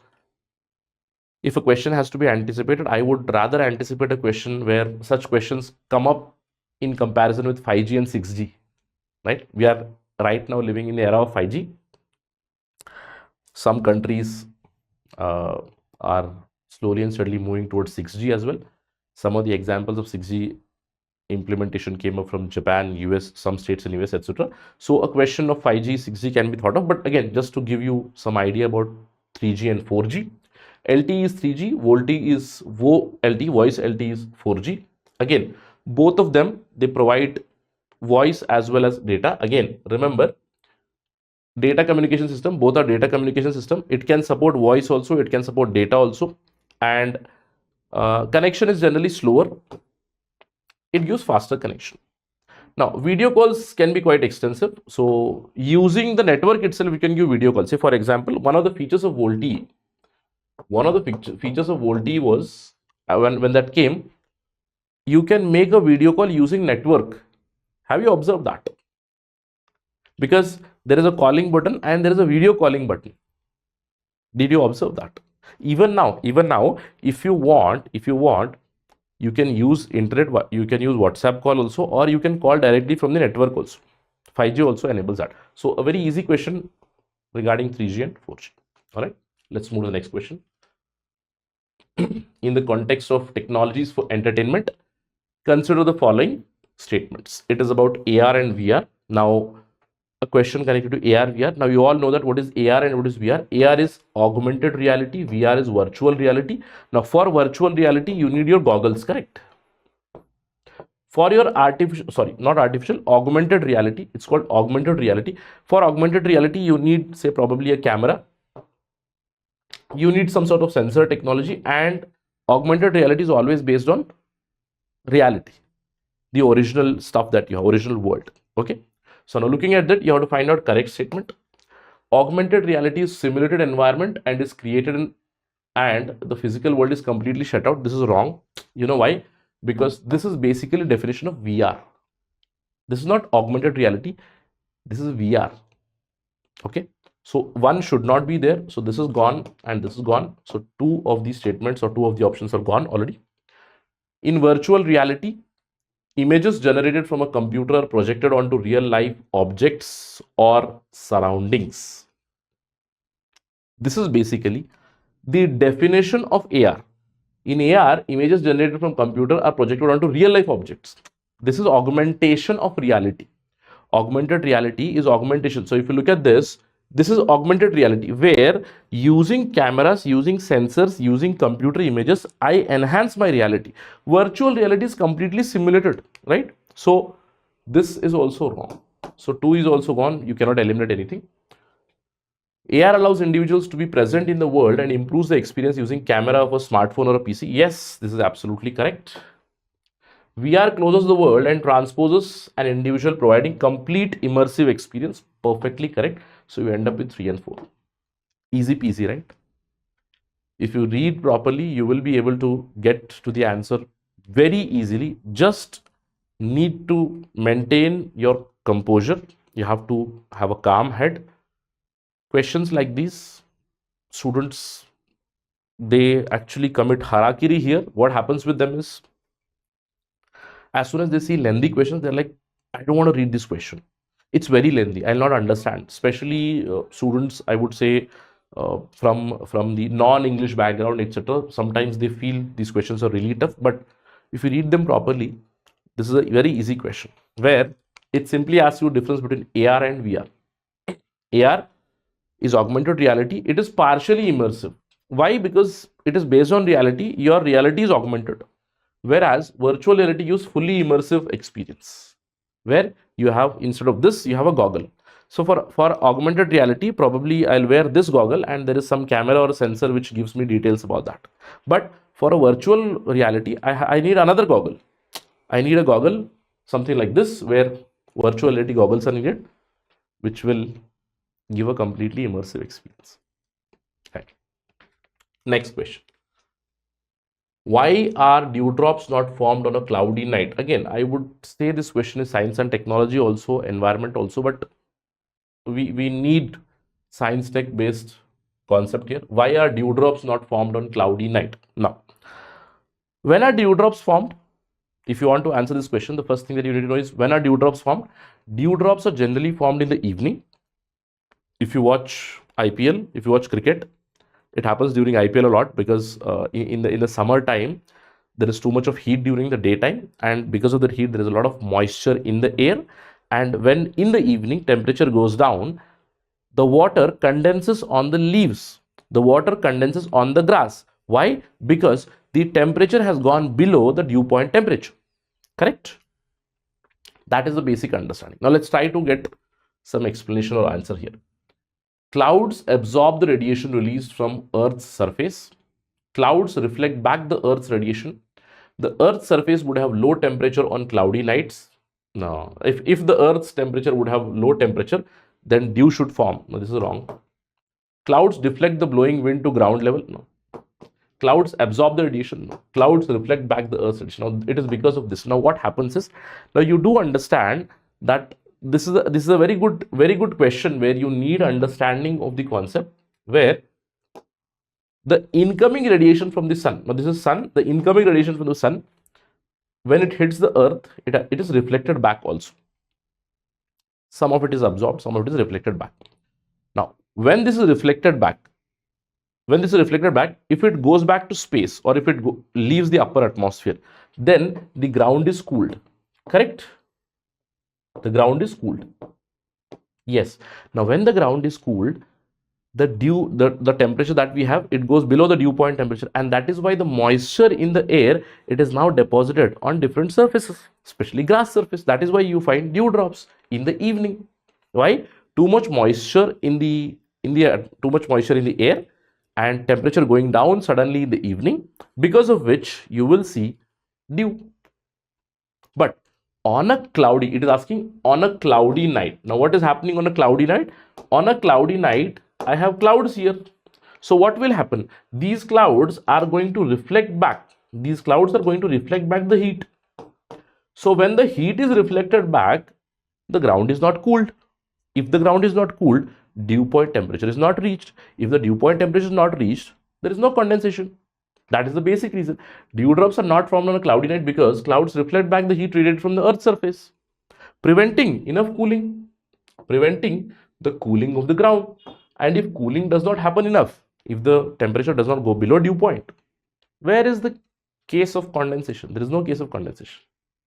if a question has to be anticipated, I would rather anticipate a question where such questions come up in comparison with 5G and 6G, right? We are right now living in the era of 5G. Some countries are slowly and steadily moving towards 6G as well. Some of the examples of 6G implementation came up from Japan, US, some states in US, etc. So a question of 5G, 6G can be thought of. But again, just to give you some idea about 3G and 4G, LTE is 3G, VoLTE is VoLTE, voice LTE is 4G. Again, both of them, they provide voice as well as data. Again, remember, data communication system, both are data communication system. It can support voice also, it can support data also, and connection is generally slower. It gives faster connection. Now, video calls can be quite extensive. So using the network itself, we can give video calls. Say, for example, one of the features of VoLTE, was when that came, you can make a video call using network. Have you observed that? Because there is a calling button and there is a video calling button. Did you observe that? Even now, if you want, you can use internet, you can use WhatsApp call also, or you can call directly from the network also. 5G also enables that. So a very easy question regarding 3G and 4G. All right, let's move to the next question. In the context of technologies for entertainment, consider the following statements. It is about AR and VR. Now, a question connected to AR, VR. Now, you all know that what is AR and what is VR. AR is augmented reality, VR is virtual reality. Now, for virtual reality, you need your goggles, correct? For your augmented reality, it's called augmented reality. For augmented reality, you need, say, probably a camera. You need some sort of sensor technology, and augmented reality is always based on reality, the original stuff that you have, original world. Okay. So now looking at that, you have to find out correct statement. Augmented reality is simulated environment and is created and the physical world is completely shut out. This is wrong. You know why? Because this is basically definition of VR. This is not augmented reality. This is VR. Okay. So one should not be there. So this is gone and this is gone. So two of these statements or two of the options are gone already. In virtual reality, images generated from a computer are projected onto real life objects or surroundings. This is basically the definition of AR. In AR, images generated from computer are projected onto real life objects. This is augmentation of reality. Augmented reality is augmentation. So if you look at this, this is augmented reality where using cameras, using sensors, using computer images, I enhance my reality. Virtual reality is completely simulated, right? So this is also wrong. So 2 is also gone. You cannot eliminate anything. AR allows individuals to be present in the world and improves the experience using camera of a smartphone or a PC. Yes, this is absolutely correct. VR closes the world and transposes an individual, providing complete immersive experience. Perfectly correct. So you end up with 3 and 4. Easy peasy, right? If you read properly, you will be able to get to the answer very easily. Just need to maintain your composure. You have to have a calm head. Questions like these, students, they actually commit harakiri here. What happens with them is, as soon as they see lengthy questions, they're like, I don't want to read this question. It's very lengthy. I'll not understand. Especially students, I would say, from the non-English background, etc. Sometimes they feel these questions are really tough. But if you read them properly, this is a very easy question where it simply asks you difference between AR and VR. AR is augmented reality. It is partially immersive. Why? Because it is based on reality. Your reality is augmented. Whereas virtual reality gives fully immersive experience where you have, instead of this, you have a goggle. So for augmented reality, probably I'll wear this goggle and there is some camera or sensor which gives me details about that. But for a virtual reality, I need another goggle. I need a goggle, something like this, where virtual reality goggles are needed, which will give a completely immersive experience. Right. Next question. Why are dewdrops not formed on a cloudy night? Again, I would say this question is science and technology also, environment also, but we need science tech based concept here. Why are dewdrops not formed on cloudy night? Now, when are dewdrops formed? If you want to answer this question, the first thing that you need to know is, when are dewdrops formed? Dewdrops are generally formed in the evening. If you watch IPL, if you watch cricket, it happens during IPL a lot because in the summer time there is too much of heat during the daytime, and because of the heat there is a lot of moisture in the air, and when in the evening temperature goes down, the water condenses on the leaves, the water condenses on the grass. Why? Because the temperature has gone below the dew point temperature. Correct? That is the basic understanding. Now let's try to get some explanation or answer here. Clouds absorb the radiation released from Earth's surface. Clouds reflect back the Earth's radiation. The Earth's surface would have low temperature on cloudy nights. No, if the Earth's temperature would have low temperature, then dew should form. No, this is wrong. Clouds deflect the blowing wind to ground level. No. Clouds absorb the radiation. No. Clouds reflect back the Earth's radiation. Now, it is because of this. Now, what happens is, now you do understand that this is a very good question where you need understanding of the concept, where the incoming radiation from the sun. Now, this is sun. The incoming radiation from the sun, when it hits the earth, it is reflected back also. Some of it is absorbed, some of it is reflected back. Now, when this is reflected back, if it goes back to space, or if it leaves the upper atmosphere, then the ground is cooled. Correct? The ground is cooled. Yes. Now, when the ground is cooled, the temperature that we have, it goes below the dew point temperature, and that is why the moisture in the air, it is now deposited on different surfaces, especially grass surface. That is why you find dew drops in the evening. Why? Too much moisture in the air, and temperature going down suddenly in the evening, because of which you will see dew. But on a cloudy, it is asking on a cloudy night. Now, what is happening on a cloudy night? On a cloudy night, I have clouds here. So what will happen? These clouds are going to reflect back. These clouds are going to reflect back the heat. So when the heat is reflected back, the ground is not cooled. If the ground is not cooled, dew point temperature is not reached. If the dew point temperature is not reached, there is no condensation. That is the basic reason. Dewdrops are not formed on a cloudy night because clouds reflect back the heat radiated from the Earth's surface, preventing enough cooling, preventing the cooling of the ground. And if cooling does not happen enough, if the temperature does not go below dew point, where is the case of condensation? There is no case of condensation,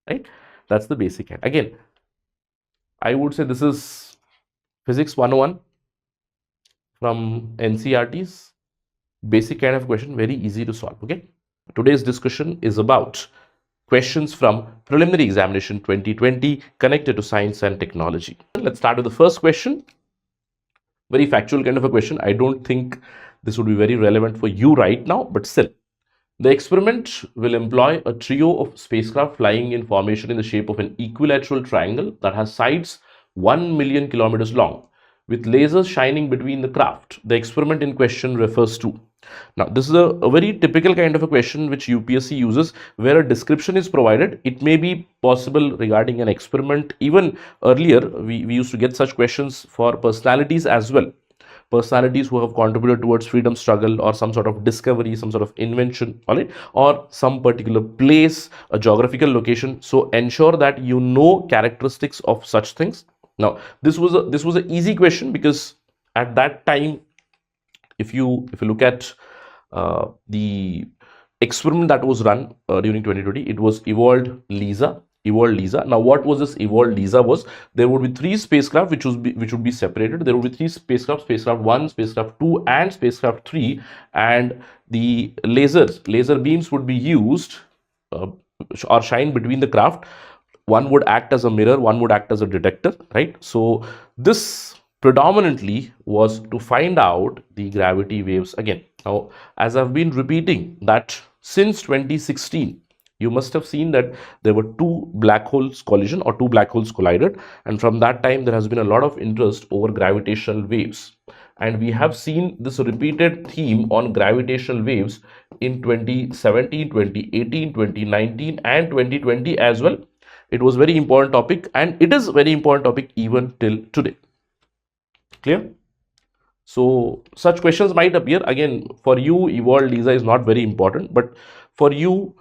right? That's the basic. Again, I would say this is Physics 101 from NCERT's. Basic kind of question, very easy to solve. Okay, today's discussion is about questions from preliminary examination 2020 connected to science and technology. Let's start with the first question. Very factual kind of a question. I don't think this would be very relevant for you right now, but still, the experiment will employ a trio of spacecraft flying in formation in the shape of an equilateral triangle that has sides 1 million kilometers long, with lasers shining between the craft. The experiment in question refers to. Now, this is a very typical kind of a question which UPSC uses, where a description is provided. It may be possible regarding an experiment. Even earlier, we used to get such questions for personalities as well. Personalities who have contributed towards freedom struggle, or some sort of discovery, some sort of invention, all right, or some particular place, a geographical location. So ensure that you know characteristics of such things. Now, this was an easy question because at that time, if you look at the experiment that was run during 2020, it was Evolved LISA. Now, what was this Evolved LISA? Was there would be 3 spacecraft which would be separated. There would be 3 spacecraft: spacecraft 1, spacecraft 2, and spacecraft 3, and the laser beams would be used or shine between the craft. One would act as a mirror, one would act as a detector, right? So this predominantly was to find out the gravity waves again. Now, as I've been repeating that since 2016, you must have seen that there were 2 black holes collision, or 2 black holes collided, and from that time there has been a lot of interest over gravitational waves, and we have seen this repeated theme on gravitational waves in 2017, 2018, 2019, and 2020 as well. It was very important topic, and it is very important topic even till today. Clear? So such questions might appear. Again, for you, Evolved LISA is not very important, but for you,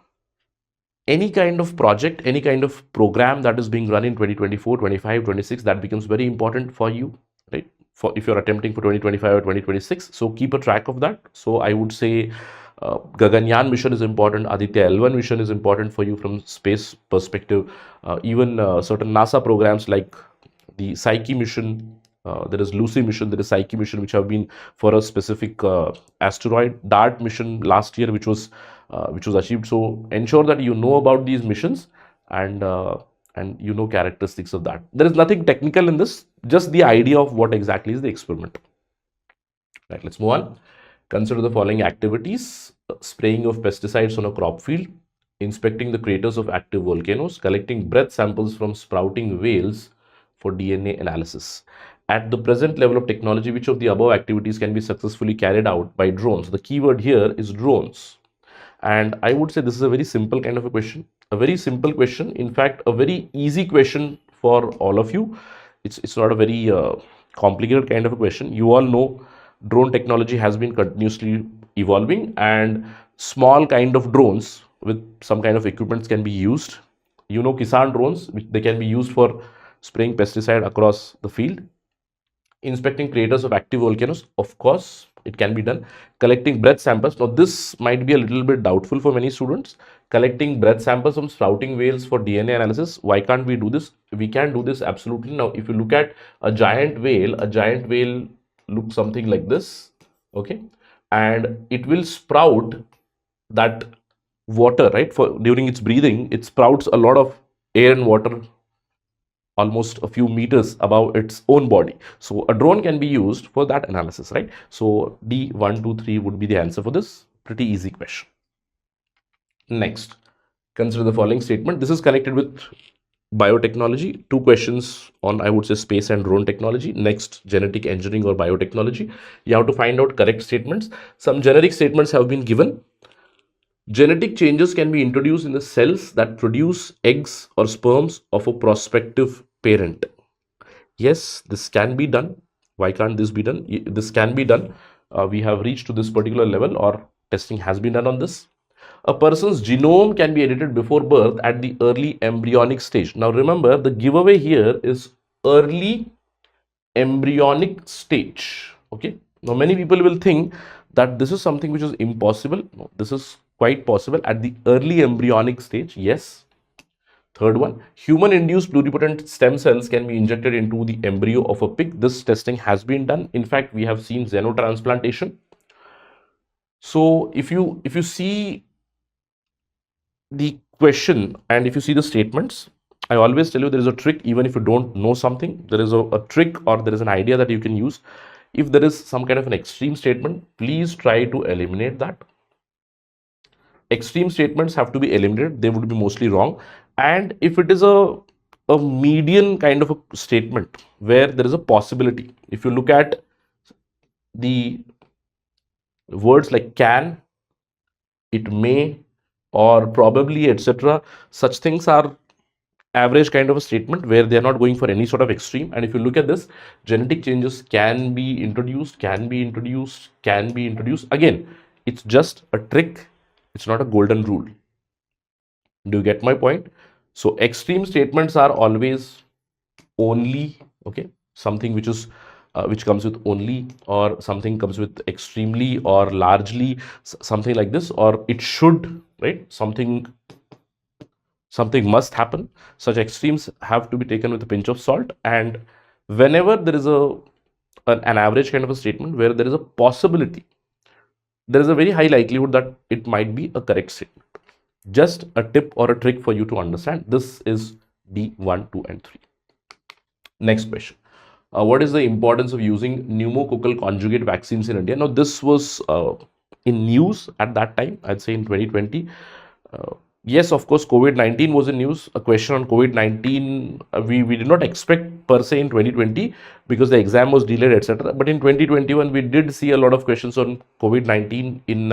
any kind of project, any kind of program that is being run in 2024, 25, 26, that becomes very important for you, right? for if you're attempting for 2025 or 2026. So keep a track of that. So I would say Gaganyaan mission is important. Aditya L1 mission is important for you from space perspective. Even certain NASA programs like the Psyche mission, there is Lucy mission, there is Psyche mission, which have been for a specific asteroid. DART mission last year, which was achieved. So ensure that you know about these missions and you know characteristics of that. There is nothing technical in this, just the idea of what exactly is the experiment. Right, let's move on. Consider the following activities: spraying of pesticides on a crop field, inspecting the craters of active volcanoes, collecting breath samples from sprouting whales for DNA analysis. At the present level of technology, which of the above activities can be successfully carried out by drones? The keyword here is drones. And I would say this is a very simple kind of a question. A very simple question. In fact, a very easy question for all of you. It's not a very complicated kind of a question. You all know drone technology has been continuously evolving, and small kind of drones with some kind of equipments can be used. You know, Kisan drones, which they can be used for spraying pesticide across the field. Inspecting craters of active volcanoes, of course, it can be done. Collecting breath samples. Now, this might be a little bit doubtful for many students. Collecting breath samples from sprouting whales for DNA analysis. Why can't we do this? We can do this absolutely. Now, if you look at a giant whale looks something like this, okay, and it will sprout that water, right? For during its breathing, it sprouts a lot of air and water almost a few meters above its own body. So a drone can be used for that analysis, right? So D 1, 2, 3 would be the answer for this. Pretty easy question. Next, consider the following statement. This is connected with biotechnology. Two questions on, I would say, space and drone technology. Next, genetic engineering or biotechnology. You have to find out correct statements. Some generic statements have been given. Genetic changes can be introduced in the cells that produce eggs or sperms of a prospective parent. Yes, this can be done. Why can't this be done? This can be done. We have reached to this particular level, or testing has been done on this. A person's genome can be edited before birth at the early embryonic stage. Now remember, the giveaway here is early embryonic stage. Okay. Now many people will think that this is something which is impossible. No, this is quite possible at the early embryonic stage. Yes. Third one, human-induced pluripotent stem cells can be injected into the embryo of a pig. This testing has been done. In fact, we have seen xenotransplantation. So if you see the question and if you see the statements, I always tell you there is a trick. Even if you don't know something, there is a trick or there is an idea that you can use. If there is some kind of an extreme statement, please try to eliminate that. Extreme statements have to be eliminated. They would be mostly wrong. And if it is a median kind of a statement where there is a possibility, if you look at the words like can, it may, or probably, etc., such things are average kind of a statement where they are not going for any sort of extreme. And if you look at this, genetic changes can be introduced, can be introduced, can be introduced. Again, it's just a trick. It's not a golden rule. Do you get my point? So extreme statements are always only, okay, something which is which comes with only, or something comes with extremely or largely, something like this, or it should, right? Something must happen. Such extremes have to be taken with a pinch of salt. And whenever there is an average kind of a statement where there is a possibility, there is a very high likelihood that it might be a correct statement. Just a tip or a trick for you to understand. This is D1, 2, and 3. Next question. What is the importance of using pneumococcal conjugate vaccines in India? Now, this was in news at that time, I'd say in 2020. Yes, of course, COVID-19 was in news. A question on COVID-19, we did not expect per se in 2020 because the exam was delayed, etc. But in 2021, we did see a lot of questions on COVID-19 in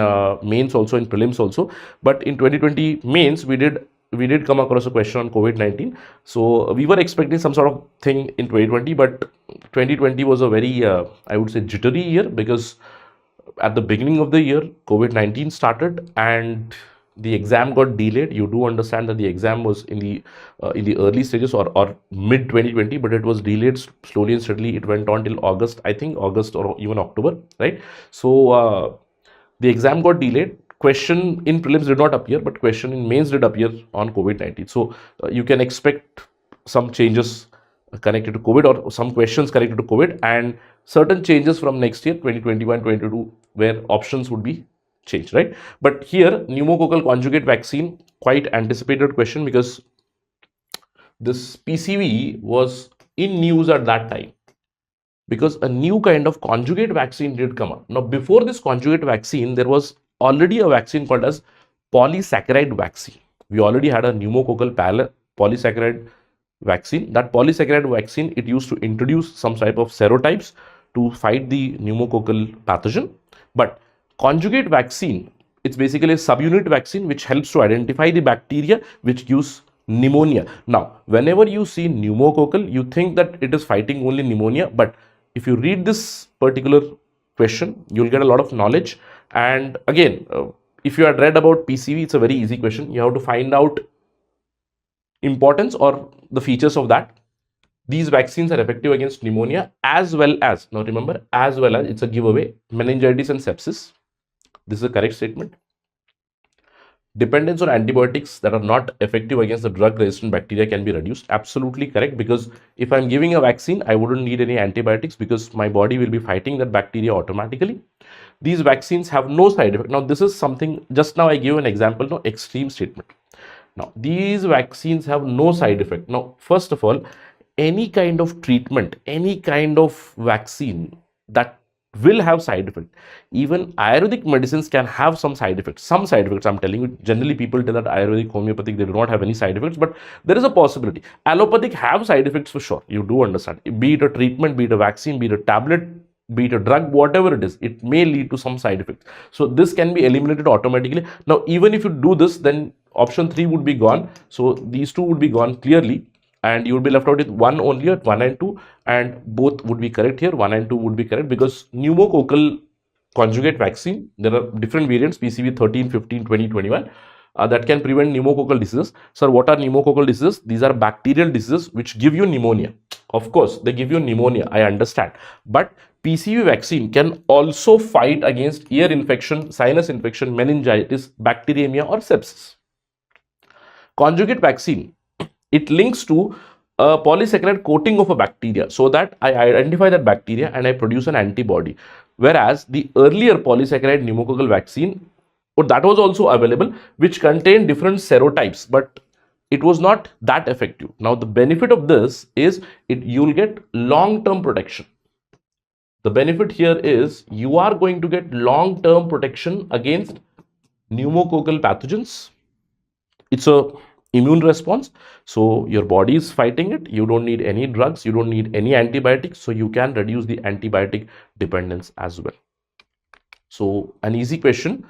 mains also, in prelims also. But in 2020 mains, we did come across a question on COVID-19. So we were expecting some sort of thing in 2020, but 2020 was a very, I would say, jittery year because at the beginning of the year, COVID-19 started, and the exam got delayed. You do understand that the exam was in the early stages or mid 2020, but it was delayed slowly and steadily. It went on till August, I think August or even October, right? So the exam got delayed. Question in prelims did not appear, but question in mains did appear on COVID-19. So you can expect some changes connected to COVID or some questions connected to COVID and certain changes from next year 2021-22 where options would be changed, right? But here pneumococcal conjugate vaccine, quite anticipated question because this PCV was in news at that time because a new kind of conjugate vaccine did come up. Now, before this conjugate vaccine, there was already a vaccine called as polysaccharide vaccine. We already had a pneumococcal polysaccharide vaccine. That polysaccharide vaccine, it used to introduce some type of serotypes to fight the pneumococcal pathogen. But conjugate vaccine, it's basically a subunit vaccine which helps to identify the bacteria which gives pneumonia. Now, whenever you see pneumococcal, you think that it is fighting only pneumonia, but if you read this particular question, you'll get a lot of knowledge. And again, if you had read about PCV, it's a very easy question. You have to find out importance or the features of that. These vaccines are effective against pneumonia as well as, now remember, as well as, it's a giveaway, meningitis and sepsis. This is a correct statement. Dependence on antibiotics that are not effective against the drug-resistant bacteria can be reduced. Absolutely correct, because if I'm giving a vaccine, I wouldn't need any antibiotics because my body will be fighting that bacteria automatically. These vaccines have no side effect. Now, this is something, just now I gave an example, no extreme statement. Now, these vaccines have no side effect. Now, first of all, any kind of treatment, any kind of vaccine that will have side effect. Even Ayurvedic medicines can have some side effects. Some side effects, I'm telling you. Generally, people tell that Ayurvedic, homeopathic, they do not have any side effects, but there is a possibility. Allopathic have side effects for sure. You do understand. Be it a treatment, be it a vaccine, be it a tablet, be it a drug, whatever it is, it may lead to some side effects. So this can be eliminated automatically. Now, even if you do this, then option 3 would be gone. So these two would be gone clearly. And you will be left out with one only at 1 and 2, and both would be correct here. 1 and 2 would be correct because pneumococcal conjugate vaccine, there are different variants, PCV 13, 15, 20, 21, that can prevent pneumococcal diseases. Sir, what are pneumococcal diseases? These are bacterial diseases which give you pneumonia. Of course, they give you pneumonia, I understand. But PCV vaccine can also fight against ear infection, sinus infection, meningitis, bacteremia, or sepsis. Conjugate vaccine, it links to a polysaccharide coating of a bacteria so that I identify that bacteria and I produce an antibody. Whereas the earlier polysaccharide pneumococcal vaccine, that was also available, which contained different serotypes, but it was not that effective. Now, the benefit of this is you'll get long-term protection. The benefit here is you are going to get long-term protection against pneumococcal pathogens. It's a immune response, so your body is fighting it. You don't need any drugs, you don't need any antibiotics, so you can reduce the antibiotic dependence as well. So an easy question.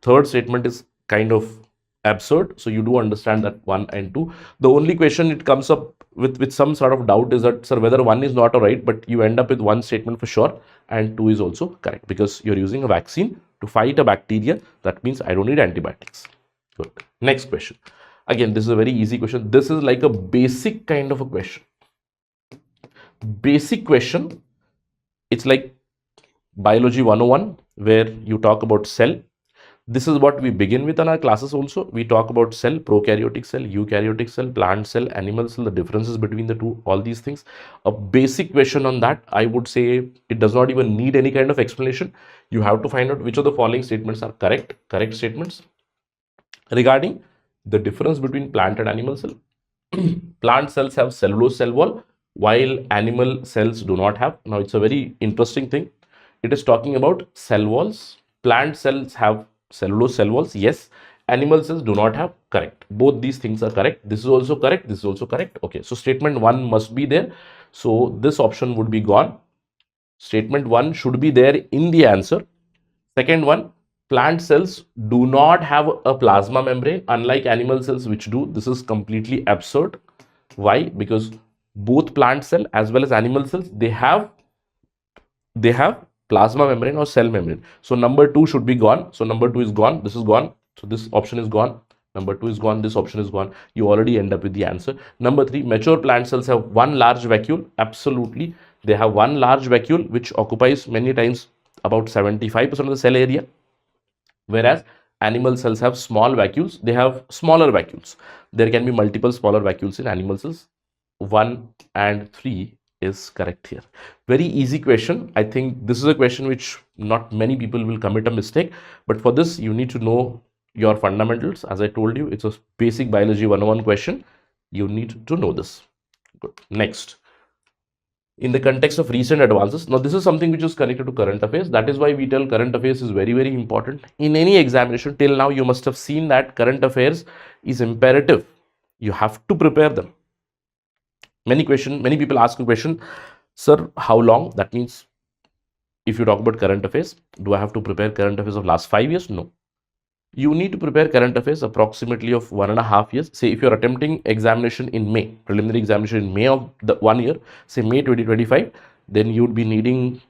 Third statement is kind of absurd, so you do understand that 1 and 2. The only question it comes up with some sort of doubt is that, sir, whether 1 is not right, but you end up with one statement for sure and 2 is also correct because you're using a vaccine to fight a bacteria. That means I don't need antibiotics. Good. Next question. Again, this is a very easy question. This is like a basic kind of a question. Basic question. It's like biology 101 where you talk about cell. This is what we begin with in our classes also. We talk about cell, prokaryotic cell, eukaryotic cell, plant cell, animal cell, the differences between the two, all these things. A basic question on that, I would say it does not even need any kind of explanation. You have to find out which of the following statements are correct statements. Regarding the difference between plant and animal cell. Plant cells have cellulose cell wall while animal cells do not have. Now, it's a very interesting thing. It is talking about cell walls. Plant cells have cellulose cell walls. Yes. Animal cells do not have. Correct. Both these things are correct. This is also correct. This is also correct. Okay. So, statement 1 must be there. So, this option would be gone. Statement 1 should be there in the answer. Second one, plant cells do not have a plasma membrane unlike animal cells which do. This is completely absurd. Why? Because both plant cell as well as animal cells, they have plasma membrane or cell membrane. So number 2 should be gone. So number 2 is gone. This is gone. So this option is gone. Number 2 is gone. This option is gone. You already end up with the answer. Number 3, mature plant cells have one large vacuole. Absolutely. They have one large vacuole which occupies many times about 75% of the cell area. Whereas animal cells have small vacuoles. They have smaller vacuoles. There can be multiple smaller vacuoles in animal cells. 1 and 3 is correct here. Very easy question. I think this is a question which not many people will commit a mistake, but for this you need to know your fundamentals. As I told you, it's a basic biology 101 question. You need to know this. Good. Next, in the context of recent advances, now this is something which is connected to current affairs. That is why we tell current affairs is very, very important in any examination. Till now you must have seen that current affairs is imperative. You have to prepare them. Many people ask a question, sir, how long? That means if you talk about current affairs, do I have to prepare current affairs of last 5 years? No. You need to prepare current affairs approximately of 1.5 years. Say if you're attempting examination in May, preliminary examination in May of the 1 year, say May 2025, then you would be needing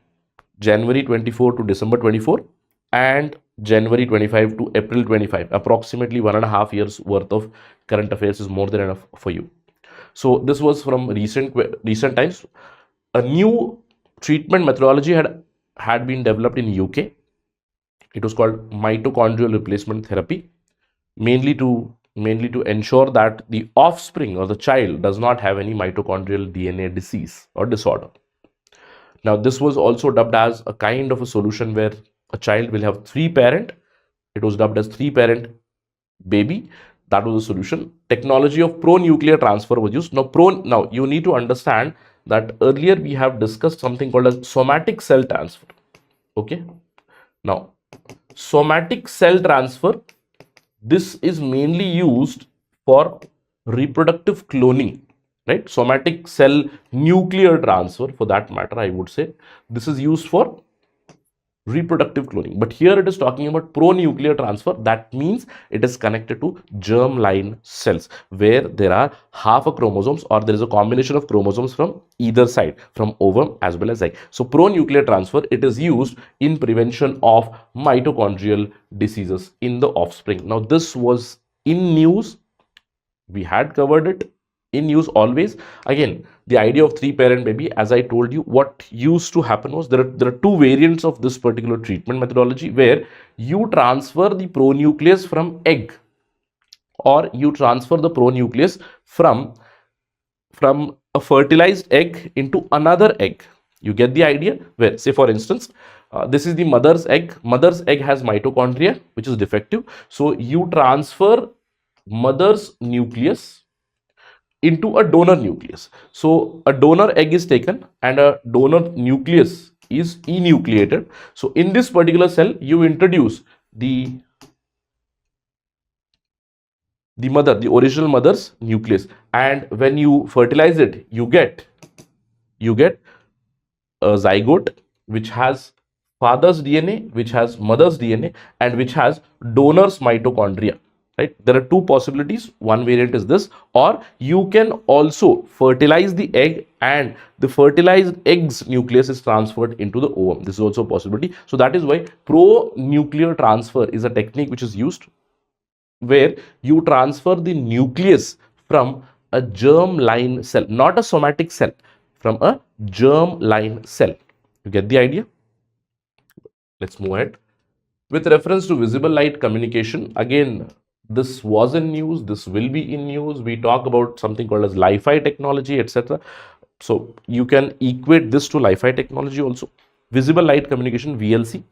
January 24 to December 24 and January 25 to April 25. Approximately 1.5 years worth of current affairs is more than enough for you. So this was from recent times. A new treatment methodology had been developed in UK. It was called mitochondrial replacement therapy, mainly to ensure that the offspring or the child does not have any mitochondrial DNA disease or disorder. Now, this was also dubbed as a kind of a solution where a child will have 3-parent. It was dubbed as 3-parent baby. That was the solution. Technology of pro-nuclear transfer was used. Now you need to understand that earlier we have discussed something called as somatic cell transfer. Okay. Now, somatic cell transfer, this is mainly used for reproductive cloning, right? Somatic cell nuclear transfer, for that matter, I would say this is used for reproductive cloning, but here it is talking about pro-nuclear transfer. That means it is connected to germline cells where there are half a chromosomes or there is a combination of chromosomes from either side, from ovum as well as egg. So pro-nuclear transfer, it is used in prevention of mitochondrial diseases in the offspring. Now this was in news, we had covered it in news always. Again, the idea of 3-parent baby, as I told you, what used to happen was there are 2 variants of this particular treatment methodology where you transfer the pronucleus from egg or you transfer the pronucleus from a fertilized egg into another egg. You get the idea? Where, say for instance, this is the mother's egg. Mother's egg has mitochondria which is defective. So you transfer mother's nucleus into a donor nucleus. So a donor egg is taken and a donor nucleus is enucleated. So in this particular cell, you introduce the original mother's nucleus, and when you fertilize it, you get a zygote which has father's DNA, which has mother's DNA, and which has donor's mitochondria. Right? There are 2 possibilities. One variant is this, or you can also fertilize the egg and the fertilized egg's nucleus is transferred into the ovum. This is also a possibility. So that is why pro-nuclear transfer is a technique which is used where you transfer the nucleus from a germ-line cell, not a somatic cell, from a germ-line cell. You get the idea? Let's move ahead. With reference to visible light communication, again, this was in news, this will be in news. We talk about something called as Li-Fi technology, etc. So you can equate this to Li-Fi technology also. Visible light communication, VLC.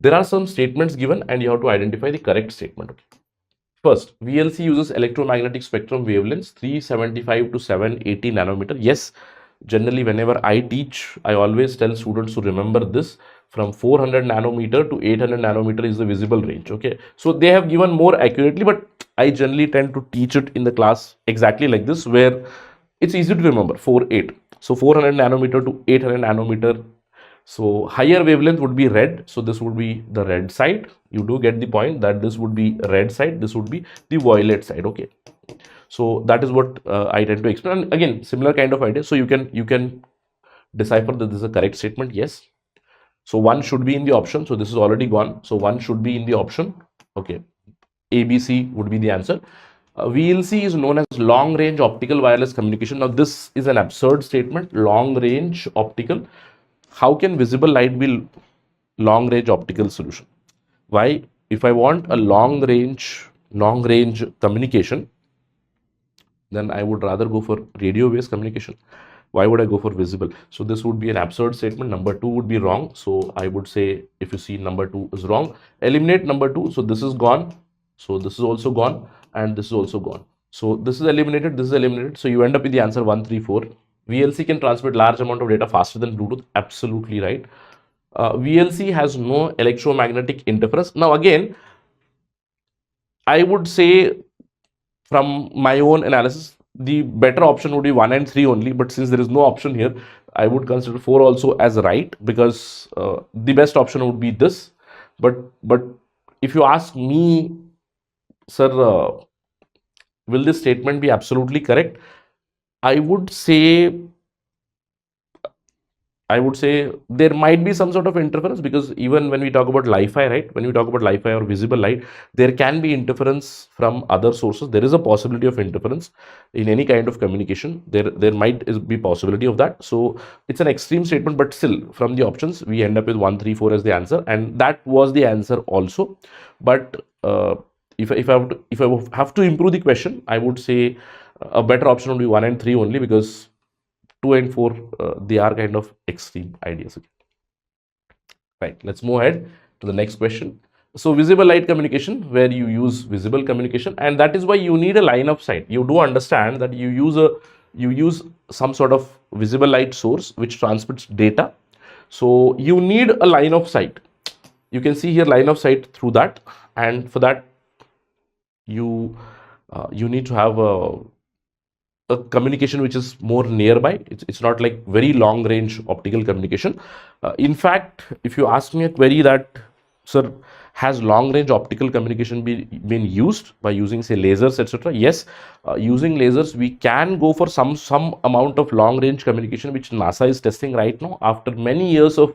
There are some statements given and you have to identify the correct statement. Okay. First, VLC uses electromagnetic spectrum wavelengths 375 to 780 nanometer. Yes, generally whenever I teach, I always tell students to remember this. From 400 nanometer to 800 nanometer is the visible range. Okay, so they have given more accurately, but I generally tend to teach it in the class exactly like this, where it's easy to remember 48. So 400 nanometer to 800 nanometer. So higher wavelength would be red. So this would be the red side. You do get the point that this would be red side. This would be the violet side. Okay. So that is what I tend to explain. And again, similar kind of idea. So you can decipher that this is a correct statement. Yes. So 1 should be in the option. So this is already gone. So 1 should be in the option. Okay, ABC would be the answer. VLC is known as long range optical wireless communication. Now this is an absurd statement. Long range optical. How can visible light be long range optical solution? Why? If I want a long range communication, then I would rather go for radio based communication. Why would I go for visible? So this would be an absurd statement. Number 2 would be wrong. So I would say, if you see, number 2 is wrong. Eliminate number 2. So this is gone. So this is also gone, and this is also gone. So this is eliminated, this is eliminated. So you end up with the answer 134. VLC can transmit large amount of data faster than Bluetooth. Absolutely right. VLC has no electromagnetic interference. Now again, I would say, from my own analysis, the better option would be 1 and 3 only, but since there is no option here, I would consider 4 also as right, because the best option would be this. But if you ask me, sir, will this statement be absolutely correct? I would say there might be some sort of interference, because even when we talk about Li-Fi, right? When we talk about Li-Fi or visible light, there can be interference from other sources. There is a possibility of interference in any kind of communication. There might be possibility of that. So it's an extreme statement, but still, from the options, we end up with 134 as the answer, and that was the answer also. But if I have to improve the question, I would say a better option would be 1 and 3 only, because 2 and 4, they are kind of extreme ideas. Right, let's move ahead to the next question. So visible light communication, where you use visible communication, and that is why you need a line of sight. You do understand that you use some sort of visible light source which transmits data. So you need a line of sight. You can see here line of sight through that, and for that you need to have a communication which is more nearby. It's not like very long range optical communication. In fact, if you ask me a query that, sir, has long range optical communication been used by using, say, lasers, etc.? Yes, using lasers, we can go for some amount of long range communication, which NASA is testing right now. After many years of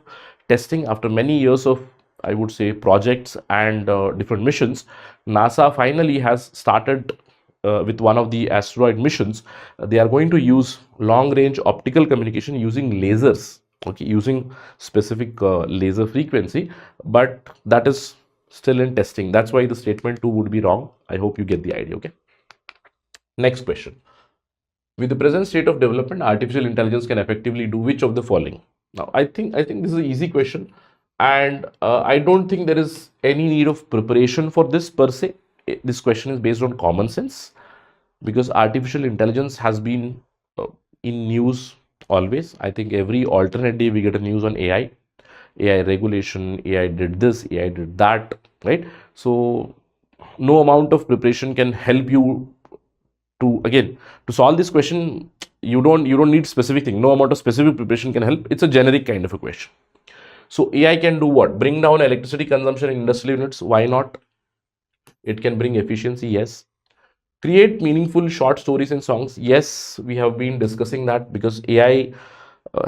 testing, after many years of, I would say, projects and different missions, NASA finally has started with one of the asteroid missions. They are going to use long range optical communication using lasers, okay, using specific laser frequency, but that is still in testing. That's why the statement 2 would be wrong. I hope you get the idea. Okay, next question. With the present state of development, artificial intelligence can effectively do which of the following? Now I think this is an easy question, and I don't think there is any need of preparation for this per se. This question is based on common sense, because artificial intelligence has been in news always. I think every alternate day we get a news on AI regulation, AI did this, AI did that, right? So no amount of preparation can help you to solve this question. You don't need specific thing. No amount of specific preparation can help. It's a generic kind of a question. So AI can do what? Bring down electricity consumption in industrial units. Why not? It can bring efficiency. Yes. Create meaningful short stories and songs. Yes, we have been discussing that, because AI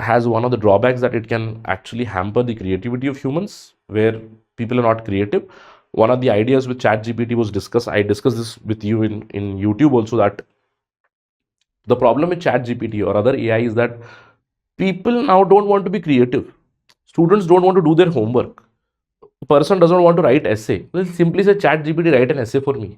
has one of the drawbacks that it can actually hamper the creativity of humans, where people are not creative. One of the ideas with ChatGPT was discussed. I discussed this with you in YouTube also, that the problem with ChatGPT or other AI is that people now don't want to be creative. Students don't want to do their homework. A person doesn't want to write essay. Well, simply say, ChatGPT, write an essay for me,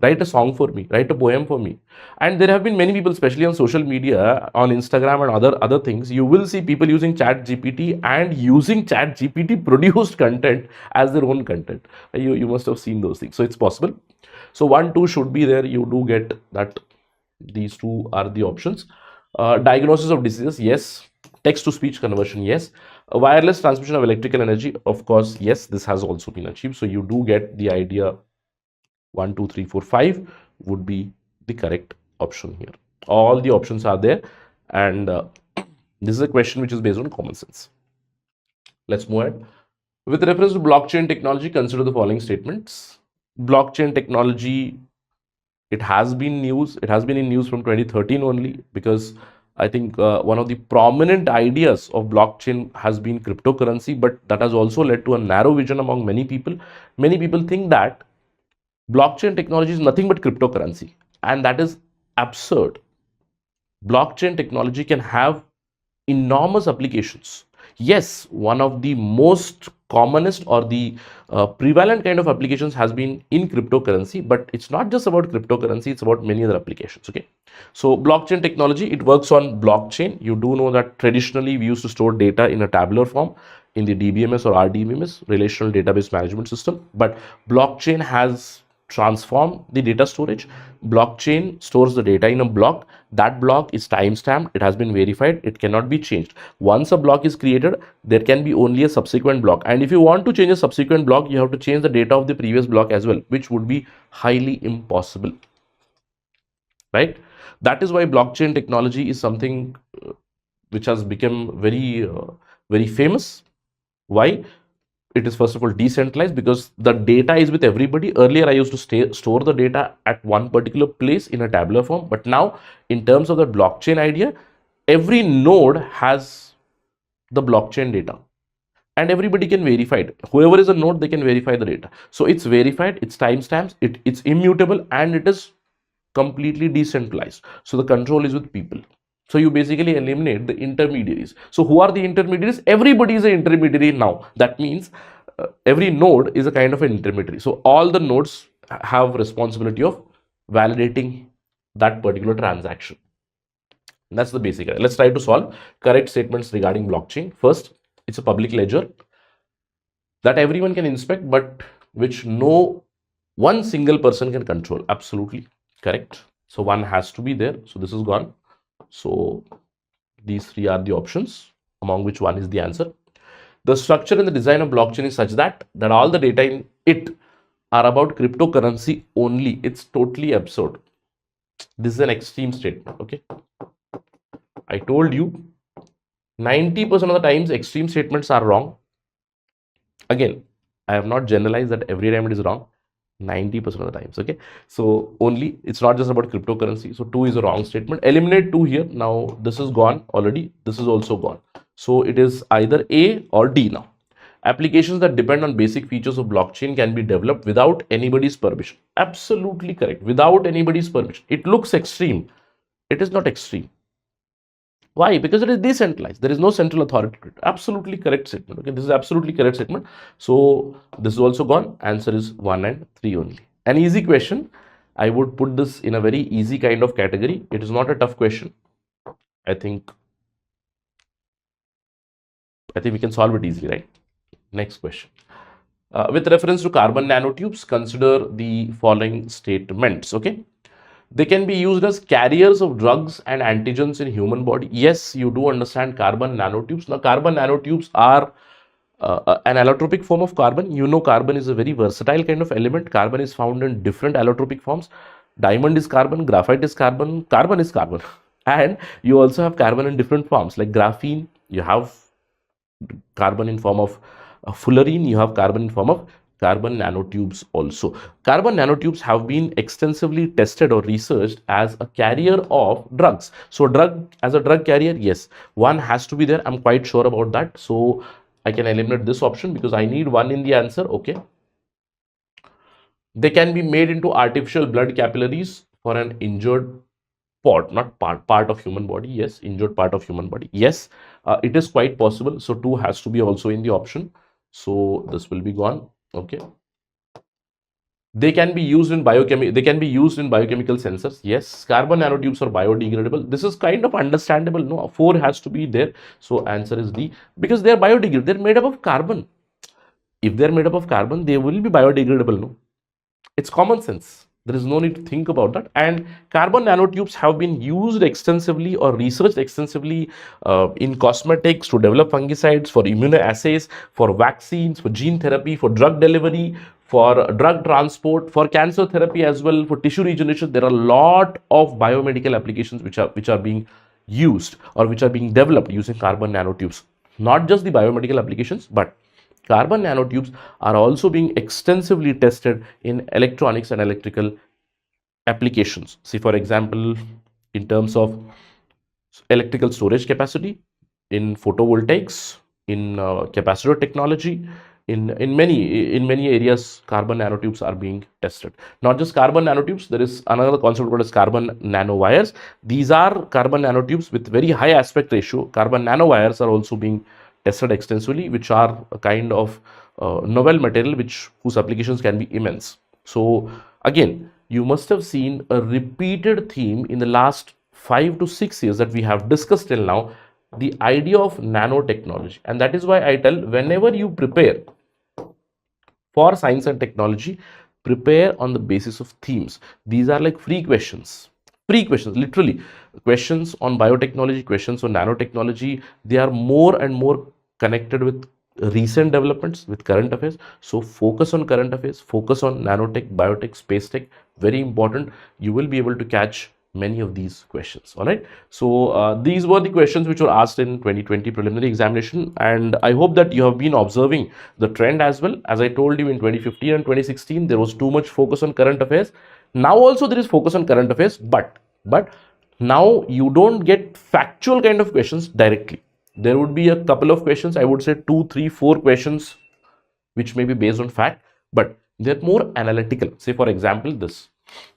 write a song for me, write a poem for me. And there have been many people, especially on social media, on Instagram and other things, you will see people using ChatGPT and using ChatGPT produced content as their own content. You must have seen those things. So it's possible. So 1, 2 should be there. You do get that these two are the options. Diagnosis of diseases, yes. Text to speech conversion, yes. Wireless transmission of electrical energy, of course, yes, this has also been achieved. So you do get the idea. 1, 2, 3, 4, 5 would be the correct option here. All the options are there, and this is a question which is based on common sense. Let's move ahead. With reference to blockchain technology, consider the following statements. Blockchain technology, it has been news. It has been in news from 2013 only, because I think one of the prominent ideas of blockchain has been cryptocurrency, but that has also led to a narrow vision among many people. Many people think that Blockchain technology is nothing but cryptocurrency, and that is absurd. Blockchain technology can have enormous applications. Yes, one of the most commonest or the prevalent kind of applications has been in cryptocurrency, but it's not just about cryptocurrency, it's about many other applications. Okay, so blockchain technology, it works on blockchain. You do know that traditionally we used to store data in a tabular form in the DBMS or RDBMS, relational database management system, but blockchain has transformed the data storage. Blockchain stores the data in a block. That block is time stamped, it has been verified, it cannot be changed. Once a block is created, there can be only a subsequent block, and if you want to change a subsequent block, you have to change the data of the previous block as well, which would be highly impossible, right? That is why blockchain technology is something which has become very famous. Why? It is first of all decentralized because the data is with everybody. Earlier I used to store the data at one particular place in a tabular form, but now in terms of the blockchain idea, every node has the blockchain data and everybody can verify it. Whoever is a node, they can verify the data. So it's verified, it's timestamps, it's immutable, and it is completely decentralized. So the control is with people. So you basically eliminate the intermediaries. So who are the intermediaries? Everybody is an intermediary now. That means every node is a kind of an intermediary. So all the nodes have responsibility of validating that particular transaction. That's the basic idea. Let's try to solve correct statements regarding blockchain. First, it's a public ledger that everyone can inspect, but which no one single person can control. Absolutely correct. So one has to be there. So this is gone. So these three are the options, among which one is the answer. The structure and the design of blockchain is such that all the data in it are about cryptocurrency only. It's totally absurd. This is an extreme statement. Okay, I told you 90% of the times extreme statements are wrong. Again, I have not generalized that every time it is wrong. 90% of the times. Okay, so only, it's not just about cryptocurrency. So 2 is a wrong statement. Eliminate 2 here. Now this is gone already, this is also gone. So it is either A or D now. Applications that depend on basic features of blockchain can be developed without anybody's permission. Absolutely correct. Without anybody's permission. It looks extreme. It is not extreme. Why? Because it is decentralized. There is no central authority. Absolutely correct statement. Okay, this is absolutely correct statement. So this is also gone. Answer is 1 and 3 only. An easy question. I would put this in a very easy kind of category. It is not a tough question. I think we can solve it easily, right? Next question. With reference to carbon nanotubes, consider the following statements. Okay. They can be used as carriers of drugs and antigens in human body. Yes, you do understand carbon nanotubes. Now, carbon nanotubes are an allotropic form of carbon. You know, carbon is a very versatile kind of element. Carbon is found in different allotropic forms. Diamond is carbon, graphite is carbon, carbon is carbon. And you also have carbon in different forms like graphene. You have carbon in form of fullerene. You have carbon in form of carbon nanotubes also. Carbon nanotubes have been extensively tested or researched as a carrier of drugs. So as a drug carrier, yes, one has to be there. I'm quite sure about that. So I can eliminate this option because I need one in the answer. Okay. They can be made into artificial blood capillaries for an injured part of human body. Yes, injured part of human body. Yes, it is quite possible. So 2 has to be also in the option. So this will be gone. Okay. They can be used in biochemical sensors. Yes, carbon nanotubes are biodegradable. This is kind of understandable. No, 4 has to be there. So answer is D, because they are biodegradable. They're made up of carbon. If they're made up of carbon, they will be biodegradable. No, it's common sense. There is no need to think about that. And carbon nanotubes have been used extensively or researched extensively in cosmetics, to develop fungicides, for immunoassays, for vaccines, for gene therapy, for drug delivery, for drug transport, for cancer therapy as well, for tissue regeneration. There are a lot of biomedical applications which are being used or which are being developed using carbon nanotubes. Not just the biomedical applications, but carbon nanotubes are also being extensively tested in electronics and electrical applications. See, for example, in terms of electrical storage capacity, in photovoltaics, in capacitor technology, in many areas carbon nanotubes are being tested. Not just carbon nanotubes, there is another concept called as carbon nanowires. These are carbon nanotubes with very high aspect ratio. Carbon nanowires are also being tested extensively, which are a kind of novel material whose applications can be immense. So again, you must have seen a repeated theme in the last 5 to 6 years that we have discussed till now, the idea of nanotechnology. And that is why I tell, whenever you prepare for science and technology, prepare on the basis of themes. These are like free questions, literally questions on biotechnology, questions on nanotechnology. They are more and more connected with recent developments, with current affairs. So focus on current affairs, focus on nanotech, biotech, space tech, very important. You will be able to catch many of these questions. All right, so these were the questions which were asked in 2020 preliminary examination, and I hope that you have been observing the trend as well. As I told you, in 2015 and 2016 there was too much focus on current affairs. Now also there is focus on current affairs, but now you don't get factual kind of questions directly. There would be a couple of questions, I would say 2, 3, 4 questions which may be based on fact, but they're more analytical. Say for example, this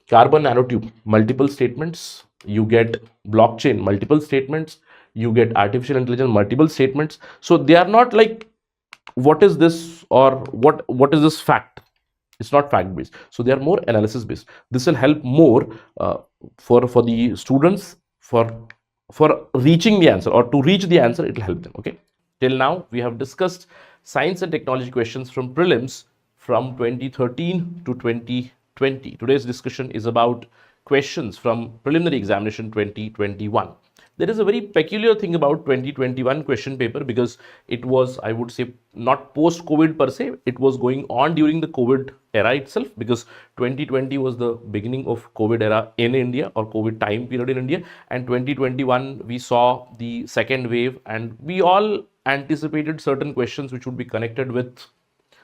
carbon nanotube, multiple statements. You get blockchain, multiple statements. You get artificial intelligence, multiple statements. So they are not like what is this or what is this fact. It's not fact based, so they are more analysis based. This will help more for the students for reaching the answer, or to reach the answer it will help them. Okay, till now we have discussed science and technology questions from prelims from 2013 to 2020. Today's discussion is about questions from preliminary examination 2021. There is a very peculiar thing about 2021 question paper, because it was, I would say, not post COVID per se, it was going on during the COVID era itself, because 2020 was the beginning of COVID era in India, or COVID time period in India, and 2021 we saw the second wave, and we all anticipated certain questions which would be connected with,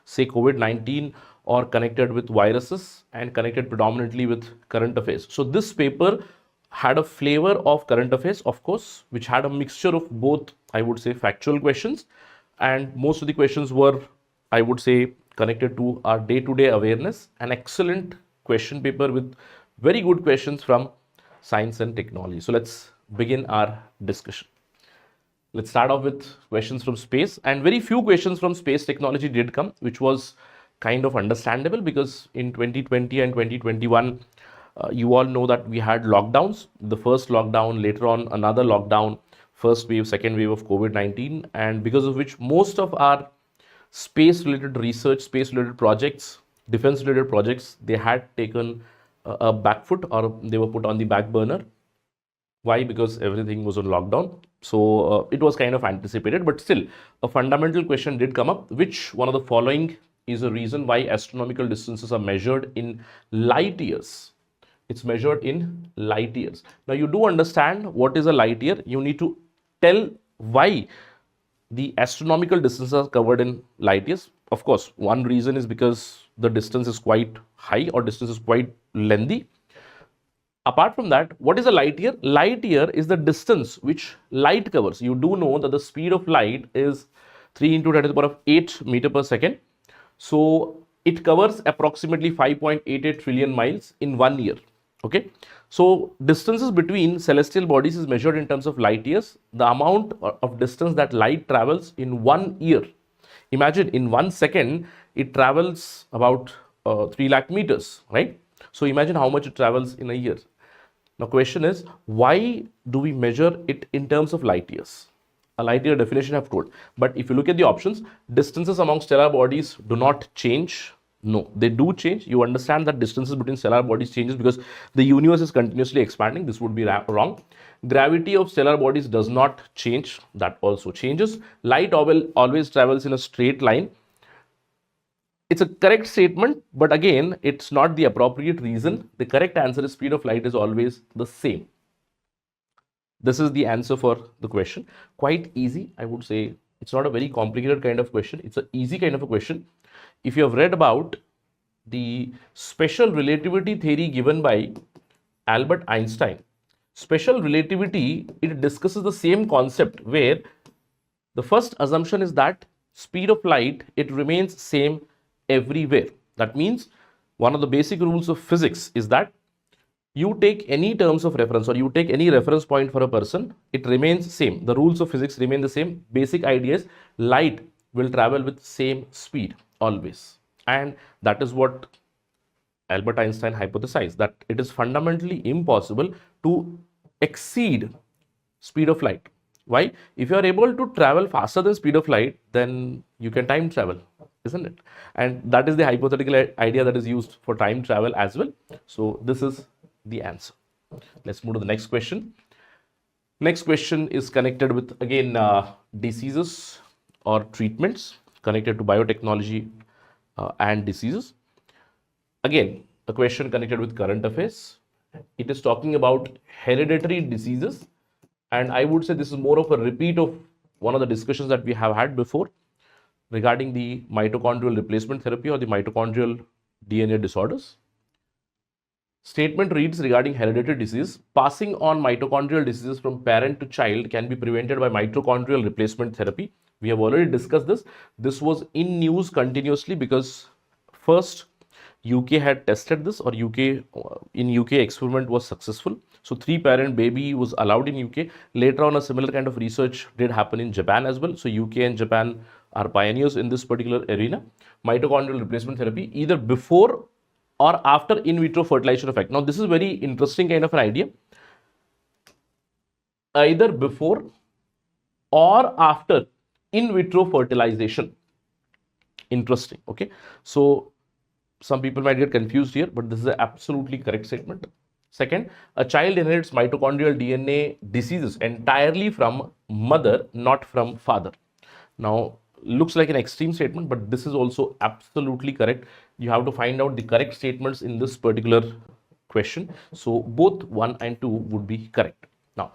say, COVID-19, or connected with viruses, and connected predominantly with current affairs. So this paper had a flavor of current affairs, of course, which had a mixture of both, I would say, factual questions, and most of the questions were, I would say, connected to our day-to-day awareness. An excellent question paper with very good questions from science and technology. So let's begin our discussion. Let's start off with questions from space, and very few questions from space technology did come, which was kind of understandable, because in 2020 and 2021, you all know that we had lockdowns. The first lockdown, later on another lockdown, first wave, second wave of COVID-19, and because of which most of our space-related research, space-related projects, defense-related projects, they had taken a back foot, or they were put on the back burner. Why? Because everything was on lockdown. So it was kind of anticipated, but still a fundamental question did come up. Which one of the following is a reason why astronomical distances are measured in light years? It's measured in light years. Now you do understand what is a light year. You need to tell why the astronomical distances are covered in light years. Of course, one reason is because the distance is quite high, or distance is quite lengthy. Apart from that, what is a light year? Light year is the distance which light covers. You do know that the speed of light is 3 into 10 to the power of 8 meter per second. So it covers approximately 5.88 trillion miles in 1 year. Okay, so distances between celestial bodies is measured in terms of light years. The amount of distance that light travels in 1 year. Imagine in 1 second it travels about 3 lakh meters, right? So imagine how much it travels in a year. Now question is, why do we measure it in terms of light years? A light year definition I have told, but if you look at the options, distances among stellar bodies do not change. No, they do change. You understand that distances between stellar bodies changes because the universe is continuously expanding. This would be wrong. Gravity of stellar bodies does not change. That also changes. Light always travels in a straight line. It's a correct statement, but again, it's not the appropriate reason. The correct answer is speed of light is always the same. This is the answer for the question. Quite easy, I would say. It's not a very complicated kind of question. It's an easy kind of a question. If you have read about the special relativity theory given by Albert Einstein, special relativity, it discusses the same concept, where the first assumption is that speed of light, it remains same everywhere. That means one of the basic rules of physics is that you take any terms of reference or you take any reference point for a person, it remains same. The rules of physics remain the same. Basic idea is light will travel with same speed always. And that is what Albert Einstein hypothesized, that it is fundamentally impossible to exceed speed of light. Why? If you are able to travel faster than speed of light, then you can time travel, isn't it? And that is the hypothetical idea that is used for time travel as well. So this is the answer. Let's move to the next question. Next question is connected with, again, diseases or treatments, connected to biotechnology and diseases. Again, a question connected with current affairs. It is talking about hereditary diseases, and I would say this is more of a repeat of one of the discussions that we have had before regarding the mitochondrial replacement therapy or the mitochondrial DNA disorders. Statement reads regarding hereditary disease: passing on mitochondrial diseases from parent to child can be prevented by mitochondrial replacement therapy. We have already discussed this. This was in news continuously because first UK had tested this, or in UK experiment was successful. So 3-parent baby was allowed in UK. Later on, a similar kind of research did happen in Japan as well. So UK and Japan are pioneers in this particular arena. Mitochondrial replacement therapy, either before or after in vitro fertilization effect. Now, this is very interesting kind of an idea. Either before or after in vitro fertilization. Interesting. Okay. So some people might get confused here, but this is an absolutely correct statement. Second, a child inherits mitochondrial DNA diseases entirely from mother, not from father. Now, looks like an extreme statement, but this is also absolutely correct. You have to find out the correct statements in this particular question. So both 1 and 2 would be correct. Now,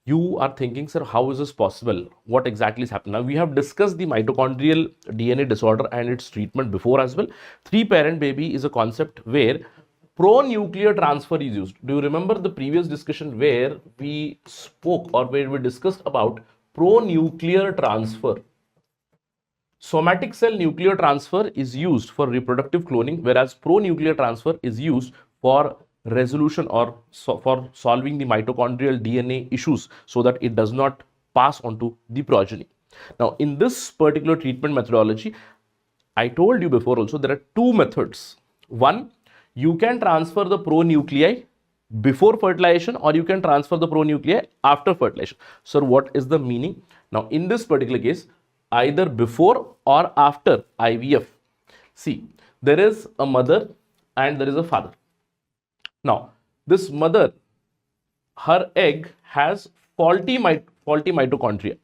you are thinking, sir, how is this possible? What exactly is happening? Now, we have discussed the mitochondrial DNA disorder and its treatment before as well. 3-parent baby is a concept where pro-nuclear transfer is used. Do you remember the previous discussion where we spoke or where we discussed about pro-nuclear transfer? Somatic cell nuclear transfer is used for reproductive cloning, whereas pro-nuclear transfer is used for resolution or for solving the mitochondrial DNA issues so that it does not pass on to the progeny. Now, in this particular treatment methodology, I told you before also there are 2 methods. One, you can transfer the pro-nuclei before fertilization, or you can transfer the pro-nuclei after fertilization. So, what is the meaning? Now, in this particular case, either before or after IVF. See, there is a mother and there is a father. Now, this mother, her egg has faulty mitochondria.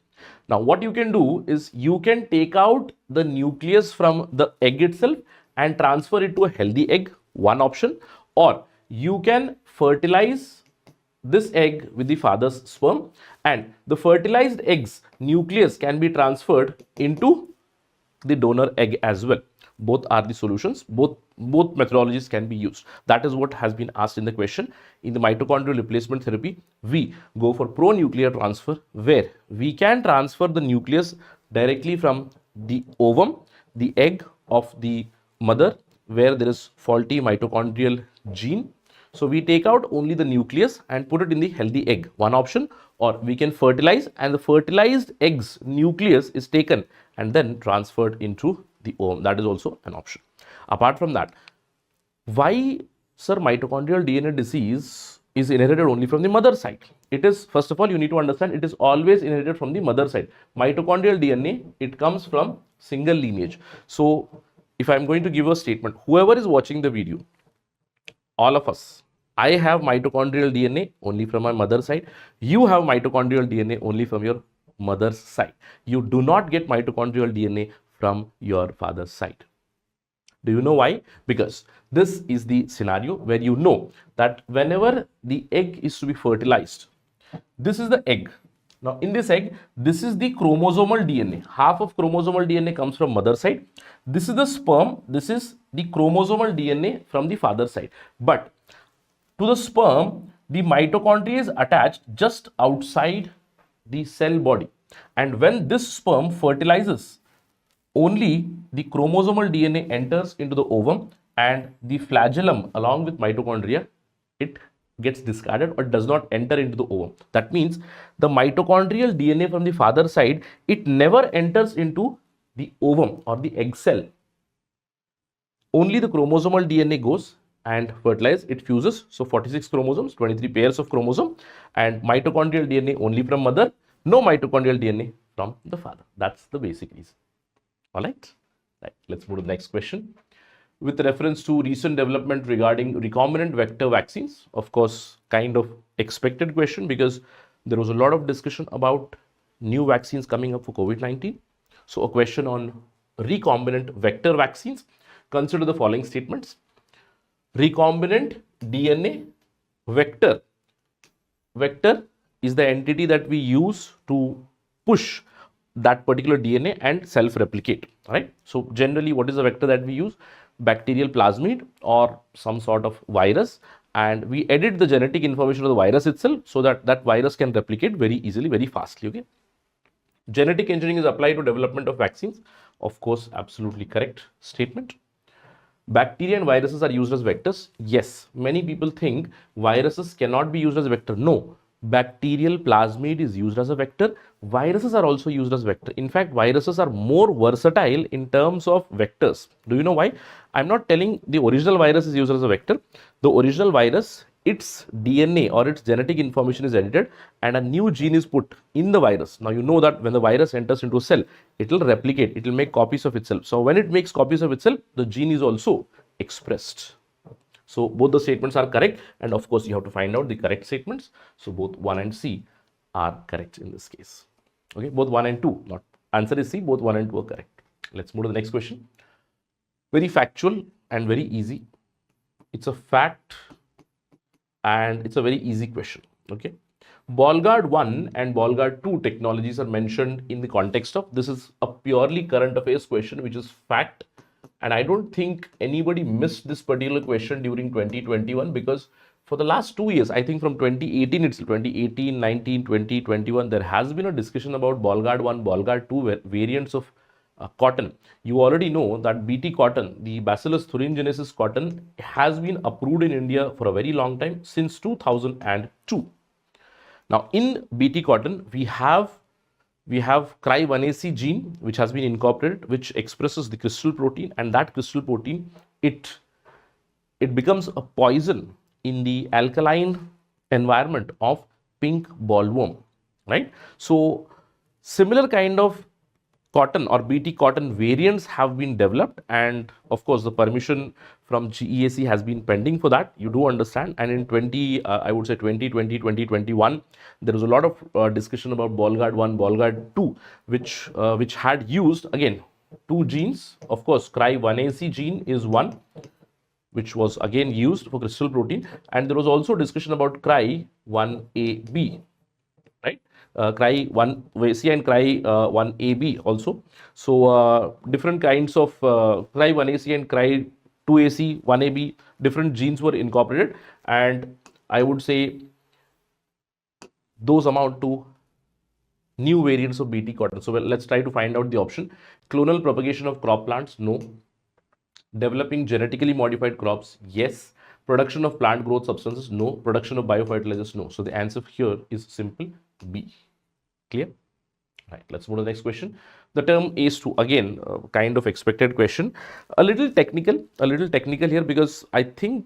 Now, what you can do is you can take out the nucleus from the egg itself and transfer it to a healthy egg, one option, or you can fertilize this egg with the father's sperm, and the fertilized egg's nucleus can be transferred into the donor egg as well. Both are the solutions. Both methodologies can be used. That is what has been asked in the question. In the mitochondrial replacement therapy, we go for pro-nuclear transfer, where we can transfer the nucleus directly from the ovum, the egg of the mother, where there is faulty mitochondrial gene. So we take out only the nucleus and put it in the healthy egg, one option, or we can fertilize and the fertilized egg's nucleus is taken and then transferred into the ovum. That is also an option. Apart from that, why, sir, mitochondrial DNA disease is inherited only from the mother side? It is, first of all, you need to understand it is always inherited from the mother side. Mitochondrial DNA, it comes from single lineage. So if I am going to give a statement, whoever is watching the video, all of us, I have mitochondrial DNA only from my mother's side. You have mitochondrial DNA only from your mother's side. You do not get mitochondrial DNA from your father's side. Do you know why? Because this is the scenario where you know that whenever the egg is to be fertilized, this is the egg. Now, in this egg, this is the chromosomal DNA. Half of chromosomal DNA comes from mother's side. This is the sperm. This is the chromosomal DNA from the father's side. But to the sperm, the mitochondria is attached just outside the cell body. And when this sperm fertilizes only the chromosomal DNA enters into the ovum, and the flagellum along with mitochondria, it gets discarded or does not enter into the ovum. That means the mitochondrial DNA from the father side, it never enters into the ovum or the egg cell. Only the chromosomal DNA goes and fertilize, it fuses. So 46 chromosomes, 23 pairs of chromosome, and mitochondrial DNA only from mother, no mitochondrial DNA from the father. That's the basic reason. All right. Let's move to the next question. With reference to recent development regarding recombinant vector vaccines, of course, kind of expected question, because there was a lot of discussion about new vaccines coming up for COVID-19. So a question on recombinant vector vaccines. Consider the following statements. Recombinant DNA vector. Vector is the entity that we use to push that particular DNA and self-replicate, right? So generally, what is the vector that we use? Bacterial plasmid or some sort of virus, and we edit the genetic information of the virus itself so that that virus can replicate very easily, very fastly. Okay. Genetic engineering is applied to development of vaccines. Of course, absolutely correct statement. Bacteria and viruses are used as vectors. Yes, many people think viruses cannot be used as a vector. No, bacterial plasmid is used as a vector. Viruses are also used as vector. In fact, viruses are more versatile in terms of vectors. Do you know why? I'm not telling the original virus is used as a vector. The original virus, its DNA or its genetic information is edited and a new gene is put in the virus. Now you know that when the virus enters into a cell, it will replicate, it will make copies of itself. So when it makes copies of itself, the gene is also expressed. So both the statements are correct, and of course you have to find out the correct statements. So both 1 and C are correct in this case. Okay, both 1 and 2, not answer is C, both 1 and 2 are correct. Let's move to the next question. Very factual and very easy. It's a fact and it's a very easy question. Okay, BallGuard 1 and BallGuard 2 technologies are mentioned in the context of, this is a purely current affairs question which is fact, and I don't think anybody missed this particular question during 2021, because for the last 2 years, I think from 2018 itself, 2018, 19, 20, 21, there has been a discussion about BallGuard 1, BallGuard 2 variants of cotton. You already know that BT cotton, the Bacillus thuringiensis cotton, has been approved in India for a very long time, since 2002. Now in BT cotton, we have Cry1AC gene which has been incorporated, which expresses the crystal protein, and that crystal protein, it becomes a poison in the alkaline environment of pink bollworm, right? So similar kind of cotton or BT cotton variants have been developed, and of course the permission from GEAC has been pending for that, you do understand. And in 2020, 2021, there was a lot of discussion about BallGuard 1, BallGuard 2, which had used again 2 genes. Of course, Cry1AC gene is one, which was again used for crystal protein, and there was also discussion about Cry1AB, right? Cry1AC and Cry1AB also. So different kinds of Cry1AC and Cry2AC, 1AB, different genes were incorporated, and I would say those amount to new variants of BT cotton. So let's try to find out the option. Clonal propagation of crop plants, no. Developing genetically modified crops, yes. Production of plant growth substances, no. Production of biofertilizers, no. So the answer here is simple B. Clear? Right, let's move to the next question. The term ACE2, again, kind of expected question. A little technical here, because I think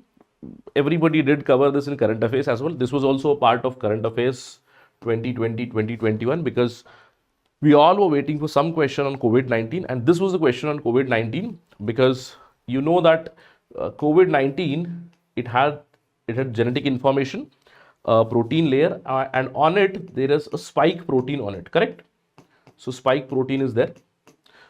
everybody did cover this in current affairs as well. This was also a part of current affairs 2020, 2021, because we all were waiting for some question on COVID-19, and this was a question on COVID-19, because you know that COVID-19, it had genetic information, protein layer, and on it there is a spike protein on it, correct? So spike protein is there.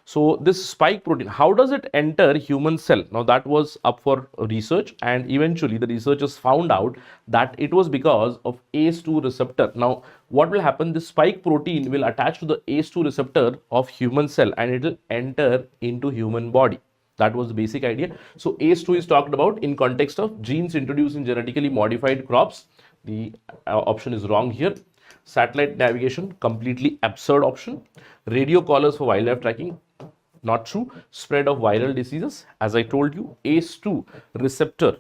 So this spike protein, how does it enter human cell? Now that was up for research, and eventually the researchers found out that it was because of ACE2 receptor. Now what will happen? This spike protein will attach to the ACE2 receptor of human cell, and it will enter into human body. That was the basic idea. So ACE2 is talked about in context of genes introduced in genetically modified crops. The option is wrong here. Satellite navigation, completely absurd option. Radio collars for wildlife tracking, Not true. Spread of viral diseases. As I told you, ACE2 receptor.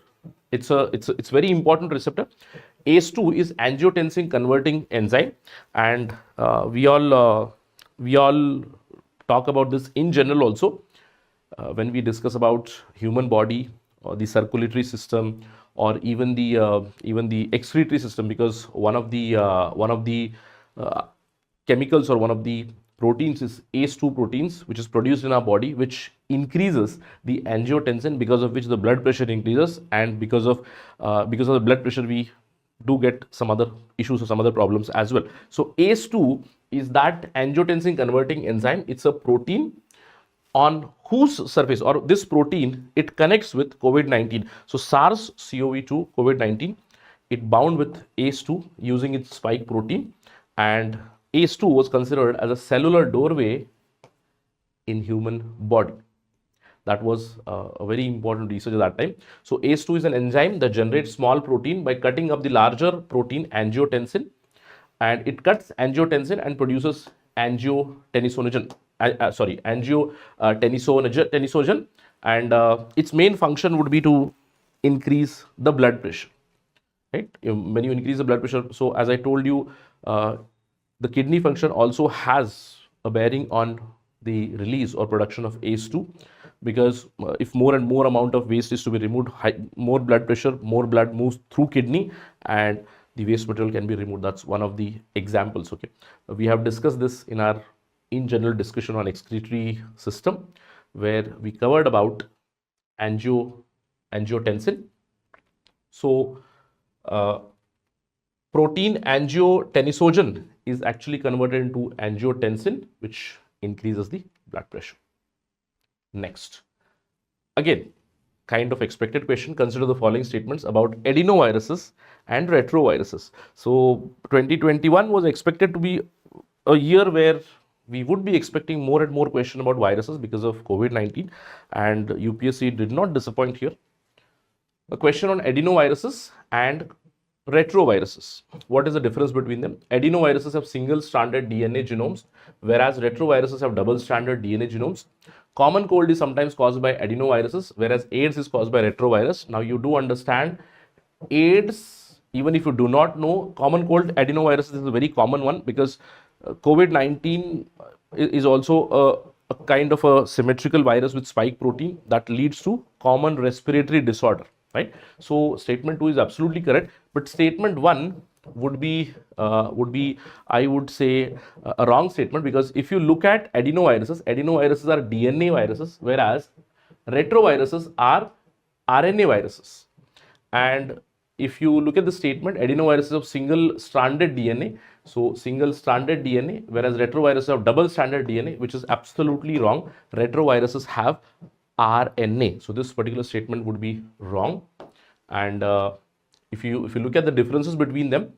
It's very important receptor. ACE2 is angiotensin converting enzyme, and we all talk about this in general also when we discuss about human body or the circulatory system or even the excretory system, because one of the chemicals or one of the proteins is ACE2 proteins, which is produced in our body, which increases the angiotensin, because of which the blood pressure increases, and because of the blood pressure we do get some other issues or some other problems as well. So ACE2 is that angiotensin converting enzyme. It's a protein on whose surface, or this protein, it connects with COVID-19. So SARS-CoV-2 COVID-19, it bound with ACE2 using its spike protein, and ACE2 was considered as a cellular doorway in human body. That was a very important research at that time. So ACE2 is an enzyme that generates small protein by cutting up the larger protein angiotensin, and it cuts angiotensin and produces angiotensin, and its main function would be to increase the blood pressure, right? When you increase the blood pressure, so as I told you, the kidney function also has a bearing on the release or production of ACE2, because if more and more amount of waste is to be removed, more blood pressure, more blood moves through kidney, and the waste material can be removed. That's one of the examples. Okay, we have discussed this in our in general discussion on excretory system, where we covered about angiotensin. So protein angiotenisogen is actually converted into angiotensin, which increases the blood pressure. Next, again, kind of expected question. Consider the following statements about adenoviruses and retroviruses. So 2021 was expected to be a year where we would be expecting more and more questions about viruses because of COVID-19, and UPSC did not disappoint here. A question on adenoviruses and retroviruses. What is the difference between them? Adenoviruses have single-stranded DNA genomes, whereas retroviruses have double-stranded DNA genomes. Common cold is sometimes caused by adenoviruses, whereas AIDS is caused by retrovirus. Now you do understand AIDS, even if you do not know, common cold adenoviruses is a very common one, because COVID-19 is also a kind of a symmetrical virus with spike protein that leads to common respiratory disorder, right? So statement 2 is absolutely correct, but statement 1 would be I would say a wrong statement, because if you look at adenoviruses are DNA viruses, whereas retroviruses are RNA viruses. And if you look at the statement, adenoviruses have single-stranded DNA, so single-stranded DNA, whereas retroviruses have double-stranded DNA, which is absolutely wrong. Retroviruses have RNA, so this particular statement would be wrong. And if you look at the differences between them,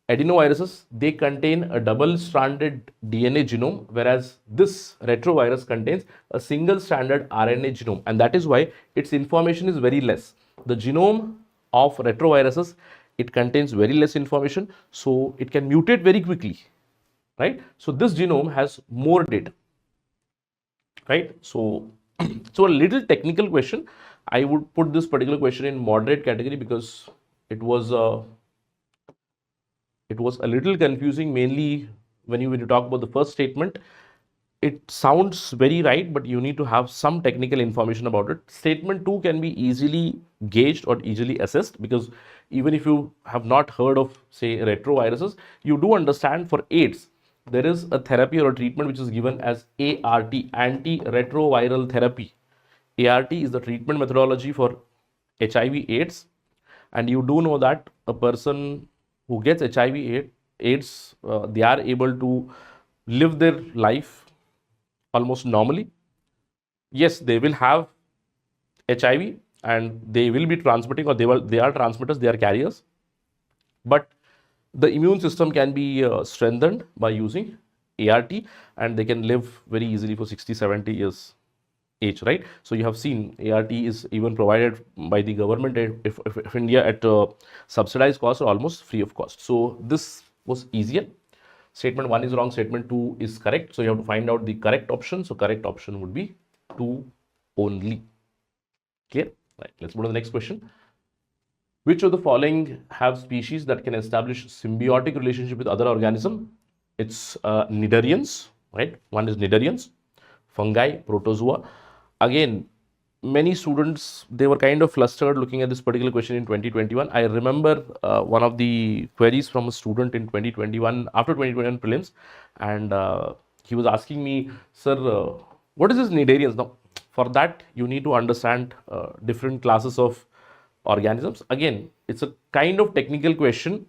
adenoviruses, they contain a double-stranded DNA genome, whereas this retrovirus contains a single-stranded RNA genome, and that is why its information is very less. The genome of retroviruses, it contains very less information, so it can mutate very quickly, right? So this genome has more data, right? So so a little technical question. I would put this particular question in moderate category, because it was a little confusing, mainly when you talk about the first statement. It sounds very right, but you need to have some technical information about it. Statement 2 can be easily gauged or easily assessed, because even if you have not heard of, say, retroviruses, you do understand for AIDS there is a therapy or a treatment which is given as ART, antiretroviral therapy. ART is the treatment methodology for HIV/AIDS, and you do know that a person who gets HIV/AIDS, they are able to live their life almost normally. Yes, they will have HIV and they will be transmitting, or they are transmitters, they are carriers, but the immune system can be strengthened by using ART, and they can live very easily for 60-70 years age, right? So you have seen ART is even provided by the government if India at subsidized cost or almost free of cost. So this was easier. Statement 1 is wrong, statement 2 is correct. So you have to find out the correct option. So correct option would be 2 only. Clear? Right. Let's move to the next question. Which of the following have species that can establish symbiotic relationship with other organism? It's cnidarians, right? One is cnidarians, fungi, protozoa. Again, many students, they were kind of flustered looking at this particular question in 2021. I remember one of the queries from a student in 2021, after 2021 prelims, and he was asking me, sir, what is this cnidarians? Now, for that, you need to understand different classes of organisms. Again, it's a kind of technical question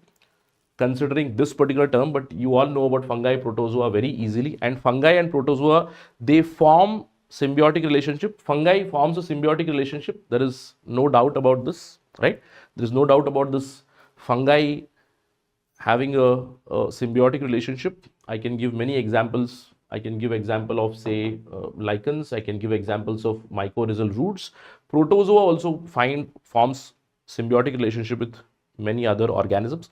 considering this particular term, but you all know about fungi, protozoa very easily, and fungi and protozoa, they form symbiotic relationship. Fungi forms a symbiotic relationship. There is no doubt about this, right? There is no doubt about this fungi having a symbiotic relationship. I can give many examples. I can give example of, say, lichens. I can give examples of mycorrhizal roots. Protozoa also forms symbiotic relationship with many other organisms.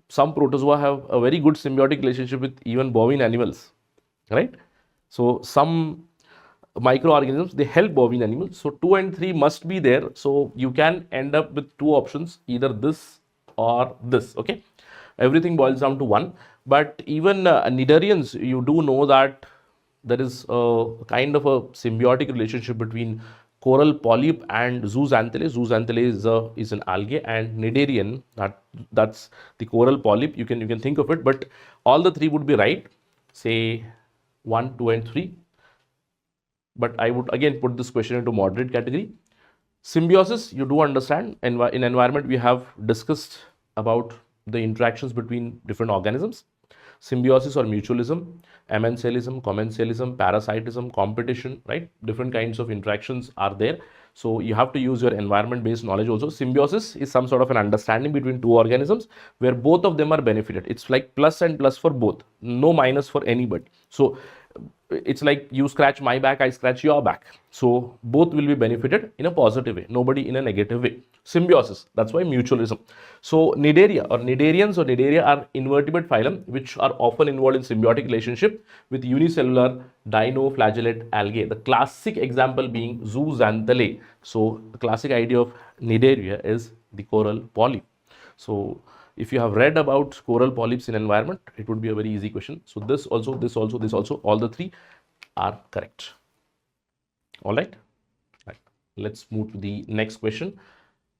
Some protozoa have a very good symbiotic relationship with even bovine animals, right? So some microorganisms, they help bovine animals. So 2 and 3 must be there. So you can end up with 2 options, either this or this, okay? Everything boils down to 1. But even cnidarians, you do know that there is a kind of a symbiotic relationship between coral polyp and zooxanthellae. Zooxanthellae is an algae, and cnidarian, that's the coral polyp. You can think of it, but all the 3 would be right. Say 1, 2, and 3. But I would again put this question into moderate category. Symbiosis, you do understand. In environment, we have discussed about the interactions between different organisms. Symbiosis or mutualism, amensalism, commensalism, parasitism, competition, right? Different kinds of interactions are there. So you have to use your environment-based knowledge also. Symbiosis is some sort of an understanding between 2 organisms where both of them are benefited. It's like plus and plus for both, no minus for anybody. So it's like you scratch my back, I scratch your back. So both will be benefited in a positive way, nobody in a negative way. Symbiosis, that's why mutualism. So cnidaria or cnidarians or cnidaria are invertebrate phylum which are often involved in symbiotic relationship with unicellular dinoflagellate algae. The classic example being zooxanthellae. So the classic idea of cnidaria is the coral polyp. So if you have read about coral polyps in environment, it would be a very easy question. So this also, this also, this also, all the 3 are correct. All right. Right. Let's move to the next question.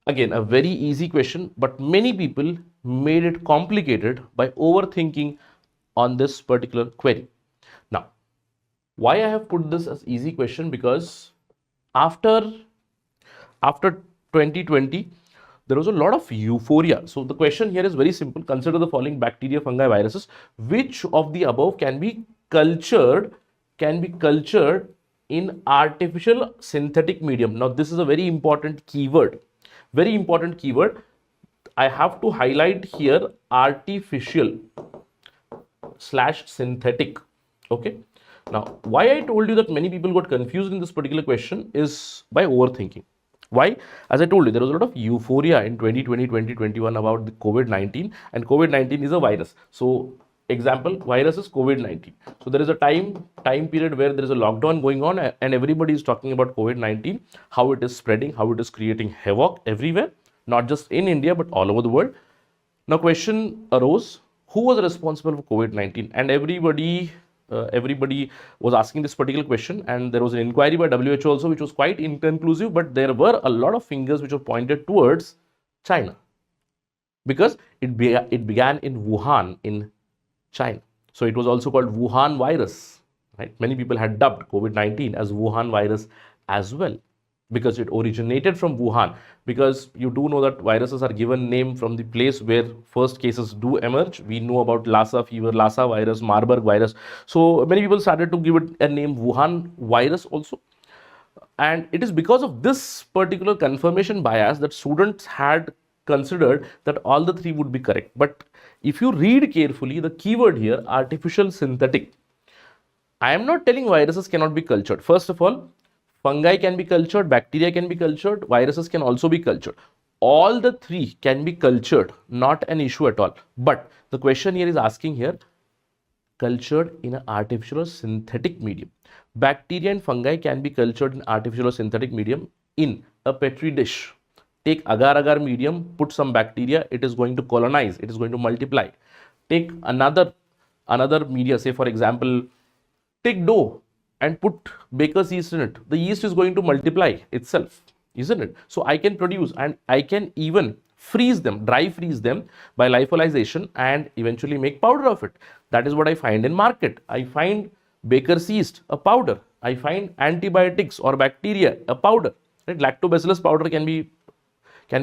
Again, a very easy question, but many people made it complicated by overthinking on this particular query. Now, why I have put this as easy question? Because after 2020, there was a lot of euphoria. So the question here is very simple. Consider the following bacteria, fungi, viruses. Which of the above can be cultured in artificial synthetic medium? Now this is a very important keyword. Very important keyword. I have to highlight here artificial / synthetic. Okay. Now, why I told you that many people got confused in this particular question is by overthinking. Why? As I told you, there was a lot of euphoria in 2020, 2021 about the COVID-19, and COVID-19 is a virus. So, example, virus is COVID-19. So, there is a time period where there is a lockdown going on and everybody is talking about COVID-19, how it is spreading, how it is creating havoc everywhere, not just in India, but all over the world. Now, question arose, who was responsible for COVID-19? And everybody was asking this particular question, and there was an inquiry by WHO also which was quite inconclusive, but there were a lot of fingers which were pointed towards China because it began in Wuhan in China. So it was also called Wuhan virus, right? Many people had dubbed COVID-19 as Wuhan virus as well because it originated from Wuhan, because you do know that viruses are given name from the place where first cases do emerge. We know about Lassa fever, Lassa virus, Marburg virus. So many people started to give it a name Wuhan virus also. And it is because of this particular confirmation bias that students had considered that all the 3 would be correct. But if you read carefully, the keyword here, artificial synthetic, I am not telling viruses cannot be cultured. First of all, fungi can be cultured, bacteria can be cultured, viruses can also be cultured. All the 3 can be cultured, not an issue at all. But the question here is asking here, cultured in an artificial or synthetic medium. Bacteria and fungi can be cultured in artificial or synthetic medium in a petri dish. Take agar-agar medium, put some bacteria, it is going to colonize, it is going to multiply. Take another media, say for example, take dough and put baker's yeast in it. The yeast is going to multiply itself, isn't it? So I can produce, and I can even freeze them, dry freeze them by lyophilization and eventually make powder of it. That is what I find in market. I find baker's yeast, a powder. I find antibiotics or bacteria, a powder. Right? Lactobacillus powder can be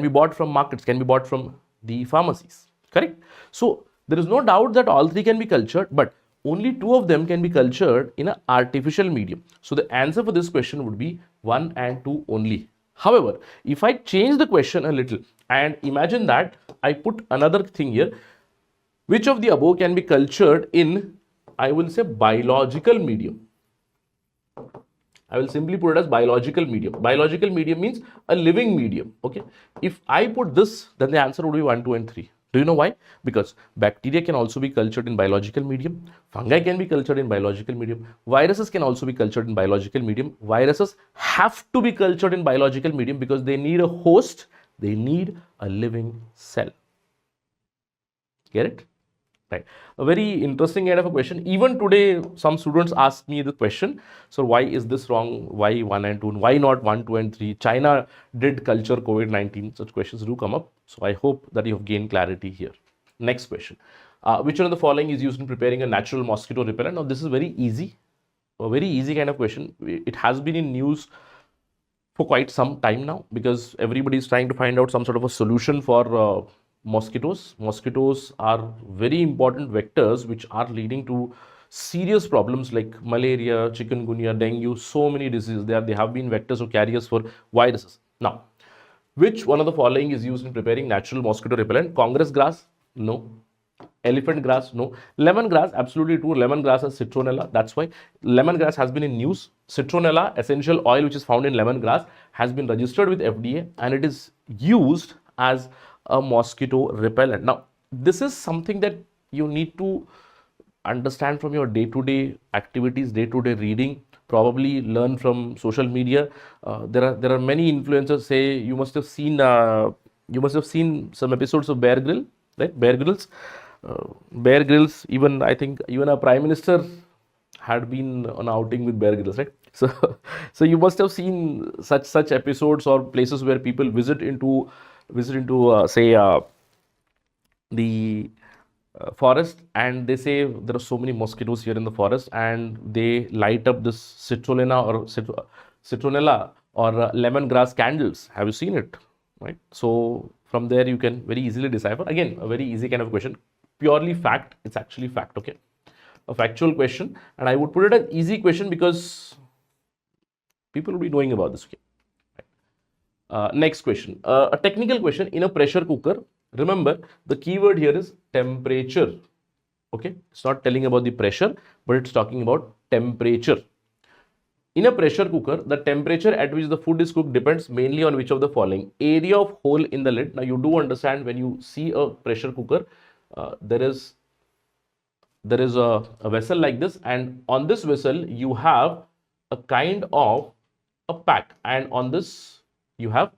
bought from markets, can be bought from the pharmacies. Correct? So there is no doubt that all three can be cultured, but only two of them can be cultured in an artificial medium. So the answer for this question would be 1 and 2 only. However, if I change the question a little and imagine that I put another thing here, which of the above can be cultured in, I will say, biological medium? I will simply put it as biological medium. Biological medium means a living medium. Okay. If I put this, then the answer would be 1, 2, and 3. Do you know why? Because bacteria can also be cultured in biological medium. Fungi can be cultured in biological medium. Viruses can also be cultured in biological medium. Viruses have to be cultured in biological medium because they need a host. They need a living cell. Get it? Right. A very interesting kind of a question. Even today, some students ask me the question, so why is this wrong? Why 1 and 2? Why not 1, 2, and 3? China did culture COVID-19. Such questions do come up. So I hope that you have gained clarity here. Next question. Which one of the following is used in preparing a natural mosquito repellent? Now, this is very easy. A very easy kind of question. It has been in news for quite some time now because everybody is trying to find out some sort of a solution for mosquitoes. Mosquitoes are very important vectors which are leading to serious problems like malaria, chikungunya, dengue, so many diseases. They have been vectors or carriers for viruses. Now, which one of the following is used in preparing natural mosquito repellent? Congress grass? No. Elephant grass? No. Lemongrass? Absolutely true. Lemongrass has citronella. That's why lemongrass has been in news. Citronella, essential oil which is found in lemongrass, has been registered with FDA and it is used as a mosquito repellent. Now, this is something that you need to understand from your day-to-day activities, day-to-day reading, probably learn from social media. There are many influencers. Say you must have seen some episodes of Bear Grylls, right? Bear Grylls. Bear Grylls, even I think even a prime minister had been on outing with Bear Grylls, right? So you must have seen such episodes or places where people visit into say the forest, and they say there are so many mosquitoes here in the forest, and they light up this citronella or lemongrass candles. Have you seen it? Right. So from there you can very easily decipher. Again, a very easy kind of question. Purely fact. It's actually fact. Okay, a factual question, and I would put it an easy question because people will be knowing about this. Okay. Next question, a technical question. In a pressure cooker, remember the keyword here is temperature. Okay, it's not telling about the pressure, but it's talking about temperature. In a pressure cooker, the temperature at which the food is cooked depends mainly on which of the following: area of hole in the lid. Now you do understand when you see a pressure cooker, there is a vessel like this, and on this vessel you have a kind of a pack, and on this you have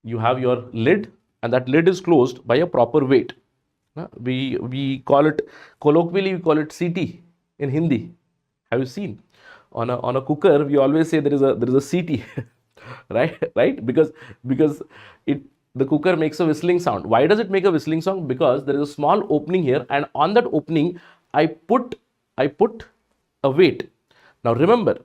your lid, and that lid is closed by a proper weight. We call it, colloquially we call it CT in Hindi. Have you seen on a cooker? We always say there is a CT, right? Because the cooker makes a whistling sound. Why does it make a whistling sound? Because there is a small opening here, and on that opening I put a weight. Now remember,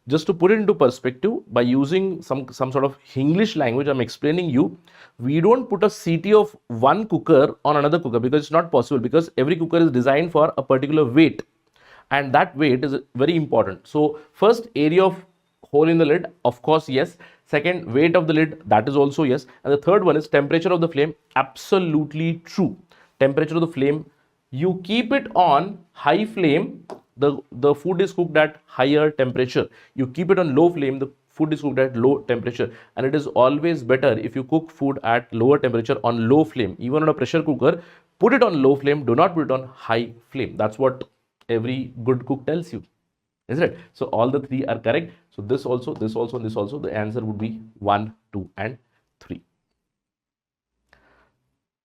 just to put it into perspective, by using some sort of English language, I'm explaining you, we don't put a CT of one cooker on another cooker because it's not possible, because every cooker is designed for a particular weight, and that weight is very important. So first, area of hole in the lid, of course, yes. Second, weight of the lid, that is also yes. And the third one is temperature of the flame. Absolutely true. Temperature of the flame, you keep it on high flame, the food is cooked at higher temperature. You keep it on low flame, the food is cooked at low temperature. And it is always better if you cook food at lower temperature on low flame. Even on a pressure cooker, Put it on low flame, do not put it on high flame. That's what every good cook tells you, isn't it? So all the three are correct. So this also, this also, and this also, the answer would be 1, 2, and 3.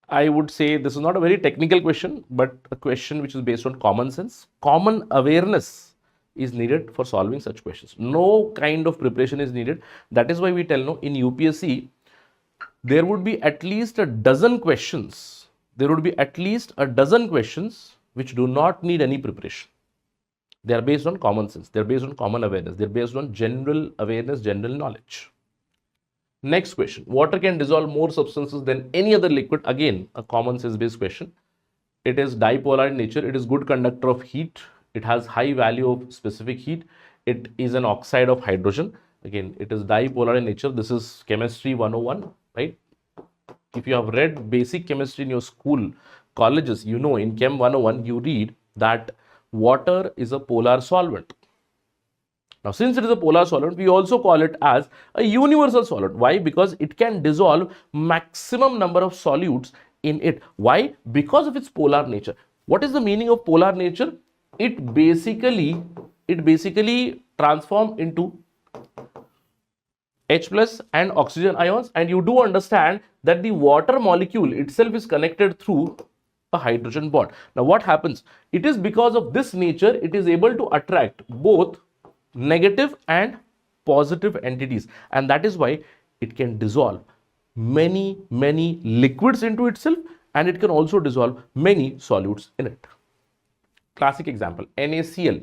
I would say this is not a very technical question, but a question which is based on common sense. Common awareness is needed for solving such questions. No kind of preparation is needed. That is why we tell no, in UPSC, there would be at least a dozen questions. There would be at least a dozen questions which do not need any preparation. They are based on common sense. They are based on common awareness. They are based on general awareness, general knowledge. Next question. Water can dissolve more substances than any other liquid. Again, a common sense based question. It is dipolar in nature. It is good conductor of heat. It has high value of specific heat. It is an oxide of hydrogen. Again, it is dipolar in nature. This is chemistry 101, right? If you have read basic chemistry in your school, colleges, you know in Chem 101, you read that water is a polar solvent. Now, since it is a polar solvent, we also call it as a universal solvent. Why? Because it can dissolve maximum number of solutes in it. Why? Because of its polar nature. What is the meaning of polar nature? It basically transforms into H plus and oxygen ions, and you do understand that the water molecule itself is connected through a hydrogen bond. Now, what happens? It is because of this nature, it is able to attract both negative and positive entities, and that is why it can dissolve many liquids into itself, and it can also dissolve many solutes in it. Classic example, NaCl,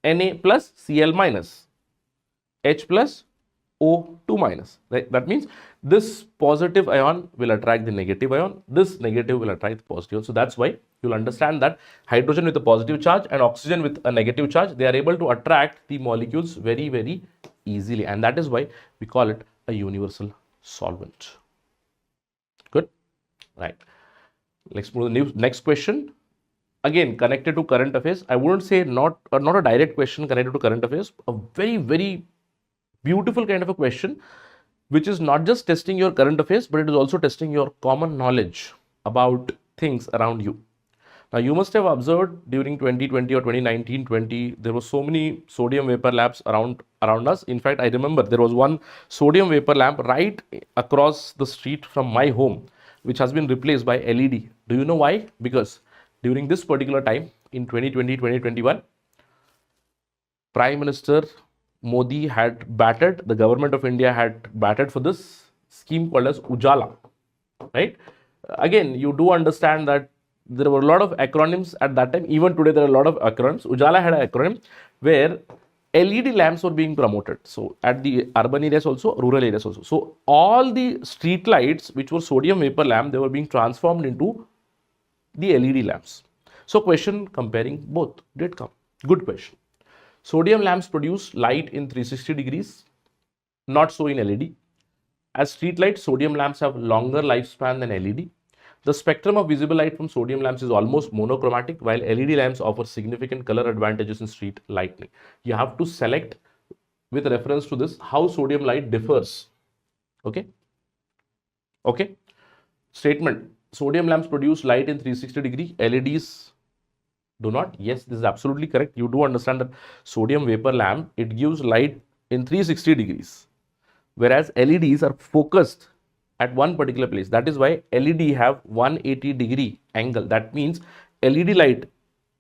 Na plus Cl minus, H plus O2 minus, right? That means this positive ion will attract the negative ion, this negative will attract the positive ion. So that's why you'll understand that hydrogen with a positive charge and oxygen with a negative charge, they are able to attract the molecules very easily, and that is why we call it a universal solvent. Good, right? Let's move to the next question. Again, connected to current affairs. I wouldn't say not a direct question connected to current affairs, a very beautiful kind of a question, which is not just testing your current affairs, but it is also testing your common knowledge about things around you. Now, you must have observed during 2020 or 2019-20, there were so many sodium vapor lamps around us. In fact, I remember there was one sodium vapor lamp right across the street from my home, which has been replaced by LED. Do you know why? Because during this particular time in 2020-2021, Prime Minister Modi had batted, the government of India had batted for this scheme called as Ujala, right? Again, you do understand that there were a lot of acronyms at that time. Even today, there are a lot of acronyms. Ujala had an acronym where LED lamps were being promoted. So at the urban areas also, rural areas also. So all the street lights, which were sodium vapor lamp, they were being transformed into the LED lamps. So question comparing both did come. Good question. Sodium lamps produce light in 360 degrees, not so in LED. As street lights, sodium lamps have longer lifespan than LED. The spectrum of visible light from sodium lamps is almost monochromatic, while LED lamps offer significant color advantages in street lighting. You have to select with reference to this how sodium light differs. Okay. Statement: sodium lamps produce light in 360 degree, LEDs do not. Yes, this is absolutely correct. You do understand that sodium vapor lamp, it gives light in 360 degrees, whereas LEDs are focused at one particular place. That is why LED have 180 degree angle. That means LED light,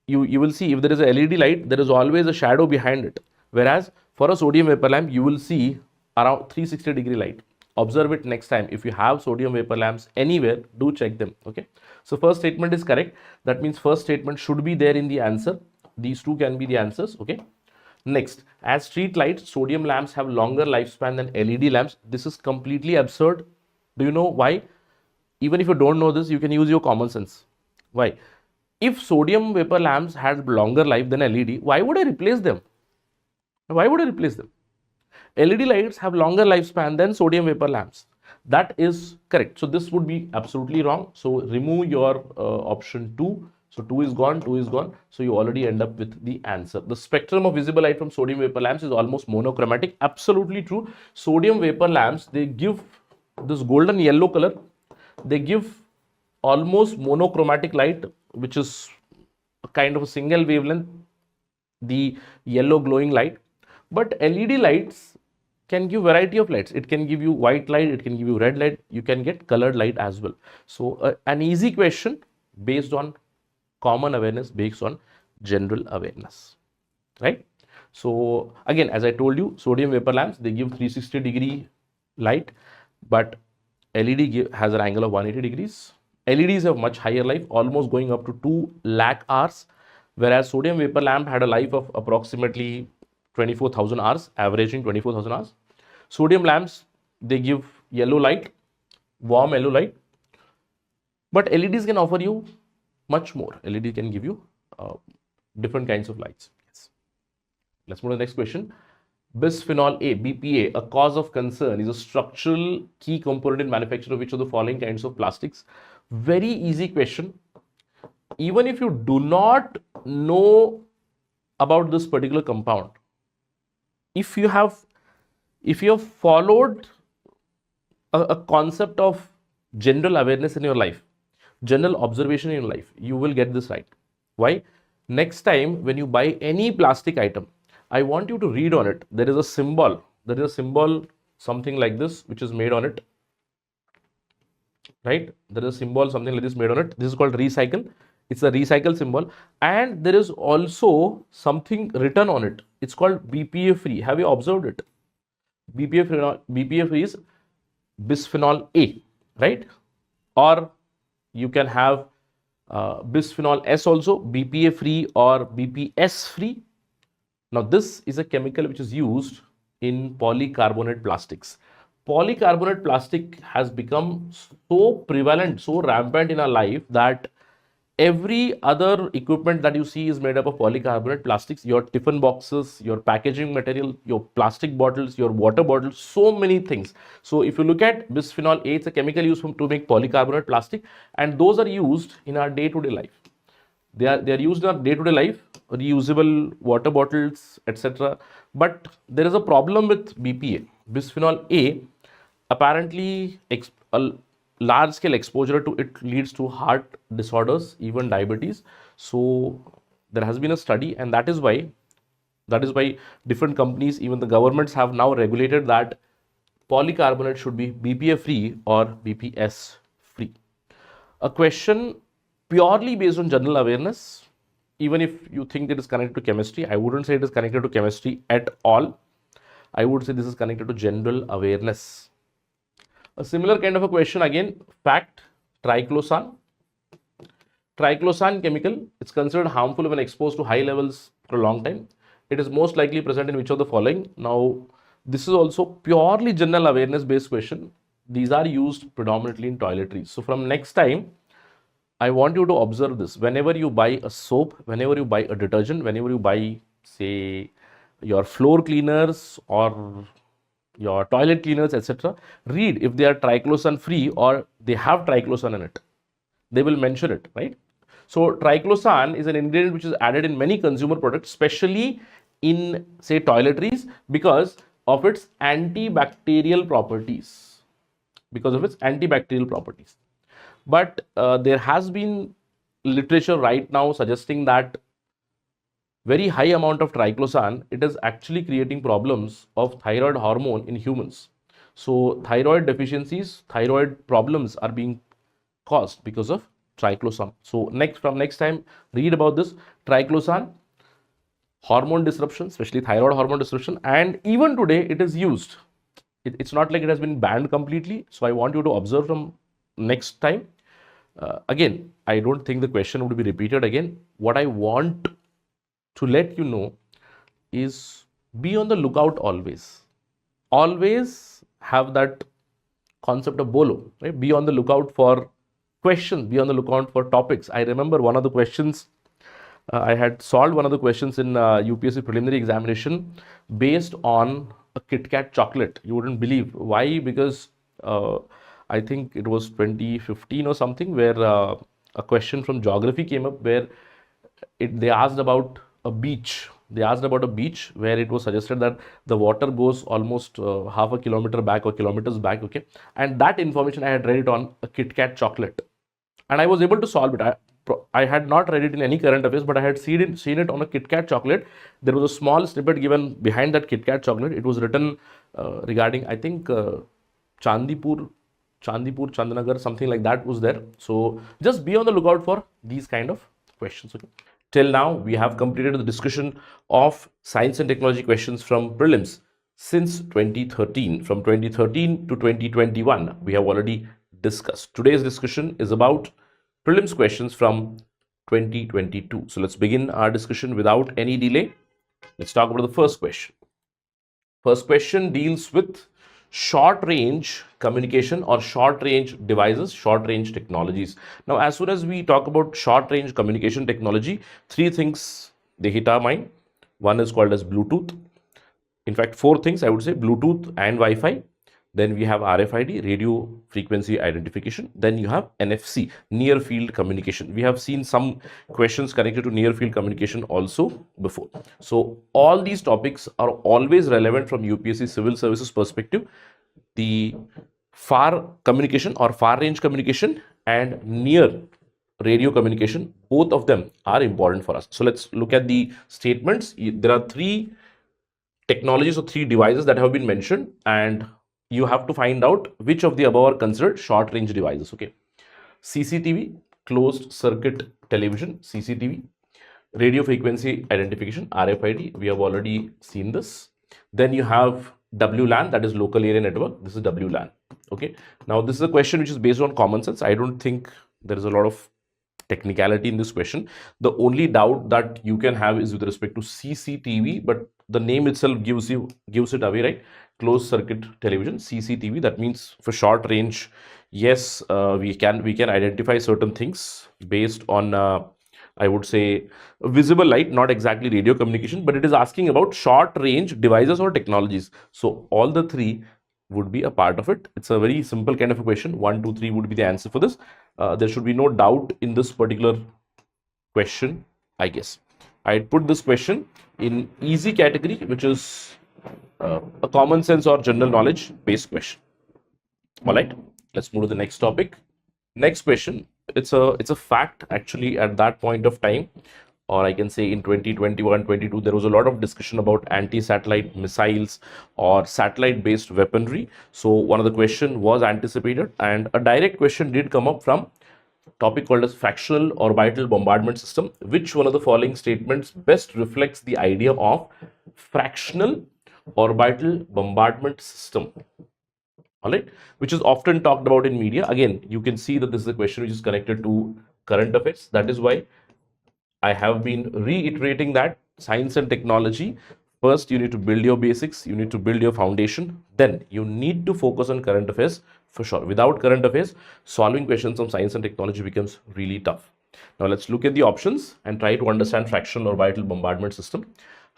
you will see if there is a LED light, there is always a shadow behind it, whereas for a sodium vapor lamp, you will see around 360 degree light. Observe it next time. If you have sodium vapor lamps anywhere, do check them. Okay. So first statement is correct. That means first statement should be there in the answer. These two can be the answers. Okay. Next, as street lights, sodium lamps have longer lifespan than LED lamps. This is completely absurd. Do you know why? Even if you don't know this, you can use your common sense. Why? If sodium vapor lamps had longer life than LED, why would I replace them? Why would I replace them? LED lights have longer lifespan than sodium vapor lamps. That is correct. So this would be absolutely wrong. So remove your option 2. So 2 is gone, 2 is gone. So you already end up with the answer. The spectrum of visible light from sodium vapor lamps is almost monochromatic. Absolutely true. Sodium vapor lamps, they give this golden yellow color. They give almost monochromatic light, which is a kind of a single wavelength, the yellow glowing light. But LED lights can give variety of lights. It can give you white light, it can give you red light, you can get colored light as well. So an easy question based on common awareness, based on general awareness, right? So again, as I told you, sodium vapor lamps, they give 360-degree light, but LED has an angle of 180 degrees. LEDs have much higher life, almost going up to 2 lakh hours, whereas sodium vapor lamp had a life of approximately 24,000 hours, averaging 24,000 hours. Sodium lamps, they give yellow light, warm yellow light, but LEDs can offer you much more. LED can give you different kinds of lights. Yes. Let's move to the next question. Bisphenol A, BPA, a cause of concern, is a structural key component in manufacture of which of the following kinds of plastics? Very easy question. Even if you do not know about this particular compound, if you have followed a concept of general awareness in your life, general observation in your life, you will get this right. Why? Next time when you buy any plastic item, I want you to read on it. There is a symbol. There is a symbol, something like this, which is made on it. Right? There is a symbol, something like this made on it. This is called recycle. It's a recycle symbol. And there is also something written on it. It's called BPA free. Have you observed it? BPA free is bisphenol A, right? Or you can have bisphenol S also, BPA free or BPS free. Now, this is a chemical which is used in polycarbonate plastics. Polycarbonate plastic has become so prevalent, so rampant in our life that every other equipment that you see is made up of polycarbonate plastics. Your tiffin boxes, your packaging material, your plastic bottles, your water bottles, so many things. So if you look at bisphenol A, it's a chemical used to make polycarbonate plastic, and those are used in our day-to-day life. They are used in our day-to-day life, reusable water bottles, etc. But there is a problem with BPA. Bisphenol A, apparently a large-scale exposure to it leads to heart disorders, even diabetes. So there has been a study, and that is why different companies, even the governments, have now regulated that polycarbonate should be BPA free or BPS free. A question purely based on general awareness. Even if you think it is connected to chemistry, I wouldn't say it is connected to chemistry at all. I would say this is connected to general awareness. A similar kind of a question again, fact, triclosan. Triclosan chemical, it's considered harmful when exposed to high levels for a long time. It is most likely present in which of the following? Now, this is also purely general awareness based question. These are used predominantly in toiletries. So from next time, I want you to observe this. Whenever you buy a soap, whenever you buy a detergent, whenever you buy, say, your floor cleaners or your toilet cleaners, etc., read if they are triclosan free or they have triclosan in it. They will mention it, right? So triclosan is an ingredient which is added in many consumer products, especially in, say, toiletries, because of its antibacterial properties. But there has been literature right now suggesting that very high amount of triclosan, it is actually creating problems of thyroid hormone in humans. So thyroid deficiencies, thyroid problems are being caused because of triclosan. So from next time, read about this triclosan, hormone disruption, especially thyroid hormone disruption, and even today it is used. It's not like it has been banned completely. So I want you to observe from next time. Again, I don't think the question would be repeated again. What I want to let you know is be on the lookout always. Always have that concept of BOLO, right? Be on the lookout for questions, be on the lookout for topics. I remember one of the questions, I had solved one of the questions in UPSC preliminary examination based on a Kit Kat chocolate. You wouldn't believe. Why? Because I think it was 2015 or something, where a question from geography came up where they asked about a beach. They asked about a beach where it was suggested that the water goes almost half a kilometer back or kilometers back, okay? And that information I had read it on a Kit Kat chocolate. and I was able to solve it. I had not read it in any current affairs, but I had seen it on a Kit Kat chocolate. There was a small snippet given behind that Kit Kat chocolate. It was written regarding, I think, Chandipur, Chandanagar, something like that was there. So just be on the lookout for these kind of questions. Okay. Till now, we have completed the discussion of science and technology questions from prelims since 2013. From 2013 to 2021, we have already discussed. Today's discussion is about prelims questions from 2022. So let's begin our discussion without any delay. Let's talk about the first question. First question deals with short range communication or short range devices, short range technologies. Now, as soon as we talk about short range communication technology, three things they hit our mind. One is called as Bluetooth. In fact, four things I would say: Bluetooth and Wi-Fi. Then we have RFID, radio frequency identification. Then you have NFC, near field communication. We have seen some questions connected to near field communication also before. So all these topics are always relevant from UPSC Civil Services perspective. The far communication or far range communication and near radio communication, both of them are important for us. So let's look at the statements. There are three technologies or three devices that have been mentioned, and you have to find out which of the above are considered short range devices. Okay. CCTV, closed circuit television, CCTV, radio frequency identification, RFID, we have already seen this. Then you have WLAN, that is local area network. This is WLAN. Okay. Now this is a question which is based on common sense. I don't think there is a lot of technicality in this question. The only doubt that you can have is with respect to CCTV, but the name itself gives it away, right? Closed circuit television, CCTV. That means for short range, yes, we can identify certain things based on I would say visible light, not exactly radio communication, but it is asking about short range devices or technologies. So all the three would be a part of it. It's a very simple kind of a question. 1, 2, 3 would be the answer for this. There should be no doubt in this particular question, I guess. I'd put this question in easy category, which is a common sense or general knowledge based question. All right, let's move to the next topic. Next question. It's a fact actually. At that point of time, or I can say in 2021-22, there was a lot of discussion about anti-satellite missiles or satellite-based weaponry. So one of the question was anticipated, and a direct question did come up from topic called as fractional orbital bombardment system. Which one of the following statements best reflects the idea of fractional orbital bombardment system? All right, which is often talked about in media. Again, you can see that this is a question which is connected to current affairs. That is why I have been reiterating that science and technology, first you need to build your basics, you need to build your foundation, then you need to focus on current affairs for sure. Without current affairs, solving questions on science and technology becomes really tough. Now let's look at the options and try to understand fractional orbital bombardment system.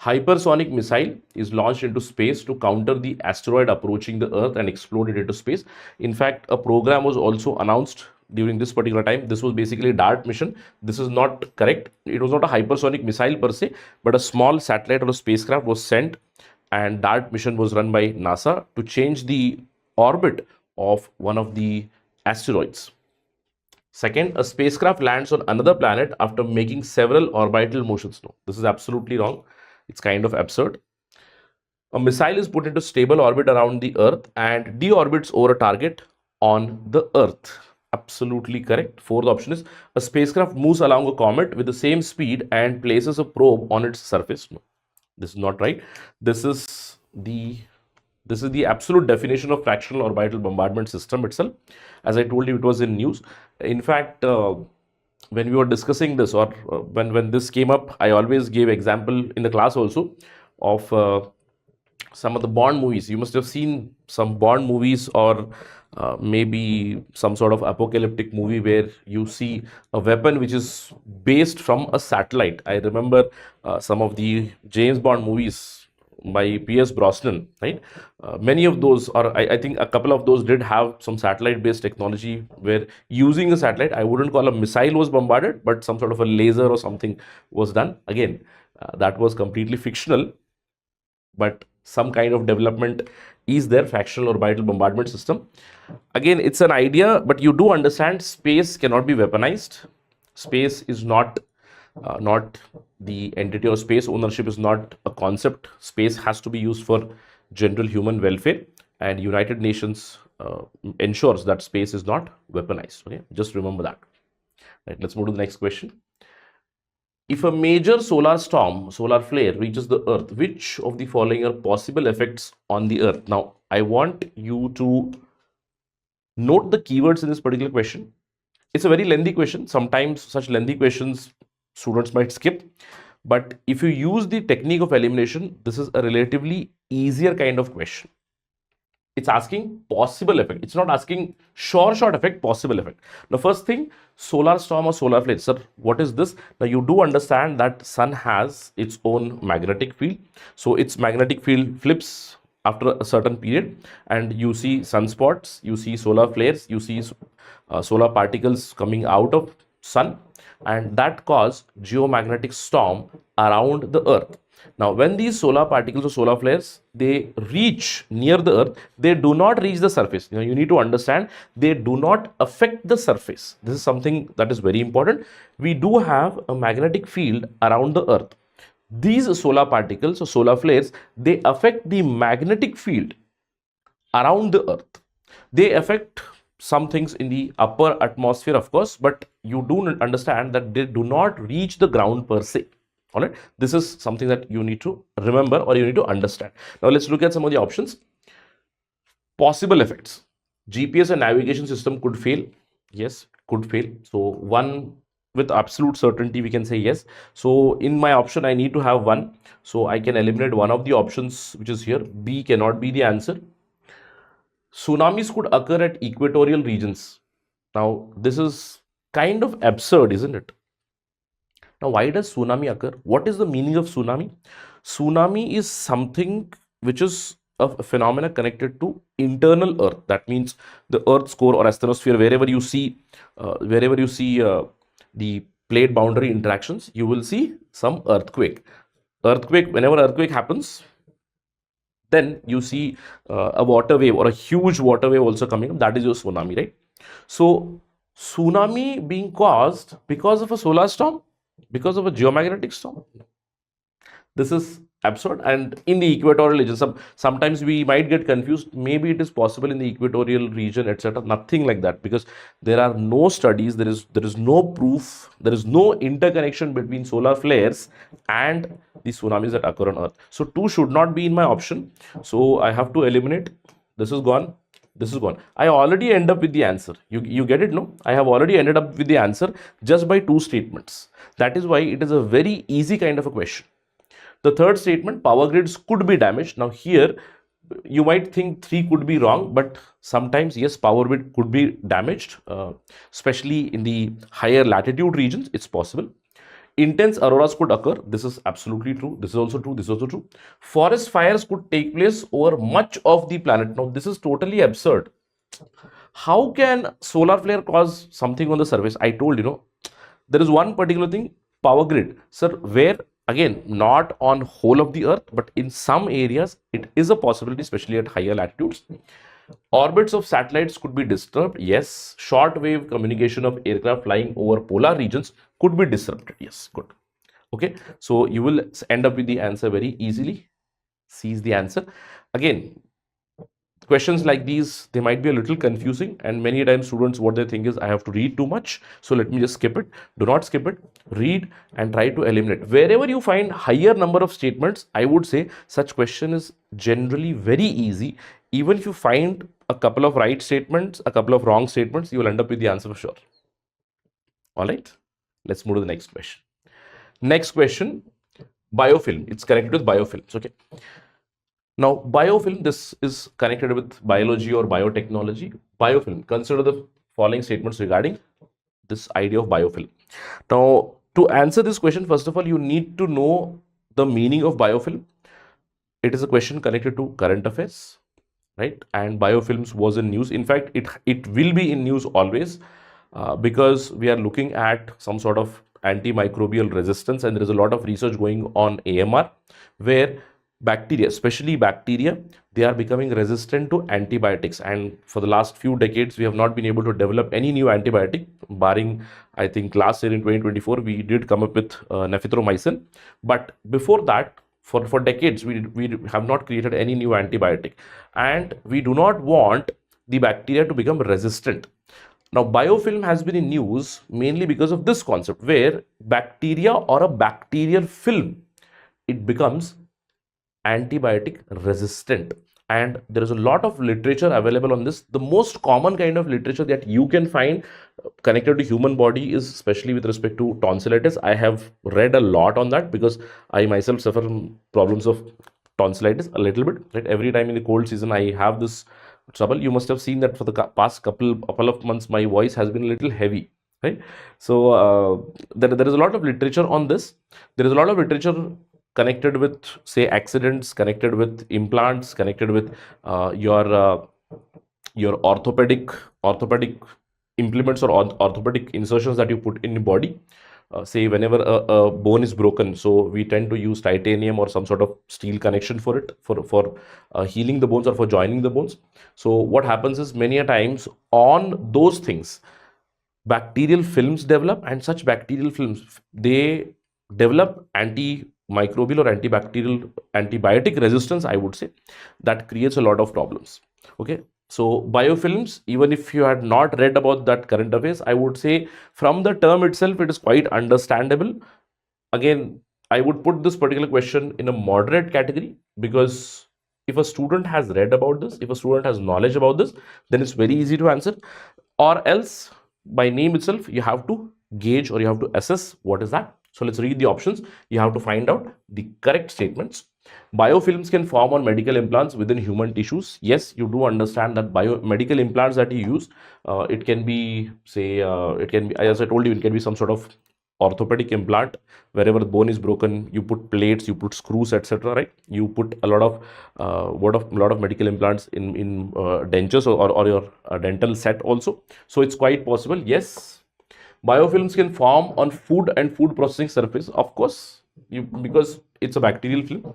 Hypersonic missile is launched into space to counter the asteroid approaching the Earth and explode it into space. In fact, a program was also announced during this particular time. This was basically a DART mission. This is not correct. It was not a hypersonic missile per se, but a small satellite or a spacecraft was sent, and DART mission was run by NASA to change the orbit of one of the asteroids. Second, a spacecraft lands on another planet after making several orbital motions. No, this is absolutely wrong. It's kind of absurd. A missile is put into stable orbit around the Earth and deorbits over a target on the Earth. Absolutely correct. Fourth option is a spacecraft moves along a comet with the same speed and places a probe on its surface. No, this is not right. This is the absolute definition of fractional orbital bombardment system itself. As I told you, it was in news. In fact, when we were discussing this, or when this came up, I always gave example in the class also of some of the Bond movies. You must have seen some Bond movies, or maybe some sort of apocalyptic movie where you see a weapon which is based from a satellite. I remember some of the James Bond movies by P.S. Brosnan, right? Many of those, or I think a couple of those did have some satellite-based technology where using a satellite, I wouldn't call a missile was bombarded, but some sort of a laser or something was done. Again, that was completely fictional, but some kind of development is there fractional orbital bombardment system. Again, it's an idea, but you do understand space cannot be weaponized. Space is not the entity, or space ownership is not a concept. Space has to be used for general human welfare, and United Nations ensures that space is not weaponized. Okay, just remember that. Right, let's move to the next question. If a major solar storm, solar flare reaches the Earth, which of the following are possible effects on the Earth? Now, I want you to note the keywords in this particular question. It's a very lengthy question. Sometimes such lengthy questions students might skip. But if you use the technique of elimination, this is a relatively easier kind of question. It's asking possible effect. It's not asking short effect, possible effect. Now, first thing, solar storm or solar flare. Sir, what is this? Now, you do understand that sun has its own magnetic field. So, its magnetic field flips after a certain period, and you see sunspots, you see solar flares, you see solar particles coming out of sun, and that cause geomagnetic storm around the Earth. Now, when these solar particles or solar flares, they reach near the Earth, they do not reach the surface. You need to understand, they do not affect the surface. This is something that is very important. We do have a magnetic field around the Earth. These solar particles or solar flares, they affect the magnetic field around the Earth. They affect some things in the upper atmosphere, of course, but you do understand that they do not reach the ground per se. All right, this is something that you need to remember, or you need to understand. Now, let's look at some of the options. Possible effects. GPS and navigation system could fail. Yes, could fail. So, one with absolute certainty, we can say yes. So, in my option, I need to have one. So, I can eliminate one of the options, which is here. B cannot be the answer. Tsunamis could occur at equatorial regions. Now, this is kind of absurd, isn't it? Now, why does tsunami occur? What is the meaning of tsunami? Tsunami is something which is a phenomena connected to internal Earth. That means the Earth's core or asthenosphere, wherever you see the plate boundary interactions, you will see some earthquake. Whenever earthquake happens, then you see a water wave or a huge water wave also coming up. That is your tsunami, right? So, tsunami being caused because of a solar storm, because of a geomagnetic storm. This is absurd. And in the equatorial region, sometimes we might get confused. Maybe it is possible in the equatorial region, etc. Nothing like that, because there are no studies, there is no proof, there is no interconnection between solar flares and the tsunamis that occur on Earth. So 2 should not be in my option. So I have to eliminate. This is gone. This is gone. I already end up with the answer. You get it, no? I have already ended up with the answer just by 2 statements. That is why it is a very easy kind of a question. The third statement, power grids could be damaged. Now here, you might think 3 could be wrong, but sometimes, yes, power grid could be damaged, especially in the higher latitude regions, it's possible. Intense auroras could occur. This is absolutely true. This is also true. This is also true. Forest fires could take place over much of the planet. Now, this is totally absurd. How can solar flare cause something on the surface? I told you, there is one particular thing, power grid. Sir, where, again, not on whole of the Earth, but in some areas, it is a possibility, especially at higher latitudes. Orbits of satellites could be disturbed. Yes. Short wave communication of aircraft flying over polar regions could be disrupted. Yes, good. Okay, so you will end up with the answer very easily. C is the answer. Again, questions like these, they might be a little confusing, and many times students, what they think is, I have to read too much, so let me just skip it. Do not skip it. Read and try to eliminate. Wherever you find higher number of statements, I would say such question is generally very easy. Even if you find a couple of right statements, a couple of wrong statements, you will end up with the answer for sure. All right, let's move to the next question. Next question, biofilm. It's connected with biofilms. Okay. Now, biofilm, this is connected with biology or biotechnology. Biofilm, consider the following statements regarding this idea of biofilm. Now, to answer this question, first of all, you need to know the meaning of biofilm. It is a question connected to current affairs, right? And biofilms was in news. In fact, it will be in news always, because we are looking at some sort of antimicrobial resistance, and there is a lot of research going on AMR, where bacteria, especially bacteria, they are becoming resistant to antibiotics. And for the last few decades, we have not been able to develop any new antibiotic, barring, I think, last year in 2024, we did come up with nephromycin. But before that, for decades, we have not created any new antibiotic. And we do not want the bacteria to become resistant. Now, biofilm has been in news mainly because of this concept, where bacteria or a bacterial film, it becomes antibiotic resistant. And there is a lot of literature available on this. The most common kind of literature that you can find connected to human body is especially with respect to tonsillitis. I have read a lot on that because I myself suffer from problems of tonsillitis a little bit, right? Every time in the cold season I have this trouble. You must have seen that for the past couple of months my voice has been a little heavy, right? So there is a lot of literature on this. There is a lot of literature connected with, say, accidents, connected with implants, connected with your orthopedic implements or orthopedic insertions that you put in your body. Say whenever a bone is broken, so we tend to use titanium or some sort of steel connection for it, for healing the bones or for joining the bones. So what happens is, many a times on those things, bacterial films develop, and such bacterial films, they develop antimicrobial or antibacterial, antibiotic resistance, I would say, that creates a lot of problems. Okay, so biofilms, even if you had not read about that current affairs, I would say from the term itself, it is quite understandable. Again, I would put this particular question in a moderate category, because if a student has read about this, if a student has knowledge about this, then it's very easy to answer. Or else, by name itself, you have to gauge or you have to assess what is that. So let's read the options. You have to find out the correct statements. Biofilms can form on medical implants within human tissues. Yes, you do understand that medical implants that you use, it can be, say, it can be, as I told you, it can be some sort of orthopedic implant. Wherever the bone is broken, you put plates, you put screws, etc., right? You put a lot of medical implants in dentures or your dental set also. So it's quite possible. Yes, biofilms can form on food and food processing surface, of course, because it's a bacterial film.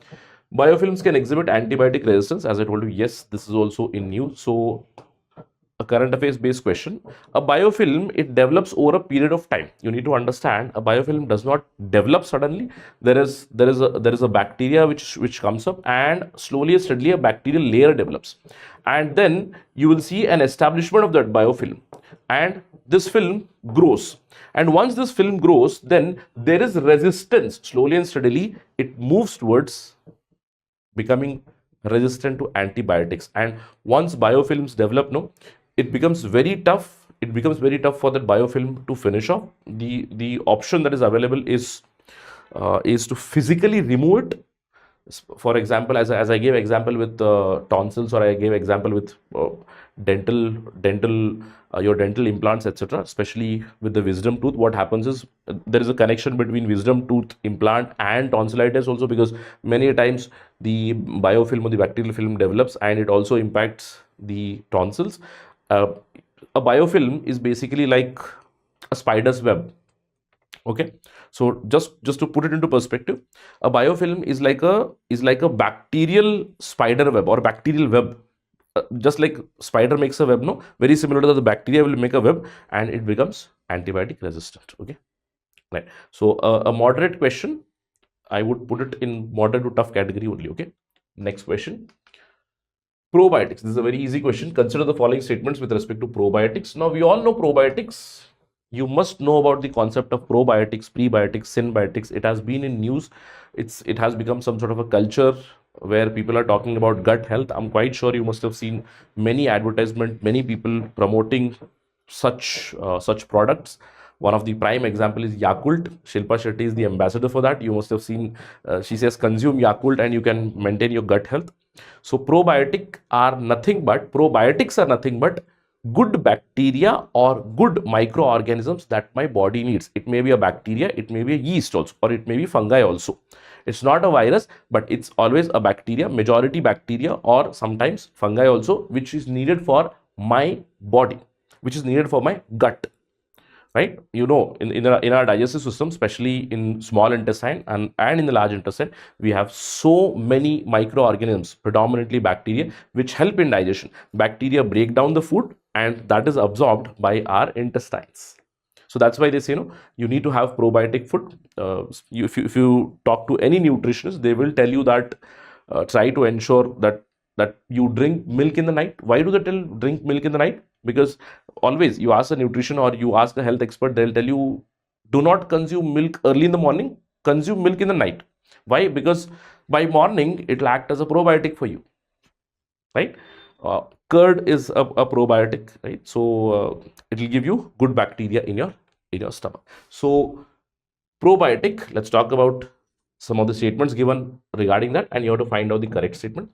Biofilms can exhibit antibiotic resistance, as I told you. Yes, this is also in news. So a current affairs based question. A biofilm, it develops over a period of time. You need to understand, a biofilm does not develop suddenly. There is a bacteria which comes up, and slowly and steadily a bacterial layer develops, and then you will see an establishment of that biofilm, and this film grows. And once this film grows, then there is resistance. Slowly and steadily it moves towards becoming resistant to antibiotics. And once biofilms develop, no, it becomes very tough. It becomes very tough for that biofilm to finish off. The option that is available is to physically remove it. For example, as I gave example with tonsils, or I gave example with your dental implants, etc., especially with the wisdom tooth, what happens is there is a connection between wisdom tooth implant and tonsillitis also, because many times the biofilm or the bacterial film develops and it also impacts the tonsils. A biofilm is basically like a spider's web. Okay, so just to put it into perspective, a biofilm is like a bacterial spider web or bacterial web. Just like spider makes a web, no, very similar to that, the bacteria will make a web and it becomes antibiotic resistant. Okay, right. So a moderate question, I would put it in moderate to tough category only. Okay, next question. Probiotics. This is a very easy question. Consider the following statements with respect to probiotics. Now, we all know probiotics. You must know about the concept of probiotics, prebiotics, synbiotics. It has been in news. It has become some sort of a culture where people are talking about gut health. I'm quite sure you must have seen many advertisements, many people promoting such products. One of the prime example is Yakult. Shilpa Shetty is the ambassador for that. You must have seen, she says, consume Yakult and you can maintain your gut health. So probiotics are nothing but good bacteria or good microorganisms that my body needs. It may be a bacteria, it may be a yeast also, or it may be fungi also. It's not a virus, but it's always a bacteria, majority bacteria, or sometimes fungi also, which is needed for my body, which is needed for my gut. right? You know, in our digestive system, especially in small intestine and in the large intestine, we have so many microorganisms, predominantly bacteria, which help in digestion. Bacteria break down the food and that is absorbed by our intestines. So that's why they say, you need to have probiotic food. If you talk to any nutritionist, they will tell you that try to ensure that you drink milk in the night. Why do they tell drink milk in the night? Because always you ask a nutrition or you ask a health expert, they'll tell you do not consume milk early in the morning, consume milk in the night. Why? Because by morning it will act as a probiotic for you, right? Curd is a probiotic, right? So it will give you good bacteria in your stomach. So probiotic, let's talk about some of the statements given regarding that, and you have to find out the correct statement.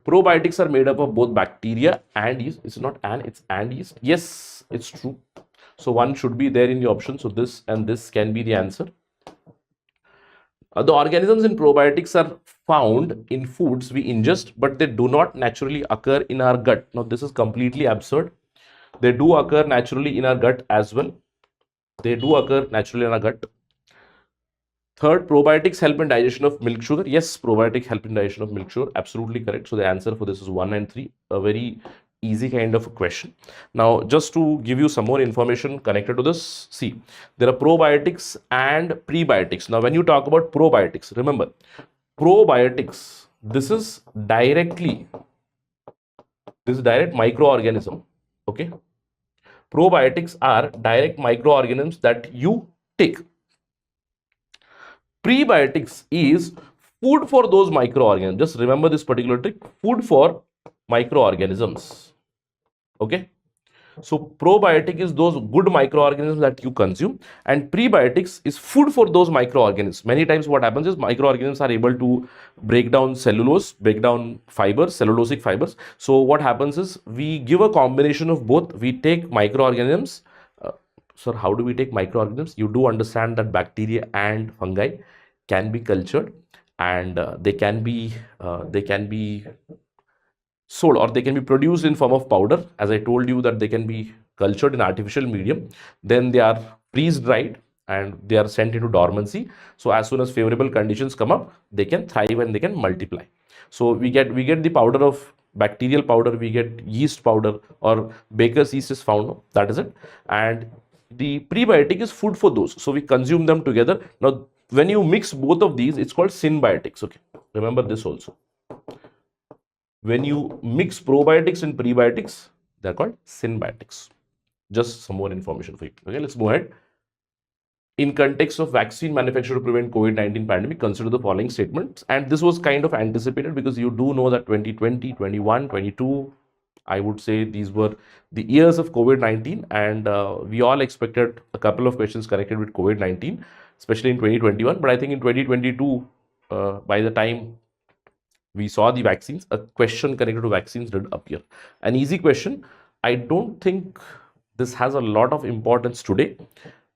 Probiotics are made up of both bacteria and yeast. It's not and, it's and yeast. Yes, it's true. So one should be there in the option. So this and this can be the answer. The organisms in probiotics are found in foods we ingest, but they do not naturally occur in our gut. Now, this is completely absurd. They do occur naturally in our gut as well. They do occur naturally in our gut. Third, probiotics help in digestion of milk sugar. Yes, probiotics help in digestion of milk sugar. Absolutely correct. So the answer for this is 1 and 3. A very easy kind of a question. Now, just to give you some more information connected to this, see, there are probiotics and prebiotics. Now, when you talk about probiotics, remember, probiotics, this is direct microorganism. Okay. Probiotics are direct microorganisms that you take. Prebiotics is food for those microorganisms. Just remember this particular trick, food for microorganisms. Okay. So probiotic is those good microorganisms that you consume, and prebiotics is food for those microorganisms. Many times what happens is microorganisms are able to break down cellulose, break down fibers, cellulosic fibers. So what happens is we give a combination of both. We take microorganisms. So how do we take microorganisms? You do understand that bacteria and fungi can be cultured, and they can be sold, or they can be produced in form of powder. As I told you that they can be cultured in artificial medium, then they are freeze dried and they are sent into dormancy. So as soon as favorable conditions come up, they can thrive and they can multiply. So we get the powder of bacterial powder, we get yeast powder, or baker's yeast is found. That is it. And the prebiotic is food for those. So we consume them together. Now, when you mix both of these, it's called synbiotics. Okay, remember this also. When you mix probiotics and prebiotics, they're called synbiotics. Just some more information for you. Okay, let's move ahead. In context of vaccine manufacture to prevent COVID-19 pandemic, consider the following statements. And this was kind of anticipated because you do know that 2020, 21, 22, I would say these were the years of COVID-19, and we all expected a couple of questions connected with COVID-19, especially in 2021. But I think in 2022, by the time we saw the vaccines, a question connected to vaccines did appear. An easy question. I don't think this has a lot of importance today,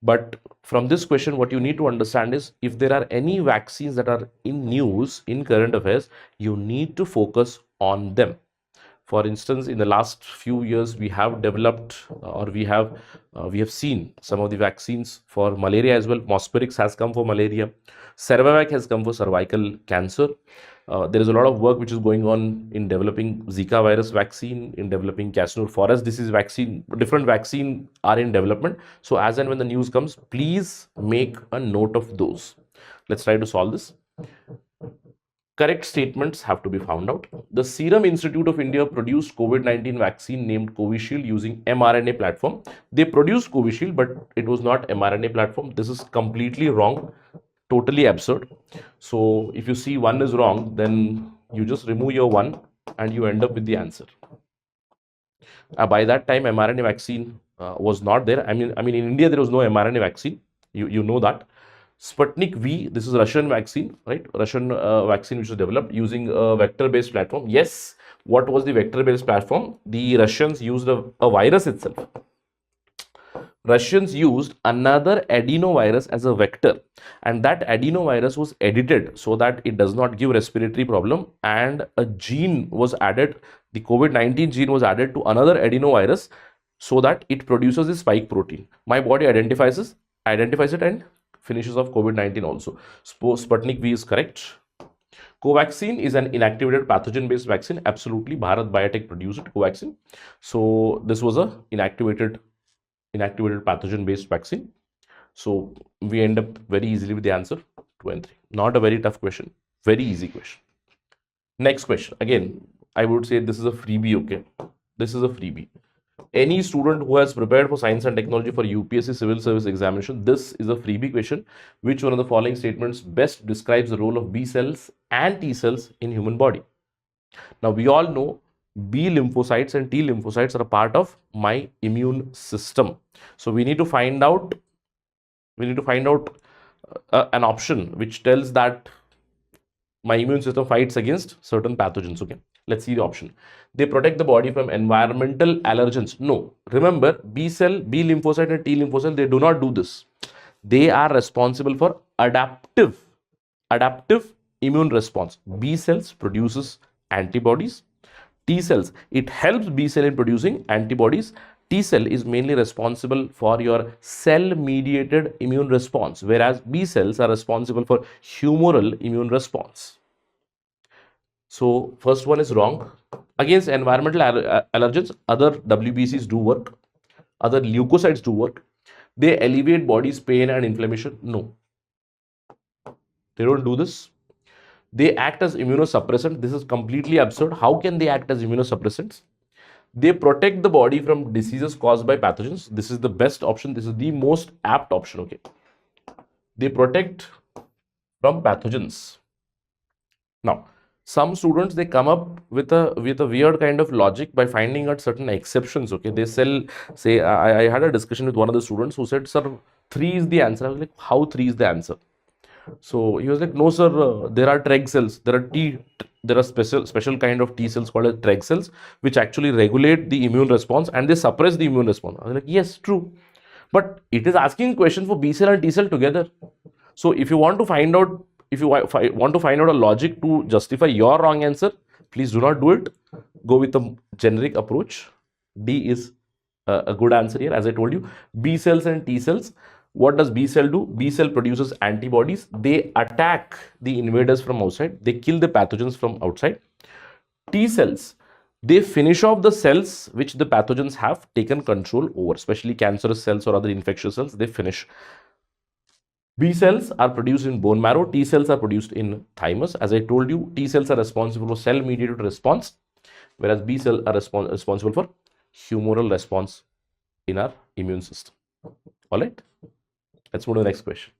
but from this question, what you need to understand is if there are any vaccines that are in news, in current affairs, you need to focus on them. For instance, in the last few years, we have developed or we have seen some of the vaccines for malaria as well. Mosquirix has come for malaria. Cervavac has come for cervical cancer. There is a lot of work which is going on in developing Zika virus vaccine, in developing Cassandra forest disease vaccine. Different vaccines are in development. So as and when the news comes, please make a note of those. Let's try to solve this. Correct statements have to be found out. The Serum Institute of India produced COVID-19 vaccine named Covishield using mRNA platform. They produced Covishield, but it was not mRNA platform. This is completely wrong, totally absurd. So if you see one is wrong, then you just remove your one and you end up with the answer. By that time, mRNA vaccine was not there. I mean, in India, there was no mRNA vaccine. You know that. Sputnik V, this is Russian vaccine, right? Russian vaccine which was developed using a vector-based platform. Yes, what was the vector-based platform? The Russians used a virus itself. Russians used another adenovirus as a vector, and that adenovirus was edited so that it does not give respiratory problem, and a gene was added. The COVID-19 gene was added to another adenovirus so that it produces the spike protein. My body identifies it and finishes off COVID-19 also. Sputnik V is correct. Covaxin is an inactivated pathogen-based vaccine. Absolutely, Bharat Biotech produced Covaxin. So this was a inactivated pathogen-based vaccine. So we end up very easily with the answer 2 and 3. Not a very tough question, very easy question. Next question. Again, I would say this is a freebie, okay? This is a freebie. Any student who has prepared for science and technology for UPSC civil service examination, this is a freebie question. Which one of the following statements best describes the role of B cells and T cells in human body? Now we all know B lymphocytes and T lymphocytes are a part of my immune system. So we need to find out an option which tells that my immune system fights against certain pathogens. Okay, let's see the option. They protect the body from environmental allergens. No, remember, B cell, B lymphocyte and T lymphocyte, they do not do this. They are responsible for adaptive immune response. B cells produces antibodies. T cells, it helps B cell in producing antibodies. T cell is mainly responsible for your cell-mediated immune response, whereas B cells are responsible for humoral immune response. So first one is wrong. Against environmental allergens, other WBCs do work. Other leukocytes do work. They alleviate body's pain and inflammation. No, they don't do this. They act as immunosuppressant. This is completely absurd. How can they act as immunosuppressants? They protect the body from diseases caused by pathogens. This is the best option. This is the most apt option. Okay. They protect from pathogens. Now, some students, they come up with a weird kind of logic by finding out certain exceptions. Okay. They say, I had a discussion with one of the students who said, sir, 3 is the answer. I was like, how 3 is the answer? So he was like, no, sir, there are Treg cells. There are special kind of T cells called as Treg cells, which actually regulate the immune response and they suppress the immune response. I was like, yes, true. But it is asking question for B cell and T cell together. So if you want to find out, a logic to justify your wrong answer, please do not do it. Go with a generic approach. D is a good answer here. As I told you, B cells and T cells. What does B cell do? B cell produces antibodies. They attack the invaders from outside. They kill the pathogens from outside. T cells, they finish off the cells which the pathogens have taken control over, especially cancerous cells or other infectious cells. They finish. B cells are produced in bone marrow. T cells are produced in thymus. As I told you, T cells are responsible for cell-mediated response, whereas B cells are responsible for humoral response in our immune system. All right. Let's move to the next question.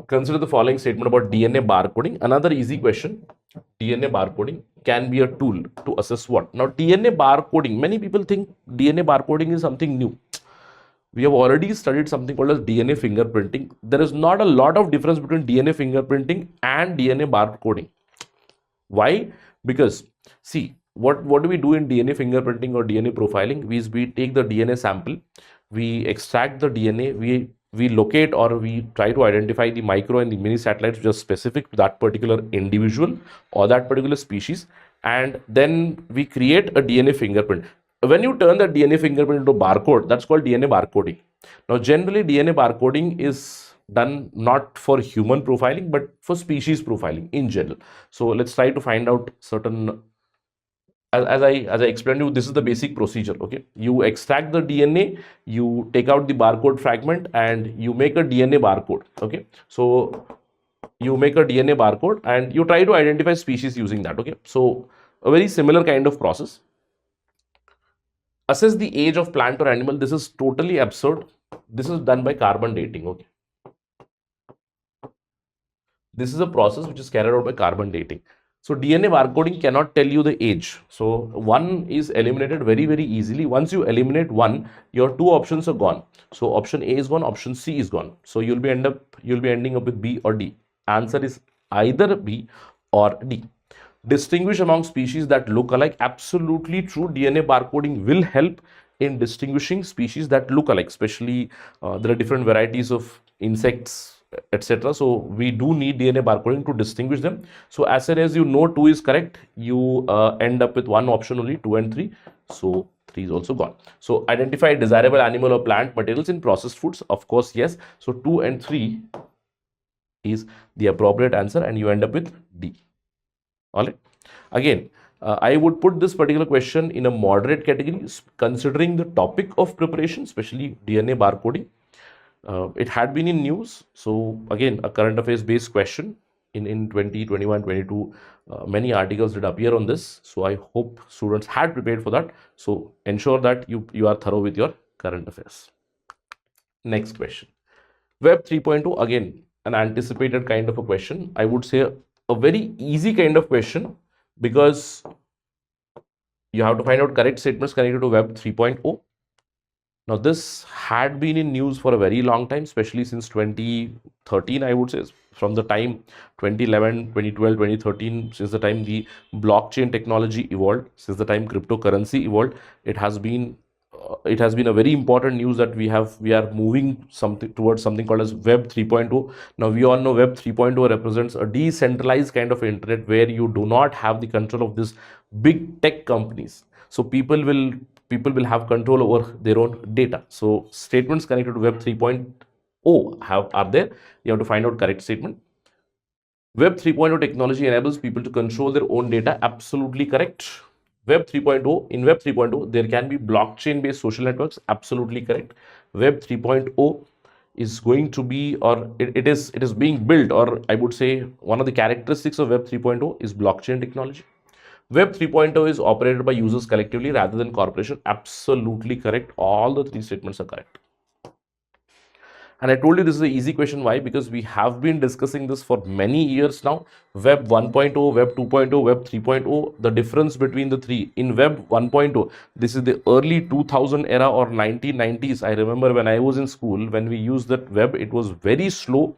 Consider the following statement about DNA barcoding. Another easy question. DNA barcoding can be a tool to assess what? Now, DNA barcoding, many people think DNA barcoding is something new. We have already studied something called as DNA fingerprinting. There is not a lot of difference between DNA fingerprinting and DNA barcoding. Why? Because, see, what do we do in DNA fingerprinting or DNA profiling? We take the DNA sample, we extract the DNA, we locate or we try to identify the micro and the mini satellites which are specific to that particular individual or that particular species, and then we create a DNA fingerprint. When you turn the DNA fingerprint into barcode, that's called DNA barcoding. Now, generally, DNA barcoding is done not for human profiling, but for species profiling in general. So let's try to find out certain. As I explained to you, this is the basic procedure. Okay, you extract the DNA, you take out the barcode fragment, and you make a DNA barcode. Okay, so you make a DNA barcode and you try to identify species using that. Okay, so a very similar kind of process. Assess the age of plant or animal. This is totally absurd. This is done by carbon dating. Okay, this is a process which is carried out by carbon dating. So DNA barcoding cannot tell you the age. So one is eliminated very easily. Once you eliminate one, your two options are gone. So option A is gone, option C is gone. So you'll be ending up with B or D. Answer is either B or D. Distinguish among species that look alike. Absolutely true. DNA barcoding will help in distinguishing species that look alike, especially there are different varieties of insects, etc. So we do need DNA barcoding to distinguish them. So as soon as you know 2 is correct, you end up with one option only, 2 and 3. So 3 is also gone. So identify desirable animal or plant materials in processed foods. Of course, yes. So 2 and 3 is the appropriate answer, and you end up with D. All right. Again, I would put this particular question in a moderate category, considering the topic of preparation, especially DNA barcoding. It had been in news. So again, a current affairs based question in 2021, 22. Many articles did appear on this. So I hope students had prepared for that. So ensure that you are thorough with your current affairs. Next question. Web 3.2, again, an anticipated kind of a question. I would say a very easy kind of question, because you have to find out correct statements connected to Web 3.0. Now, this had been in news for a very long time, especially since 2013, I would say, from the time 2011, 2012, 2013, since the time the blockchain technology evolved, since the time cryptocurrency evolved, it has been a very important news that we are moving something towards something called as Web 3.0. Now, we all know Web 3.0 represents a decentralized kind of internet where you do not have the control of this big tech companies. So people will have control over their own data. So statements connected to Web 3.0 are there. You have to find out correct statement. Web 3.0 technology enables people to control their own data. Absolutely correct. Web 3.0, in Web 3.0, there can be blockchain based social networks. Absolutely correct. Web 3.0 is going to be, or it is being built, or I would say one of the characteristics of Web 3.0 is blockchain technology. Web 3.0 is operated by users collectively rather than corporation. Absolutely correct. All the three statements are correct. And I told you this is an easy question. Why? Because we have been discussing this for many years now. Web 1.0, Web 2.0, Web 3.0, the difference between the three. In Web 1.0, this is the early 2000 era or 1990s. I remember when I was in school, when we used that web, it was very slow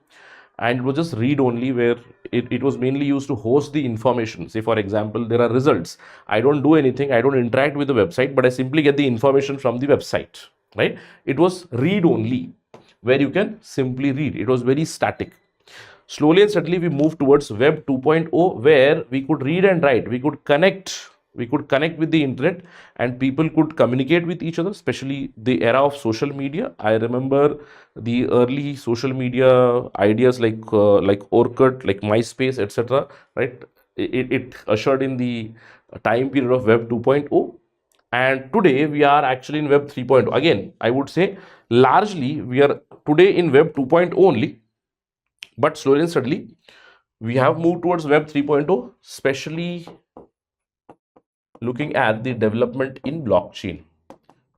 and it was just read only, where it was mainly used to host the information. Say, for example, there are results. I don't do anything. I don't interact with the website, but I simply get the information from the website, right? It was read only, where you can simply read. It was very static. Slowly and steadily, we moved towards Web 2.0, where we could read and write. We could connect with the internet, and people could communicate with each other, especially the era of social media. I remember the early social media ideas like Orkut, like MySpace, etc. Right? It ushered in the time period of Web 2.0. And today we are actually in Web 3.0. Again, I would say largely we are today in Web 2.0 only, but slowly and steadily we have moved towards Web 3.0, especially looking at the development in blockchain.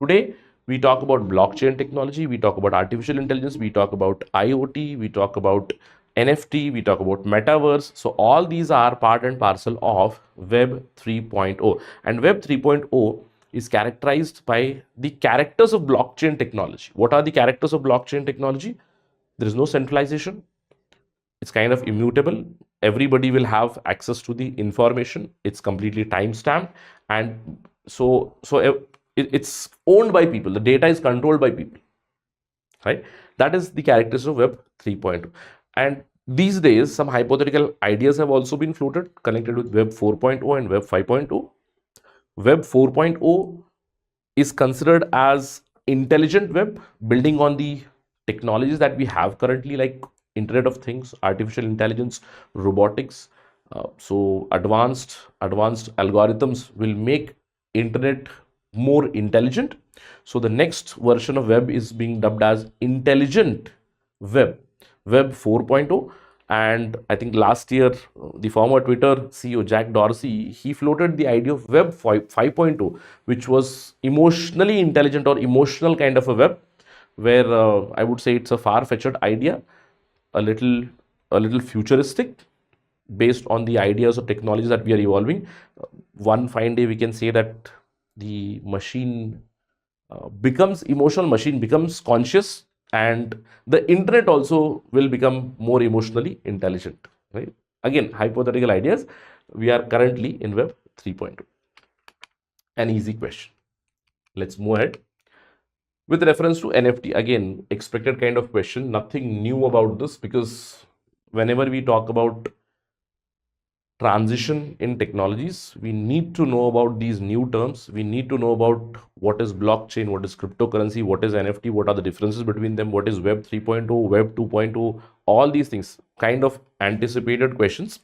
Today we talk about blockchain technology, we talk about artificial intelligence, we talk about IoT, we talk about NFT, we talk about metaverse. So all these are part and parcel of Web 3.0, and Web 3.0 is characterized by the characters of blockchain technology. What are the characters of blockchain technology? There is no centralization. It's kind of immutable. Everybody will have access to the information. It's completely time-stamped, and it's owned by people. The data is controlled by people, right? That is the characteristics of Web 3.0. And these days, some hypothetical ideas have also been floated connected with Web 4.0 and Web 5.0. Web 4.0 is considered as intelligent web, building on the technologies that we have currently, like Internet of Things, artificial intelligence, robotics. So advanced algorithms will make internet more intelligent. So the next version of web is being dubbed as intelligent web, Web 4.0. And I think last year, the former Twitter CEO Jack Dorsey, he floated the idea of Web 5.0, which was emotionally intelligent or emotional kind of a web, where I would say it's a far-fetched idea, a little futuristic, based on the ideas of technologies that we are evolving. One fine day, we can say that the machine becomes emotional, machine becomes conscious, and the internet also will become more emotionally intelligent, right? Again, hypothetical ideas. We are currently in Web 3.2. An easy question. Let's move ahead. With reference to NFT, again, expected kind of question. Nothing new about this, because whenever we talk about transition in technologies. We need to know about these new terms. We need to know about what is blockchain, what is cryptocurrency, what is NFT, what are the differences between them, what is Web 3.0, Web 2.0, all these things, kind of anticipated questions.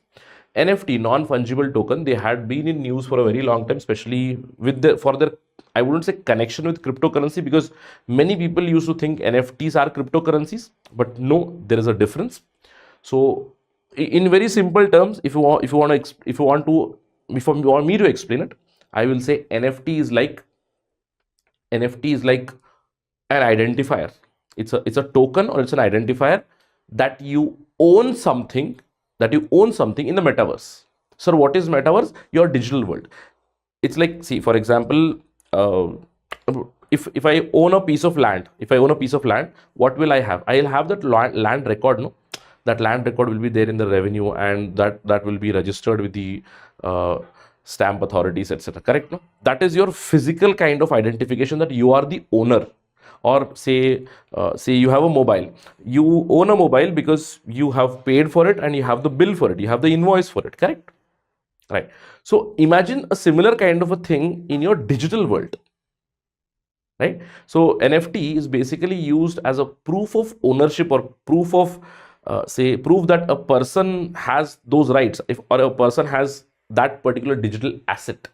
NFT, non-fungible token, they had been in news for a very long time, especially with for their, I wouldn't say connection with cryptocurrency, because many people used to think NFTs are cryptocurrencies, but no, there is a difference. So in very simple terms, if you want me to explain it, I will say NFT is like an identifier. It's a token, or it's an identifier that you own something, in the metaverse. So what is metaverse? Your digital world. It's like, see, for example, uh, if I own a piece of land, what will I have? I'll have that land record, no? That land record will be there in the revenue, and that will be registered with the stamp authorities, etc. Correct, no? That is your physical kind of identification, that you are the owner. Or say you have a mobile. You own a mobile because you have paid for it, and you have the bill for it, you have the invoice for it. Correct? Right. So imagine a similar kind of a thing in your digital world. Right. So NFT is basically used as a proof of ownership, or proof of proof that a person has those rights, or a person has that particular digital asset.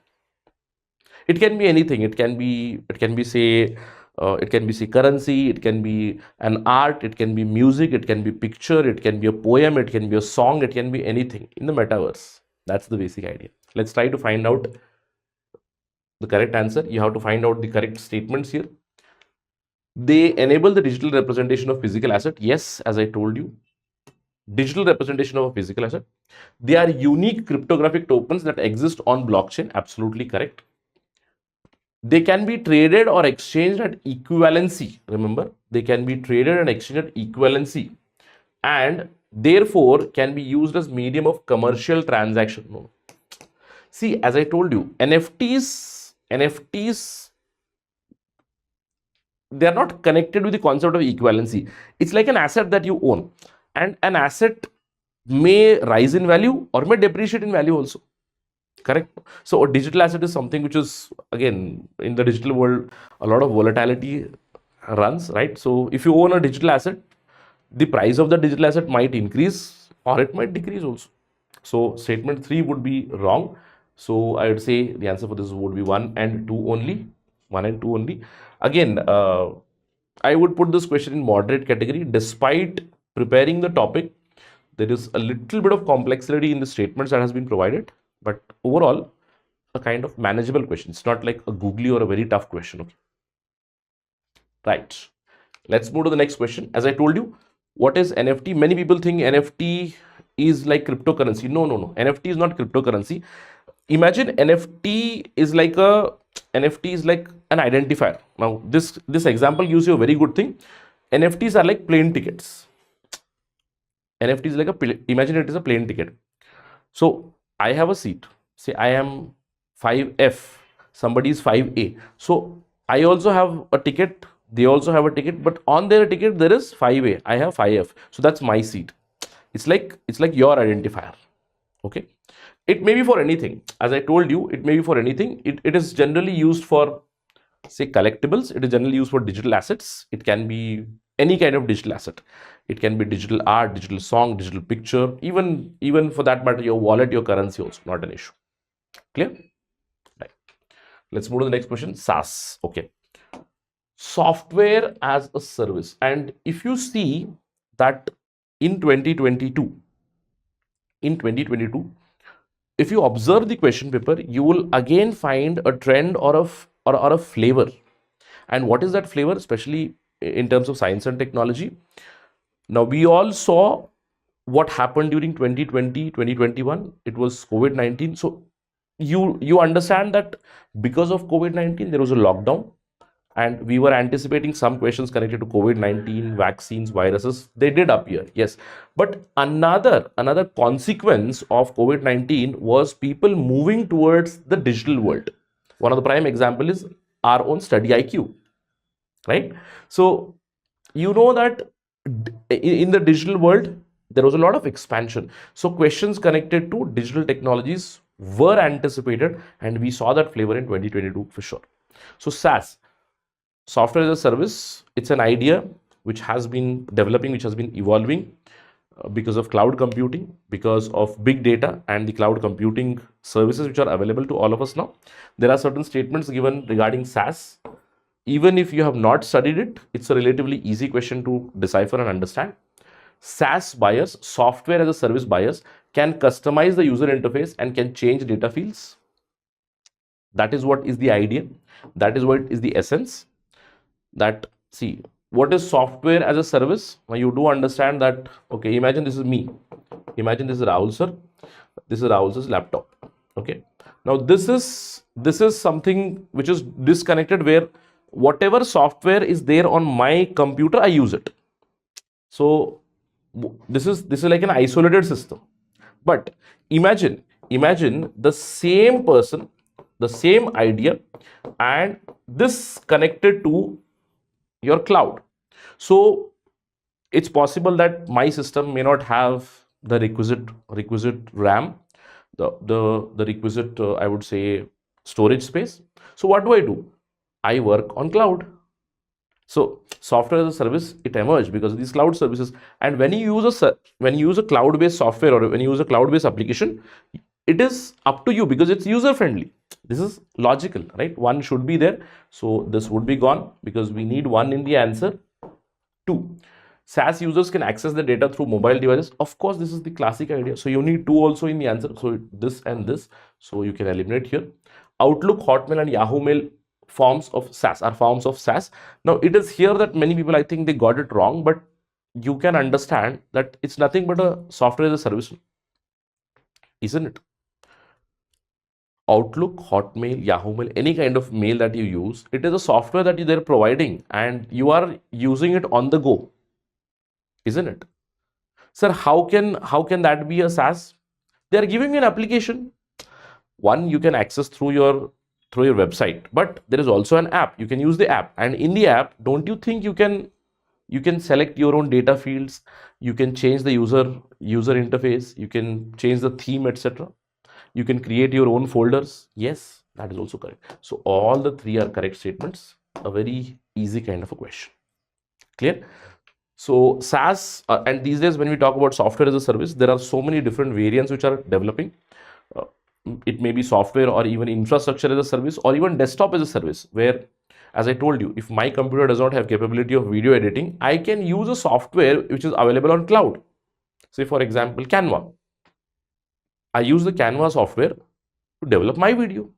It can be anything. It can be say currency, it can be an art, it can be music, it can be picture, it can be a poem, it can be a song, it can be anything in the metaverse. That's the basic idea. Let's try to find out the correct answer. You have to find out the correct statements here. They enable the digital representation of physical asset. Yes, as I told you, digital representation of a physical asset. They are unique cryptographic tokens that exist on blockchain. Absolutely correct. They can be traded or exchanged at equivalency. Remember, they can be traded and exchanged at equivalency, and therefore can be used as medium of commercial transaction. No. See, as I told you, NFTs, they are not connected with the concept of equivalency. It's like an asset that you own, and an asset may rise in value or may depreciate in value also. Correct. So a digital asset is something which is, again, in the digital world, a lot of volatility runs, right? So if you own a digital asset, the price of the digital asset might increase or it might decrease also. So statement 3 would be wrong. So I would say the answer for this would be 1 and 2 only. 1 and 2 only. Again, I would put this question in moderate category. Despite preparing the topic, there is a little bit of complexity in the statements that has been provided, but overall, a kind of manageable question. It's not like a googly or a very tough question. Okay. Right. Let's move to the next question. As I told you, what is NFT? Many people think NFT is like cryptocurrency. No. NFT is not cryptocurrency. Imagine NFT is like an identifier. Now, this example gives you a very good thing. NFTs are like plane tickets. NFT is like imagine it is a plane ticket. So I have a seat. Say I am 5F. Somebody is 5A. So I also have a ticket. They also have a ticket, but on their ticket there is 5A. I have 5F. So that's my seat. It's like your identifier. Okay. It may be for anything. As I told you, it may be for anything. It is generally used for, say, collectibles. It is generally used for digital assets. It can be any kind of digital asset. It can be digital art, digital song, digital picture, even for that matter, your wallet, your currency also, not an issue. Clear? Right. Let's move to the next question. SaaS. Okay. Software as a service. And if you see that in 2022, if you observe the question paper, you will again find a trend or a flavor. And what is that flavor, especially in terms of science and technology? Now, we all saw what happened during 2020, 2021. It was COVID-19. So you understand that because of COVID-19, there was a lockdown, and we were anticipating some questions connected to COVID-19, vaccines, viruses. They did appear, yes. But another consequence of COVID-19 was people moving towards the digital world. One of the prime example is our own StudyIQ, right? So you know that in the digital world, there was a lot of expansion. So questions connected to digital technologies were anticipated, and we saw that flavor in 2022 for sure. So SaaS, software as a service, it's an idea which has been developing, which has been evolving because of cloud computing, because of big data and the cloud computing services which are available to all of us now. There are certain statements given regarding SaaS. Even if you have not studied it, it's a relatively easy question to decipher and understand. SaaS buyers, software as a service buyers, can customize the user interface and can change data fields. That is what is the idea. That is what is the essence. That, see, what is software as a service? Now you do understand that, okay, imagine this is me. Imagine this is Rahul sir. This is Rahul sir's laptop. Okay. Now this is something which is disconnected, where whatever software is there on my computer, I use it. So this is like an isolated system. But imagine the same person, the same idea, and this connected to your cloud. So it's possible that my system may not have the requisite RAM, the requisite I would say storage space. So what do? I work on cloud. So software as a service, it emerged because of these cloud services. And when you use a cloud-based software, or when you use a cloud-based application, it is up to you because it's user friendly. This is logical, right? One should be there, so this would be gone because we need one in the answer. 2, SaaS users can access the data through mobile devices. Of course, this is the classic idea. So you need 2 also in the answer. So this and this. So you can eliminate here. Outlook, Hotmail, and Yahoo Mail forms of SaaS are forms of SaaS. Now it is here that many people, I think, they got it wrong, but you can understand that it's nothing but a software as a service, isn't it? Outlook, Hotmail, Yahoo Mail, any kind of mail that you use, it is a software that they're providing and you are using it on the go, isn't it? Sir, how can that be a SaaS? They are giving you an application. One, you can access through your website, but there is also an app. You can use the app, and in the app, don't you think you can select your own data fields, you can change the user interface, you can change the theme, etc. You can create your own folders. Yes, that is also correct. So all the 3 are correct statements. A very easy kind of a question. Clear? So SaaS, and these days when we talk about software as a service, there are so many different variants which are developing. It may be software or even infrastructure as a service, or even desktop as a service, where, as I told you, if my computer does not have capability of video editing, I can use a software which is available on cloud. Say for example, Canva. I use the Canva software to develop my video.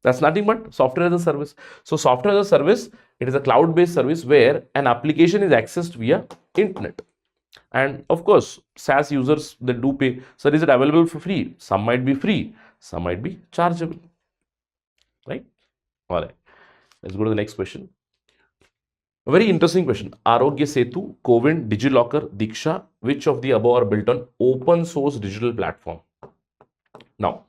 That's nothing but software as a service. So software as a service, it is a cloud-based service where an application is accessed via internet. And of course, SaaS users, they do pay. So is it available for free? Some might be free, some might be chargeable. Right? All right. Let's go to the next question. A very interesting question. Arogya Setu, Covent, DigiLocker, Diksha, which of the above are built on open source digital platform? Now,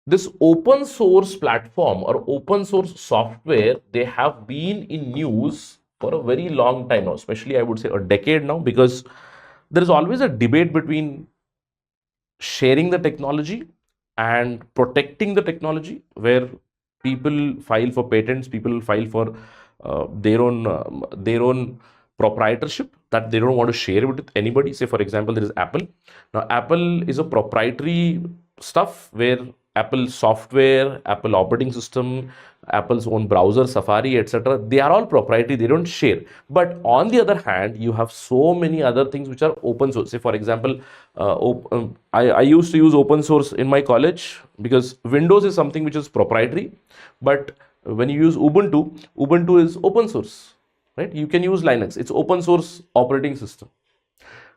this open source platform or open source software, they have been in news for a very long time now, especially I would say a decade now, because there is always a debate between sharing the technology and protecting the technology, where people file for patents, people file for their own proprietorship, that they don't want to share with anybody. Say for example, there is Apple. Now Apple is a proprietary stuff where Apple software, Apple operating system, Apple's own browser, Safari, etc., they are all proprietary, they don't share. But on the other hand, you have so many other things which are open source. Say for example, I used to use open source in my college because Windows is something which is proprietary, but when you use Ubuntu is open source, right? You can use Linux, it's open source operating system.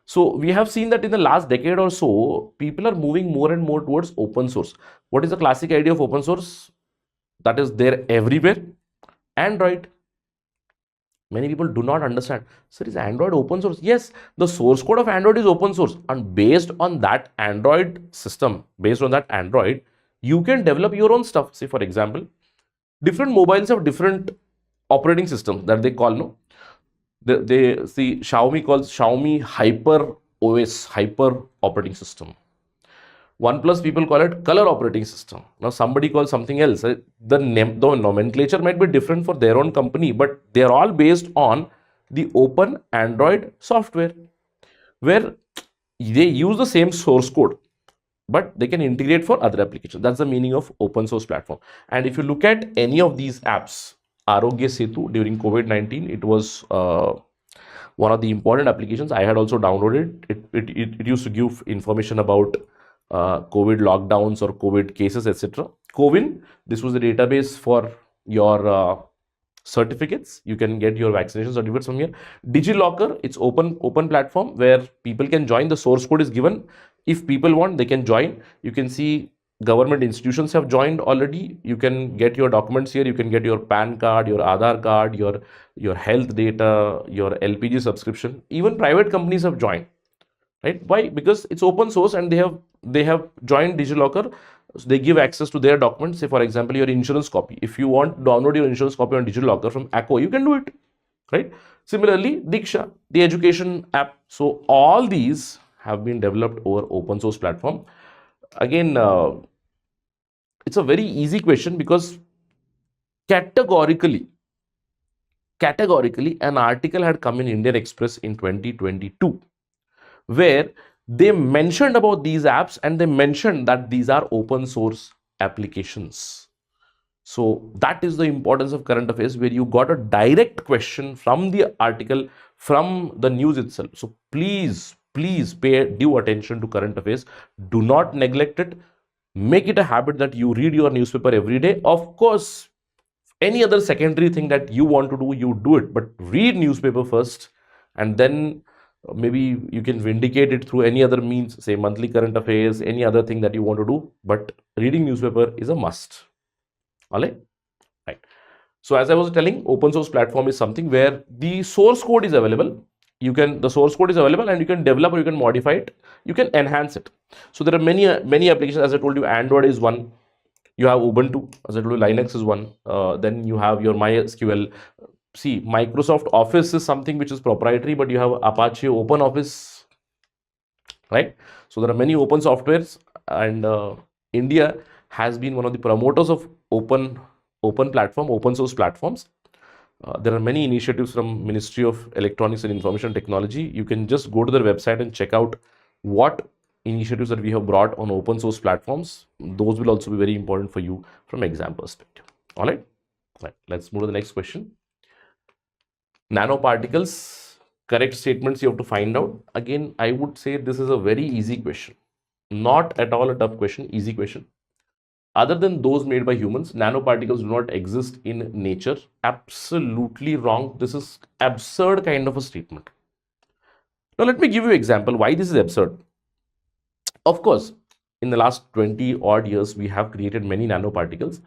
So we have seen that in the last decade or so, people are moving more and more towards open source. What is the classic idea of open source? That is there everywhere. Android. Many people do not understand. Sir, is Android open source? Yes, the source code of Android is open source, and based on that Android system, based on that Android, you can develop your own stuff. Say for example, different mobiles have different operating systems that they call, no? They see Xiaomi calls Xiaomi Hyper OS, hyper operating system. OnePlus people call it color operating system. Now somebody calls something else. The nomenclature might be different for their own company, but they are all based on the open Android software, where they use the same source code, but they can integrate for other applications. That's the meaning of open source platform. And if you look at any of these apps, Arogya Setu during COVID-19, it was one of the important applications. I had also downloaded it. It used to give information about COVID lockdowns or COVID cases, etc. CoWIN, this was the database for your certificates. You can get your vaccination certificates from here. DigiLocker, it's open platform where people can join. The source code is given. If people want, they can join. You can see government institutions have joined already. You can get your documents here. You can get your PAN card, your Aadhaar card, your health data, your LPG subscription. Even private companies have joined, right? Why? Because it's open source and they have joined DigiLocker. So they give access to their documents. Say, for example, your insurance copy. If you want to download your insurance copy on DigiLocker from Acco, you can do it, right? Similarly, Diksha, the education app. So all these have been developed over open source platform. Again, it's a very easy question because categorically, an article had come in Indian Express in 2022 where they mentioned about these apps and they mentioned that these are open source applications. So that is the importance of current affairs, where you got a direct question from the article, from the news itself. So please pay due attention to current affairs. Do not neglect it. Make it a habit that you read your newspaper every day. Of course, any other secondary thing that you want to do, you do it, but read newspaper first, and then maybe you can vindicate it through any other means, say monthly current affairs, any other thing that you want to do, but reading newspaper is a must. All right. So as I was telling, open source platform is something where the source code is available. The source code is available and you can develop or you can modify it, you can enhance it. So there are many applications. As I told you, Android is one. You have Ubuntu, as I told you, Linux is one. Then you have your MySQL. See, Microsoft Office is something which is proprietary, but you have Apache Open Office, right? So there are many open softwares, and India has been one of the promoters of open source platforms. There are many initiatives from Ministry of Electronics and Information Technology. You can just go to their website and check out what initiatives that we have brought on open source platforms. Those will also be very important for you from exam perspective. All right, let's move to the next question. Nanoparticles, correct statements you have to find out. Again, I would say this is a very easy question, not at all a tough question, easy question. Other than those made by humans, nanoparticles do not exist in nature. Absolutely wrong. This is absurd kind of a statement. Now let me give you an example why this is absurd. Of course, in the last 20 odd years, we have created many nanoparticles,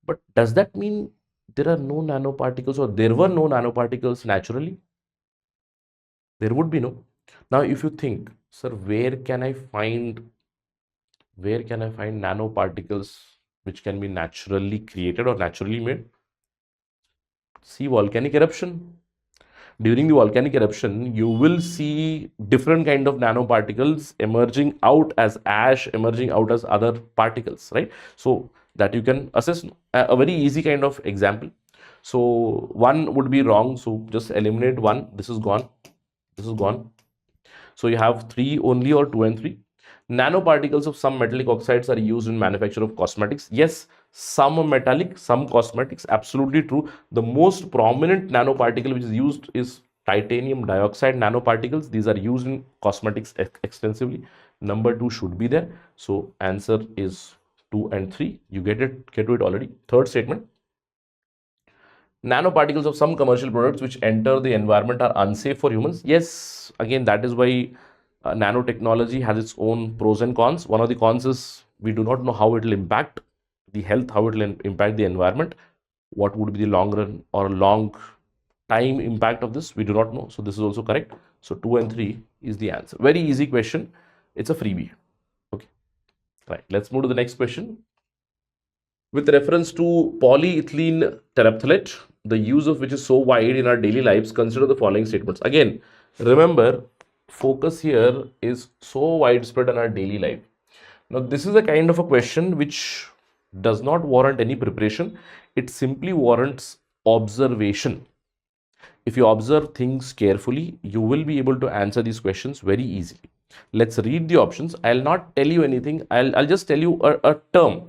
but does that mean there are no nanoparticles, or there were no nanoparticles naturally? There would be no. Now, if you think, sir, where can I find nanoparticles which can be naturally created or naturally made? See, volcanic eruption. During the volcanic eruption, you will see different kind of nanoparticles emerging out as ash, emerging out as other particles, right? So that you can assess. A very easy kind of example. So one would be wrong, so just eliminate one. This is gone, this is gone. So you have 3 only, or 2 and 3. Nanoparticles of some metallic oxides are used in manufacture of cosmetics. Yes, some metallic, some cosmetics, absolutely true. The most prominent nanoparticle which is used is titanium dioxide nanoparticles. These are used in cosmetics extensively. Number 2 should be there. So answer is 2 and 3. You get to it already. Third statement. Nanoparticles of some commercial products which enter the environment are unsafe for humans. Yes, again, that is why nanotechnology has its own pros and cons. One of the cons is we do not know how it will impact the health, how it will impact the environment. What would be the long run or long time impact of this? We do not know. So this is also correct. So 2 and 3 is the answer. Very easy question. It's a freebie. Okay. Right. Let's move to the next question. With reference to polyethylene terephthalate, the use of which is so wide in our daily lives, consider the following statements. Again, remember, focus here is so widespread in our daily life. Now, this is a kind of a question which does not warrant any preparation. It simply warrants observation. If you observe things carefully, you will be able to answer these questions very easily. Let's read the options. I'll not tell you anything. I'll just tell you a term.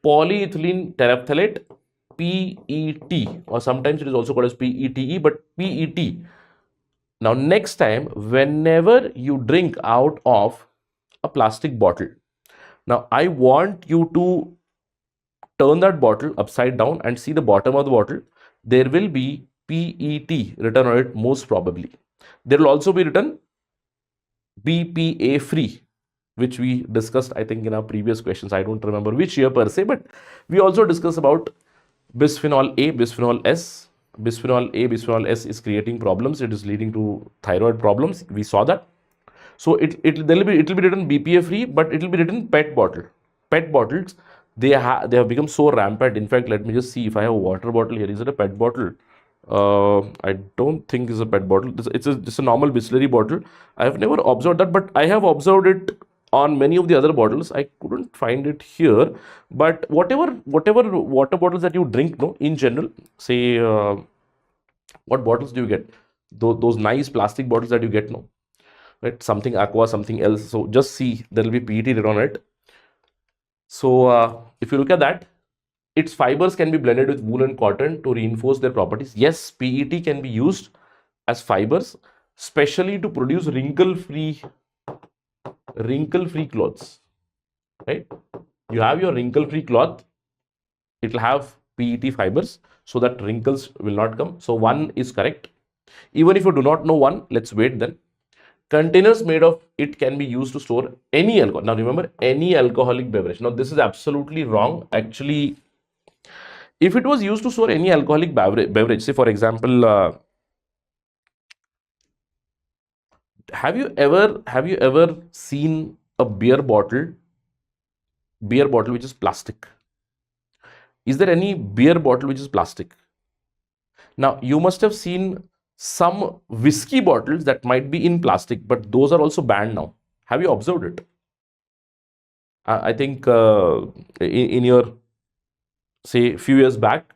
Polyethylene terephthalate, PET, or sometimes it is also called as PETE, but PET. Now, next time, whenever you drink out of a plastic bottle, now I want you to turn that bottle upside down and see the bottom of the bottle. There will be PET written on it, most probably. There will also be written BPA free, which we discussed, I think, in our previous questions. I don't remember which year per se, but we also discussed about bisphenol A, bisphenol S. Bisphenol A, bisphenol S is creating problems. It is leading to thyroid problems. We saw that. So it'll be written BPA free, but it will be written PET bottle. PET bottles, they have become so rampant. In fact, let me just see if I have a water bottle here. Is it a PET bottle? I don't think it's a PET bottle. It's just a normal Bisleri bottle. I have never observed that, but I have observed it on many of the other bottles. I couldn't find it here. But whatever water bottles that you drink, no, in general, say, what bottles do you get? Those nice plastic bottles that you get, no, right? Something aqua, something else. So just see, there will be PET written on it. So if you look at that, its fibers can be blended with wool and cotton to reinforce their properties. Yes, PET can be used as fibers, especially to produce wrinkle-free clothes, right? You have your wrinkle-free cloth, it will have PET fibers so that wrinkles will not come. So one is correct. Even if you do not know one, let's wait then. Containers made of it can be used to store any alcohol. Now remember, any alcoholic beverage. Now this is absolutely wrong. Actually, if it was used to store any alcoholic beverage, say for example, have you ever seen a beer bottle which is plastic? Is there any beer bottle which is plastic? Now you must have seen some whiskey bottles that might be in plastic, but those are also banned now. Have you observed it? I think in your, say, few years back,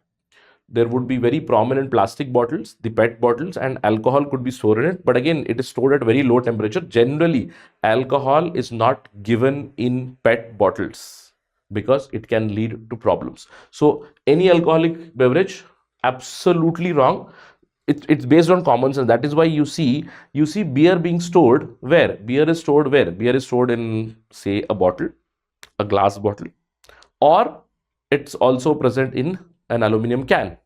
there would be very prominent plastic bottles, the PET bottles, and alcohol could be stored in it. But again, it is stored at very low temperature. Generally, alcohol is not given in PET bottles because it can lead to problems. So any alcoholic beverage, absolutely wrong. It's based on common sense. That is why you see beer being stored where? Beer is stored where? Beer is stored in, say, a bottle, a glass bottle, or it's also present in an aluminum can,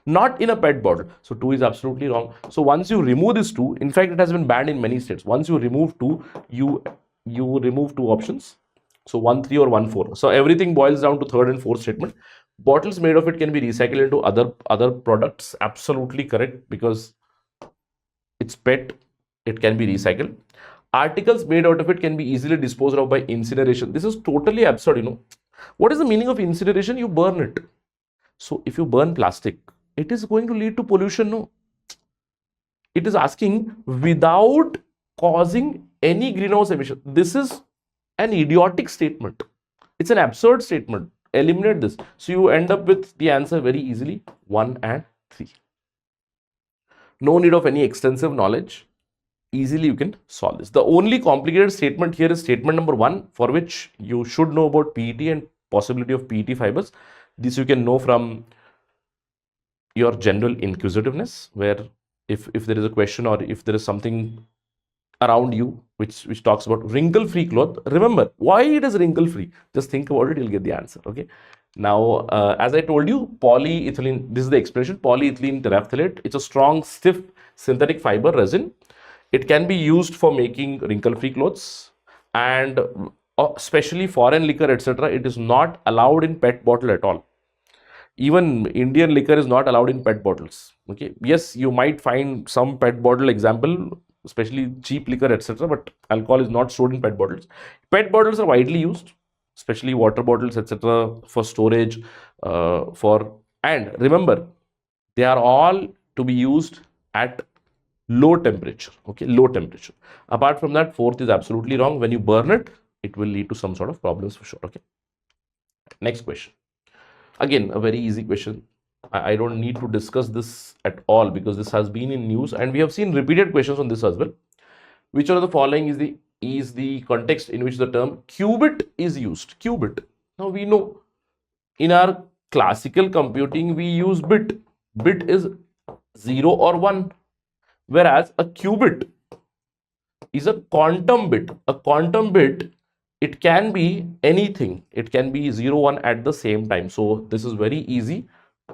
not in a PET bottle. So 2 is absolutely wrong. So once you remove this 2, in fact, it has been banned in many states. Once you remove 2, you remove 2 options. So 1, 3 or 1, 4. So everything boils down to third and fourth statement. Bottles made of it can be recycled into other products. Absolutely correct, because it's PET, it can be recycled. Articles made out of it can be easily disposed of by incineration. This is totally absurd, you know. What is the meaning of incineration? You burn it. So if you burn plastic, it is going to lead to pollution, no? It is asking without causing any greenhouse emission. This is an idiotic statement. It's an absurd statement. Eliminate this. So you end up with the answer very easily, 1 and 3. No need of any extensive knowledge. Easily you can solve this. The only complicated statement here is statement number 1, for which you should know about PET and possibility of PET fibers. This you can know from your general inquisitiveness, where if there is a question or if there is something around you which talks about wrinkle-free cloth, remember why it is wrinkle-free. Just think about it, you'll get the answer. Okay. Now, as I told you, polyethylene, this is the explanation, polyethylene terephthalate. It's a strong, stiff synthetic fiber resin. It can be used for making wrinkle-free clothes, and especially foreign liquor, etc. It is not allowed in PET bottle at all. Even Indian liquor is not allowed in PET bottles. Okay. Yes, you might find some PET bottle example, especially cheap liquor, etc. But alcohol is not stored in PET bottles. PET bottles are widely used, especially water bottles, etc., for storage. And remember, they are all to be used at low temperature. Okay, low temperature. Apart from that, fourth is absolutely wrong. When you burn it, it will lead to some sort of problems for sure. Okay, next question. Again, a very easy question. I don't need to discuss this at all because this has been in news and we have seen repeated questions on this as well. Which one of the following is the context in which the term qubit is used? Qubit. Now we know in our classical computing we use bit. Bit is 0 or 1, whereas a qubit is a quantum bit. A quantum bit, it can be anything. It can be 0, 1 at the same time. So this is very easy.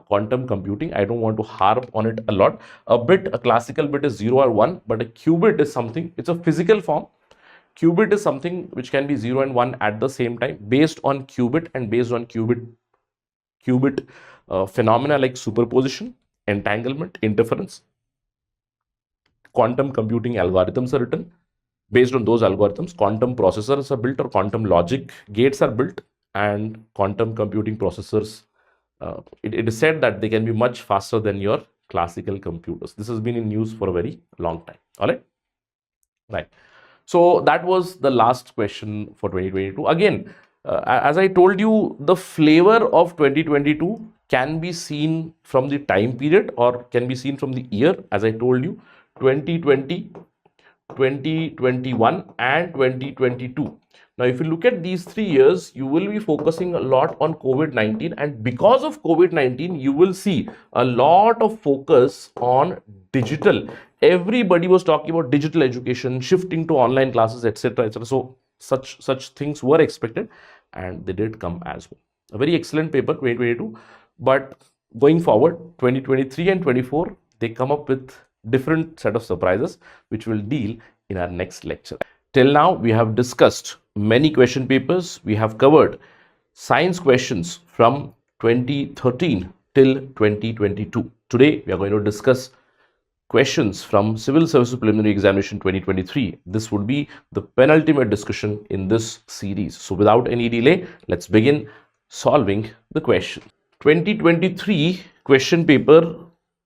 Quantum computing, I don't want to harp on it a lot. A bit, a classical bit is 0 or 1, but a qubit is something, it's a physical form. Qubit is something which can be 0 and 1 at the same time based on qubit and based on qubit phenomena like superposition, entanglement, interference. Quantum computing algorithms are written. Based on those algorithms, quantum processors are built or quantum logic gates are built, and quantum computing processors, it is said that they can be much faster than your classical computers. This has been in news for a very long time. All right. Right. So that was the last question for 2022. Again, as I told you, the flavor of 2022 can be seen from the time period or can be seen from the year. As I told you, 2020, 2021 and 2022. Now, if you look at these 3 years, you will be focusing a lot on COVID-19, and because of COVID-19, you will see a lot of focus on digital. Everybody was talking about digital education, shifting to online classes, etc., etc. So such things were expected, and they did come as well. A very excellent paper, 2022. But going forward, 2023 and 24, they come up with different set of surprises, which we'll deal in our next lecture. Till now, we have discussed many question papers. We have covered science questions from 2013 till 2022. Today, we are going to discuss questions from Civil Service Preliminary Examination 2023. This would be the penultimate discussion in this series. So without any delay, let's begin solving the question. 2023 question paper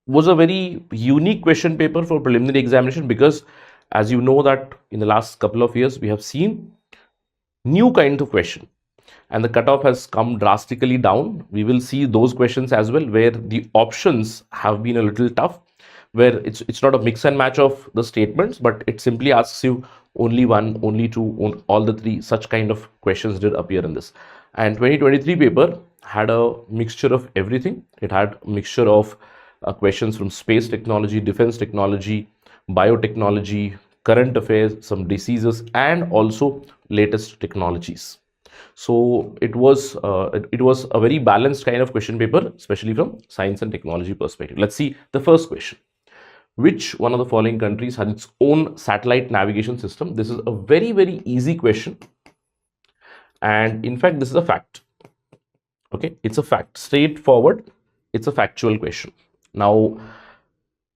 was a very unique question paper for preliminary examination because, as you know, that in the last couple of years we have seen new kind of question and the cutoff has come drastically down. We will see those questions as well where the options have been a little tough, where it's not a mix and match of the statements, but it simply asks you only one, only two, all the three. Such kind of questions did appear in this. And 2023 paper had a mixture of everything. It had a mixture of questions from space technology, defense technology, biotechnology, current affairs, some diseases, and also latest technologies. So it was a very balanced kind of question paper, especially from science and technology perspective. Let's see the first question. Which one of the following countries has its own satellite navigation system? This is a very, very easy question. And in fact, this is a fact. Okay, it's a fact, straightforward. It's a factual question. Now,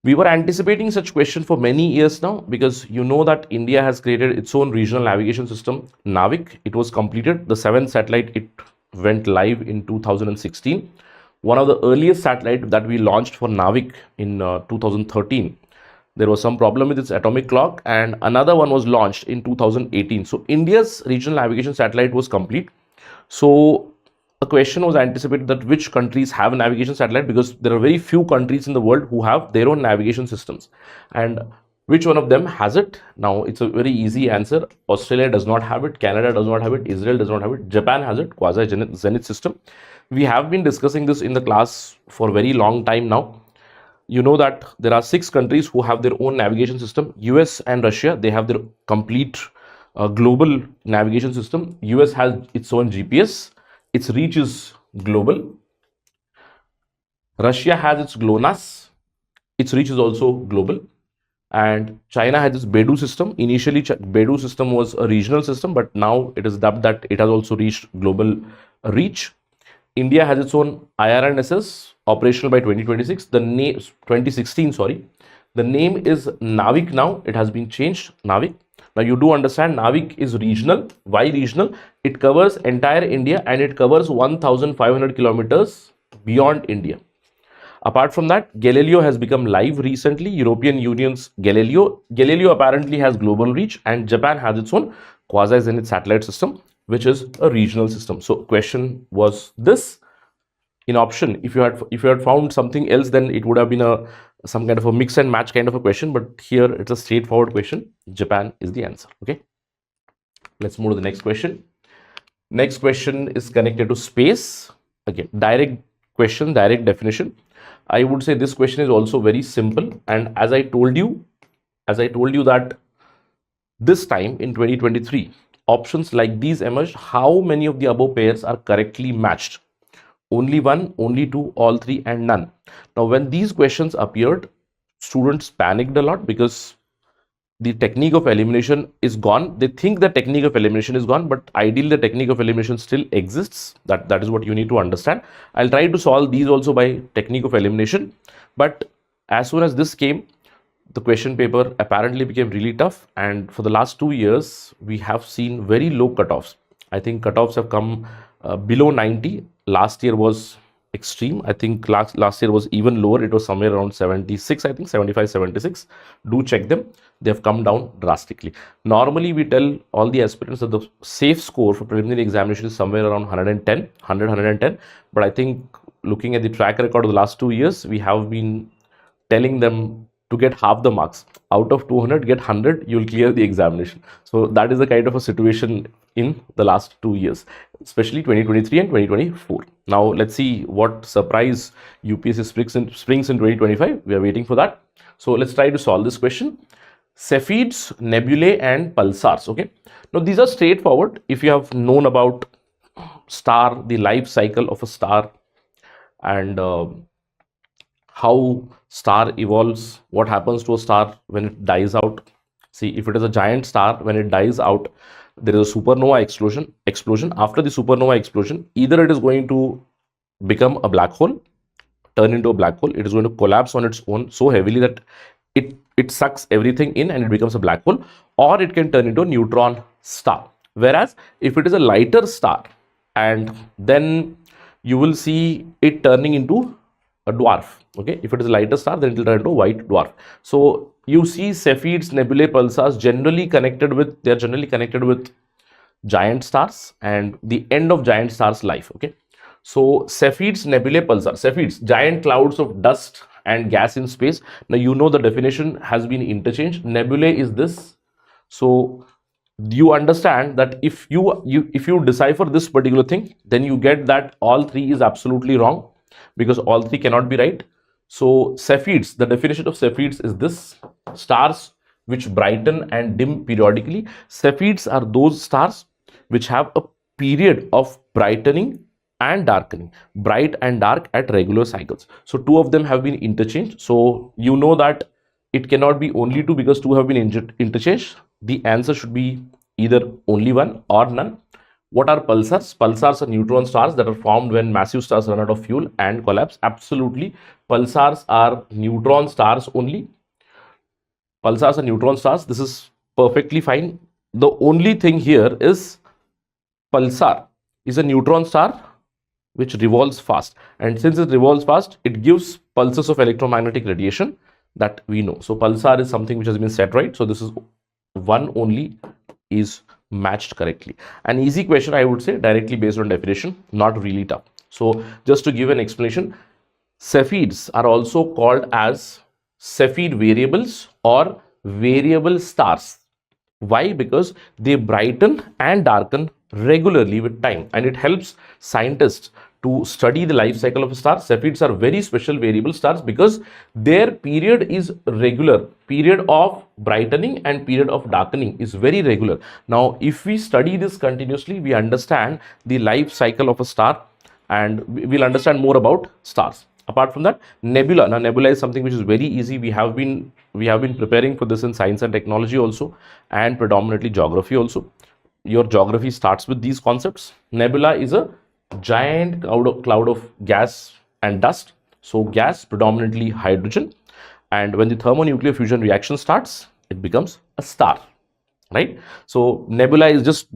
we were anticipating such question for many years now because you know that India has created its own regional navigation system, NAVIC. It was completed. The 7th satellite, it went live in 2016. One of the earliest satellites that we launched for NAVIC in 2013. There was some problem with its atomic clock, and another one was launched in 2018. So India's regional navigation satellite was complete. So a question was anticipated that which countries have a navigation satellite, because there are very few countries in the world who have their own navigation systems, and which one of them has it? Now it's a very easy answer. Australia does not have it, Canada does not have it, Israel does not have it, Japan has it, quasi zenith system. We have been discussing this in the class for a very long time now. You know that there are 6 countries who have their own navigation system. US and Russia, they have their complete global navigation system. US has its own GPS. Its reach is global. Russia has its GLONASS. Its reach is also global. And China has its Beidou system. Initially, Beidou system was a regional system, but now it is dubbed that it has also reached global reach. India has its own IRNSS, operational by 2026. The name 2016, sorry. The name is NAVIC now. It has been changed, NAVIC. Now you do understand NAVIC is regional. Why regional? It covers entire India and it covers 1,500 kilometers beyond India. Apart from that, Galileo has become live recently. European Union's Galileo apparently has global reach, and Japan has its own quasi-zenith satellite system, which is a regional system. So question was this in option. If you had found something else, then it would have been some kind of a mix and match kind of a question, but here it's a straightforward question. Japan is the answer. Okay, let's move to the next question. Next question is connected to space. Again, direct question, direct definition. I would say this question is also very simple, and as I told you that this time in 2023 options like these emerged. How many of the above pairs are correctly matched? Only one, only two, all three, and none. Now, when these questions appeared, students panicked a lot because the technique of elimination is gone. They think the technique of elimination is gone, but ideally the technique of elimination still exists. That is what you need to understand. I'll try to solve these also by technique of elimination. But as soon as this came, the question paper apparently became really tough. And for the last 2 years, we have seen very low cutoffs. I think cutoffs have come below 90. Last year was extreme. I think last year was even lower. It was somewhere around 76, I think 75, 76. Do check them. They have come down drastically. Normally, we tell all the aspirants that the safe score for preliminary examination is somewhere around 110, 110. But I think looking at the track record of the last 2 years, we have been telling them to get half the marks. Out of 200, get 100, you'll clear the examination. So that is the kind of a situation in the last 2 years, especially 2023 and 2024. Now let's see what surprise UPSC springs in 2025. We are waiting for that. So let's try to solve this question. Cepheids, nebulae, and pulsars. Okay. Now these are straightforward. If you have known about star, the life cycle of a star, and how star evolves, what happens to a star when it dies out. See, if it is a giant star, when it dies out, there is a supernova explosion. After the supernova explosion, either it is going to become a black hole, turn into a black hole. It is going to collapse on its own so heavily that it sucks everything in and it becomes a black hole, or it can turn into a neutron star. Whereas if it is a lighter star, and then you will see it turning into a dwarf. Okay, if it is a lighter star, then it will turn into a white dwarf. So you see cepheids, nebulae, pulsars generally connected with giant stars and the end of giant stars life. Okay, so cepheids, nebulae, pulsars. Cepheids, giant clouds of dust and gas in space. Now you know the definition has been interchanged. Nebulae is this. So you understand that if you decipher this particular thing, then you get that all three is absolutely wrong, because all three cannot be right. So cepheids, the definition of cepheids is this: stars which brighten and dim periodically. Cepheids are those stars which have a period of brightening and darkening, bright and dark at regular cycles. So two of them have been interchanged. So you know that it cannot be only two because two have been interchanged. The answer should be either only one or none. What are pulsars? Pulsars are neutron stars that are formed when massive stars run out of fuel and collapse. Absolutely. Pulsars are neutron stars only. Pulsars are neutron stars. This is perfectly fine. The only thing here is pulsar is a neutron star which revolves fast. And since it revolves fast, it gives pulses of electromagnetic radiation that we know. So pulsar is something which has been set right. So this is one only is matched correctly. An easy question, I would say, directly based on definition, not really tough. So just to give an explanation, cepheids are also called as cepheid variables or variable stars. Why? Because they brighten and darken regularly with time, and it helps scientists to study the life cycle of a star. Cepheids are very special variable stars because their period is regular. Period of brightening and period of darkening is very regular. Now, if we study this continuously, we understand the life cycle of a star and we'll understand more about stars. Apart from that, nebula. Now, nebula is something which is very easy. We have been preparing for this in science and technology also, and predominantly geography also. Your geography starts with these concepts. Nebula is a giant cloud of gas and dust. So gas, predominantly hydrogen, and when the thermonuclear fusion reaction starts, it becomes a star, right? So nebula is just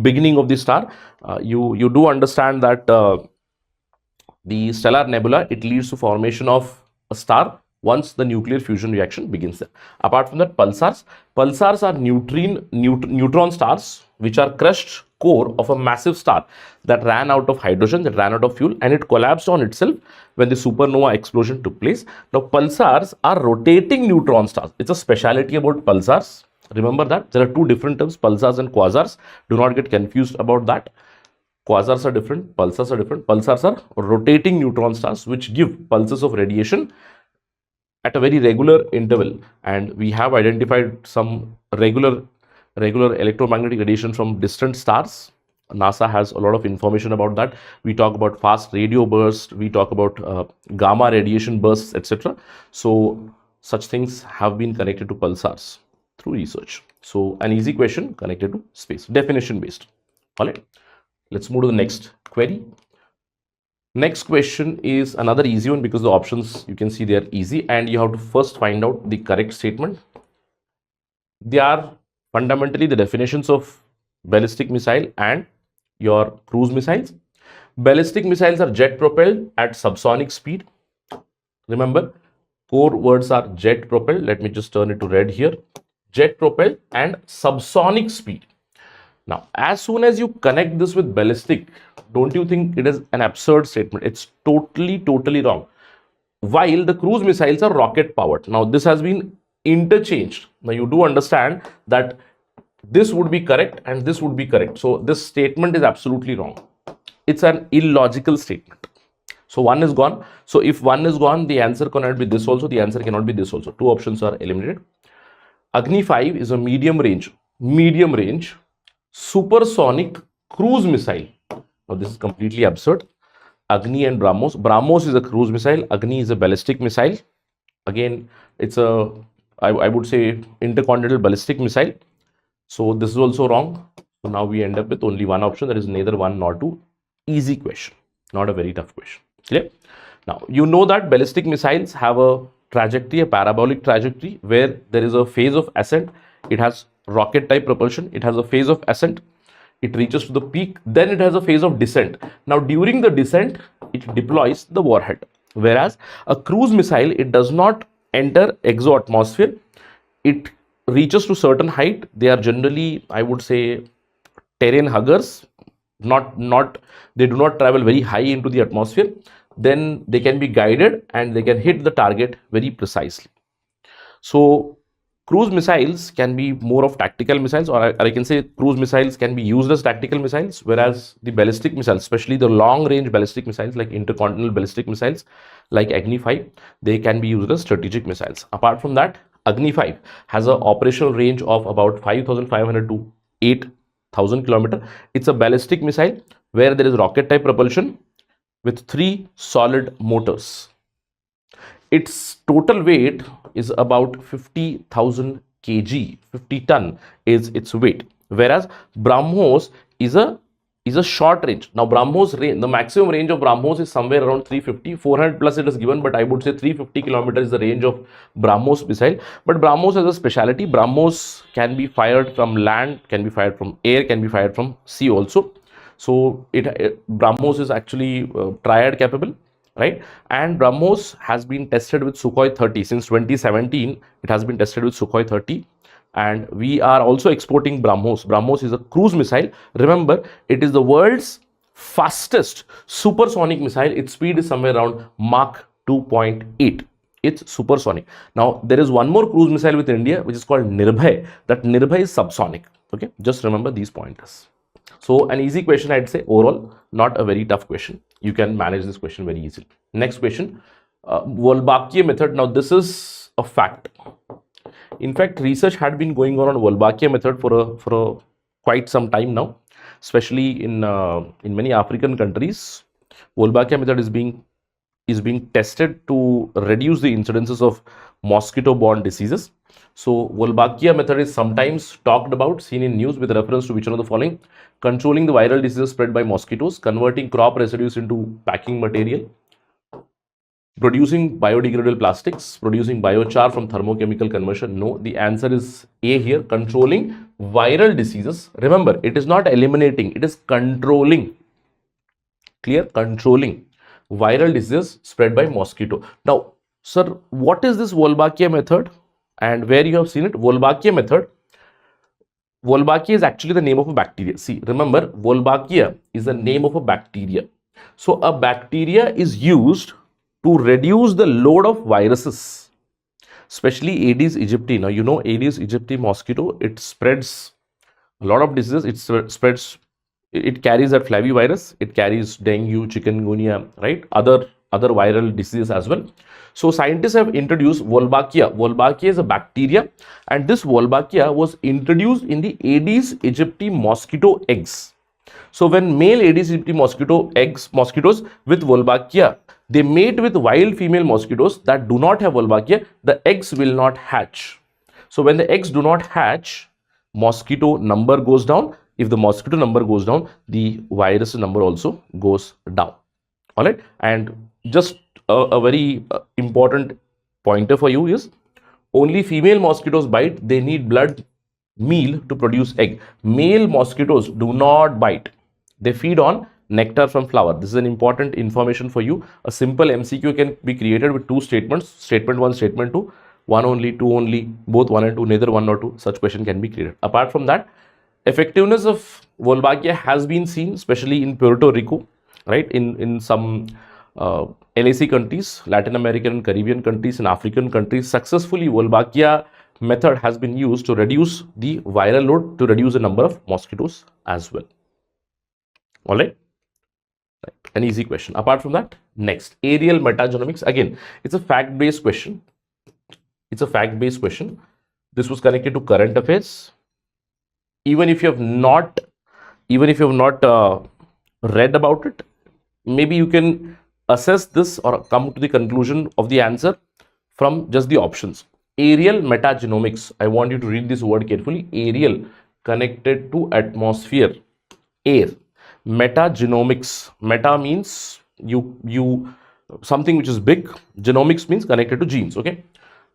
beginning of the star. You do understand that The stellar nebula, it leads to formation of a star once the nuclear fusion reaction begins there. Apart from that, pulsars are neutron stars which are crushed core of a massive star that ran out of hydrogen, that ran out of fuel, and it collapsed on itself when the supernova explosion took place. Now, pulsars are rotating neutron stars. It's a speciality about pulsars. Remember that there are two different terms, pulsars and quasars. Do not get confused about that. Quasars are different, pulsars are different. Pulsars are rotating neutron stars which give pulses of radiation at a very regular interval, and we have identified some regular electromagnetic radiation from distant stars. NASA has a lot of information about that. We talk about fast radio bursts, we talk about gamma radiation bursts, etc. So such things have been connected to pulsars through research. So an easy question connected to space, definition based. All right, let's move to the next query. Next question is another easy one because the options, you can see they are easy, and you have to first find out the correct statement. They are fundamentally the definitions of ballistic missile and your cruise missiles. Ballistic missiles are jet propelled at subsonic speed. Remember, core words are jet propelled. Let me just turn it to red here. Jet propelled and subsonic speed. Now, as soon as you connect this with ballistic, don't you think it is an absurd statement? It's totally wrong. While the cruise missiles are rocket powered. Now, this has been interchanged. Now, you do understand that this would be correct and this would be correct. So, this statement is absolutely wrong. It's an illogical statement. So, one is gone. So, if one is gone, the answer cannot be this also. The answer cannot be this also. Two options are eliminated. Agni 5 is a medium range supersonic cruise missile. Now, this is completely absurd. Agni and BrahMos. BrahMos is a cruise missile. Agni is a ballistic missile. Again, it's a, I would say, intercontinental ballistic missile. So, this is also wrong. So, now we end up with only one option, that is neither one nor two. Easy question, not a very tough question. Clear? Now, you know that ballistic missiles have a trajectory, a parabolic trajectory, where there is a phase of ascent. It has rocket type propulsion. It has a phase of ascent. It reaches to the peak. Then it has a phase of descent. Now, during the descent, it deploys the warhead. Whereas a cruise missile, it does not enter exo-atmosphere. It reaches to certain height. They are generally, I would say, terrain huggers. They do not travel very high into the atmosphere. Then they can be guided and they can hit the target very precisely. So, cruise missiles can be more of tactical missiles, or I can say cruise missiles can be used as tactical missiles, whereas the ballistic missiles, especially the long range ballistic missiles like intercontinental ballistic missiles like Agni 5, they can be used as strategic missiles. Apart from that, Agni 5 has an operational range of about 5,500 to 8,000 kilometers. It's a ballistic missile where there is rocket type propulsion with 3 solid motors. Its total weight is about 50,000 kg, 50 ton is its weight. Whereas BrahMos is a short range. Now, BrahMos range, the maximum range of BrahMos is somewhere around 350, 400 plus it is given, but I would say 350 kilometers is the range of BrahMos missile. But BrahMos has a speciality. BrahMos can be fired from land, can be fired from air, can be fired from sea also. So, BrahMos is actually triad capable, right? And BrahMos has been tested with Sukhoi 30 since 2017. It has been tested with Sukhoi 30, and we are also exporting BrahMos. BrahMos is a cruise missile. Remember, it is the world's fastest supersonic missile. Its speed is somewhere around Mach 2.8. It's supersonic. Now, there is one more cruise missile with India, which is called Nirbhay. That Nirbhay is subsonic. Okay, just remember these pointers. So, an easy question, I'd say, overall, not a very tough question. You can manage this question very easily. Next question, Wolbachia method. Now, this is a fact. In fact, research had been going on Wolbachia method for quite some time now, especially in many African countries. Wolbachia method is being tested to reduce the incidences of mosquito-borne diseases. So, Wolbachia method is sometimes talked about, seen in news with reference to which one of the following: controlling the viral diseases spread by mosquitoes, converting crop residues into packing material, producing biodegradable plastics, producing biochar from thermochemical conversion. No, the answer is A here, controlling viral diseases. Remember, it is not eliminating, it is controlling. Clear? Controlling viral diseases spread by mosquito. Now, sir, what is this Wolbachia method and where you have seen it? Wolbachia method. Wolbachia is actually the name of a bacteria. See, remember, Wolbachia is the name of a bacteria. So, a bacteria is used to reduce the load of viruses, especially Aedes aegypti. Now, you know Aedes aegypti mosquito, it spreads a lot of diseases. It spreads, it carries that flavivirus, it carries dengue, chikungunya, right? Other viral diseases as well. So scientists have introduced Wolbachia. Wolbachia is a bacteria, and this Wolbachia was introduced in the Aedes aegypti mosquito eggs. So when male Aedes aegypti mosquitoes with Wolbachia, they mate with wild female mosquitoes that do not have Wolbachia, the eggs will not hatch. So when the eggs do not hatch, mosquito number goes down. If the mosquito number goes down, the virus number also goes down. All right. And just a very important pointer for you is only female mosquitoes bite. They need blood meal to produce egg. Male mosquitoes do not bite. They feed on nectar from flower. This is an important information for you. A simple MCQ can be created with two statements, statement 1, statement 2, 1 only, 2 only, both 1 and 2, neither 1 nor 2. Such question can be created. Apart from that, effectiveness of Wolbachia has been seen, especially in Puerto Rico, right? In some LAC countries, Latin American and Caribbean countries, and African countries, successfully Wolbachia method has been used to reduce the viral load, to reduce the number of mosquitoes as well. All right. An easy question. Apart from that, next, aerial metagenomics. Again, it's a fact-based question. It's a fact-based question. This was connected to current affairs. Even if you have not read about it, maybe you can assess this or come to the conclusion of the answer from just the options. Aerial metagenomics. I want you to read this word carefully. Aerial, connected to atmosphere, air. Metagenomics. Meta means you something which is big. Genomics means connected to genes. Okay.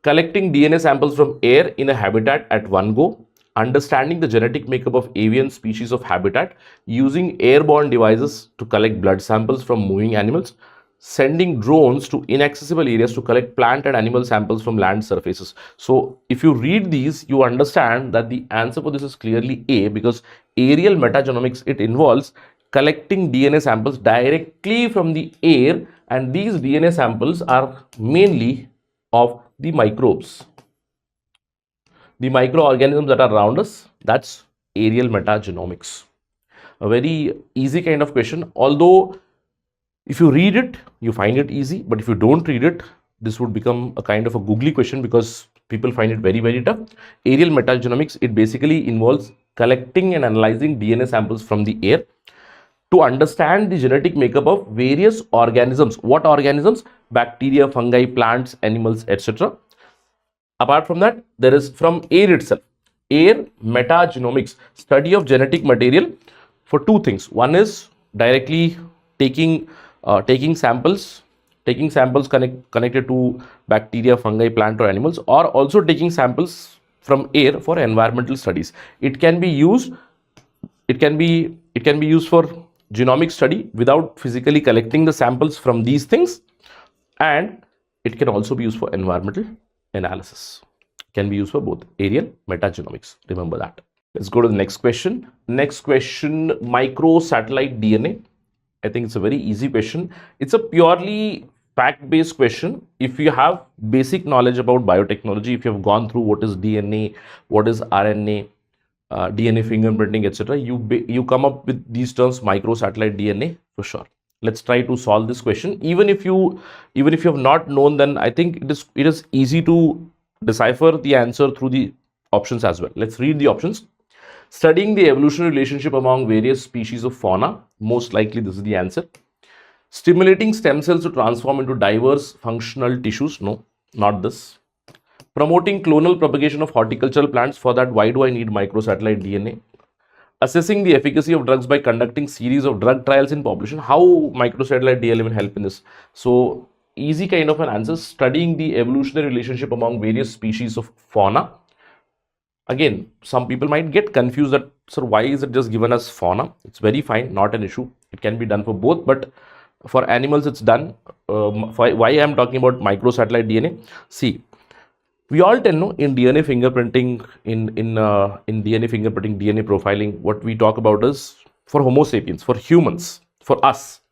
Collecting DNA samples from air in a habitat at one go. Understanding the genetic makeup of avian species of habitat, using airborne devices to collect blood samples from moving animals, sending drones to inaccessible areas to collect plant and animal samples from land surfaces. So if you read these, you understand that the answer for this is clearly A, because aerial metagenomics, it involves collecting DNA samples directly from the air, and these DNA samples are mainly of the microbes, the microorganisms that are around us. That's aerial metagenomics. A very easy kind of question, although if you read it, you find it easy, but if you don't read it, this would become a kind of a googly question because people find it very, very tough. Aerial metagenomics, it basically involves collecting and analyzing DNA samples from the air to understand the genetic makeup of various organisms. What organisms? Bacteria, fungi, plants, animals, etc. Apart from that, there is from air itself. Air metagenomics, study of genetic material for two things. One is directly taking samples connected to bacteria, fungi, plant or animals, or also taking samples from air for environmental studies. It can be used for genomic study without physically collecting the samples from these things, and it can also be used for environmental analysis. Can be used for both. Aerial metagenomics, remember that. Let's go to the next question. Next question, microsatellite DNA. I think it's a very easy question. It's a purely fact-based question. If you have basic knowledge about biotechnology, if you have gone through what is DNA, what is RNA, DNA fingerprinting, etc., you come up with these terms, microsatellite DNA, for sure. Let's try to solve this question. Even if you have not known, then I think it is easy to decipher the answer through the options as well. Let's read the options. Studying the evolutionary relationship among various species of fauna. Most likely this is the answer. Stimulating stem cells to transform into diverse functional tissues. No, not this. Promoting clonal propagation of horticultural plants. For that, why do I need microsatellite DNA? Assessing the efficacy of drugs by conducting series of drug trials in population. How microsatellite DNA will help in this? So easy kind of an answer. Studying the evolutionary relationship among various species of fauna. Again, some people might get confused that, sir, why is it just given as fauna? It's very fine, not an issue. It can be done for both, but For animals, it's done. Why I'm talking about microsatellite DNA? See, we all tell, no, in DNA fingerprinting, in DNA fingerprinting, DNA profiling, what we talk about is for Homo sapiens, for humans, for us.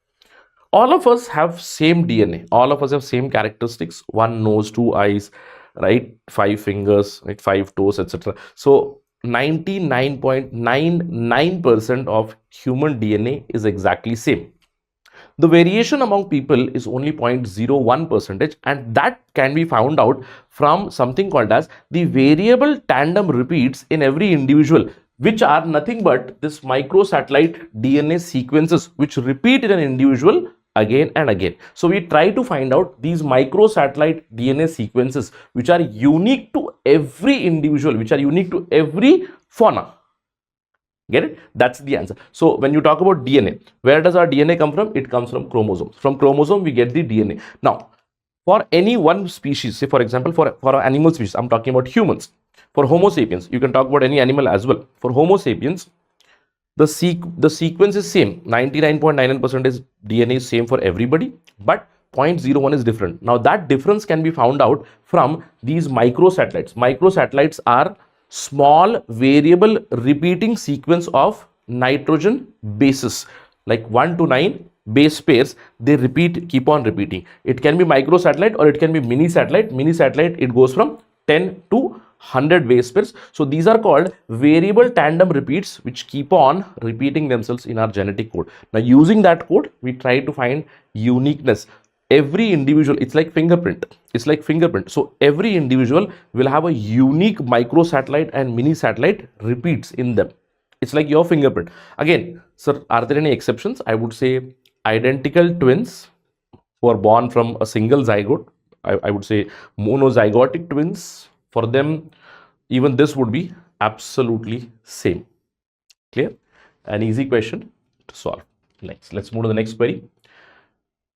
All of us have same DNA. All of us have same characteristics: one nose, two eyes, right? Five fingers, right? Five toes, etc. So 99.99% of human DNA is exactly same. The variation among people is only 0.01 percentage, and that can be found out from something called as the variable tandem repeats in every individual, which are nothing but this microsatellite DNA sequences which repeat in an individual again and again. So we try to find out these microsatellite DNA sequences which are unique to every individual, which are unique to every fauna. Get it? That's the answer. So when you talk about DNA, where does our DNA come from? It comes from chromosomes. From chromosome, we get the DNA. Now, for any one species, say for example, for an animal species, I'm talking about humans. For Homo sapiens, you can talk about any animal as well. For Homo sapiens, the sequence is same. 99.99% is DNA is same for everybody, but 0.01 is different. Now that difference can be found out from these microsatellites. Microsatellites are small variable repeating sequence of nitrogen bases, like 1 to 9 base pairs. They repeat, keep on repeating. It can be microsatellite or it can be mini satellite. Mini satellite, it goes from 10 to 100 base pairs. So these are called variable tandem repeats which keep on repeating themselves in our genetic code. Now using that code, we try to find uniqueness. Every individual, it's like fingerprint. So every individual will have a unique microsatellite and mini satellite repeats in them. It's like your fingerprint. Again, sir, are there any exceptions? I would say identical twins who are born from a single zygote, I would say monozygotic twins, for them even this would be absolutely same. Clear? An easy question to solve. Let's move to the next query.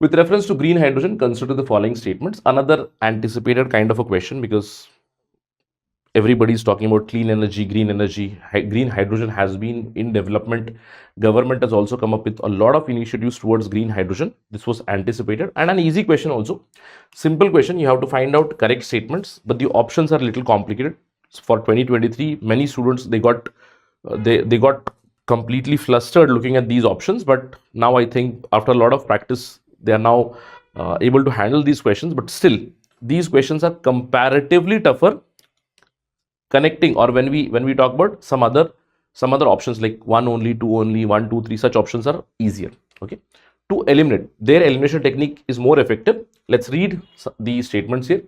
With reference to green hydrogen, consider the following statements. Another anticipated kind of a question, because everybody is talking about clean energy, green energy. Green hydrogen has been in development. Government has also come up with a lot of initiatives towards green hydrogen. This was anticipated, and an easy question also. Simple question. You have to find out correct statements, but the options are a little complicated. For 2023, many students they got completely flustered looking at these options. But now I think after a lot of practice, they are now able to handle these questions. But still, these questions are comparatively tougher connecting, or when we talk about some other options like 1 only, 2 only, 1 2 3, such options are easier. Okay, to eliminate, their elimination technique is more effective. Let's read the statements here.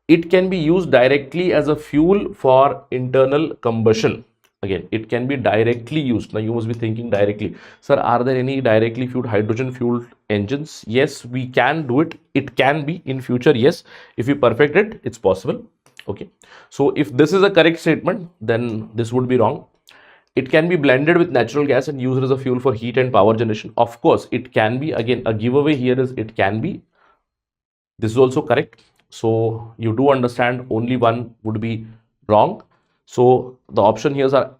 It can be used directly as a fuel for internal combustion. Again, it can be directly used. Now you must be thinking directly, sir, are there any directly fueled hydrogen fueled engines? Yes, we can do it. It can be in future. Yes, if we perfect it, it's possible. Okay, so if this is a correct statement, then this would be wrong. It can be blended with natural gas and used as a fuel for heat and power generation. Of course, it can be. Again, a giveaway here is it can be. This is also correct. So you do understand only one would be wrong. So the option here are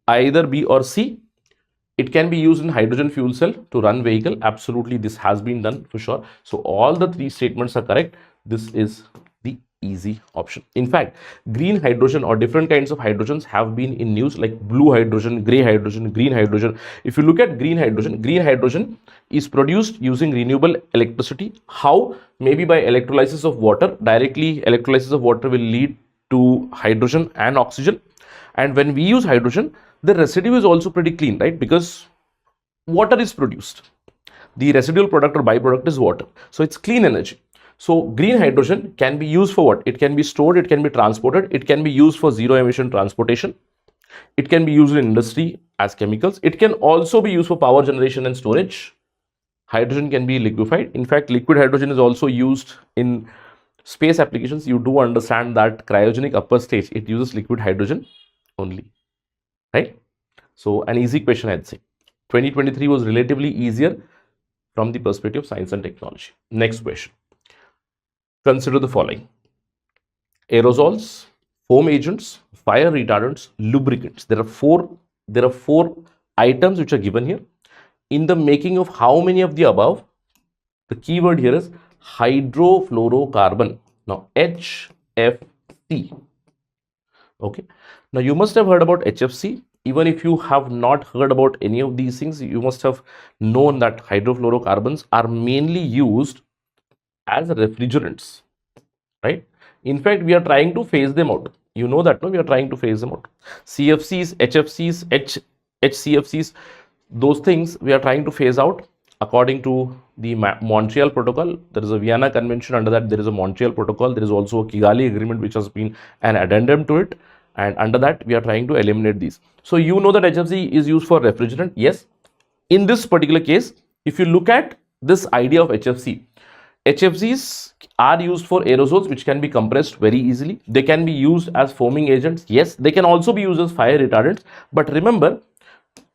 either B or C. It can be used in hydrogen fuel cell to run vehicle. Absolutely, this has been done for sure. So all the three statements are correct. This is the easy option. In fact, green hydrogen or different kinds of hydrogens have been in news, like blue hydrogen, gray hydrogen, green hydrogen. If you look at green hydrogen is produced using renewable electricity. How? Maybe by electrolysis of water. Directly electrolysis of water will lead to hydrogen and oxygen. And when we use hydrogen, the residue is also pretty clean, right? Because water is produced. The residual product or byproduct is water. So it's clean energy. So green hydrogen can be used for what? It can be stored, it can be transported, it can be used for zero emission transportation. It can be used in industry as chemicals. It can also be used for power generation and storage. Hydrogen can be liquefied. In fact, liquid hydrogen is also used in space applications. You do understand that cryogenic upper stage, it uses liquid hydrogen only, right? So an easy question, I'd say. 2023 was relatively easier from the perspective of science and technology. Next question. Consider the following: aerosols, foam agents, fire retardants, lubricants. There are four items which are given here. In the making of how many of the above The keyword here is hydrofluorocarbon. Now HFC. Okay. Now you must have heard about HFC. Even if you have not heard about any of these things, you must have known that hydrofluorocarbons are mainly used as refrigerants, right? In fact, we are trying to phase them out. You know that, no? We are trying to phase them out. CFCs, HFCs, HCFCs, those things we are trying to phase out according to the Montreal Protocol. There is a Vienna Convention. Under that, there is a Montreal Protocol. There is also a Kigali Agreement, which has been an addendum to it. And under that, we are trying to eliminate these. So you know that HFC is used for refrigerant. Yes. In this particular case, if you look at this idea of HFC, HFCs are used for aerosols which can be compressed very easily. They can be used as foaming agents. Yes, they can also be used as fire retardants. But remember,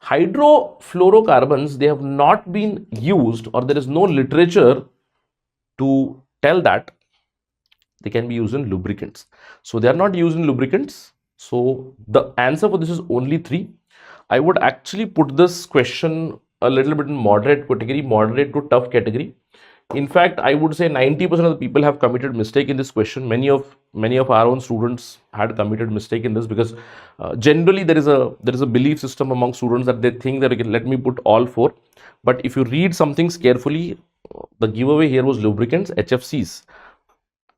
hydrofluorocarbons, they have not been used, or there is no literature to tell that they can be used in lubricants. So they are not used in lubricants. So the answer for this is only 3. I would actually put this question a little bit in moderate category, moderate to tough category. In fact, I would say 90% of the people have committed mistake in this question. Many of our own students had committed mistake in this, because generally there is a belief system among students that they think that, okay, let me put all 4. But if you read some things carefully, the giveaway here was lubricants. HFCs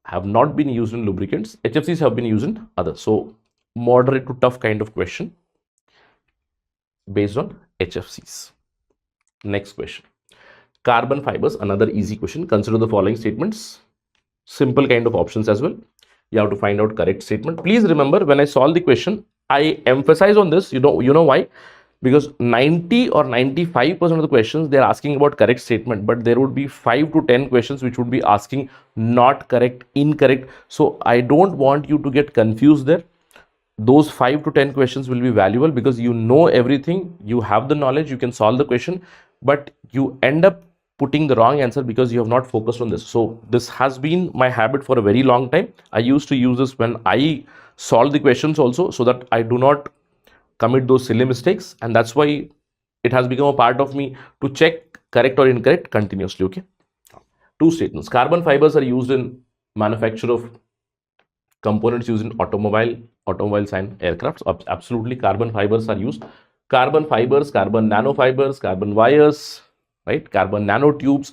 have not been used in lubricants. HFCs have been used in others. So moderate to tough kind of question based on HFCs. Next question. Carbon fibers, another easy question. Consider the following statements. Simple kind of options as well. You have to find out correct statement. Please remember, when I solve the question, I emphasize on this. You know why? Because 90 or 95% of the questions, they are asking about correct statement, but there would be 5 to 10 questions which would be asking not correct, incorrect. So I don't want you to get confused there. Those 5 to 10 questions will be valuable, because you know everything, you have the knowledge, you can solve the question, but you end up putting the wrong answer because you have not focused on this. So this has been my habit for a very long time. I used to use this when I solve the questions also, so that I do not commit those silly mistakes, and that's why it has become a part of me to check correct or incorrect continuously. Okay. 2 statements. Carbon fibers are used in manufacture of components used in automobiles and aircrafts. Absolutely, carbon fibers are used. Carbon fibers, carbon nanofibers, carbon wires, right? Carbon nanotubes,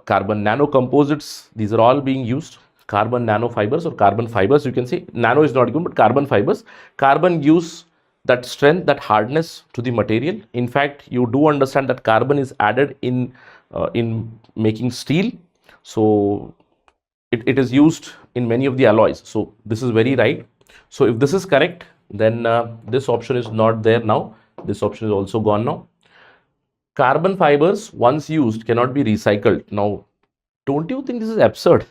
carbon nanocomposites. These are all being used. Carbon nanofibers or carbon fibers, you can say. Nano is not good, but carbon fibers. Carbon gives that strength, that hardness to the material. In fact, you do understand that carbon is added in making steel. So it is used in many of the alloys. So this is very right. So if this is correct, then this option is not there now. This option is also gone now. Carbon fibers, once used, cannot be recycled. Now, don't you think this is absurd?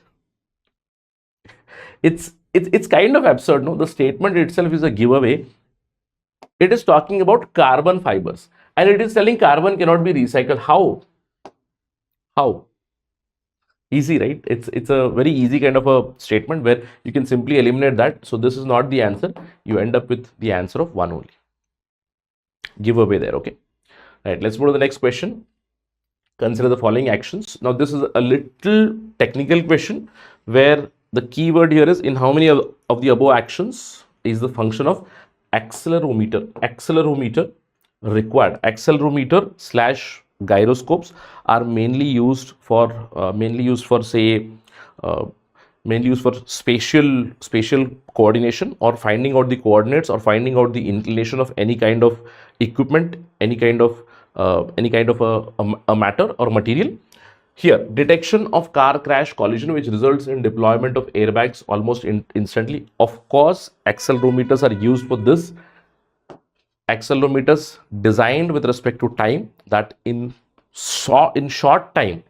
It's kind of absurd, no? The statement itself is a giveaway. It is talking about carbon fibers, and it is telling carbon cannot be recycled. How? Easy, right? It's a very easy kind of a statement where you can simply eliminate that. So this is not the answer. You end up with the answer of 1 only. Giveaway there. Okay. Right. Let's move to the next question. Consider the following actions. Now this is a little technical question where the keyword here is, in how many of the above actions is the function of accelerometer. Accelerometer required. Accelerometer / gyroscopes are mainly used for spatial coordination, or finding out the coordinates, or finding out the inclination of any kind of equipment, any kind of a matter or material. Here, detection of car crash collision, which results in deployment of airbags almost instantly. Of course, accelerometers are used for this. Accelerometers designed with respect to time, that in short time,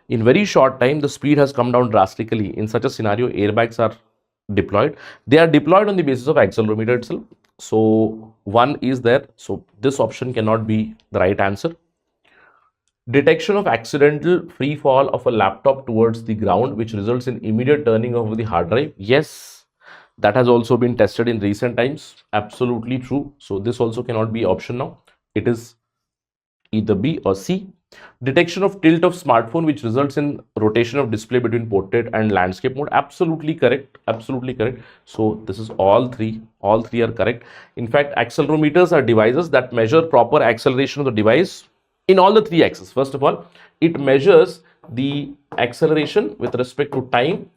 in very short time, the speed has come down drastically. In such a scenario, airbags are deployed. They are deployed on the basis of accelerometer itself. So 1 is there. So this option cannot be the right answer. Detection of accidental free fall of a laptop towards the ground, which results in immediate turning of the hard drive. Yes, that has also been tested in recent times. Absolutely true. So this also cannot be option now. It is either B or C. Detection of tilt of smartphone, which results in rotation of display between portrait and landscape mode. Absolutely correct. Absolutely correct. So this is all three. All three are correct. In fact, accelerometers are devices that measure proper acceleration of the device in all the three axes. First of all, it measures the acceleration with respect to time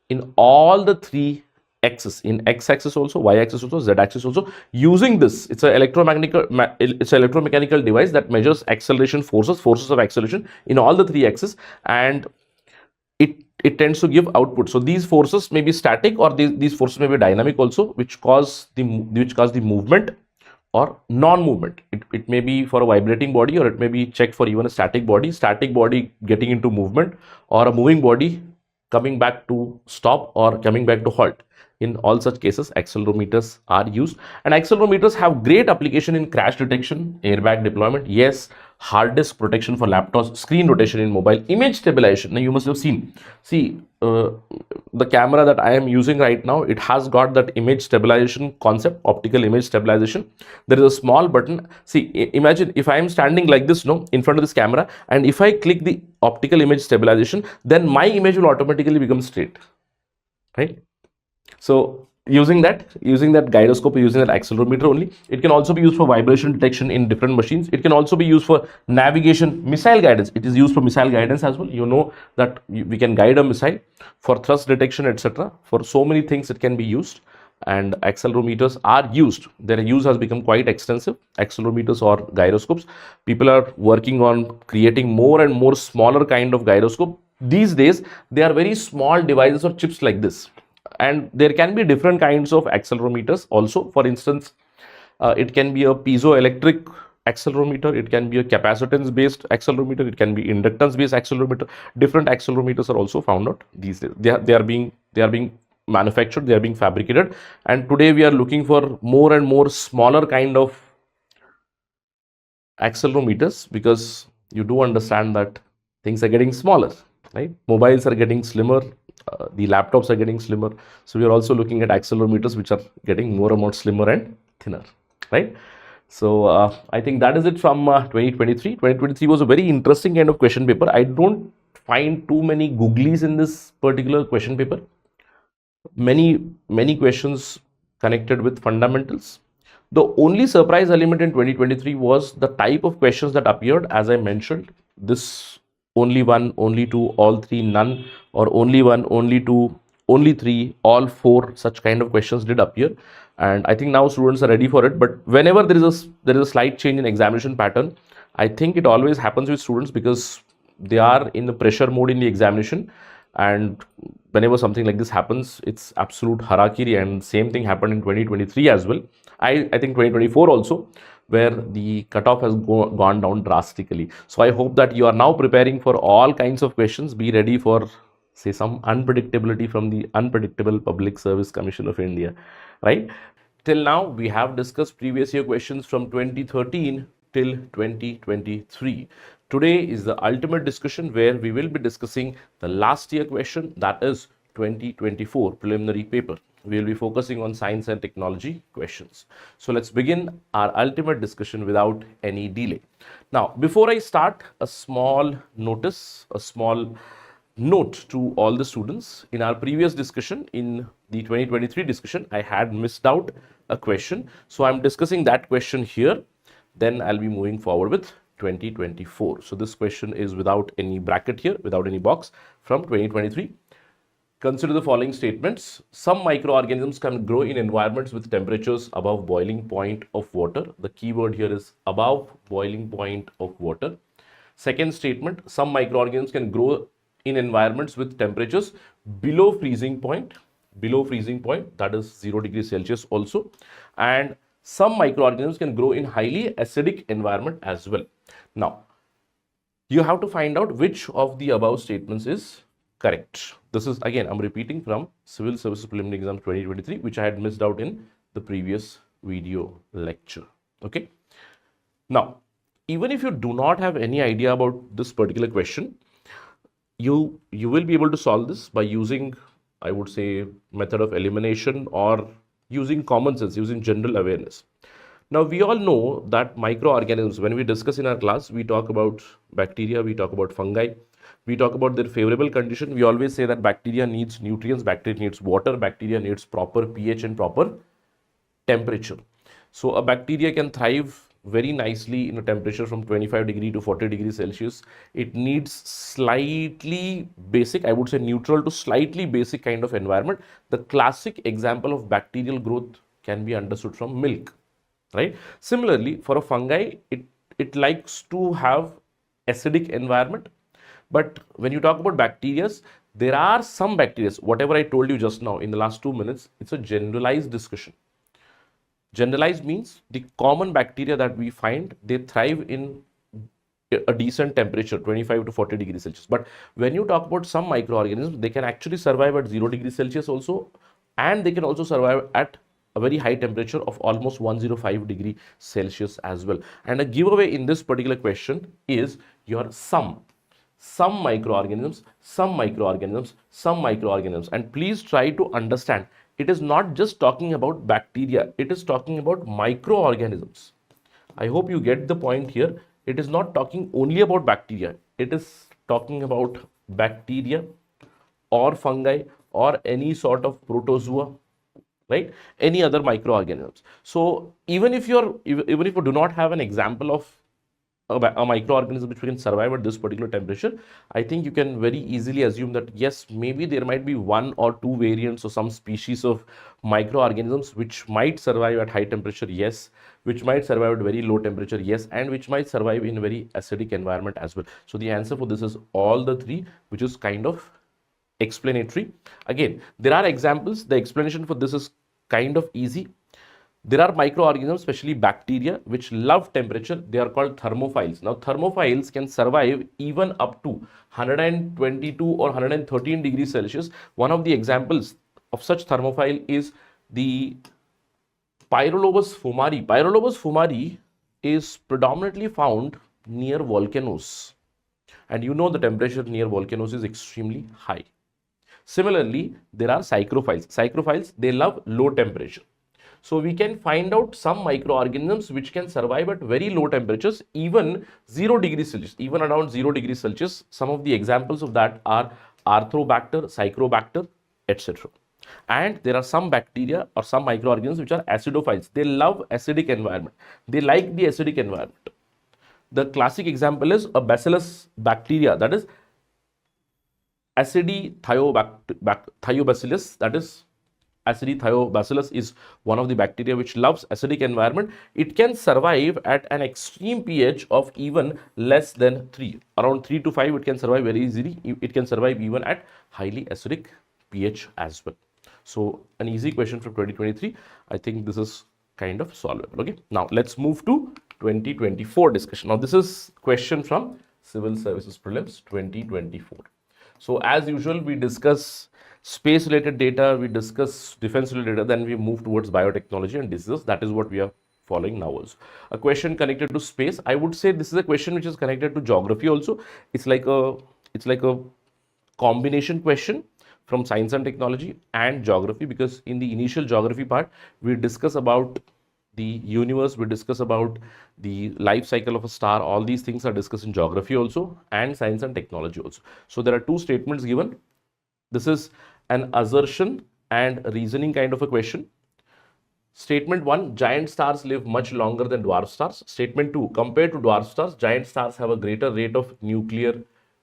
in all the three axis, in x-axis also, y-axis also, z-axis also. Using this, it's an electromechanical device that measures acceleration forces of acceleration in all the three axes, and it tends to give output. So these forces may be static, or these forces may be dynamic also, which cause the movement or non-movement. It may be for a vibrating body, or it may be checked for even a static body getting into movement, or a moving body coming back to stop or coming back to halt. In all such cases, accelerometers are used, and accelerometers have great application in crash detection, airbag deployment, yes, hard disk protection for laptops, screen rotation in mobile, image stabilization. Now you must have seen, see, the camera that I am using right now, it has got that image stabilization concept, optical image stabilization. There is a small button. See, imagine if I am standing like this, no, in front of this camera, and if I click the optical image stabilization, then my image will automatically become straight, right? So using that gyroscope, using that accelerometer only. It can also be used for vibration detection in different machines. It can also be used for navigation, missile guidance. It is used for missile guidance as well. You know that we can guide a missile, for thrust detection, etc. For so many things it can be used, and accelerometers are used. Their use has become quite extensive. Accelerometers or gyroscopes. People are working on creating more and more smaller kind of gyroscope. These days they are very small devices or chips like this. And there can be different kinds of accelerometers also. For instance, it can be a piezoelectric accelerometer, it can be a capacitance based accelerometer, it can be inductance based accelerometer. Different accelerometers are also found out these days. They are being manufactured, they are being fabricated, and today we are looking for more and more smaller kind of accelerometers, because you do understand that things are getting smaller, right? Mobiles are getting slimmer, the laptops are getting slimmer, so we are also looking at accelerometers which are getting more and more slimmer and thinner, right? So I think that is it from 2023. 2023 was a very interesting kind of question paper. I don't find too many googlies in this particular question paper. Many questions connected with fundamentals. The only surprise element in 2023 was the type of questions that appeared. As I mentioned, this only one, only two, all three, none, or only one, only two, only three, all four, such kind of questions did appear. And I think now students are ready for it. But whenever there is a slight change in examination pattern, I think it always happens with students because they are in the pressure mode in the examination, and whenever something like this happens, it's absolute harakiri. And same thing happened in 2023 as well. I think 2024 also, where the cutoff has gone down drastically. So I hope that you are now preparing for all kinds of questions. Be ready for, say, some unpredictability from the Unpredictable Public Service Commission of India, right? Till now, we have discussed previous year questions from 2013 till 2023. Today is the ultimate discussion, where we will be discussing the last year question, that is 2024 preliminary paper. We will be focusing on science and technology questions. So let's begin our ultimate discussion without any delay. Now, before I start, a small notice, a small note to all the students. In our previous discussion, in the 2023 discussion, I had missed out a question. So I'm discussing that question here. Then I'll be moving forward with 2024. So this question is without any bracket here, without any box, from 2023. Consider the following statements. Some microorganisms can grow in environments with temperatures above boiling point of water. The keyword here is above boiling point of water. Second statement, some microorganisms can grow in environments with temperatures below freezing point, that is 0 degrees Celsius also. And some microorganisms can grow in highly acidic environment as well. Now, you have to find out which of the above statements is correct. This is, again, I'm repeating from Civil Services Preliminary Exam 2023, which I had missed out in the previous video lecture. Okay. Now, even if you do not have any idea about this particular question, you will be able to solve this by using, I would say, method of elimination, or using common sense, using general awareness. Now, we all know that microorganisms, when we discuss in our class, we talk about bacteria, we talk about fungi, we talk about their favorable condition. We always say that bacteria needs nutrients, bacteria needs water, bacteria needs proper pH and proper temperature. So a bacteria can thrive very nicely in a temperature from 25 degree to 40 degrees Celsius. It needs slightly basic, I would say neutral to slightly basic kind of environment. The classic example of bacterial growth can be understood from milk, right? Similarly, for a fungi, it likes to have acidic environment. But when you talk about bacteria, there are some bacteria, whatever I told you just now in the last 2 minutes, it's a generalized discussion. Generalized means the common bacteria that we find, they thrive in a decent temperature, 25 to 40 degrees Celsius. But when you talk about some microorganisms, they can actually survive at 0 degrees Celsius also, and they can also survive at a very high temperature of almost 105 degree Celsius as well. And a giveaway in this particular question is your some microorganisms, some microorganisms, some microorganisms. And please try to understand, it is not just talking about bacteria, it is talking about microorganisms. I hope you get the point here. It is not talking only about bacteria, it is talking about bacteria or fungi or any sort of protozoa, right? Any other microorganisms. So even if you do not have an example of a microorganism which can survive at this particular temperature, I think you can very easily assume that yes, maybe there might be one or two variants or some species of microorganisms which might survive at high temperature, yes, which might survive at very low temperature, yes, and which might survive in a very acidic environment as well. So the answer for this is all the three, which is kind of explanatory. Again, there are examples. The explanation for this is kind of easy. There are microorganisms, especially bacteria, which love temperature. They are called thermophiles. Now, thermophiles can survive even up to 122 or 113 degrees Celsius. One of the examples of such thermophile is the Pyrolobus fumari. Pyrolobus fumari is predominantly found near volcanoes. And you know the temperature near volcanoes is extremely high. Similarly, there are psychrophiles. Psychrophiles, they love low temperature. So we can find out some microorganisms which can survive at very low temperatures, even 0 degrees Celsius, even around 0 degrees Celsius. Some of the examples of that are Arthrobacter, Psychrobacter, etc. And there are some bacteria or some microorganisms which are acidophiles. They love acidic environment. They like the acidic environment. The classic example is a bacillus bacteria, that is Acidithiobacillus, that is Acidithiobacillus is one of the bacteria which loves acidic environment. It can survive at an extreme pH of even less than 3. Around 3 to 5 it can survive very easily. It can survive even at highly acidic pH as well. So an easy question from 2023. I think this is kind of solvable. Okay. Now let's move to 2024 discussion. Now this is question from Civil Services Prelims 2024. So as usual, we discuss space related data, we discuss defense related data, then we move towards biotechnology and diseases. That is what we are following now also. A question connected to space. I would say this is a question which is connected to geography also. It's like a combination question from science and technology and geography, because in the initial geography part, we discuss about the universe, we discuss about the life cycle of a star. All these things are discussed in geography also and science and technology also. So there are two statements given. This is an assertion and reasoning kind of a question. Statement 1, giant stars live much longer than dwarf stars. Statement 2, compared to dwarf stars, giant stars have a greater rate of nuclear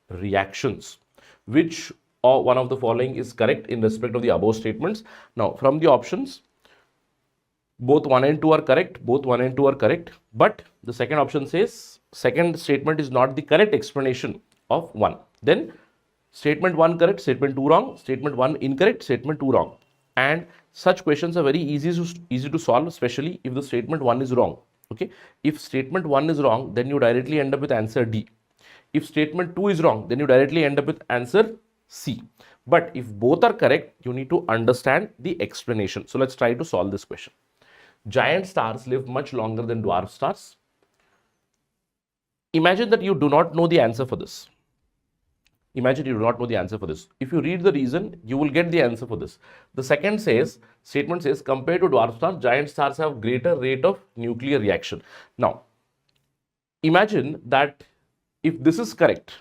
reactions. Which or one of the following is correct in respect of the above statements? Now, from the options, both 1 and 2 are correct. Both 1 and 2 are correct. But the second option says second statement is not the correct explanation of 1. Then statement 1 correct, statement 2 wrong, statement 1 incorrect, statement 2 wrong. And such questions are very easy to solve, especially if the statement 1 is wrong. Okay. If statement 1 is wrong, then you directly end up with answer D. If statement 2 is wrong, then you directly end up with answer C. But if both are correct, you need to understand the explanation. So let's try to solve this question. Giant stars live much longer than dwarf stars. Imagine that you do not know the answer for this. Imagine you do not know the answer for this. If you read the reason, you will get the answer for this. The second statement says, compared to dwarf stars, giant stars have greater rate of nuclear reaction. Now, imagine that if this is correct,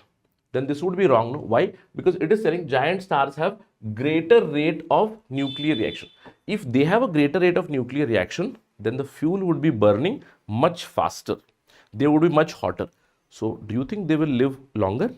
then this would be wrong. No? Why? Because it is saying giant stars have greater rate of nuclear reaction. If they have a greater rate of nuclear reaction, then the fuel would be burning much faster. They would be much hotter. So, do you think they will live longer?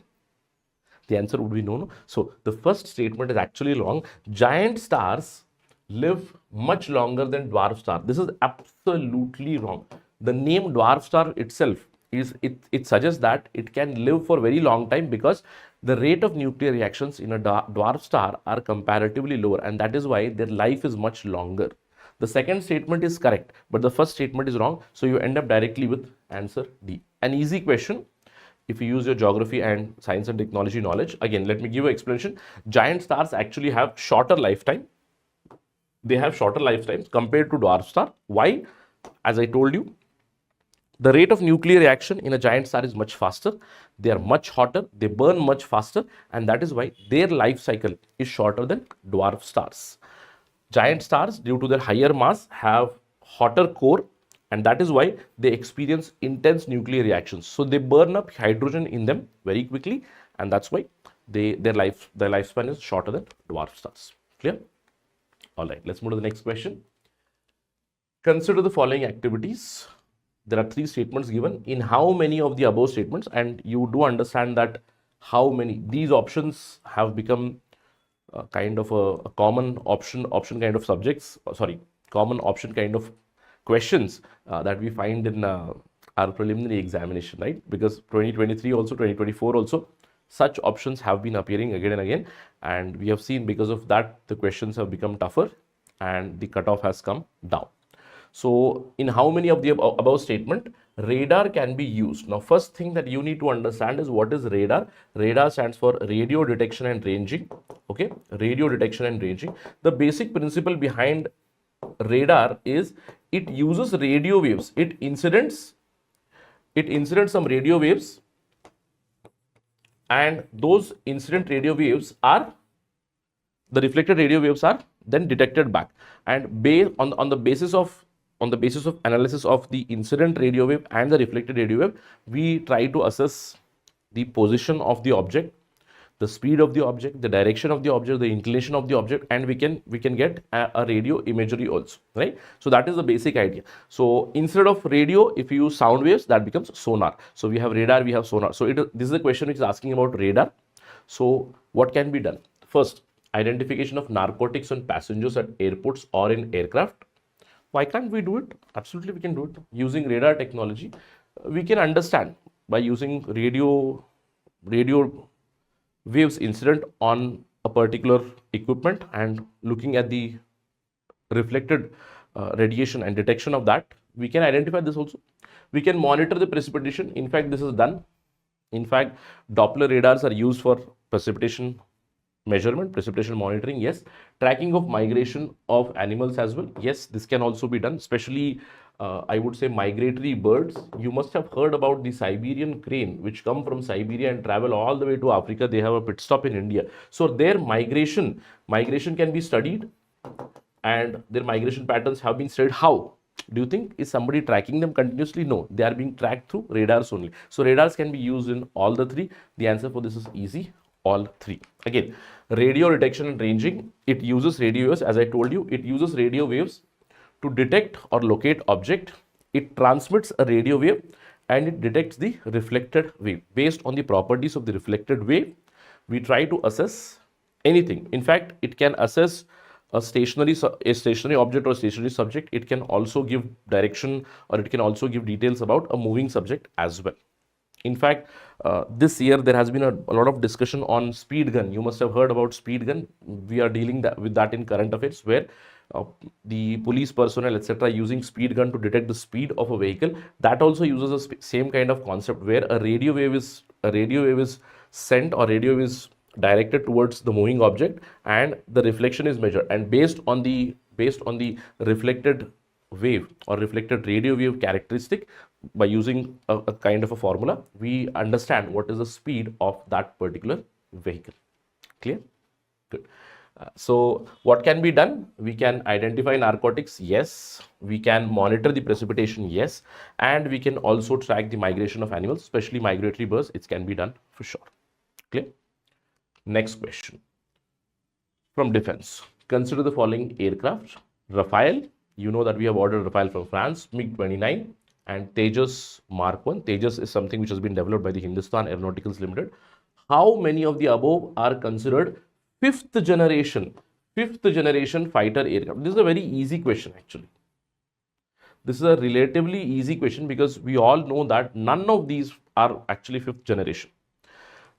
The answer would be no, no. So, the first statement is actually wrong. Giant stars live much longer than dwarf star. This is absolutely wrong. The name dwarf star itself it suggests that it can live for a very long time because the rate of nuclear reactions in a dwarf star are comparatively lower, and that is why their life is much longer. The second statement is correct, but the first statement is wrong. So you end up directly with answer D. An easy question if you use your geography and science and technology knowledge. Again, let me give you an explanation. Giant stars actually have shorter lifetime. They have shorter lifetimes compared to dwarf star. Why? As I told you, the rate of nuclear reaction in a giant star is much faster. They are much hotter. They burn much faster, and that is why their life cycle is shorter than dwarf stars. Giant stars, due to their higher mass, have hotter core, and that is why they experience intense nuclear reactions. So they burn up hydrogen in them very quickly, and that's why their lifespan is shorter than dwarf stars. Clear? All right, let's move to the next question. Consider the following activities. There are three statements given. In how many of the above statements, and you do understand that how many, these options have become kind of a common option kind of subjects, common option kind of questions that we find in our preliminary examination, right? Because 2023 also, 2024 also, such options have been appearing again and again, and we have seen because of that the questions have become tougher and the cutoff has come down. So in how many of the above statement radar can be used? Now, first thing that you need to understand is what is radar. Radar stands for radio detection and ranging. Okay, radio detection and ranging. The basic principle behind radar is it uses radio waves. It incidents some radio waves, and those incident radio waves are, the reflected radio waves are then detected back, and on the basis of analysis of the incident radio wave and the reflected radio wave, we try to assess the position of the object, the speed of the object, the direction of the object, the inclination of the object, and we can get a radio imagery also, right? So that is the basic idea. So instead of radio, if you use sound waves, that becomes sonar. So we have radar, we have sonar. So this is a question which is asking about radar. So what can be done? First, identification of narcotics on passengers at airports or in aircraft. Why can't we do it? Absolutely, we can do it. Using radar technology, we can understand by using radio waves incident on a particular equipment and looking at the reflected radiation and detection of that, we can identify this also. We can monitor the precipitation. In fact, this is done. In fact, Doppler radars are used for precipitation measurement, precipitation monitoring, yes. Tracking of migration of animals as well, yes, this can also be done, especially I would say migratory birds. You must have heard about the Siberian crane, which come from Siberia and travel all the way to Africa. They have a pit stop in India. So their migration can be studied, and their migration patterns have been studied. How? Do you think is somebody tracking them continuously? No, they are being tracked through radars only. So radars can be used in all the three. The answer for this is easy, all three. Again, radio detection and ranging, it uses radio waves. As I told you, it uses radio waves to detect or locate object. It transmits a radio wave and it detects the reflected wave. Based on the properties of the reflected wave, we try to assess anything. In fact, it can assess a stationary object or stationary subject. It can also give direction, or it can also give details about a moving subject as well. In fact, this year there has been a lot of discussion on speed gun. You must have heard about speed gun. We are dealing with that in current affairs, where the police personnel, etc., using speed gun to detect the speed of a vehicle. That also uses the same kind of concept, where a radio wave is sent, or radio wave is directed towards the moving object, and the reflection is measured. And based on the reflected wave or reflected radio wave characteristic, by using a kind of a formula, we understand what is the speed of that particular vehicle. Clear? Good. So what can be done? We can identify narcotics, yes. We can monitor the precipitation, yes. And we can also track the migration of animals, especially migratory birds. It can be done for sure. Clear? Next question. From defense, consider the following aircraft. Rafale, you know that we have ordered Rafale from France, MiG-29 and Tejas Mark 1. Tejas is something which has been developed by the Hindustan Aeronauticals Limited. How many of the above are considered fifth generation fighter aircraft? This is a very easy question actually. This is a relatively easy question because we all know that none of these are actually fifth generation.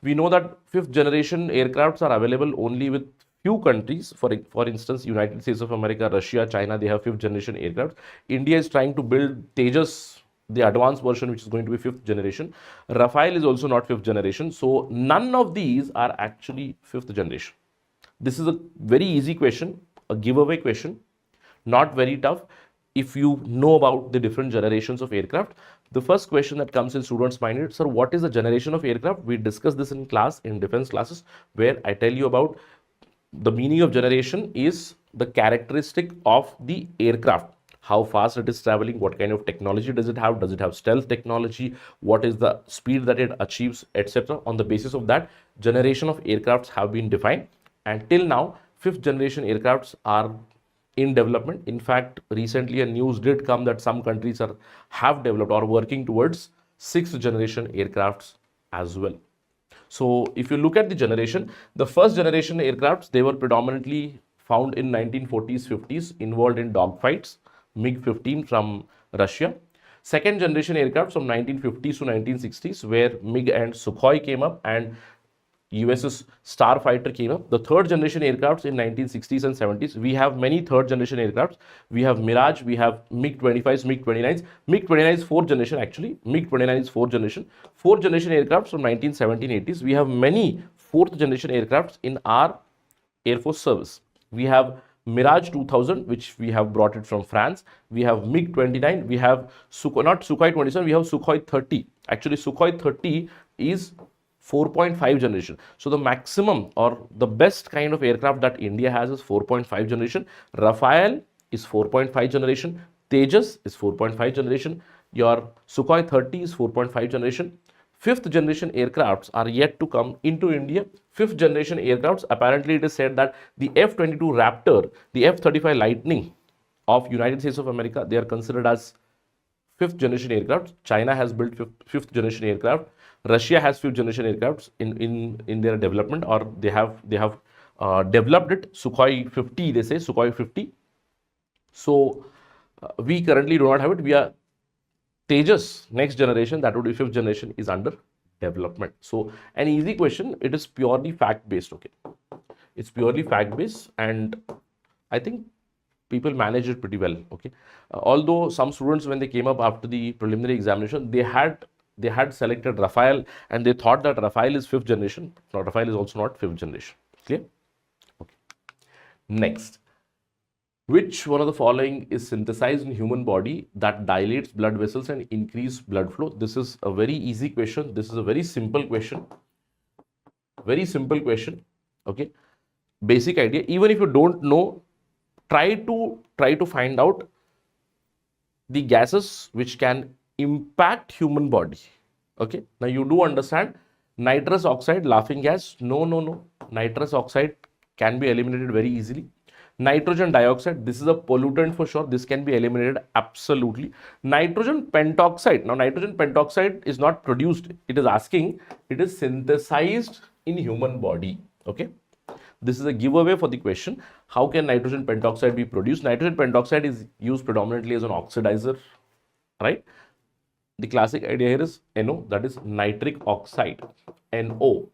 We know that fifth generation aircrafts are available only with few countries. For instance, United States of America, Russia, China, they have fifth generation aircraft. India is trying to build Tejas, the advanced version, which is going to be fifth generation. Rafale is also not fifth generation. So none of these are actually fifth generation. This is a very easy question, a giveaway question, not very tough. If you know about the different generations of aircraft, the first question that comes in students' mind is, sir, what is the generation of aircraft? We discussed this in class, in defense classes, where I tell you about the meaning of generation is the characteristic of the aircraft. How fast it is traveling, what kind of technology does it have stealth technology, what is the speed that it achieves, etc. On the basis of that, generation of aircrafts have been defined, and till now, fifth generation aircrafts are in development. In fact, recently a news did come that some countries have developed or working towards sixth generation aircrafts as well. So if you look at the generation, the first generation aircrafts, they were predominantly found in 1940s, 50s, involved in dogfights, MiG-15 from Russia. Second generation aircraft from 1950s to 1960s, where MiG and Sukhoi came up and USS Starfighter came up. The third generation aircrafts in 1960s and 70s. We have many third generation aircrafts. We have Mirage, we have MiG-25s, MiG-29s. MiG-29 is fourth generation actually. MiG-29 is fourth generation. Fourth generation aircrafts from 1970s. We have many fourth generation aircrafts in our Air Force service. We have Mirage 2000, which we have brought it from France. We have MiG-29. We have not Sukhoi 27, we have Sukhoi 30. Actually, Sukhoi 30 is 4.5 generation. So the maximum or the best kind of aircraft that India has is 4.5 generation. Rafale is 4.5 generation. Tejas is 4.5 generation. Your Sukhoi 30 is 4.5 generation. Fifth generation aircrafts are yet to come into India. Fifth generation aircrafts, apparently it is said that the F-22 Raptor, the F-35 Lightning of United States of America, they are considered as fifth generation aircraft. China has built fifth generation aircraft. Russia has fifth generation aircrafts in their development, or they have developed it. Sukhoi 50, they say Sukhoi 50. So we currently do not have it. We are Tejas, next generation, that would be fifth generation, is under development. So an easy question. It is purely fact based. Okay, it's purely fact based, and I think people manage it pretty well. Okay, although some students, when they came up after the preliminary examination, they had selected Rafale and they thought that Rafale is fifth generation. No, Rafale is also not fifth generation. Clear? Okay. Next, which one of the following is synthesized in human body that dilates blood vessels and increase blood flow? This is a very easy question. This is a very simple question. Very simple question. Okay. Basic idea. Even if you don't know, try to find out the gases which can impact human body. Okay, now you do understand nitrous oxide, laughing gas. No. Nitrous oxide can be eliminated very easily. Nitrogen dioxide, this is a pollutant for sure. This can be eliminated absolutely. Nitrogen pentoxide. Now, nitrogen pentoxide is not produced. It is asking, it is synthesized in human body. Okay. This is a giveaway for the question. How can nitrogen pentoxide be produced? Nitrogen pentoxide is used predominantly as an oxidizer, right? The classic idea here is NO, that is nitric oxide, NO.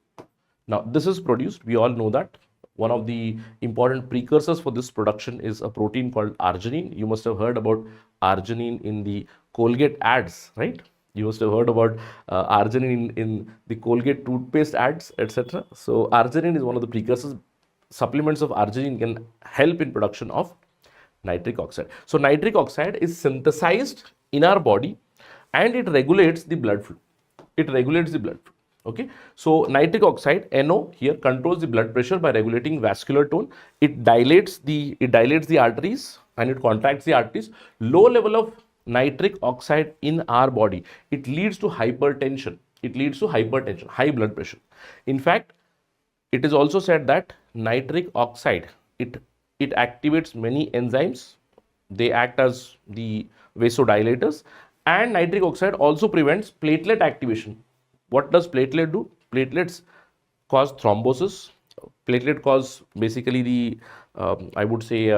Now, this is produced, we all know that. One of the important precursors for this production is a protein called arginine. You must have heard about arginine in the Colgate ads, right? You must have heard about arginine in the Colgate toothpaste ads, etc. So, arginine is one of the precursors. Supplements of arginine can help in production of nitric oxide. So, nitric oxide is synthesized in our body and it regulates the blood flow. It regulates the blood flow. Okay, so nitric oxide NO here controls the blood pressure by regulating vascular tone. It dilates the arteries and it contracts the arteries. Low level of nitric oxide in our body, it leads to hypertension. It leads to hypertension, high blood pressure. In fact, it is also said that nitric oxide, it activates many enzymes. They act as the vasodilators, and nitric oxide also prevents platelet activation. What does platelet do? Platelets cause thrombosis. Platelet cause basically the I would say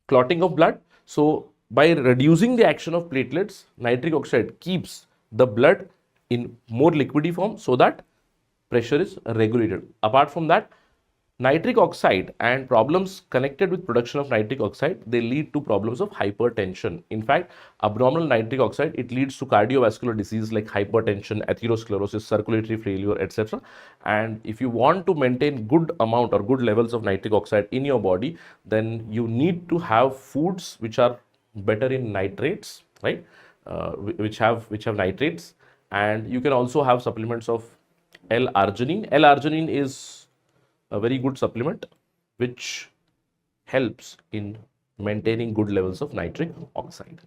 clotting of blood. So by reducing the action of platelets, nitric oxide keeps the blood in more liquidy form so that pressure is regulated. Apart from that, nitric oxide and problems connected with production of nitric oxide, they lead to problems of hypertension. In fact, abnormal nitric oxide, it leads to cardiovascular disease like hypertension, atherosclerosis, circulatory failure, etc. And if you want to maintain good amount or good levels of nitric oxide in your body, then you need to have foods which are better in nitrates, right? Which have nitrates, and you can also have supplements of L-arginine. L-arginine is a very good supplement which helps in maintaining good levels of nitric oxide.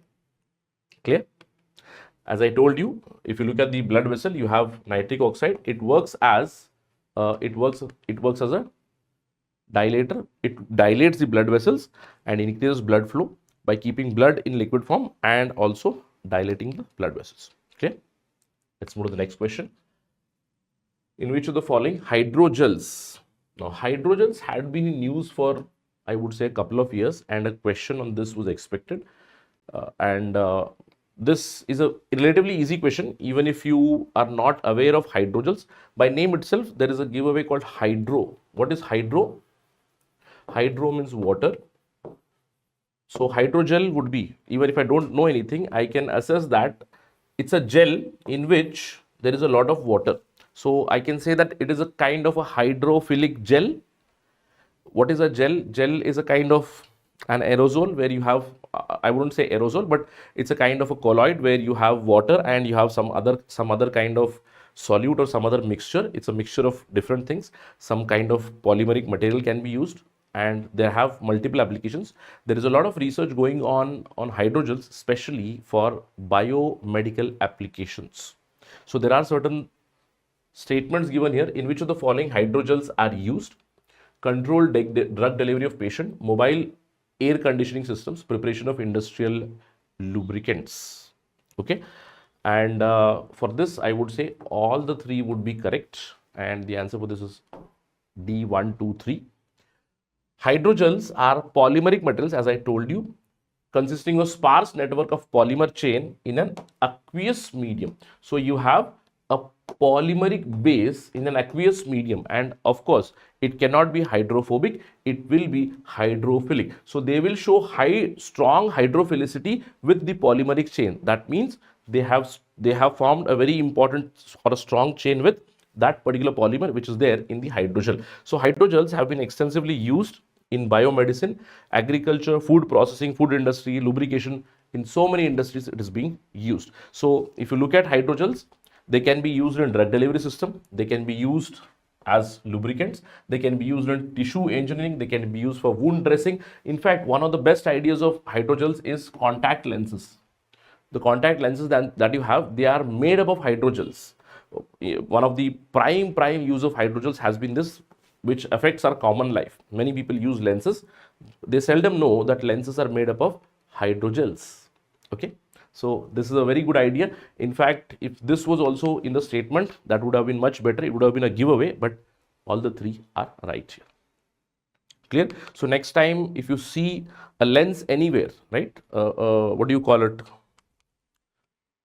Clear? As I told you, if you look at the blood vessel, you have nitric oxide. It works as a dilator. It dilates the blood vessels and increases blood flow by keeping blood in liquid form and also dilating the blood vessels. Okay, let's move to the next question. In which of the following hydrogels? Now, hydrogels had been in use for, I would say, a couple of years, and a question on this was expected. This is a relatively easy question, even if you are not aware of hydrogels. By name itself, there is a giveaway called hydro. What is hydro? Hydro means water. So hydrogel would be, even if I don't know anything, I can assess that it's a gel in which there is a lot of water. So I can say that it is a kind of a hydrophilic gel. What is a gel? Gel is a kind of an aerosol where you have, I wouldn't say aerosol, but it's a kind of a colloid where you have water and you have some other kind of solute or some other mixture. It's a mixture of different things. Some kind of polymeric material can be used, and they have multiple applications. There is a lot of research going on hydrogels, especially for biomedical applications. So there are certain statements given here. In which of the following hydrogels are used? Controlled drug delivery of patient, mobile air conditioning systems, preparation of industrial lubricants. Okay, and for this I would say all the three would be correct, and the answer for this is D, 1, 2, 3. Hydrogels are polymeric materials, as I told you, consisting of sparse network of polymer chain in an aqueous medium. So you have a polymeric base in an aqueous medium, and of course it cannot be hydrophobic, it will be hydrophilic. So they will show strong hydrophilicity with the polymeric chain. That means they have formed a very important or a strong chain with that particular polymer which is there in the hydrogel. So hydrogels have been extensively used in biomedicine, agriculture, food processing, food industry, lubrication. In so many industries it is being used. So if you look at hydrogels, they can be used in drug delivery system, they can be used as lubricants, they can be used in tissue engineering, they can be used for wound dressing. In fact, one of the best ideas of hydrogels is contact lenses. The contact lenses that you have, they are made up of hydrogels. One of the prime use of hydrogels has been this, which affects our common life. Many people use lenses. They seldom know that lenses are made up of hydrogels. Okay, so this is a very good idea. In fact, if this was also in the statement, that would have been much better. It would have been a giveaway, but all the three are right here. Clear? So next time if you see a lens anywhere, right, what do you call it,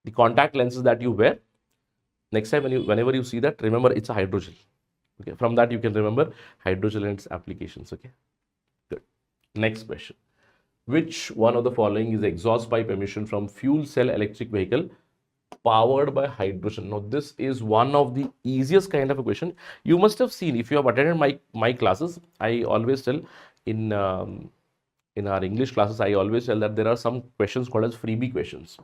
the contact lenses that you wear, next time whenever you see that, remember it's a hydrogel. Okay, from that you can remember hydrogel and its applications. Okay, good. Next question. Which one of the following is exhaust pipe emission from fuel cell electric vehicle powered by hydrogen? Now this is one of the easiest kind of a question. You must have seen, if you have attended my classes, I always tell in our English classes, I always tell that there are some questions called as freebie questions.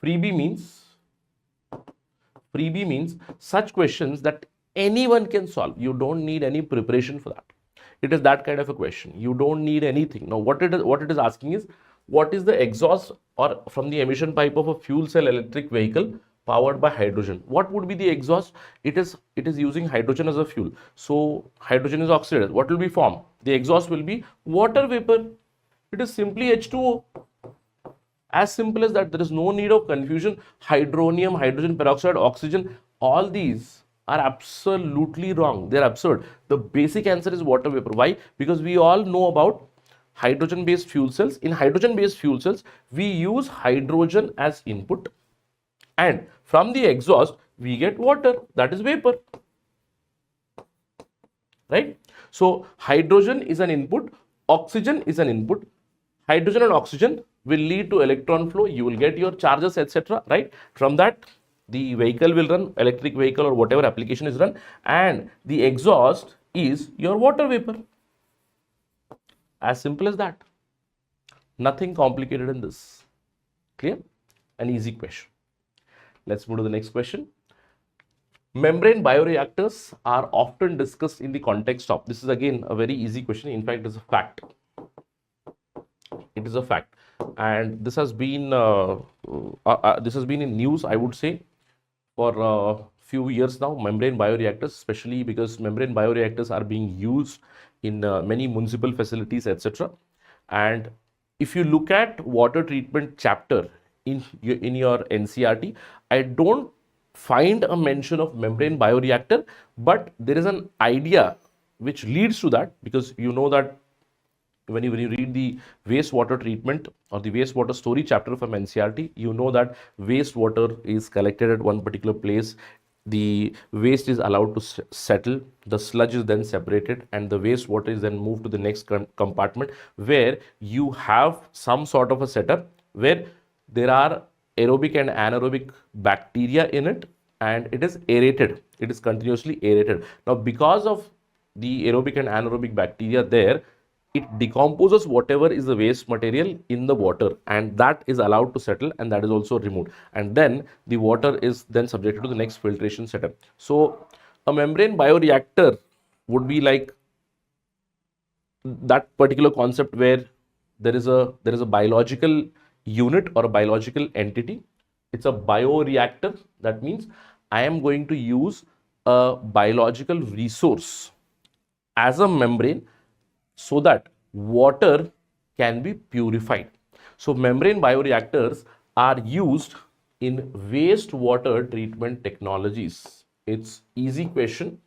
Freebie means Freebie means such questions that anyone can solve. You don't need any preparation for that. It is that kind of a question. You don't need anything. Now, what it is asking is, what is the exhaust or from the emission pipe of a fuel cell electric vehicle powered by hydrogen? What would be the exhaust? It is using hydrogen as a fuel. So hydrogen is oxidized. What will be formed? The exhaust will be water vapor. It is simply H2O. As simple as that. There is no need of confusion. Hydronium, hydrogen peroxide, oxygen, all these are absolutely wrong. They're absurd. The basic answer is water vapor. Why? Because we all know about hydrogen based fuel cells. In hydrogen based fuel cells, we use hydrogen as input, and from the exhaust we get water, that is vapor, right? So hydrogen is an input, oxygen is an input. Hydrogen and oxygen will lead to electron flow. You will get your charges, etc., right? From that the vehicle will run, electric vehicle or whatever application is run, and the exhaust is your water vapor. As simple as that. Nothing complicated in this. Clear? An easy question. Let's move to the next question. Membrane bioreactors are often discussed in the context of, this is again a very easy question. In fact, it's a fact. It is a fact, and this has been in news, I would say, for a few years now. Membrane bioreactors, especially because membrane bioreactors are being used in many municipal facilities, etc. And if you look at water treatment chapter in your NCERT, I don't find a mention of membrane bioreactor, but there is an idea which leads to that, because you know that when you read the wastewater treatment or the wastewater story chapter from NCERT, you know that wastewater is collected at one particular place. The waste is allowed to settle, the sludge is then separated, and the wastewater is then moved to the next compartment, where you have some sort of a setup where there are aerobic and anaerobic bacteria in it, and it is aerated. It is continuously aerated. Now, because of the aerobic and anaerobic bacteria there, it decomposes whatever is the waste material in the water, and that is allowed to settle, and that is also removed, and then the water is then subjected to the next filtration setup. So a membrane bioreactor would be like that particular concept where there is a biological unit or a biological entity. It's a bioreactor. That means I am going to use a biological resource as a membrane so that water can be purified. So membrane bioreactors are used in wastewater treatment technologies. It's easy question.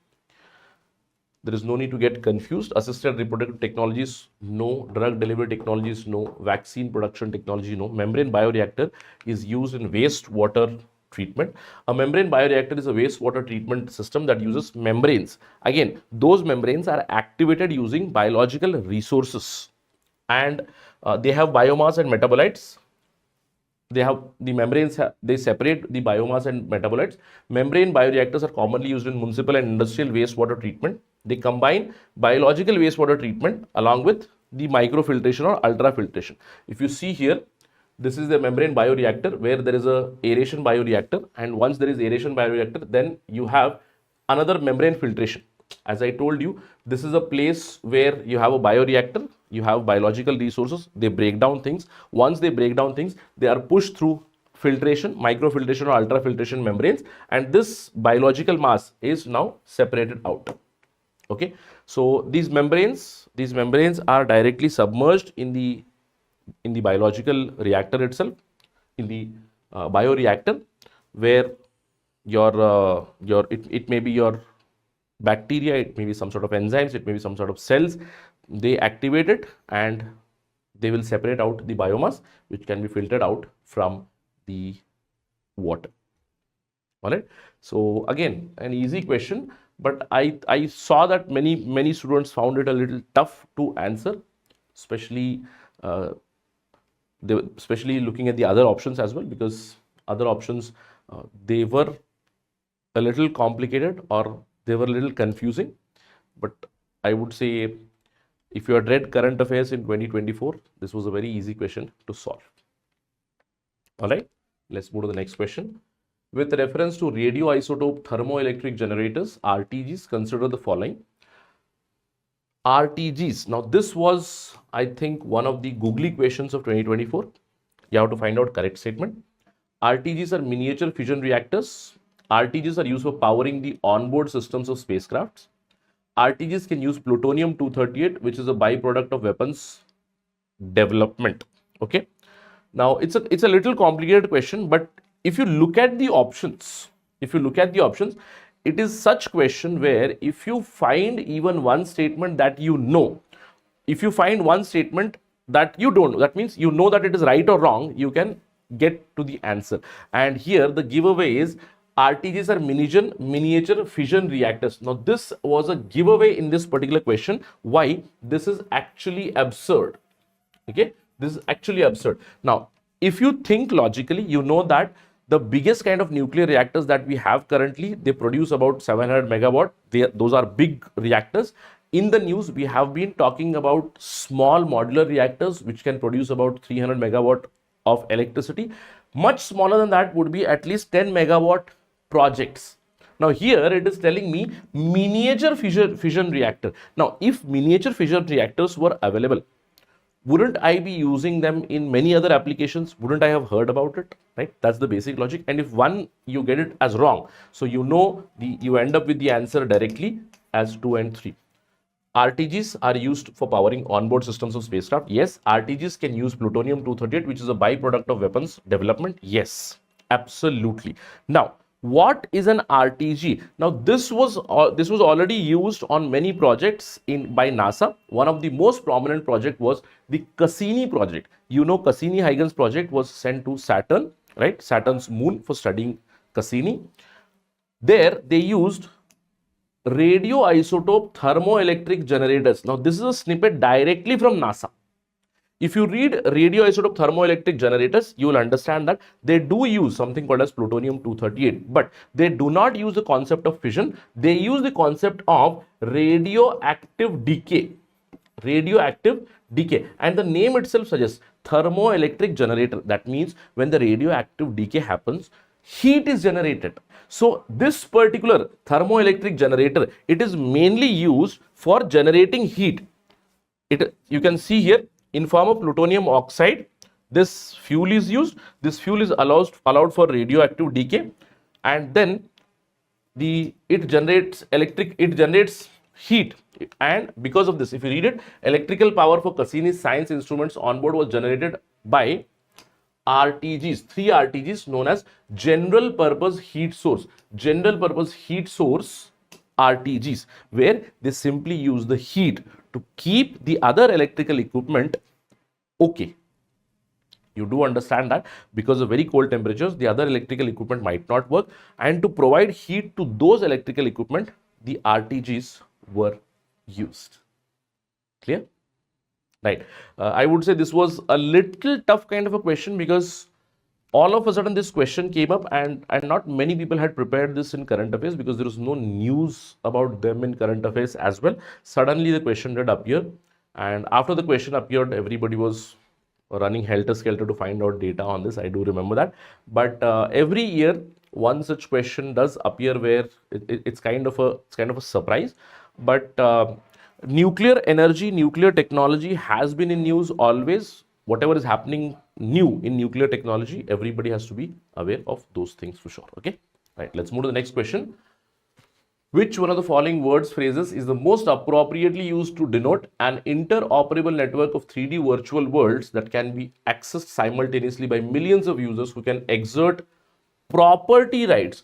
There is no need to get confused. Assisted reproductive technologies, no. Drug delivery technologies, no. Vaccine production technology, no. Membrane bioreactor is used in wastewater treatment. A membrane bioreactor is a wastewater treatment system that uses membranes. Again, those membranes are activated using biological resources, and they have biomass and metabolites. They have the membranes, they separate the biomass and metabolites. Membrane bioreactors are commonly used in municipal and industrial wastewater treatment. They combine biological wastewater treatment along with the microfiltration or ultrafiltration. If you see here, this is the membrane bioreactor where there is a aeration bioreactor, and once there is aeration bioreactor, then you have another membrane filtration. As I told you, this is a place where you have a bioreactor, you have biological resources, they break down things. Once they break down things, they are pushed through filtration, microfiltration or ultrafiltration membranes, and this biological mass is now separated out. Okay, so these membranes are directly submerged in the biological reactor itself, in the bioreactor, where it may be your bacteria, it may be some sort of enzymes, it may be some sort of cells. They activate it and they will separate out the biomass, which can be filtered out from the water. All right. So again, an easy question, but I saw that many students found it a little tough to answer, especially looking at the other options as well, because other options they were a little complicated or they were a little confusing. But I would say if you had read current affairs in 2024, this was a very easy question to solve. All right, let's move to the next question. with reference to radioisotope thermoelectric generators, RTGs, consider the following. RTGs. Now, this was, I think, one of the googly questions of 2024. You have to find out correct statement. RTGs are miniature fission reactors. RTGs are used for powering the onboard systems of spacecrafts. RTGs can use plutonium-238, which is a byproduct of weapons development. Okay. Now, it's a little complicated question, but if you look at the options, it is such question where if you find even one statement that you know, if you find one statement that you don't know, that means you know that it is right or wrong, you can get to the answer. And here the giveaway is RTGs are miniature fission reactors. Now, this was a giveaway in this particular question. Why? This is actually absurd. Okay, this is actually absurd. Now, if you think logically, you know that the biggest kind of nuclear reactors that we have currently, they produce about 700 megawatt. Those are big reactors. In the news, we have been talking about small modular reactors which can produce about 300 megawatt of electricity. Much smaller than that would be at least 10 megawatt projects. Now, here it is telling me miniature fission reactor. Now, if miniature fission reactors were available, wouldn't I be using them in many other applications? Wouldn't I have heard about it? Right? That's the basic logic. And if one, you get it as wrong, so you know you end up with the answer directly as 2 and 3. RTGs are used for powering onboard systems of spacecraft. Yes, RTGs can use plutonium-238, which is a byproduct of weapons development. Yes, absolutely. Now, what is an RTG? Now, this was already used on many projects by NASA. One of the most prominent project was the Cassini project. You know, Cassini-Huygens project was sent to Saturn, right? Saturn's moon, for studying Cassini. There, they used radioisotope thermoelectric generators. Now, this is a snippet directly from NASA. If you read radioisotope thermoelectric generators, you will understand that they do use something called as plutonium-238, but they do not use the concept of fission. They use the concept of radioactive decay. Radioactive decay, and the name itself suggests thermoelectric generator. That means when the radioactive decay happens, heat is generated. So this particular thermoelectric generator, it is mainly used for generating heat. You can see here, in form of plutonium oxide, this fuel is used. This fuel is allowed for radioactive decay, and then it generates heat. And because of this, if you read it, electrical power for Cassini's science instruments on board was generated by RTGs, 3 RTGs known as general purpose heat source. General purpose heat source RTGs, where they simply use the heat to keep the other electrical equipment okay. You do understand that because of very cold temperatures, the other electrical equipment might not work, and to provide heat to those electrical equipment, the RTGs were used. Clear? Right. I would say this was a little tough kind of a question because all of a sudden this question came up, and not many people had prepared this in current affairs because there was no news about them in current affairs as well. Suddenly the question did appear, and after the question appeared, everybody was running helter-skelter to find out data on this. I do remember that. But every year one such question does appear where it's kind of a surprise. But nuclear energy, nuclear technology has been in news always. Whatever is happening new in nuclear technology, everybody has to be aware of those things for sure. Okay, right. Let's move to the next question. Which one of the following words, phrases is the most appropriately used to denote an interoperable network of 3D virtual worlds that can be accessed simultaneously by millions of users who can exert property rights,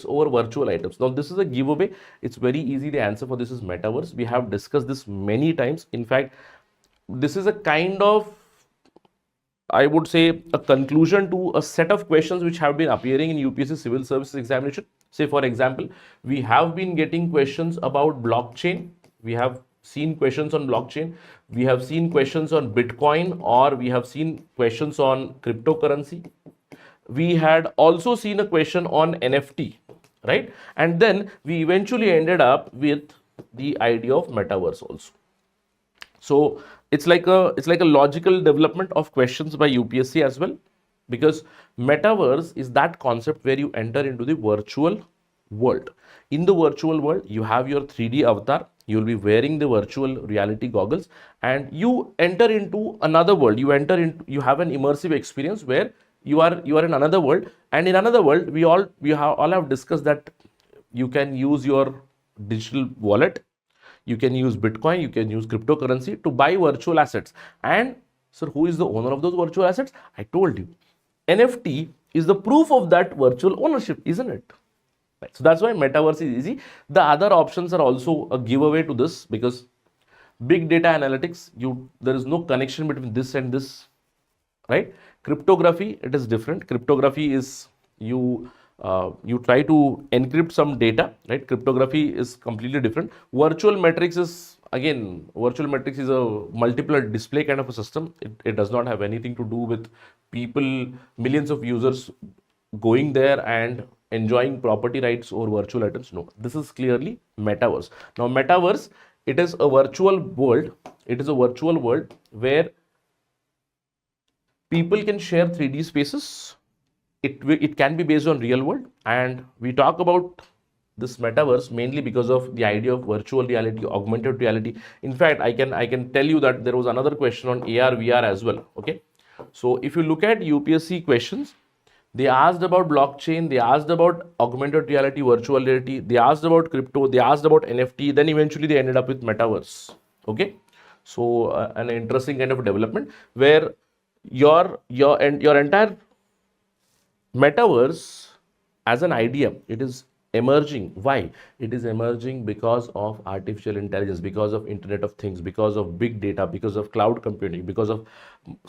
over virtual items? Now, this is a giveaway. It's very easy. The answer for this is metaverse. We have discussed this many times. In fact, this is a kind of, I would say, a conclusion to a set of questions which have been appearing in UPSC Civil Services examination. Say, for example, we have been getting questions about blockchain. We have seen questions on blockchain. We have seen questions on Bitcoin, or we have seen questions on cryptocurrency. We had also seen a question on NFT, right? And then we eventually ended up with the idea of metaverse also. So it's like a logical development of questions by UPSC as well. Because metaverse is that concept where you enter into the virtual world. In the virtual world, you have your 3D avatar, you'll be wearing the virtual reality goggles, and you enter into another world. You have an immersive experience where you are in another world, and in another world all have discussed that you can use your digital wallet, you can use Bitcoin, you can use cryptocurrency to buy virtual assets. And sir, who is the owner of those virtual assets? I told you, NFT is the proof of that virtual ownership, isn't it? Right. So that's why metaverse is easy. The other options are also a giveaway to this, because big data analytics, there is no connection between this and this, right? Cryptography, it is different. Cryptography is you try to encrypt some data, right? Cryptography is completely different. Virtual metrics is, again, virtual metrics is a multiple display kind of a system. It does not have anything to do with people, millions of users going there and enjoying property rights over virtual items. No, this is clearly metaverse. Now, metaverse, it is a virtual world. It is a virtual world where people can share 3D spaces. It can be based on real world, and we talk about this metaverse mainly because of the idea of virtual reality, augmented reality. In fact, I can tell you that there was another question on AR VR as well. Okay, so if you look at UPSC questions, they asked about blockchain, they asked about augmented reality, virtual reality, they asked about crypto, they asked about NFT, then eventually they ended up with metaverse. Okay, so an interesting kind of development where your entire metaverse as an idea, it is emerging. Why? It is emerging because of artificial intelligence, because of Internet of Things, because of big data, because of cloud computing, because of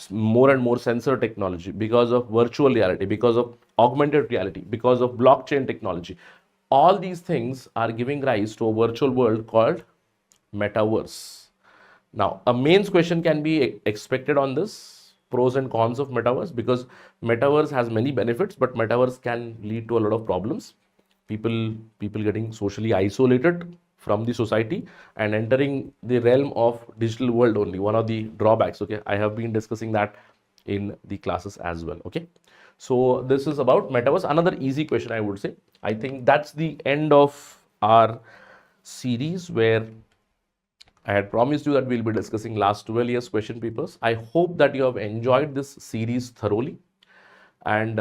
more and more sensor technology, because of virtual reality, because of augmented reality, because of blockchain technology. All these things are giving rise to a virtual world called metaverse. Now, a mains question can be expected on this, pros and cons of metaverse, because metaverse has many benefits, but metaverse can lead to a lot of problems. People getting socially isolated from the society and entering the realm of digital world only. One of the drawbacks. Okay, I have been discussing that in the classes as well. Okay, so this is about metaverse. Another easy question, I would say. I think that's the end of our series where I had promised you that we'll be discussing last 12 years question papers. I hope that you have enjoyed this series thoroughly. And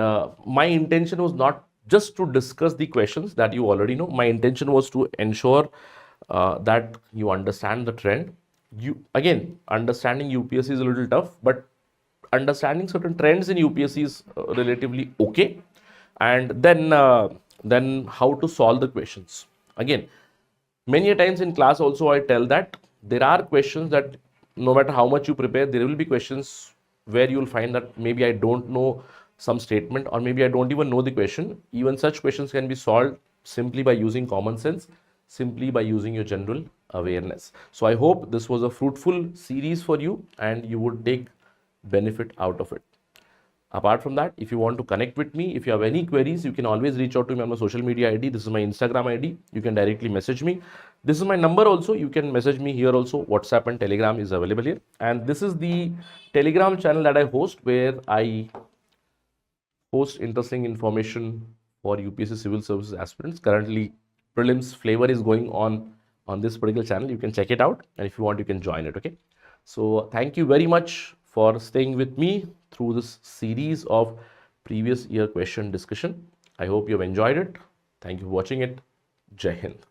my intention was not just to discuss the questions that you already know. My intention was to ensure that you understand the trend. Again, understanding UPSC is a little tough, but understanding certain trends in UPSC is relatively okay. And then how to solve the questions. Again, many a times in class also I tell that there are questions that no matter how much you prepare, there will be questions where you will find that maybe I don't know some statement, or maybe I don't even know the question. Even such questions can be solved simply by using common sense, simply by using your general awareness. So I hope this was a fruitful series for you and you would take benefit out of it. Apart from that, if you want to connect with me, if you have any queries, you can always reach out to me on my social media ID. This is my Instagram ID. You can directly message me. This is my number also. You can message me here also. WhatsApp and Telegram is available here. And this is the Telegram channel that I host, where I post interesting information for UPSC Civil Services aspirants. Currently, prelims flavor is going on this particular channel. You can check it out. And if you want, you can join it. Okay. So thank you very much for staying with me through this series of previous year question discussion. I hope you have enjoyed it. Thank you for watching it. Jai Hind.